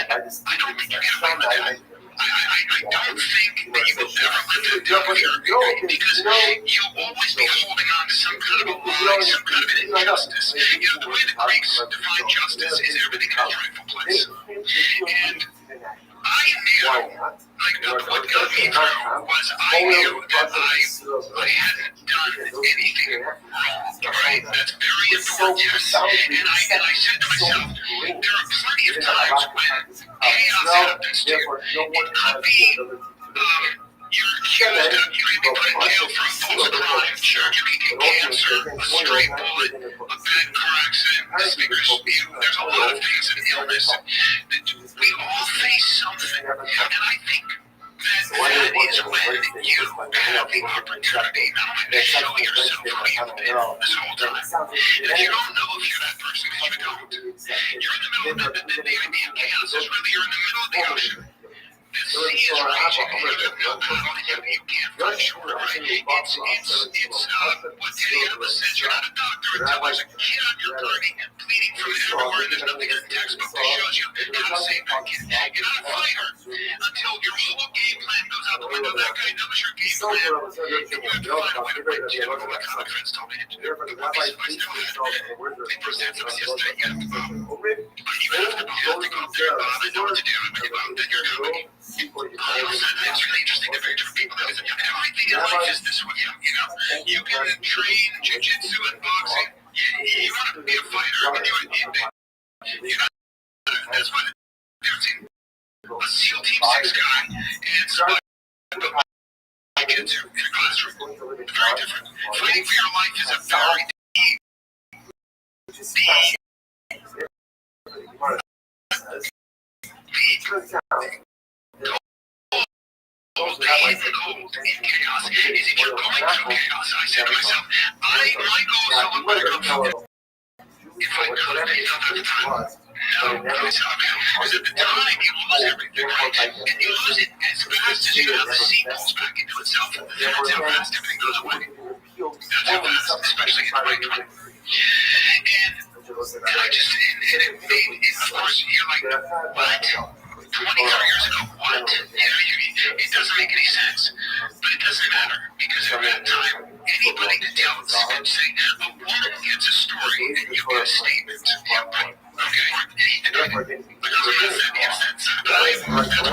And I don't think you get away with that. I don't think that you will ever live to do your because you'll always be holding on to some kind of a lie, some kind of an injustice. The way the Greeks define justice is everything in its rightful place. And I knew, what got me through was I knew that I hadn't done anything wrong, right? That's very important, yes. And I said to myself, there are plenty of times when chaos happens to you. It could be you're accused of, you can be put in jail for a false crime, sure, you can get cancer, a stray bullet, a bad car accident, there's a lot of things in illness. We all face something, and I think that is when you have the opportunity not only to show yourself who you've been this whole time. And if you don't know if you're that person, because you don't, you're in the middle of the chaos, is really you're in the middle of the ocean. The sea is raging, and you have no paddle, and you can't find shore, right? It's what Teddy Atlas says, you're not a doctor until there's a kid on your party bleeding from everywhere, and there's nothing in the textbook that shows you how to save that kid. You're not a fighter until your whole game plan goes out the window. That guy knows your game plan, and you have to find a way to break it. You know, my comic friends told me to do it. They present us yesterday, you have to go. You have to go up there, Bob, I know what to do. And when you go out, then you're going to be. It's really interesting to very different people. Everything in life is this way. You know, you can train jiu-jitsu and boxing. You want to be a fighter. I mean, that's what a SEAL Team 6 guy and somebody kids in a classroom. Very different. Fighting for your life is a very in chaos. Is it you're going through chaos? I said to myself, my goal is to let it go. If I could have made up at the time, no, because at the time you lose everything, right? And you lose it as fast as you have the sea pulls back into itself. That's how fast everything goes away. That's how fast, especially in 2020. And I just, and it made, of course, you're like, what? 20 years ago, what? It doesn't make any sense. But it doesn't matter, because at that time, anybody could tell and say, a woman gets a story and you get a statement. Yeah, okay? And that's why I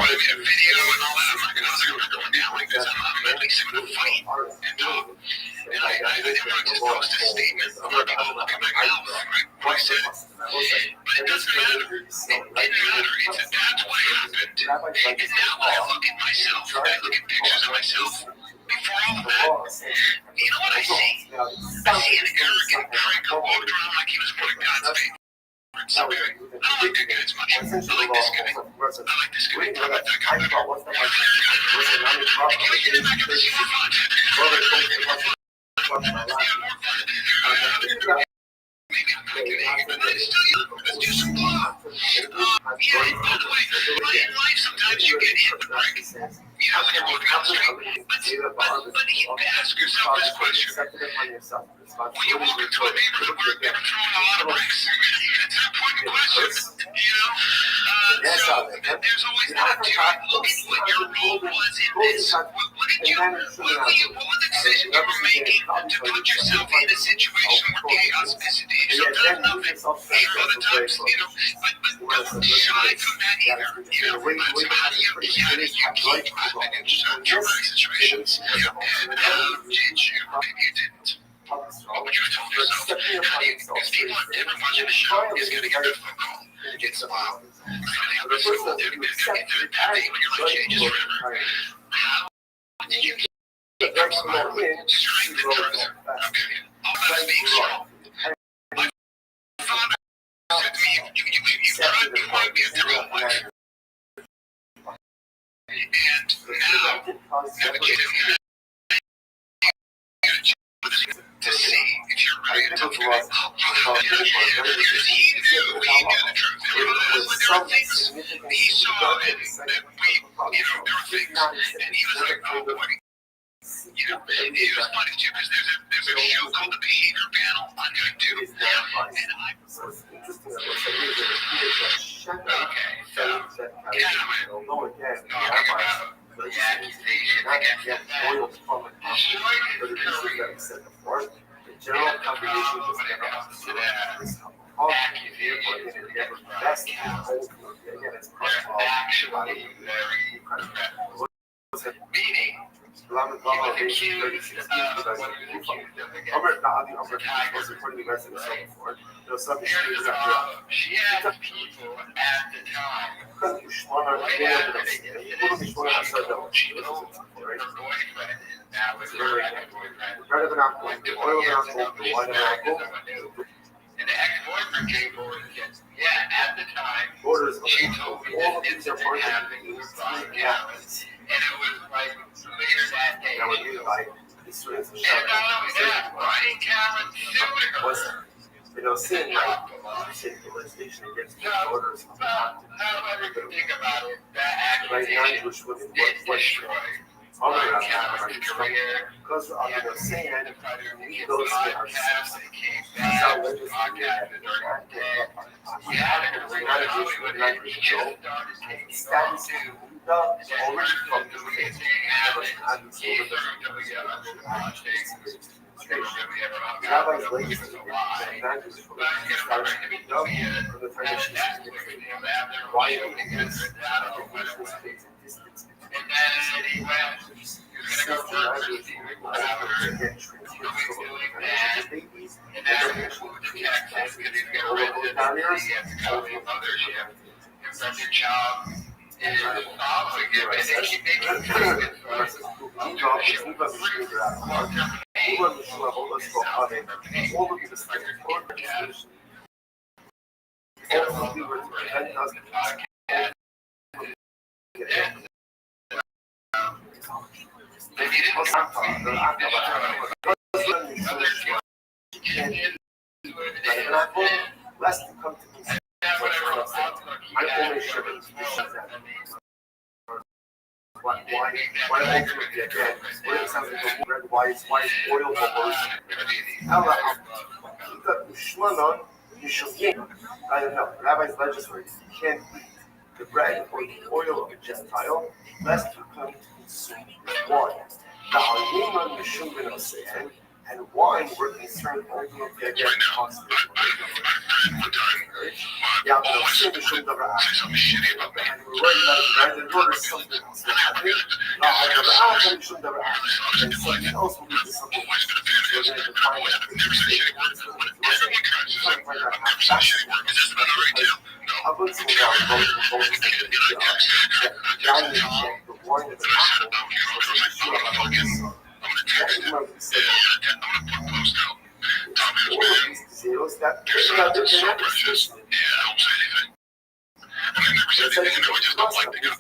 made a video and all that. I'm not going down like this. I'm at least going to fight and talk. And I didn't want to just post a statement. I'm not going to look at my mouth, right? What I said. But it doesn't matter. It didn't matter. That's what happened. And now when I look at myself, I look at pictures of myself, before all of that, you know what I see? I see an arrogant prick who walked around like he was one of God's favorites. Okay, I don't like that guy as much. I like this guy. I like this guy. I like that guy better. Can we get him back in the scene for fun? Maybe I'm not getting but it's still young. Let's do some blow. Yeah, by the way, in life sometimes you get hit with bricks. You know, when you're walking down the street. But you ask yourself this question. When you walk into a neighborhood where they're throwing a lot of bricks, it's an important question. You know? So there's always that too. Look at what your role was in this. What were the decisions you were making to put yourself in a situation where chaos visited you? Sometimes nothing. Other times, you know, but don't shy from that either. You know, so how do you keep laughing in dramatic situations? And how did you? Maybe you didn't. But you told yourself, because people are watching the show, is going to get a phone call. It's wow. Their pathing when your life changes forever. How did you keep from strength and truth? Okay. All that being strong. My father said to me, you tried to find me a different life. And now, have a kid in to see if you're really a tough guy. Because he knew the truth. There were things he saw and that we, you know, there were things. And he was like, oh boy. You know, it was funny too, because there's a show called The Behavior Panel on YouTube. And I was interesting. Okay, so, the accusation against the general congregation was never understood this actually very incredible. Meaning, he was accused of what he was accused of against she had people at the time, right after they did it, she told her boyfriend, now was her ex-boyfriend, like 20 years ago, and the ex-boyfriend came forward and said, yeah, at the time, she told me that incident happened with Brian Gallus, and it was like later that day. And not only that, Brian Callen sued her. And dropped a lot. say molestation against the orders of the However you think about it, that right now accusation Jewish women did were destroy other Cameron's career. because of He had the saying the Predator Media those podcast that came back, podcasted during the day. He had a career in Hollywood, and he just started taking off too. And then from the weird thing happened, he started doing it under the watching. Rabbi's legacy is a lie. That is for the start to be done from the time that she's why it is and then he went, he was going to go work for Steven Crowder, doing that, and then he moved to Texas because he's going to rent it, he has a company mothership, and from your job is following him, and then he makes a statement for us. Lest to come to me. I only share it. Why ultimately again, what it sounds like a red, why is oil bubbles? I don't know. Rabbis legislate you can't eat the bread or the oil of a Gentile, lest you come to consume wine. And wine were concerned ultimately against constant. Yeah, but I'm saying the shouldn't ever ask. And we're worried about it, right? In order something else to happen. You shouldn't ever ask. And something else will lead to something else. We're going to define that. Something like that. I've been seeing that both the wine and the apple. Zeros that they're so precious. Yeah, I don't say anything. I mean, never said anything, I just don't like the guy. I'd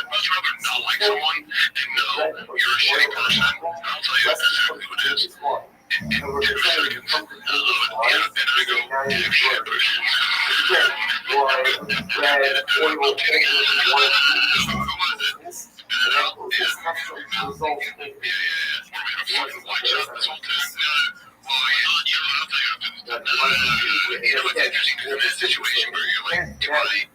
much rather not like someone than know you're a shitty person. I'll tell you that's exactly what it is. And for a second, and I go, yeah, shit, situation where you're like,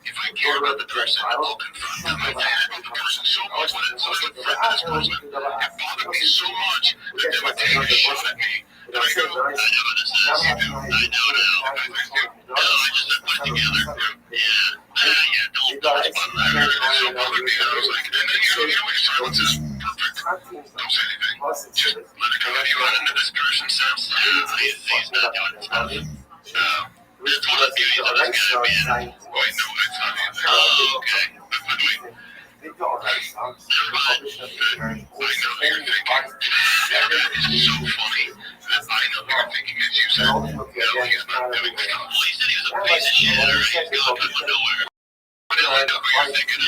if I care about the person, I'll confront them. I care about the person so much when it's such a threat to this person. It bothered me so much that they would take a shot at me. And I go, I know this is you do. I know now. I just said put together. Yeah, don't talk about that. It so bothered me. I was like, and then you know your silence is perfect. Don't say anything. Just let it come. If you run into this person, sounds he's not doing his best. Just want to give you the next guy, man. Wait, no, it's not him. Oh, okay. By the way, I know you're thinking. It's so funny that I know you're thinking as you said, no, he's not doing stuff. Well, he said he was a piece of shit, or he's gonna come from nowhere. But I know what you're thinking.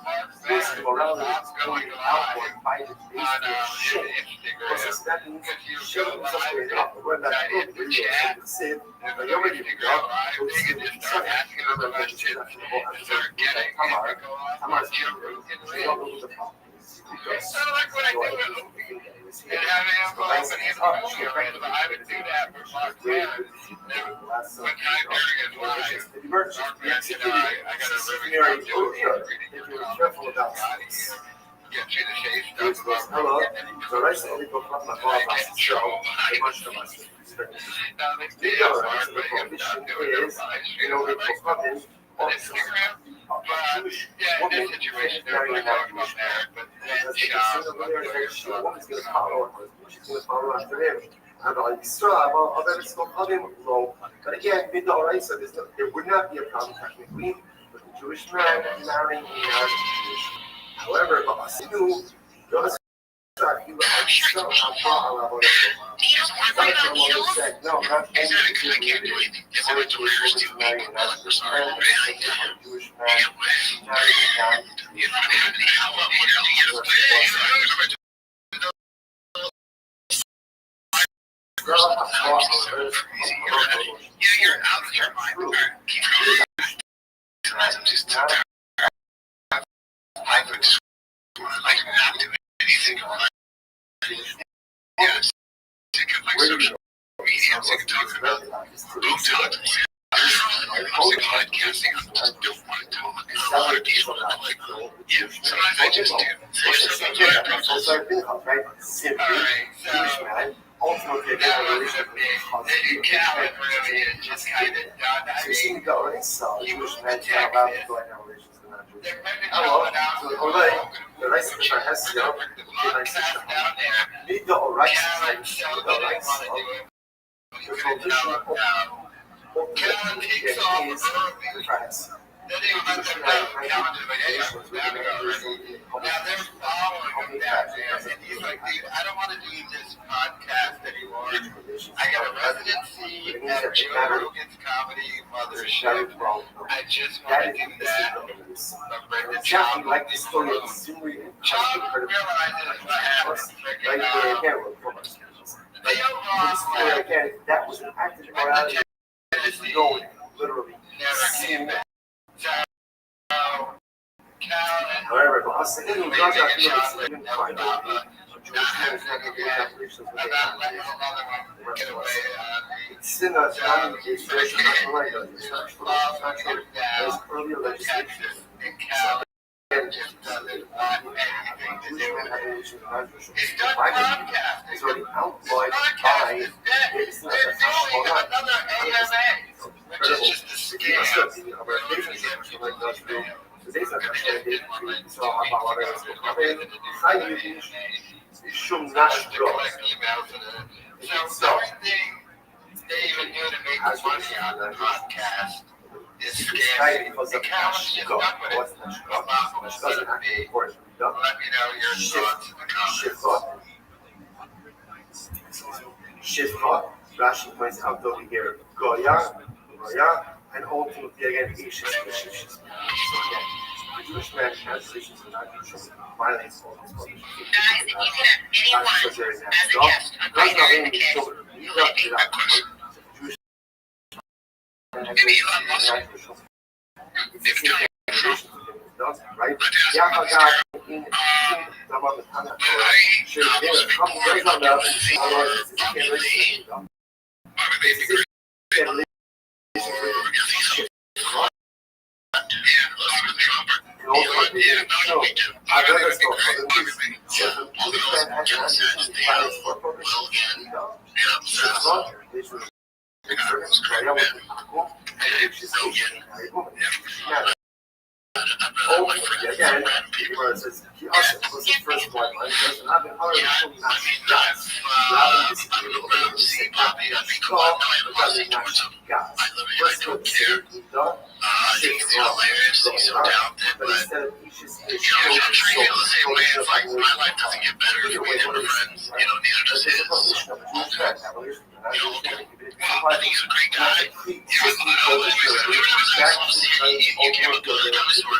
positive morality is pointed outward by the basic shame. Entonces, that means shame is something up. When that appropriate is the sin, but you already got to see the second. Remember, when you say that to the whole episode, Tamar's you don't know who the problem is. Because I like what I do and having him go up and he's I would do that for Mark Man. One time during his life, Mark Man said, I got a really good joke if you're careful about things. get you the shade stuff. Hello, the rest of the people from the bar show, they much to much. The government, the prohibition is, in order to fund Instagram, but yeah, in this situation, they're really talking about marriage, but then she's going to follow after him. And I saw about other stuff of him low. But again, with the alright, so there would not be a problem technically with a Jewish man marrying a non-Jewish. However, but I knew those you were still on trial about it. Said, no, not only Jewish marrying a non-Jewish man, Jewish man marrying a non-Jewish. You're out of your mind. I'm just I would just like not do anything. Yeah, sick of like social media. I'm sick of talking about Botox. I'm sick of podcasting. I just don't want to talk. A lot of people are like, yeah, sometimes I just do. Alright, so ultimately, Calvin really is just kind of done. I mean, Jewish men can't allow to join our relations with non-Jewish. Hello, the rights of the Hesio, need the rights of the Calvin takes off early. Then he let them know. Calvin is like, hey, I'm back already. Now they're following him down there. And he's like, dude, I don't want to do this podcast anymore. I got a residency at Joe Rogan's Comedy Mothership. I just want to do that. Bring the child like the story of child realizes what happened. Again, that was an act of morality. Going literally. However, the second one does not even find out. It's in a family case, there's not right. It's not true. There's earlier legislation. It's already outlawed by it's not just the scale of our relationships like those two. Today's understanding so about what else I use should not go. So everything they even do to make money on the podcast is scary. The Calvin's just done with it. Let me know your thoughts in the comments. Shift thought. Rashi points out over here, Goya, and ultimately again, Isha. So again, the Jewish man has relations with non-Jewish violates all these conditions. Guys, if you could have anyone as a guest on my Married the Kids, who would it be? Maybe Elon Musk. Right? Yeah, I got in about the time. Sure, there's a couple of days on that. Again, people says he also was the first one. I've been already told not to guys. Rather than say happy as God, because it's not guys. Let's go to see it done. Shit's wrong. But instead, he's just I'm sure you feel the same way. It's like my life doesn't get better if we never friends. Neither does his. I think he's a great guy. You can't go to the dinosaur.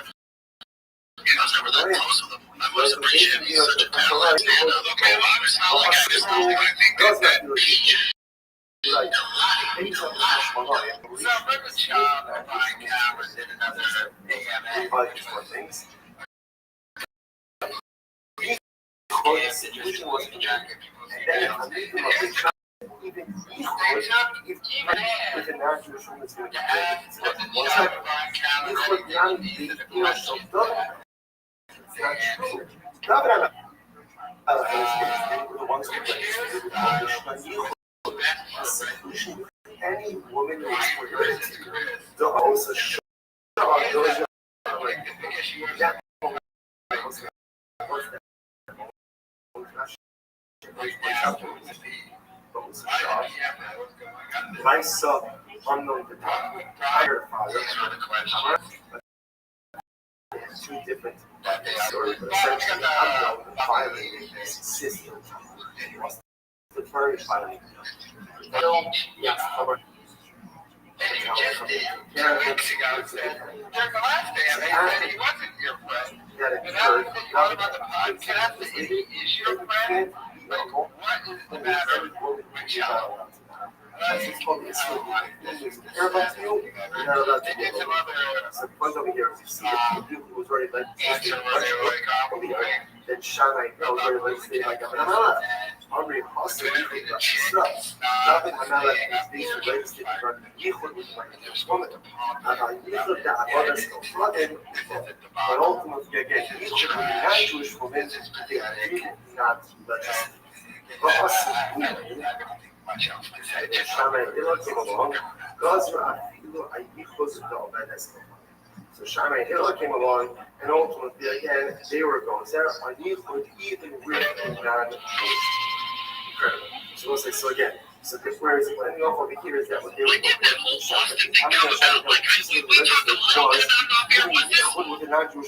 He knows how remember that most of them. I was appreciating he's such a talent. And okay, well, I was not like I just don't think that so Brooklyn Shaw and Brian Cameron did another AMA. Things. Any woman who is related to also show my son, unknown to higher father, two different stories, but essentially unknown and violating his sister. The very violent. Yes, covered. Just 2 weeks ago said, during the last day, they said he wasn't your friend. And I was thinking about the podcast, is your friend? Like, what is the matter with John? They did some other answer where they were like, then Shana, I was very late today, like, I'm really hustling, nothing Hamala is these related to Yichud with my woman. And Yichud that I was flooded, but ultimately, again, Yichud with the non-Jewish women, they did not legislate. For us, Shana, came along, so Shammai Hillel came along, and ultimately, again, they were going there on Yichud, even with non-Jewish. Incredible. So we'll say, so again, so this whereas landing off over here is that what they were doing. That whole Boston thing come about, like, we talked a little bit about here, was this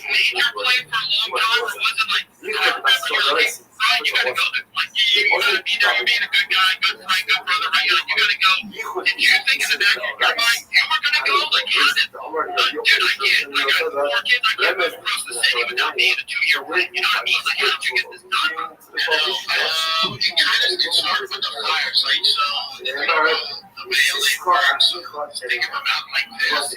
major play for a long time, or was it like, I remember you're like, Brian, you gotta go, like, you gotta be there, you're being a good guy, good friend, good brother, right? You gotta go. Did you think in the back of your mind, you were gonna go? Like, how did, dude, I got 4 kids, I can't move across the city without being a 2-year plan, you know what I mean? Like, how did you get this done? It kind of started with the fires, right? So, the melee firms, think of them out like this,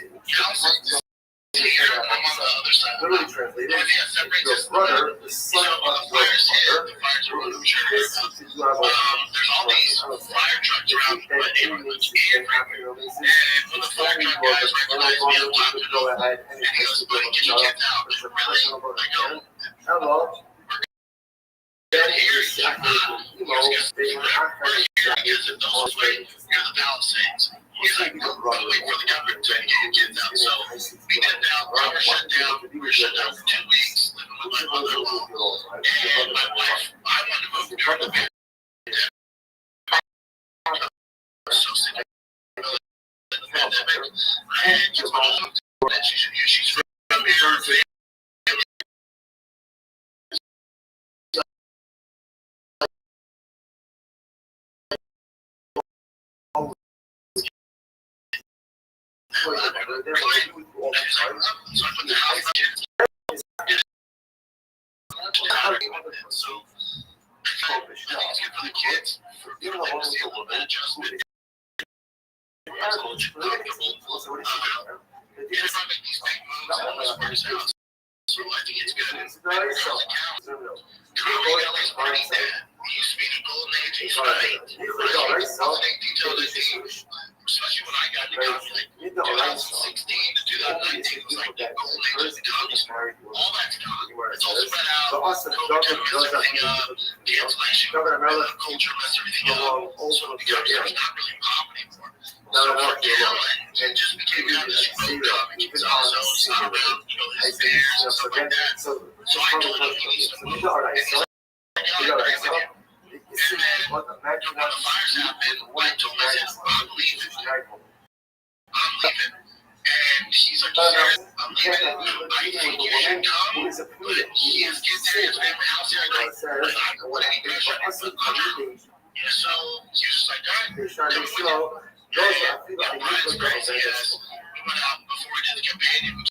here, I'm on the other side. Literally translated, your brother, the son of your father, there's all these fire trucks around my neighborhood, and when the fire truck guys recognize me, I'm talking to them, and he goes, buddy, get your kids out. Like, really? I go, hello. We're here because if the whole way, you're the Palisades. He's like, go wait for the government to get your kids out. So we did that. We were shut down for 2 weeks, living with my mother-in-law and my wife. I wanted to move during the pandemic. So sick of the pandemic. And she's from here. So I think it's good. Kelly's party there. He used to be the golden age. He's right. Especially when I got into conflict, 2016 to 2019 was like the golden age of the conflict. All that's gone. It's all spread out. COVID messed everything up. Cancellation, culture messed everything up. So the government's not really pop anymore. So for Dylan, it just became kind of this road comic. So it's not around, his bears and stuff like that. So I told him he needs to move. And he's like, I agree with you. And then when the fires happened, I told him, I said, I'm leaving. And he's like, I'm leaving. I think you should come. But he has kids there, his family house here. And I don't know what any pressure, but I'm out. Yeah, so he was just like, all right, coming with you. And Brian's great. He went out before we did the campaign. And we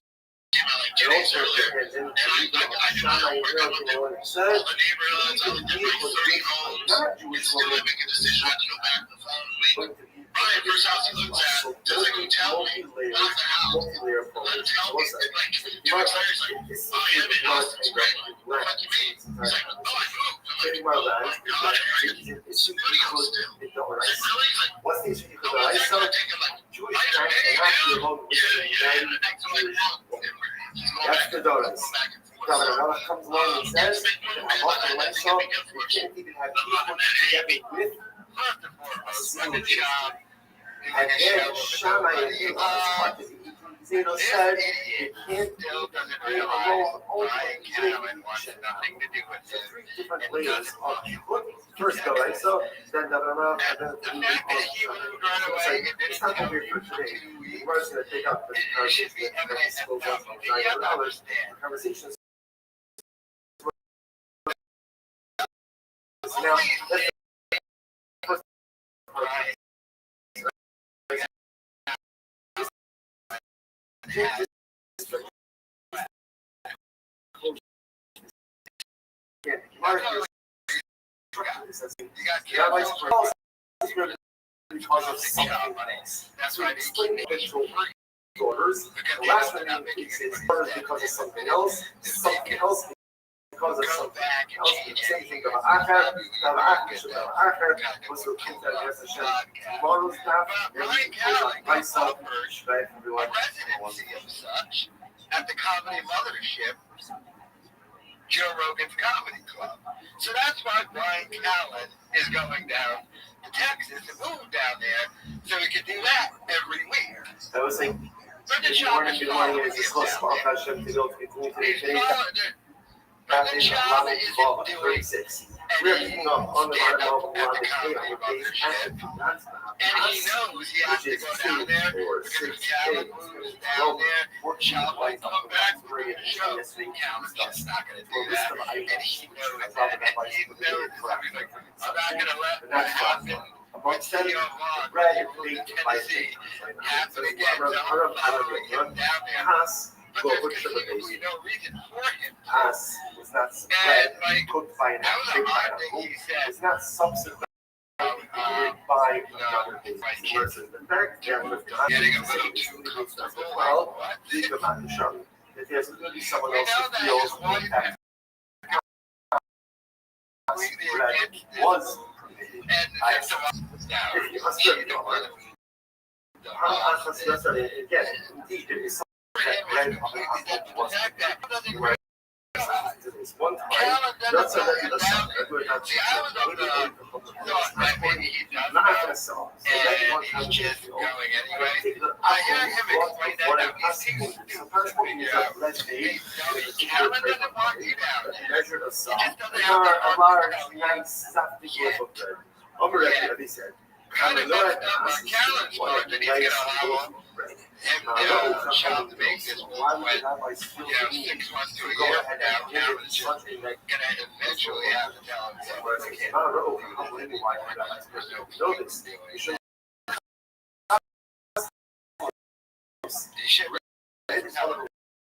came out like, days earlier, and I do not know where I looked at all the neighborhoods, I looked at like 30 homes, and still I make a decision not to go back to the phone. Brian, first house he looked at, doesn't even tell me about the house. Doesn't tell me. Like 2 weeks later, he's like, oh, you have a house, it's great. What do you mean? He's like, oh, I moved. I'm like, oh my God, it's good house still. Like, really? He's like, What's the issue? oh, it's like, taking like, Jewish I parents pay actually now. vote with Yeah, the the next one. That's the donuts. Now, when another comes along and says, I'm off the lights off, we can't even have people together with Good job. and then Shammai and Zeno said, you can't be alone only nothing to do with so 3 different ways of looking. First, the right, so then and then the fact that he moved right away and didn't it's not tell going me to be for for today. 2 weeks. We're just going to take up the It should be evident at the time. You have to understand. conversations. Only Now, because of something else. That's why they Explain the control orders. The last one is orders because of something else because of something else. The same thing about Achar was repeated as a Shem. Tomorrow's path, myself, Shvei, everyone. residency of such at the comedy mothership, Joe Rogan's Comedy Club. So that's why Brian Callen is going down to Texas and moved down there so we could do that every week. I was like, Brendan if you Schaub weren't is to be wanting following to him discuss down about there. Hashem to go to continue to He's today, following it. that Brendan is Schaub about isn't doing 36. We're any picking up on the stand-up Bible at the comedy mothership. And he knows he has to go down there because Callen moves down there. Schaub might come back for a show. Callen's just not going to do that. And he knows that. And he knows that. He's like, I'm not going to let that happen. Amongst them, Theo Vaughn, Red, from Big, Tennessee, happen again. So I'm following him down there. Haas, But go there's with sugar conceivably base. no reason for him to. Haas was not And spread, like, cooked by an that was big a hard thing pineapple. he said. It's not subsequently created by another base. Versus the fact that with the Getting a little too comfortable. well, Like, what? think about the show. That there's going to be someone We else know who that feels his wife that is completely bread against this. was permitted. And I the victim down. If you must She be don't want to. again, indeed, there is something that bread was permitted. This one time, that's a regular song. See, I was on the thought that maybe he does Not know, a song. So that one and time he's just you going anyway. take the I hear him apple, explain what that now. it He seems to sometimes when you figure have out. red Hey, meat, Calvin doesn't want you down there. measure of He salt. just doesn't There have are a to large, tell you. nice, softy loaf of bread. Over there, he said. Kind of messed up on Calvin's part that he's going to allow him Shop to make this move when, 6 months to a year from now, Calvin's just going to eventually have to tell him that he can't. There's no point in doing it. You should tell him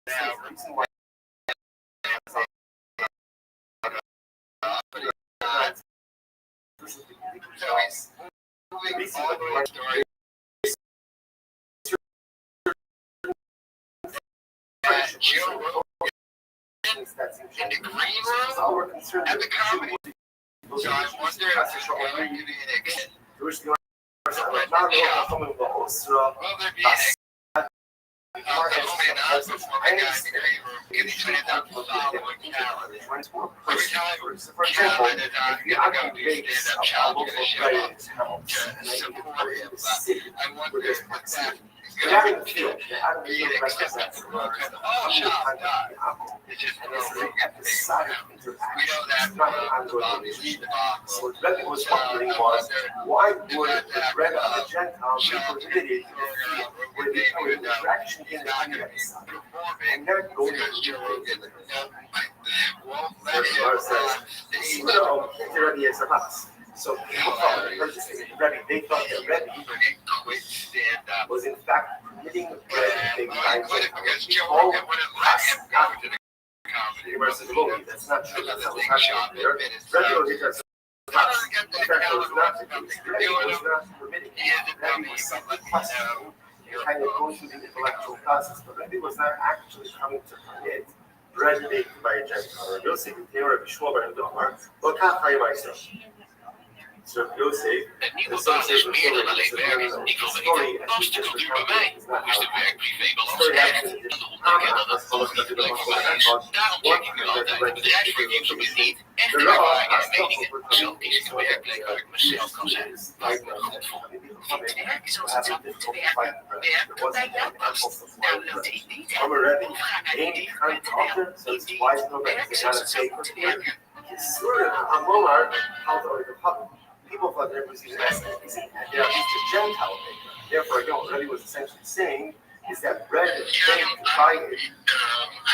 now. So he's moving all the way to story. Joe Rogan in the green room at the comedy. So I wonder if there's going to be an exit. Will there be an exit? Hopefully not before the guy in the green room because he's going to end up following Calvin. Every time Calvin is not going to go do stand-up challenge to show up to support him. I wonder if that is going to be an acceptance from Rogan. All shots die. It's just Rogan gets paid around. We know that from Bobby Lee the box. So what Rebbe was wondering was, why would the bread of the Gentiles be permitted where the interaction in the other side? And then go because Joe Rogan won't let There's him Mar says, on stage. no, the Rebbe is a Haas. So people thought that purchasing the Rebbe, they thought that Rebbe Quit stand up. was in fact committing big crimes against people has happened. That's not true. That's not happening there. Regular Hitler's not. In fact, it was not the case. Rebbe was not permitting it. Rebbe was simply questioning, kind of going through the intellectual process, but Rebbe was not actually coming to permit bread baked by a Gentile. Yosef, Rabbi Shmuel ben Domer, what can't I myself? So Yosef, niemand baas is meer dan alleen werk. Ik wil weten, past de cultuur bij mij? Hoe is de werk-privé-balans echt? En de ontdekken dat het toch niet de plek voor mij is. Daarom check ik nu altijd de bedrijfsreviews op Indeed. Echte ervaringen en meningen. Zo kies ik een werkplek waar ik mezelf kan zijn. Waar ik me goed voel. Vindt werk zoals het zou moeten werken? Werk dat bij jou past? Download de Indeed I'm already of ga naar in Indeed.nl. since twice no Werk zoals het zou moeten werken. On Walmart, how the people thought there was easy, and they're used to Gentile baker. Therefore, you know, what Rebbe was essentially saying is that bread is baked by a Gentile baker.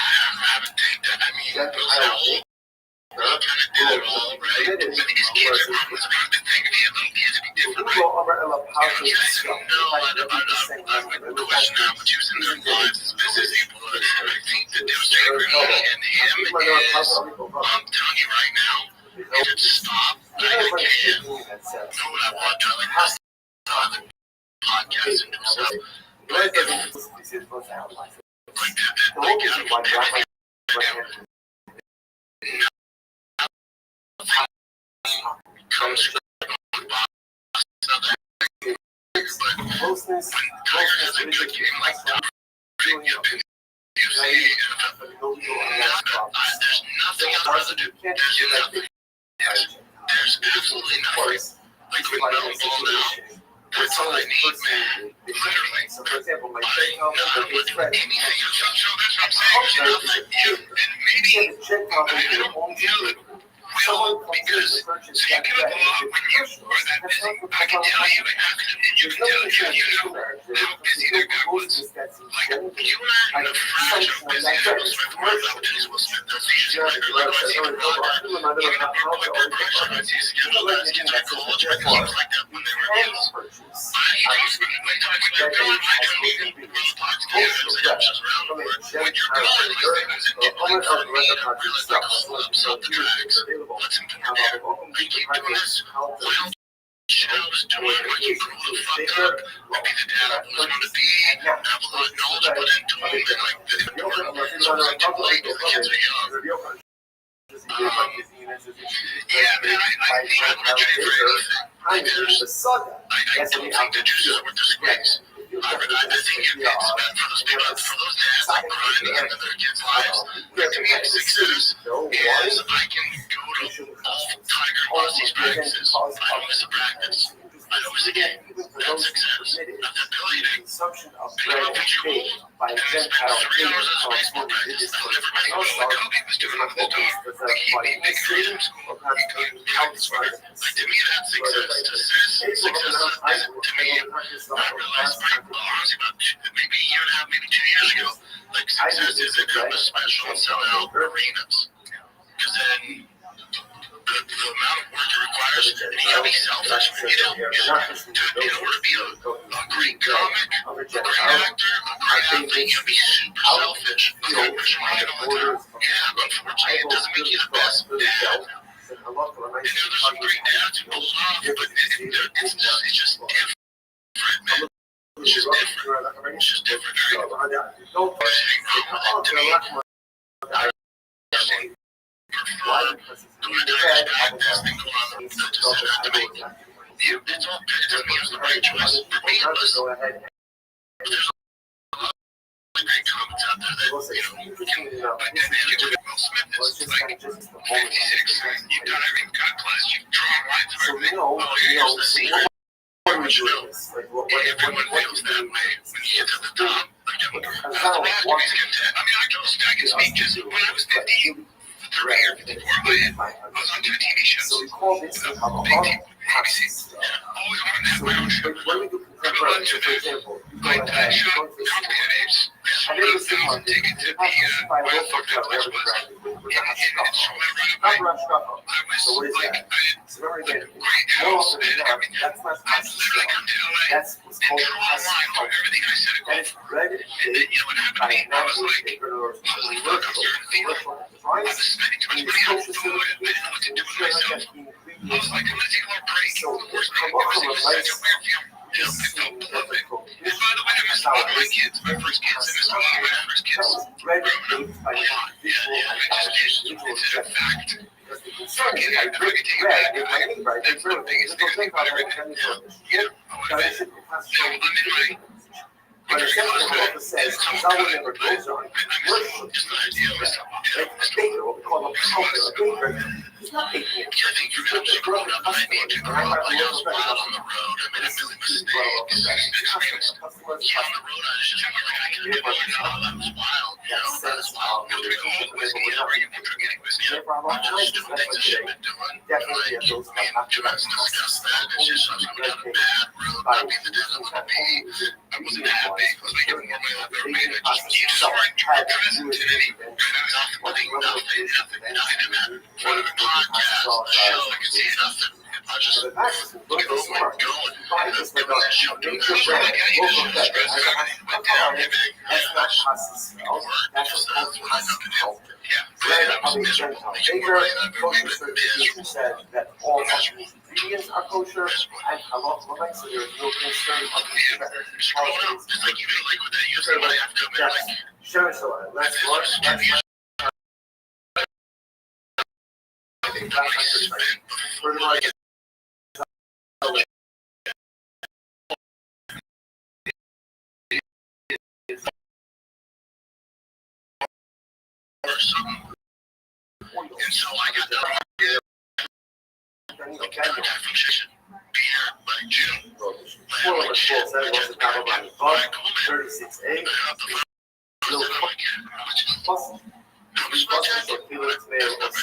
Closeness is a good game like that. There's nothing I'd rather do. There's absolutely nothing. Like with metal ball now. That's all I need, man. Literally. So, for example, my I not with anything. So that's what I'm saying. You and maybe I don't will because so you can go out when you are that busy. I can tell you it happened, and you can tell you know how busy that guy was. Like you and I know how busy I was with my opportunities will spend those years in my life. I see the blogger, even a quick progression. I see schedule last kids are college, but things like that when they were kids. I used to spend my time when they're going. I don't even run parts together. I'm just around the world. When you're going, like things and get like for me, I don't realize I call up some of the tracks. Let's implement there. I keep doing this. Well, Shell's doing it. I keep growing the fuck up. I'll be the dad I always want to be. I have a lot of knowledge put into them, and like the important sometimes too late because the kids are young. Yeah, man, I think I'm not ready for anything. Like I don't think the juice is worth the squeeze. I think it's bad for those people, for those dads like grinding into their kids' lives. Like to me, success is I can go to all Tiger Aussie's practices. I don't miss a practice. I don't miss a game. That's success. The ability to pick up what you hold and spend 3 hours at a baseball practice. That's what everybody knows. Like Kobe was doing on his dog. Like he made big dreams in school. He could practice for it. Like to me, that's success. Success is to me. I realized honestly about maybe a year and a half, maybe 2 years ago. Like success is a kind of special and sell out arenas. Because then the amount of work it requires, and you gotta be selfish, you know, in order to be a great comic, a great actor, a great athlete, you gotta be super selfish. You're trying all the time. Yeah, unfortunately, it doesn't make you the best dad. And there's some great dads who will love, but it's just different, man. It's just different. It's just different. Doing a Dutch practice and going on the decision to make. It's all good. It doesn't mean it's the right choice. For me, it was. There's a lot of great comments out there that, you know, but then you took Will Smith is like 56. You've done everything God bless. You've drawn lines of everything. Oh, here's the secret. Everyone feels that way when you get to the top. Like, he's content. I mean, I can speak because when I was 50, 3 or 54, I was on 2 TV shows. Big TV, ABC. Always wanted to have my own show. Equivalent to like that show, Complicated Apes. I sold out thousands tickets to the where fucked up place was. And it sold out right away. I was like, So remember again, great more house, often than man. I not, mean, that's not I've passive literally spell. come to LA That's what's and called drew a passive line through culture. everything I said at That is golf. red, And then, you know what happened to by me? I was language, like, or I was like, fuck, I'm starting to feel like I was price, spending too much and money on social food. I didn't know what to do with myself. I was like, I'm gonna take a little break. So Of course, come man, up it from was a such a nice weird feeling. You know, I felt beloved. And by the way, I missed all of my kids. My first kids, I missed a lot of my first kids. red Growing up. by visual It's a fact. because the concern is If I I could drink take it red back, with my name right. that's the biggest thing I think about everything. Yeah, I would have been. Now, I'm in my But essentially, what it says, someone never goes on. just an idea of myself. Like a baker, what we call a baker, he's not baking it. I think you're going to grow up. I need to grow up. Like I was wild on the road. I made a silly mistake. I mean, on the road, I was just like, I can never know. That was wild. You know, that was wild. You have to go all the whiskey. You know, you keep forgetting whiskey. I'm just doing things I shouldn't have been doing. Definitely have those Let's discuss that. It's just I'm coming down a bad road. Not being the dad I want to be. I wasn't happy. I was making more money than I've ever made. I just weren't present in any way. Nothing. One of the podcasts, shows, I could see nothing. I just look at where we're going. And that's the one show. Doing that shit like I need to show stress. Everything went down. Everything. That's not passive spell. That's Just called that's what I know passive to do. culture. Yeah. Red, I was probably miserable. Gentile Making baker, more money than I've ever kosher made. certification said that all functional ingredients are kosher, and halal products, so there is no concern of the Just growing up, just like you feel like with that, you say, I have to admit, like, Sure, so let's look. or something. And so I got that definition. Be here by June. Man, like shit. I just gotta get cool, man. 36A. How much my check? That's not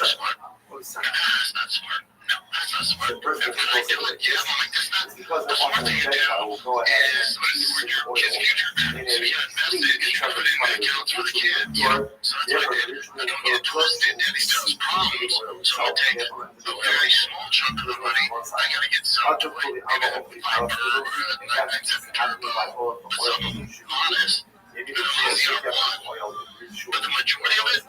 very smart. That's not smart. No, that's not smart. And when I do it, yeah, I'm like, that's not. The smart thing to do is what is for your kid's future. So you invest it and you put it in the accounts for the kid. You know, so that's what I did. I don't need to twist it. Daddy still has problems. So I take a very small chunk of the money. I gotta get some to it. Maybe a fiber or a 997 turbo. But something honest. I don't want to see our one. But the majority of it,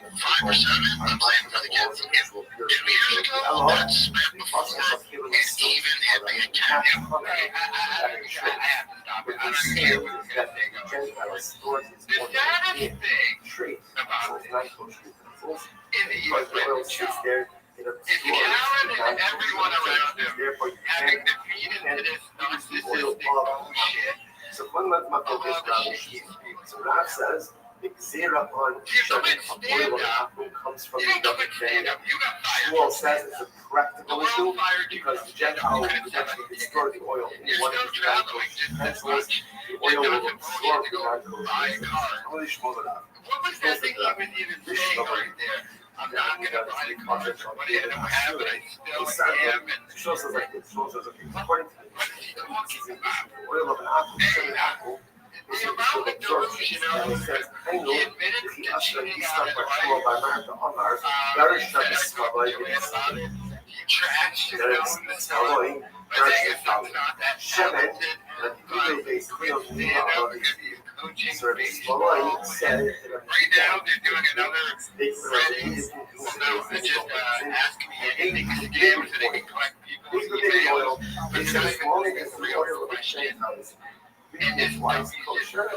85% of it, I'm saying for the kids, 2 years ago, that's spent before it even hit the account. I have to stop it. I don't care what it's going to take. The saddest thing about this in the U.S. is Karen and everyone around him having defeated into this narcissistic bullshit. So one month my focus around so Rav says the Xera on shedding of oil and apple comes from the double chain. Shmuel says it's a practical issue because the Gentile would actually destroy the oil in one of his non-kosher utensils. The oil will absorb the non-kosher. Only Shmuel Rav. What was that thing he was even saying right there? I'm not going to buy the car for money I don't have, but I still am. And shows us like this. Shows us okay. According to the oil of an apple, shedding apple. the amount of delusion, And it says, I know he admitted if he to asked cheating he on stuck his by Shmuel wife. by Martha Omar, I Garish said I Shabbos talked to Joanne about it. He trashed his own son. I think it's not that Shemen, talented, that but people basically he on would the stand up because he's coaching baseball. said Right now, they're doing another Reddit. Well, no, they're just asking me anything scams so they can collect people's emails. But they're not even asking real questions. And this why stuff it's is kosher.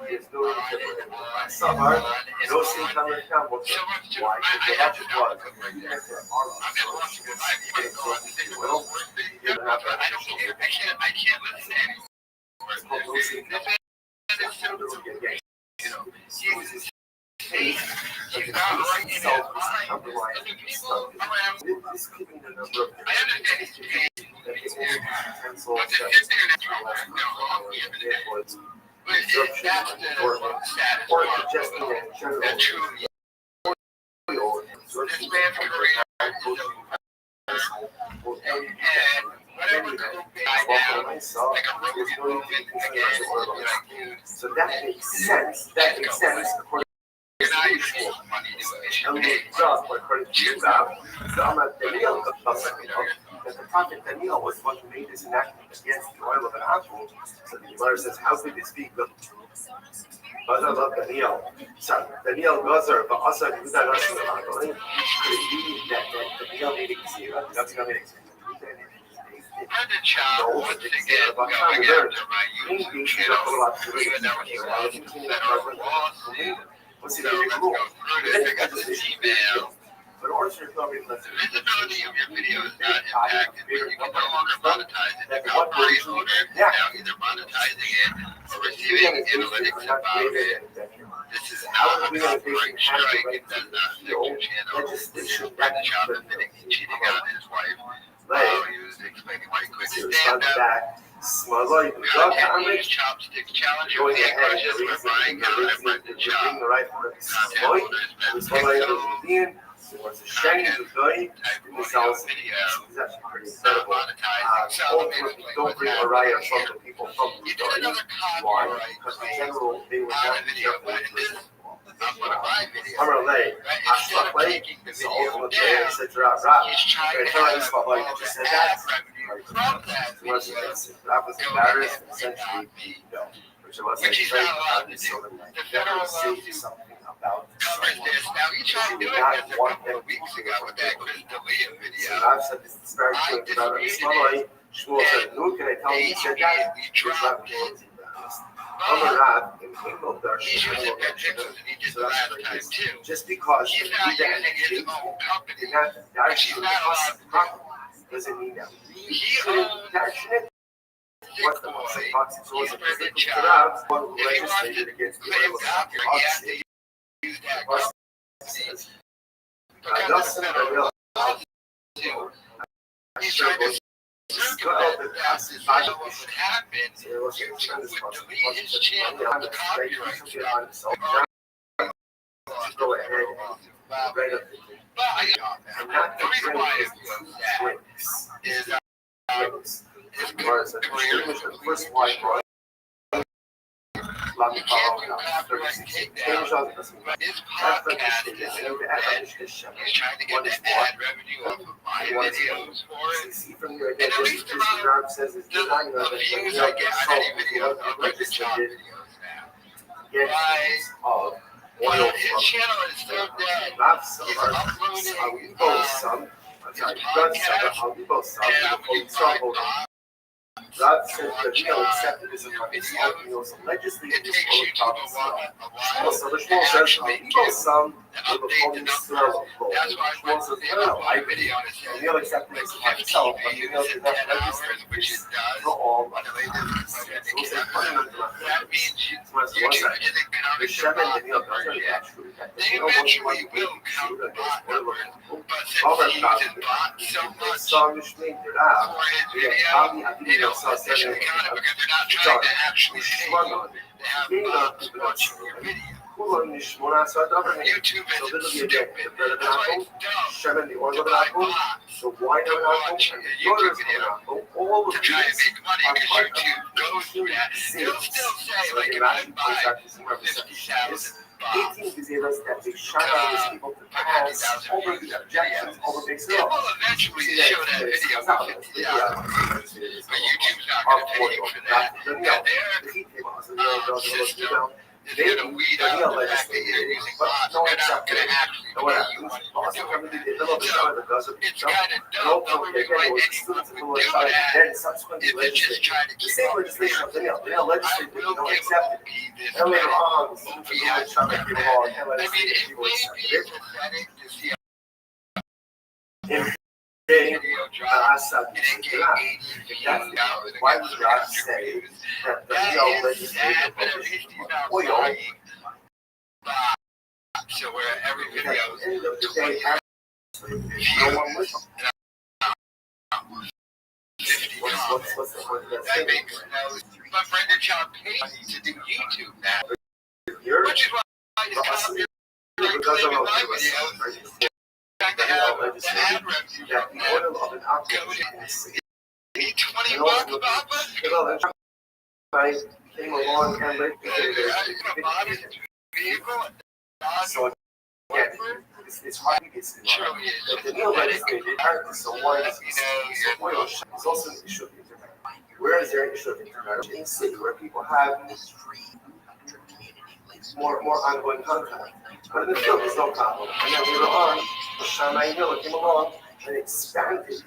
There's just no on and on and Summer, on and no sin on. coming down. What's So up? much to Why? I Because have that's to what cook right there. I'm I'm just watching this. I can't go on to say the worst thing. I don't care. I can't listen to anything. This is simple. You know, he's safe. He's not right in his mind. And the people around, I understand his pain. But to sit there and but that's the saddest part of it. That truly, this man's career and whatever could be now, like a broken moment again, so that makes sense. That makes sense. According you're not even money to it. stuff, but according to you, the Amar Daniel that the prophet Daniel was the one who made this enactment against the oil of an apple. So the Gemara says, how could this be good? Daniel. So Daniel Gazer, but also could it be that Daniel made a Gzira? Daniel made a Gzira. Brenda Chow, once again, going after my YouTube channel, even though he was a federal lawsuit. So let's go through this. I got this email. The visibility of your video is not impacted, but you can no longer monetize it. The property owner is now either monetizing it or receiving analytics about it. This is not a copyright strike. It does not affect your channel. This is Brenda Chow admitting he's cheating on his wife. He was explaining why he quit stand up. Cantonese chopsticks challenge your paintbrushes for buying out Brenda Chow. Content owners been was ashamed of doing themselves. It's actually pretty incredible. Don't bring a riot from the people from the story. Why? Because in general, they were not careful. I'm gonna lay. I start playing. So ultimately, I said, "Rap, rap." I tell you, my boy, you just said that. That was embarrassed, essentially, which was he's not allowed to do. The federal lawsuit covers this. Now, he tried doing this a couple of weeks ago with that Chris D'Elia video. I've said this is very true about it. Shmuel said, "Look, can I tell you?" He said that. Dropped it. He's using their pixels, and he did the last time too. Just because he's not using his own company, which he's not allowed to do. Doesn't mean that He owns what's the he's Brenda Chow. If he wants to claim copyright, he has to use that company. Because of the federal lawsuit, he's trying to circumvent that. If I know what would happen, YouTube would delete his channel on the copyright stuff. Go ahead. But the reason why it was that is his career is completely destroyed. You can't do copyright takedown. His podcast is so dead. He's trying to get the ad revenue off of my videos for it. And at least the amount of views I get on any video are Brenda Chow videos now. But his channel is so dead. He's uploading his podcast, and I'm going to buy bots. God said that you accepted this as a legislative it takes you to a while so the to Shmuel says, actually some update the numbers. That's why I went to the upload video and it says Neil accepted this as 15 views in 10 hours, which it does on the latest indicator. That means YouTube isn't counting the bot numbers yet. They eventually will count the bot numbers, but since he uses bots so much for his video, they don't officially count it because they're not trying to actually pay you to have bots watching your video. YouTube is stupid. That's why it's dumb to buy bots to watch a YouTube video to try and make money because YouTube goes through that. It'll still say, like, if I buy 50,000 bots, it will eventually show that video with 50,000 views, but YouTube's not going to pay you for that. And their system is going to weed out the fact that you're using bots. They're not going to actually pay you money for doing that. So it's kind of dumb. The only reason why anyone would do that is they're just trying to keep up with their I will give Opie this credit. Opie has done that. I mean, it may be pathetic to see a video drop and it gave 80 views out of Why would God say that the that is sad, but at least he's not buying bots. So where every video is 20 views and 50 comments. That makes no sense. But Brenda Chow pays to do YouTube now, which is why he's copyright claiming my videos. Trying to have the ad revenue from that go to need $20, Papa? I came along and let Vehicle, so again, it's hard to get to know. But the neo-legislated character, so one is oil is also an issue of intermarriage. Where is there an issue of intermarriage? In the city, where people have more ongoing contact. But in the field, there's no problem. And then later on, the Shammai Hill came along and expanded.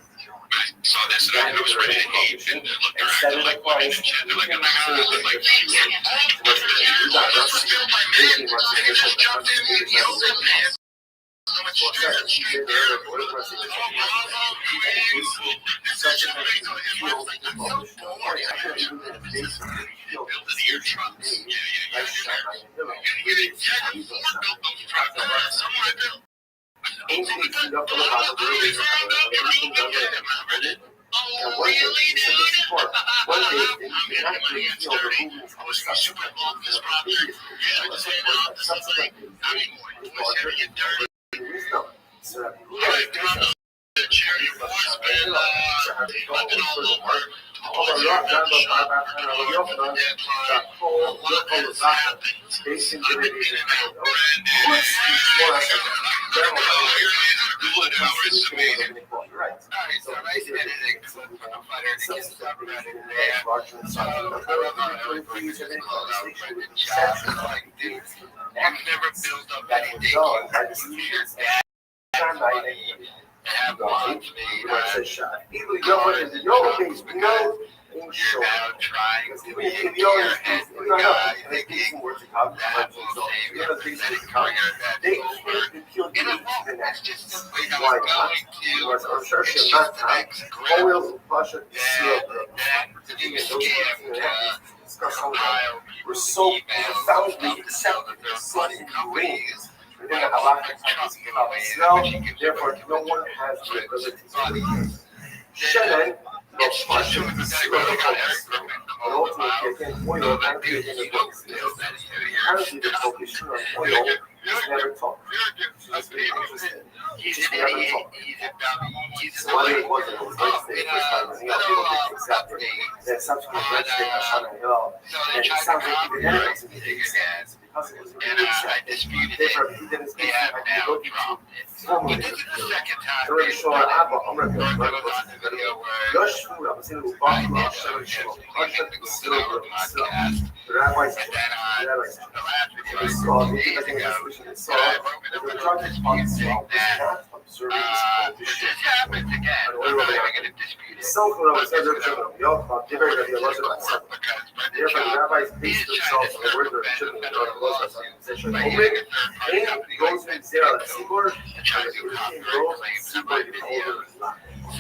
Saw this and I was ready to hate and looked around and like women and shit. They're like, I'm like, we're so profoundly accepted so ingrained within the halakhic practice of smell, therefore no one has the ability to Shenan, no pasha, and ultimately again oil and creating the books. Apparently the focus on oil is never taught. It's very interesting. Just never taught. So whether it was Wednesday, the first time, and the other people didn't accept it. Then subsequent Wednesday, Hashanah Hill, and it sounds like even then it wasn't being accepted because it was really accepted. Therefore, he didn't speak to have to go to formally the Rabbi Shua Abba, Amr Bill, לא שבורה, אבל זה רובם עכשיו שלו, עכשיו בסילבר, the rabbis, they saw, they did like a solution, they saw that the project policy was not observing this condition. So for us, as a result, they very ready, Allah subhanahu wa ta'ala. Therefore, the rabbis based themselves on the word of the children of Allah subhanahu wa ta'ala. And those who say are Sibor, and the Christian girls, Sibor,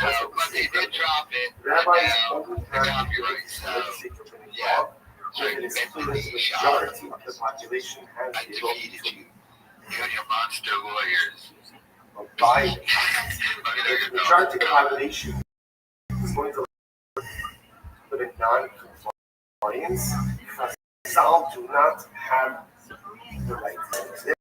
that's what they did drop it. Rabbis only have the legislature for the law, so it is clear that the majority of the population has the ability to you and your monster lawyers. abide. The majority of the population is going to put a non-compliance because some do not have the right to.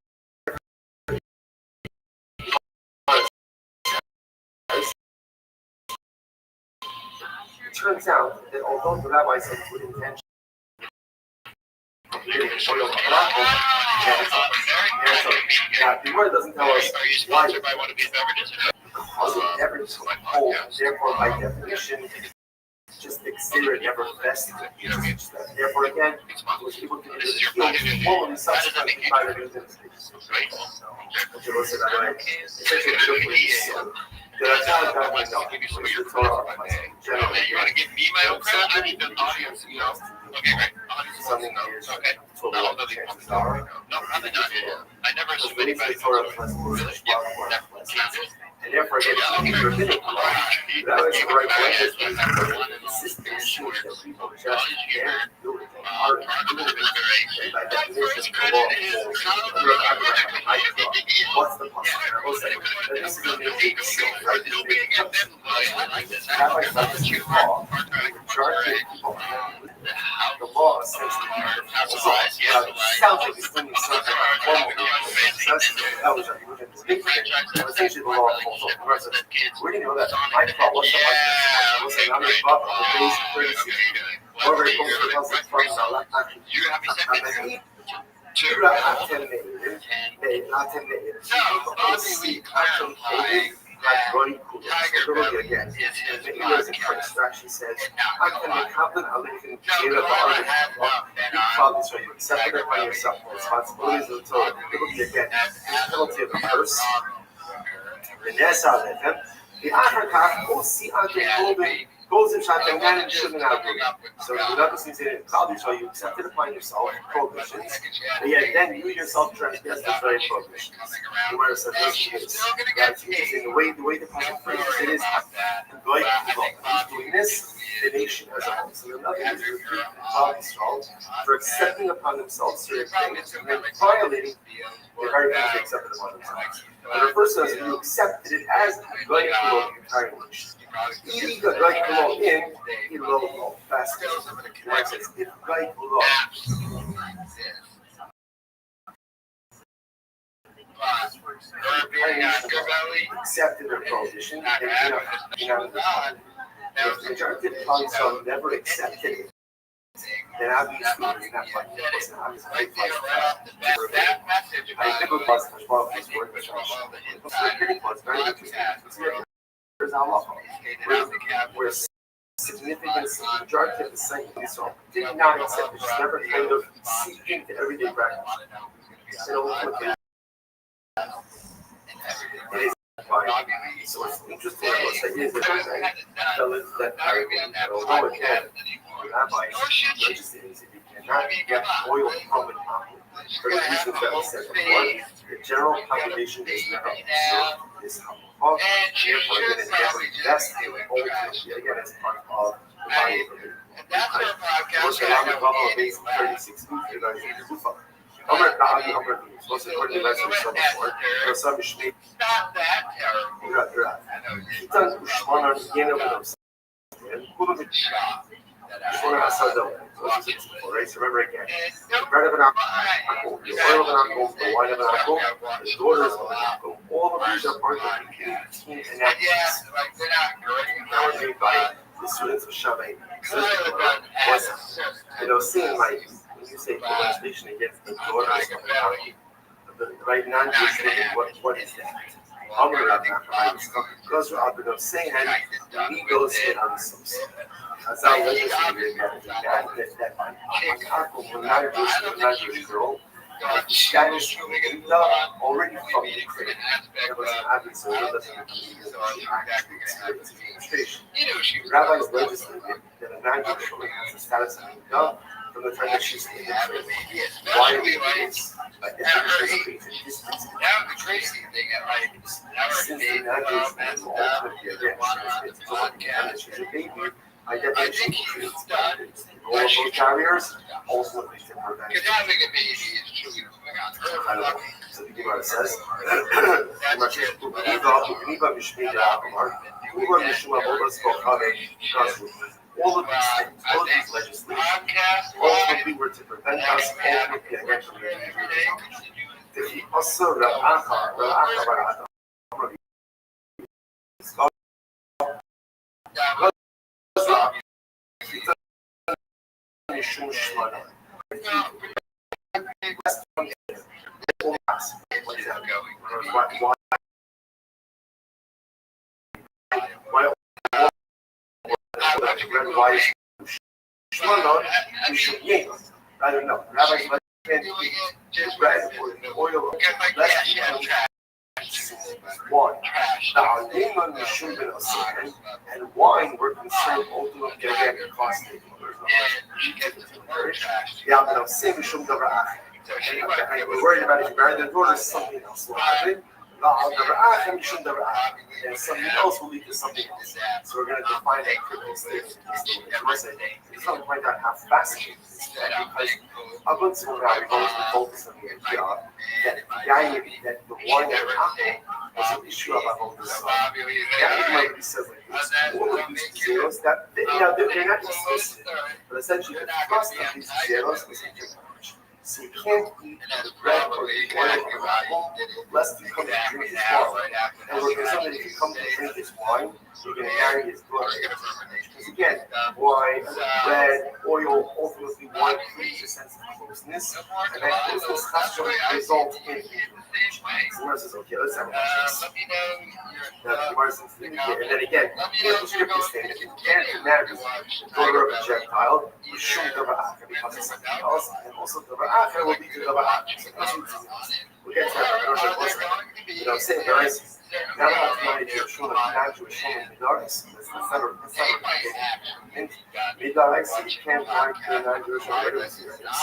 It turns out that although the rabbis have good intention, the word doesn't tell us why. Because it never took hold, therefore by definition, just exterior never vested. Therefore again, it was able to be revealed formally subsequently by the new demonstration. The Ratzal God went down. It's the Torah of my general. You want to give me my own credit? I need the audience, you know. Okay, great. Something years. Okay. No, chances are. No, probably not. I never assumed It's the anybody Torah of and therefore, again, it's rabbinic law. That is the right way. The system ensures that people just can't do it. Are doing it. And by definition, the law what's the possibility? This is the big skill, right? This big rabbis like this law, the majority of people the law essentially sounds like it's doing something formal. That was a big thing. Essentially, the law falls off the rest of it. We didn't know that. My thought was something another buck on the base crazy. Over it goes to the house of to obviously clarifying that Tiger Belly is his podcast. Rashi says, And not gonna lie. so you accept it by yourself. The responsibilities of the Torah. It will be again the penalty of the curse. The Africa goes in shot and then shouldn't have been. So the other things in Kali so you accept it upon yourself, prohibitions, and yet then you yourself transgress those very prohibitions. The word says in the way the person phrases it is like he's doing this, the nation as a whole. So another is for accepting upon themselves certain things and then violating the very things they accepted upon themselves. And the first says you accepted it as like the entire nation. Eating the right below in, he low fast. Like says, it's right below. Accepted their prohibition, and if the majority of the council never accepted it, then obviously it's not like it was not as great like I think it was as well as work which was very interesting. There's Allah, where significance of the majority of the saints of Israel did not accept it, just never kind of seeped into everyday practice. And ultimately, it is fine. So it's interesting what say is that although again, rabbis legislating that you cannot get oil from an apple for the reasons that we said before, the general population does not observe this halakha, therefore it is never best ultimately again as part of the body of the Most of the Bible is 36 weeks, you guys need to do something. Over Dagi, over the most important lesson so before, or some Shmi. Not that terrible. He does Ushman on the end of themselves. And who do the Shot. Ushman has said that. Right? So remember again, the bread of an apple, the oil of an apple, the wine of an apple, the daughters of an apple, all of these are part of the 18 enactments that were made by the students of Shabbat. Seeing like, when you say molestation against the daughters of an apple, the right non-Jewish living, what is that? Goes to Abinov saying, he goes in on some. As I legislated that an apple will not Jewish girl, established already from the crib. There was an obvious Rabbis legislated that a non-Jewish woman has the status of a dove from the time that she's in the crib. Why do we do this? That was the crazy thing. Since the non-Jewish woman will ultimately again, she's a baby. I think he's done. All of those barriers ultimately to prevent. Because having a baby is truly moving on her. So the Gemara says, all of these things, all of these legislation, ultimately were to prevent us ultimately against the also I don't know. Rabbis can't eat bread or the oil less wine. And wine were concerned ultimately again costly. We're worried about if you marry the daughter, something else will happen. And something else will lead to something else. So we're going to define that critical statement. It's going to find out how fascinating this is. Because up until now, we've always been focused on the idea that the wine and apple was an issue about all this stuff. He says like this, all of these zeros, that they're not just listed, but essentially the trust of these zeros is in too much. So you can't eat the bread or the oil of the apple lest you come to drink his wine. And we're concerned that if you come to drink his wine, you're going to marry his daughter. Because again, wine, bread, oil, ultimately wine creates a sense of business, and that business has to result in Gemara says, okay, let's have a now the Gemara says, and then again, the script is saying that if you can't marry the daughter of a Gentile, you shouldn't go because it's something else, and also the Acher will be to the Acher. We'll get to that. Saying the rice, not allowed to marry Jewish woman, not Jewish woman, Midaris. That's the separate thing. Midaris, you can't marry to a non-Jewish woman.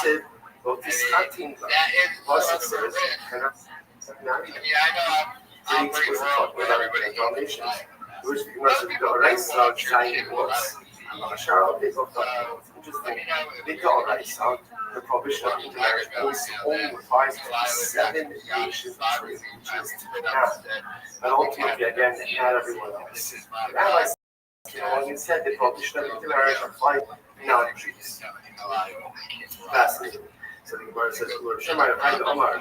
Sid, both this hunting, plus it says, cannot marry them. So he's supposed to talk about donations. Which the Gemara says, Midaris, Zayin was. Charles, they both thought it's interesting. Midaris, the prohibition of intermarriage only applies to 7 nations of Israel, which is and ultimately, again, not everyone else. The rabbis, when it said the prohibition of intermarriage applied to non-Jews. Fascinating. So the Gemara says, Shemai Rav Omar,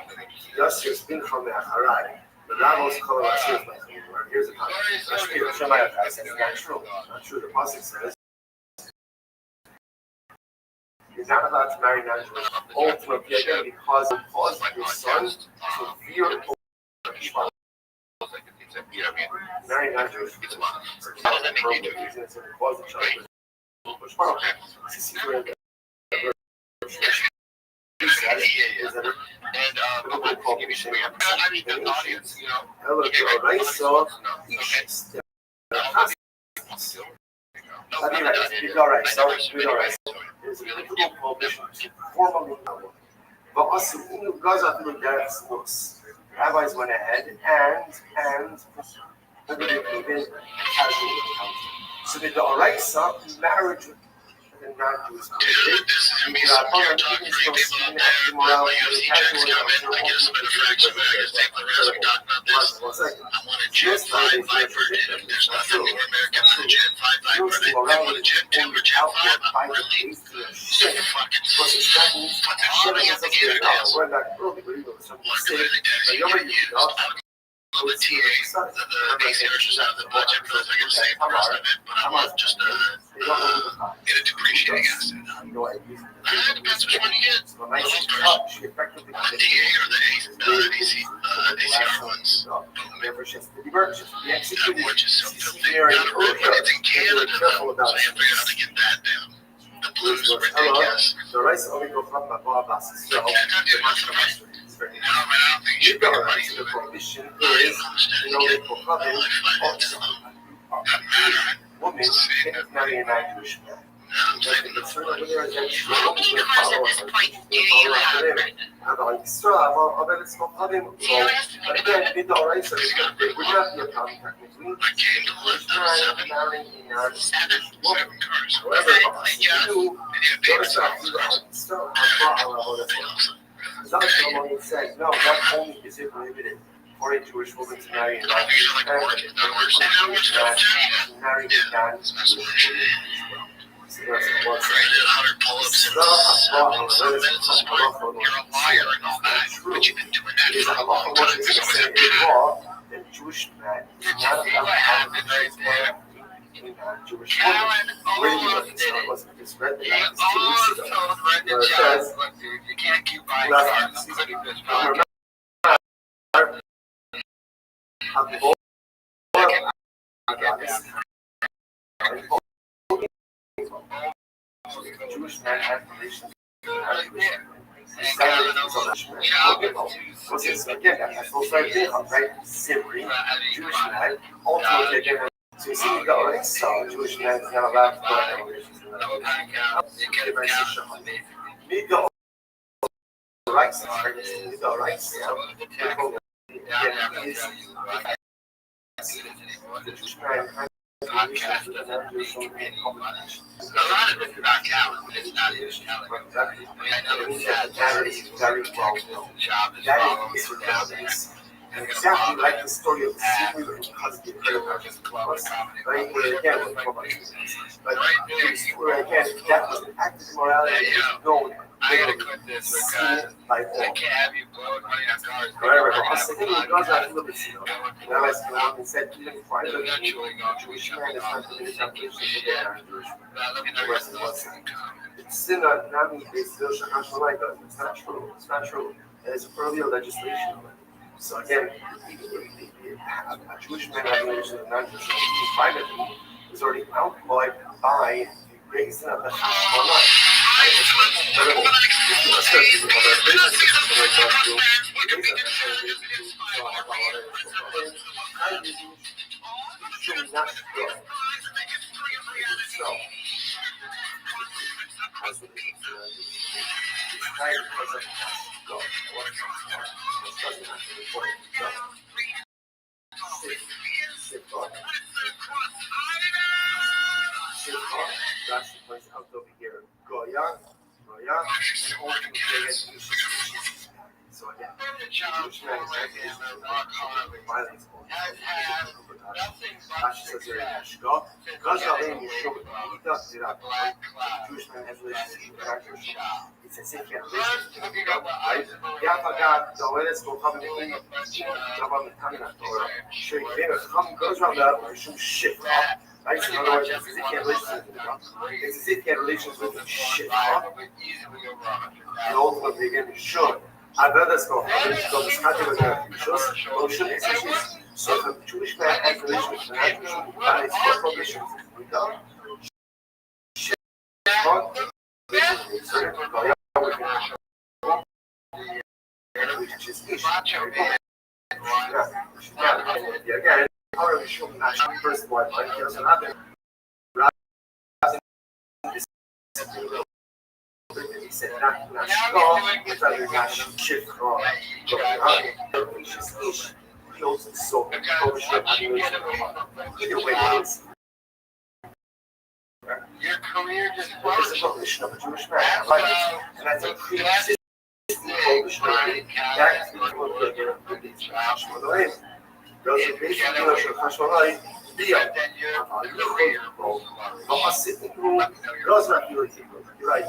Yosef bin Chomeh Harai. The rabbis call it Yosef. Here's a comment. Shemai Rav says, not true. Not true. The pasuk says, you're not allowed to marry non-Jewish. Ultimately, again, because it caused your son to veer over. Marry non-Jewish. It's a cause of child. There's a legal prohibition to formally know. But also, rabbis went ahead and even casually accounted. So the Oraisa, marriage with a non-Jewish person, just like there's nothing more American than a Gen 5 version. They want a Gen 2 or Gen 5, release the shit. What's the stuff? We're not early, but even something safe. But you're already the TA, the PCRs out of the budget for the same person, but I'm not just get a depreciating asset. It depends which one you get. Most are the TA or the ACR ones. Which is something not it's in Canada though, so you have to figure out how to get that down. The blues are ridiculous. The rice only go from the the prohibition is woman can't marry a non-Jewish man. Says no, not only is it prohibited for a Jewish woman to marry a non-Jewish man, marry a non-Jewish woman. So that's what the Jewish man is not allowed to have a non-Jewish woman. Where you look, it wasn't just read that 2 weeks ago. Where it says, you can't keep buying cars. Jewish man has relations again, that's also a thing, right? Simply, Jewish man, ultimately, again, so you see, we got like some Jewish man is not allowed to go have relations. Rights, the Jewish man a lot of it's about talent, but it's not his talent. I know that is very well known. That is nowadays. And exactly like the story of the senior and cousin right? Where again, but where again, that was an act of immorality that was known I gotta quit this because by I all. can't have you blowing money on cars. However, the Hasidim of Gaza are little bit slow. Now, as the one said, even before I lived in Jewish man is not committed calculations of the Jewish man. The rest of us. It's sin on Nami based on Shachar does. It's not true. It's not true. It's earlier legislation. So again, a Jewish man having a relationship with a non-Jewish man privately is already outlawed by the raising of the Hashmonah. Rashi points out over here, Goya, and all the so again, Jewish man is violence. Rashi says here, Shko, Gaza in Yeshua, Jewish man has relationships with actors. It's a safe relationship, right? Yafagat, the Oedes will come in, Rabbi Rothschild, Sure, come goes around that, some shit, right? So in other words, it's as if he had relations with the It's as if he had relations with the shit, and ultimately, again, sure. I'd rather go so if a Jewish man has relations with an non-Jewish man, it's for prohibitions. We don't. Again, first of all, he said, he also saw either way, your career just there's a prohibition of a Jewish man, right? And that's a pre-existing prohibition that is what we're going to do. Those are basically the Hashmonah, you're right.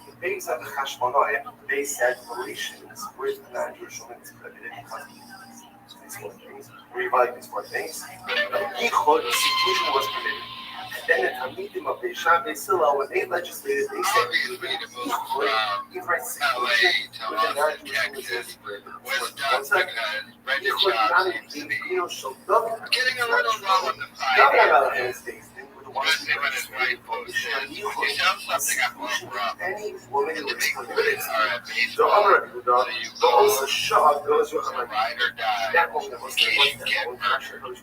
The base of the Hashmonah, they said relations with the non-Jewish women is prohibited because of these four things. We evaluate these four things. Yichud, the seclusion was permitted. And then the Talmidim of Beisham, they still when they legislated, they said even seclusion with the non-Jewish women is prohibited. One second. Yichud, not in the shall getting a little wrong with the fight. Especially when his wife he sounds something I brought up. Any woman who is committed the honor of Yehuda, but also Shah goes with a ride or die. That woman was the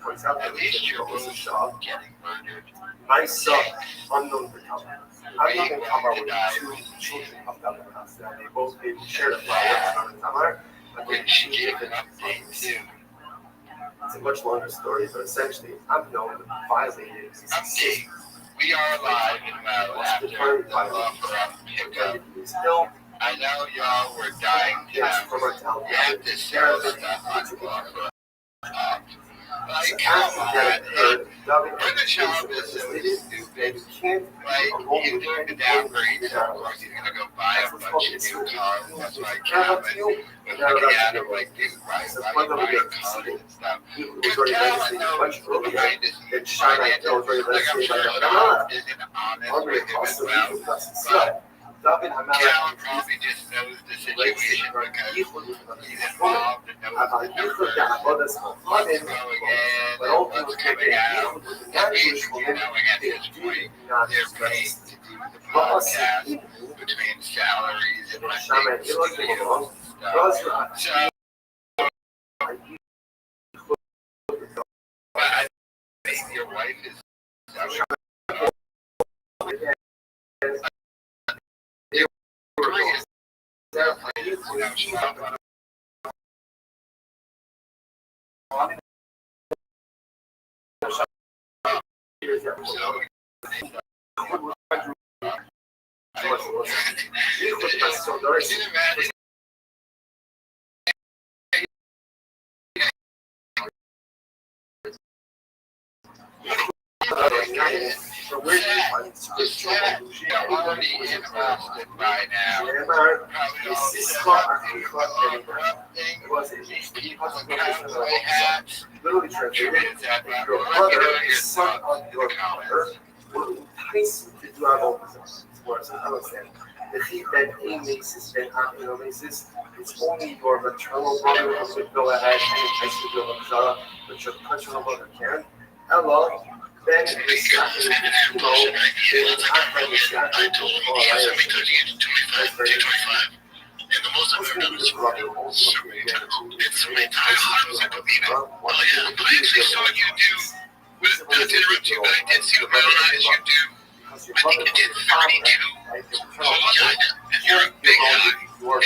points out that also Shah getting murdered. My son, unknown for Tamar. Unknown and Tamar were two children of Tamar. They both shared a father, Tamar, but they gave an update too. It's a much longer story, but essentially, I'm known violated. We are alive and well after the offer of pickup. I know y'all were dying to have to sell stuff on offer. Like, come on, when the job is so stupid, like, you doing the downgrade, of course he's gonna go buy a bunch of new cars, that's why Calvin was looking at him like, dude, why are you buying cars and stuff? Because Calvin knows behind the scenes financial, like, I'm sure Sean isn't honest with him as well, but Calvin probably just knows the situation because he's involved and knows the numbers, what's going in, and what's coming out, and basically knowing at this point they're paid to do the podcast between salaries and renting studios and stuff. So, but I think your wife is So where do you find spiritual illusion? already interested by now. Never. Probably This all is the what thing it was these a people with cowboy hats. literally translated. If your brother is son of your mother, will entice you to do our own business. Words, I understand. The heat that he makes is then basis. It's only your maternal brother who could go ahead and entice you to do a Zara, but your paternal brother can. Hello. Then it's not going to be chemo. It's not going to be chemo. I told him he has me to the 225. And the most I've ever done is so many times. It's so many times. I was like, believe it. Oh yeah. I actually saw you do, not to interrupt you, but I did see with my own eyes you do. I think you did 32. Oh yeah. And you're a big guy. And you're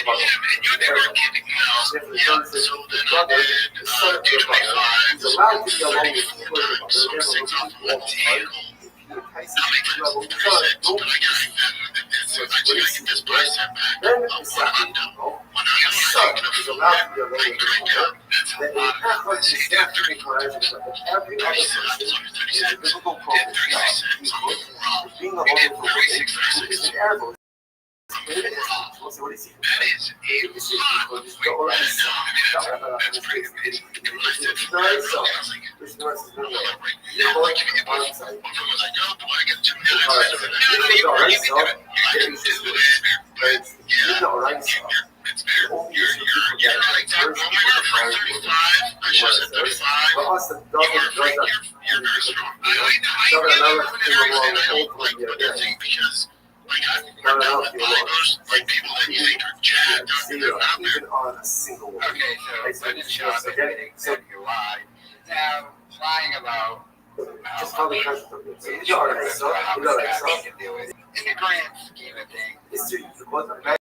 never kidding me now. Yeah. So then I did 225. So 34. So 6 off one table. How many times? 36. But I guess as soon as I get this bicep back, one hundo. One hundo, I can afford it. I can drink up. That's a lot of see, did 34. 36 cents. 36 cents. Did 36 cents. We did 36, 36. That is a lot. That's pretty amazing. And when I said I was like, yeah, like if it was, one from was like, oh, do I get 2 minutes? I said, no, you can do it. I can do it. But yeah, it's fair. You're right. When we were for 35, I should have said 35. You're very strong. I don't like what they're saying because like I've worked out with bodybuilders, like people that you think are jacked up and they're not there. On a single one. Okay, so I just shot admitting that you lied. Now, lying about Just call the concept of it. So in you already saw it. You already saw it. the grand scheme of things, It's too what the man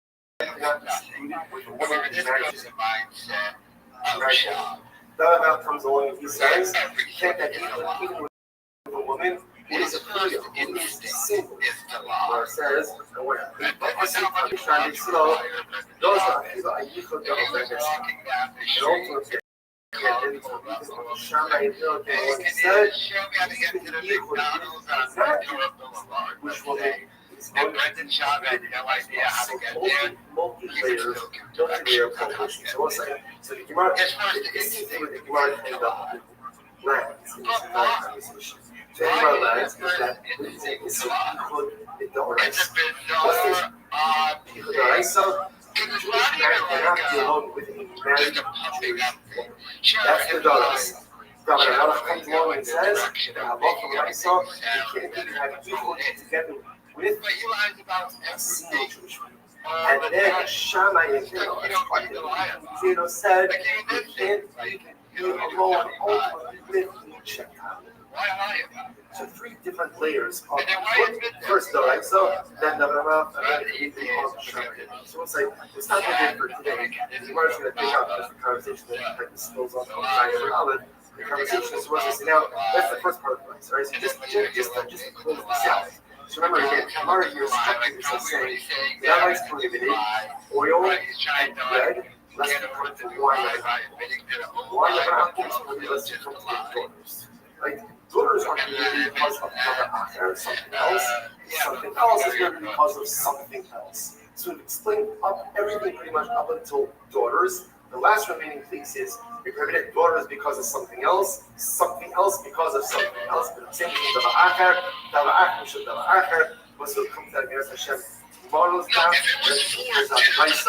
nothing. However, this goes to mindset of job. that amount comes along and he says, Every can't that is a lie. even with a woman, it is a First freedom. instinct Single. is to Where lie. it says, and what But I see without much trying to slow, those are people I used to He was go back walking down the and street. also Hey, can you show me how to get to the McDonald's on Ventura Boulevard? Let's say. And Brendan Schaub had no idea how to get there. multi-layer, multi-layer population. So what's that? So the Gemara, His first the instinct with the Gemara is end to up lie. with lands. So the Gemara lands is that it's equal, it don't It's rise. a bizarre, odd thing. It's not even Cannot be like alone with a married just a pumping Jewish up thing. woman. Sure, That's the it's dollars. like, Governor yeah, Malach we comes go along in and the says, direction of "Love making from everything myself, you sound can't better have than equal it is. together with But you lies about a single everything Jewish woman." all And the then time. Shammai and Like, you don't need to lie about. Zeno said, Like you even this can't shit, like, be you don't need to alone tell me why. ultimately with each other. Why lie about it? So 3 different layers of And then why foot. admit that? First the right, so then the Rama, and Right, then he the is Shammai. So it's like, it's not going to be for today. The Gemara is going to pick up just the conversation that kind of spills off from time for Aleph. The conversation is what's this now. That's the first part of the class, right? So just close this out. So remember again, Gemara here is structured as saying the rabbis prohibited oil and bread lest it come to wine. Wine of apples prohibited lest it come to daughters. Like daughters are going to be because of another acher or something else. Something else is going to be because of something else. So we've explained up everything pretty much up until daughters. The last remaining piece is we prohibited daughters because of something else because of something else. But the same thing, Dava Acher, was to come to that Meretz Hashem tomorrow's down, there's a nice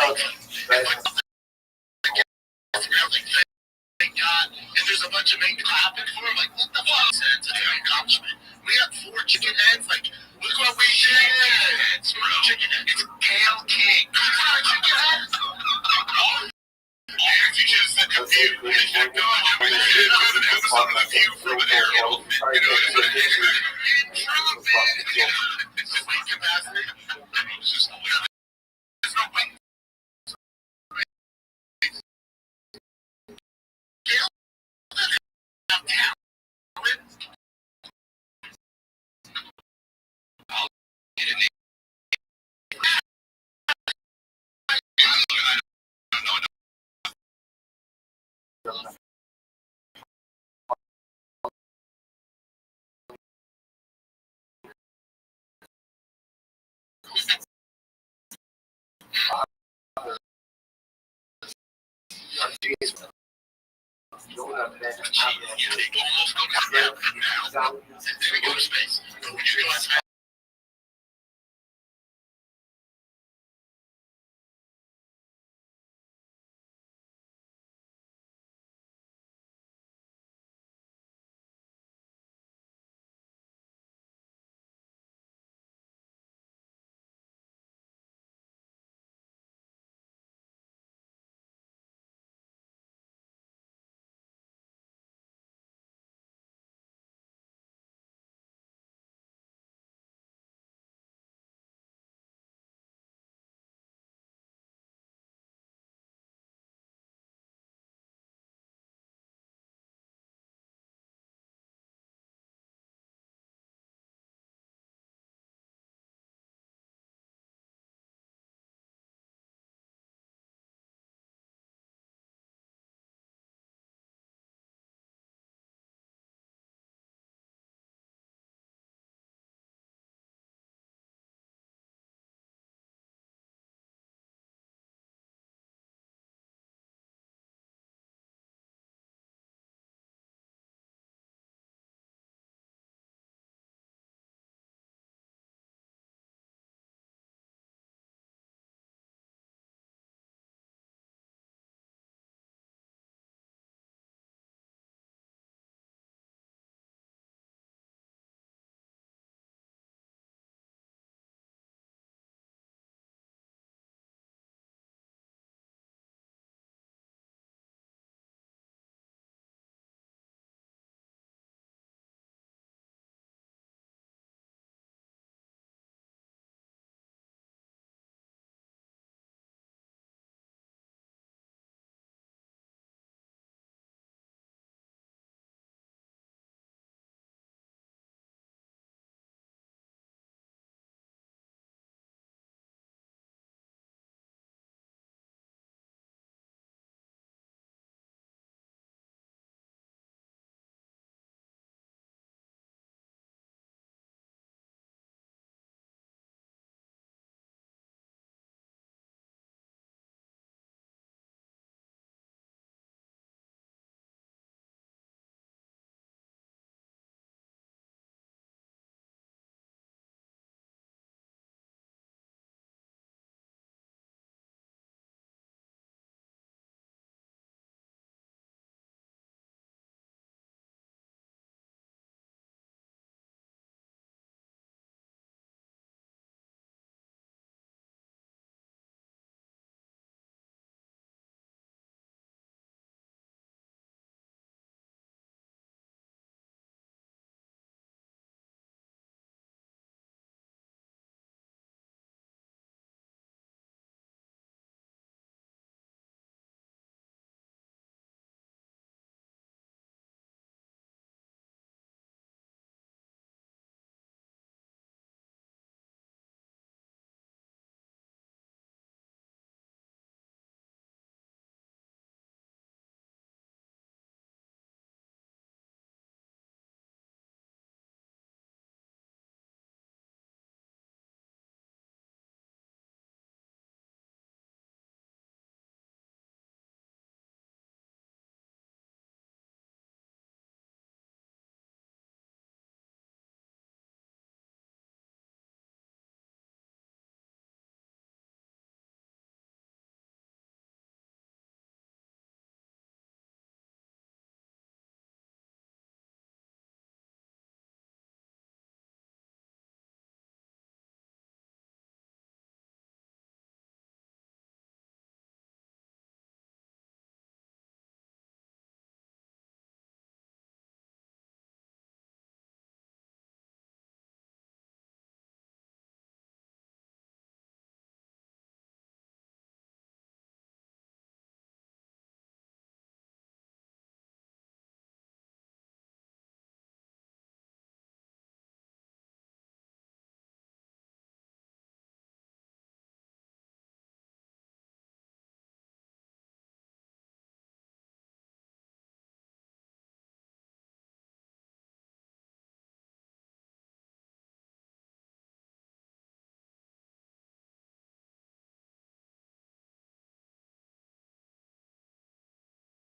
And there's a bunch of men clapping for him, like, what the fuck? It's an accomplishment. We got 4 chicken heads, like, look what we did! Chicken heads. It's Gail King. Chicken heads! If you just said the view, if you're going, I'm going to hit an episode of the view from an aerial. You know, it's like, it's just like capacity. It's just, there's no way. Gail, Almost go now. Now. Then we go to space. Would you realize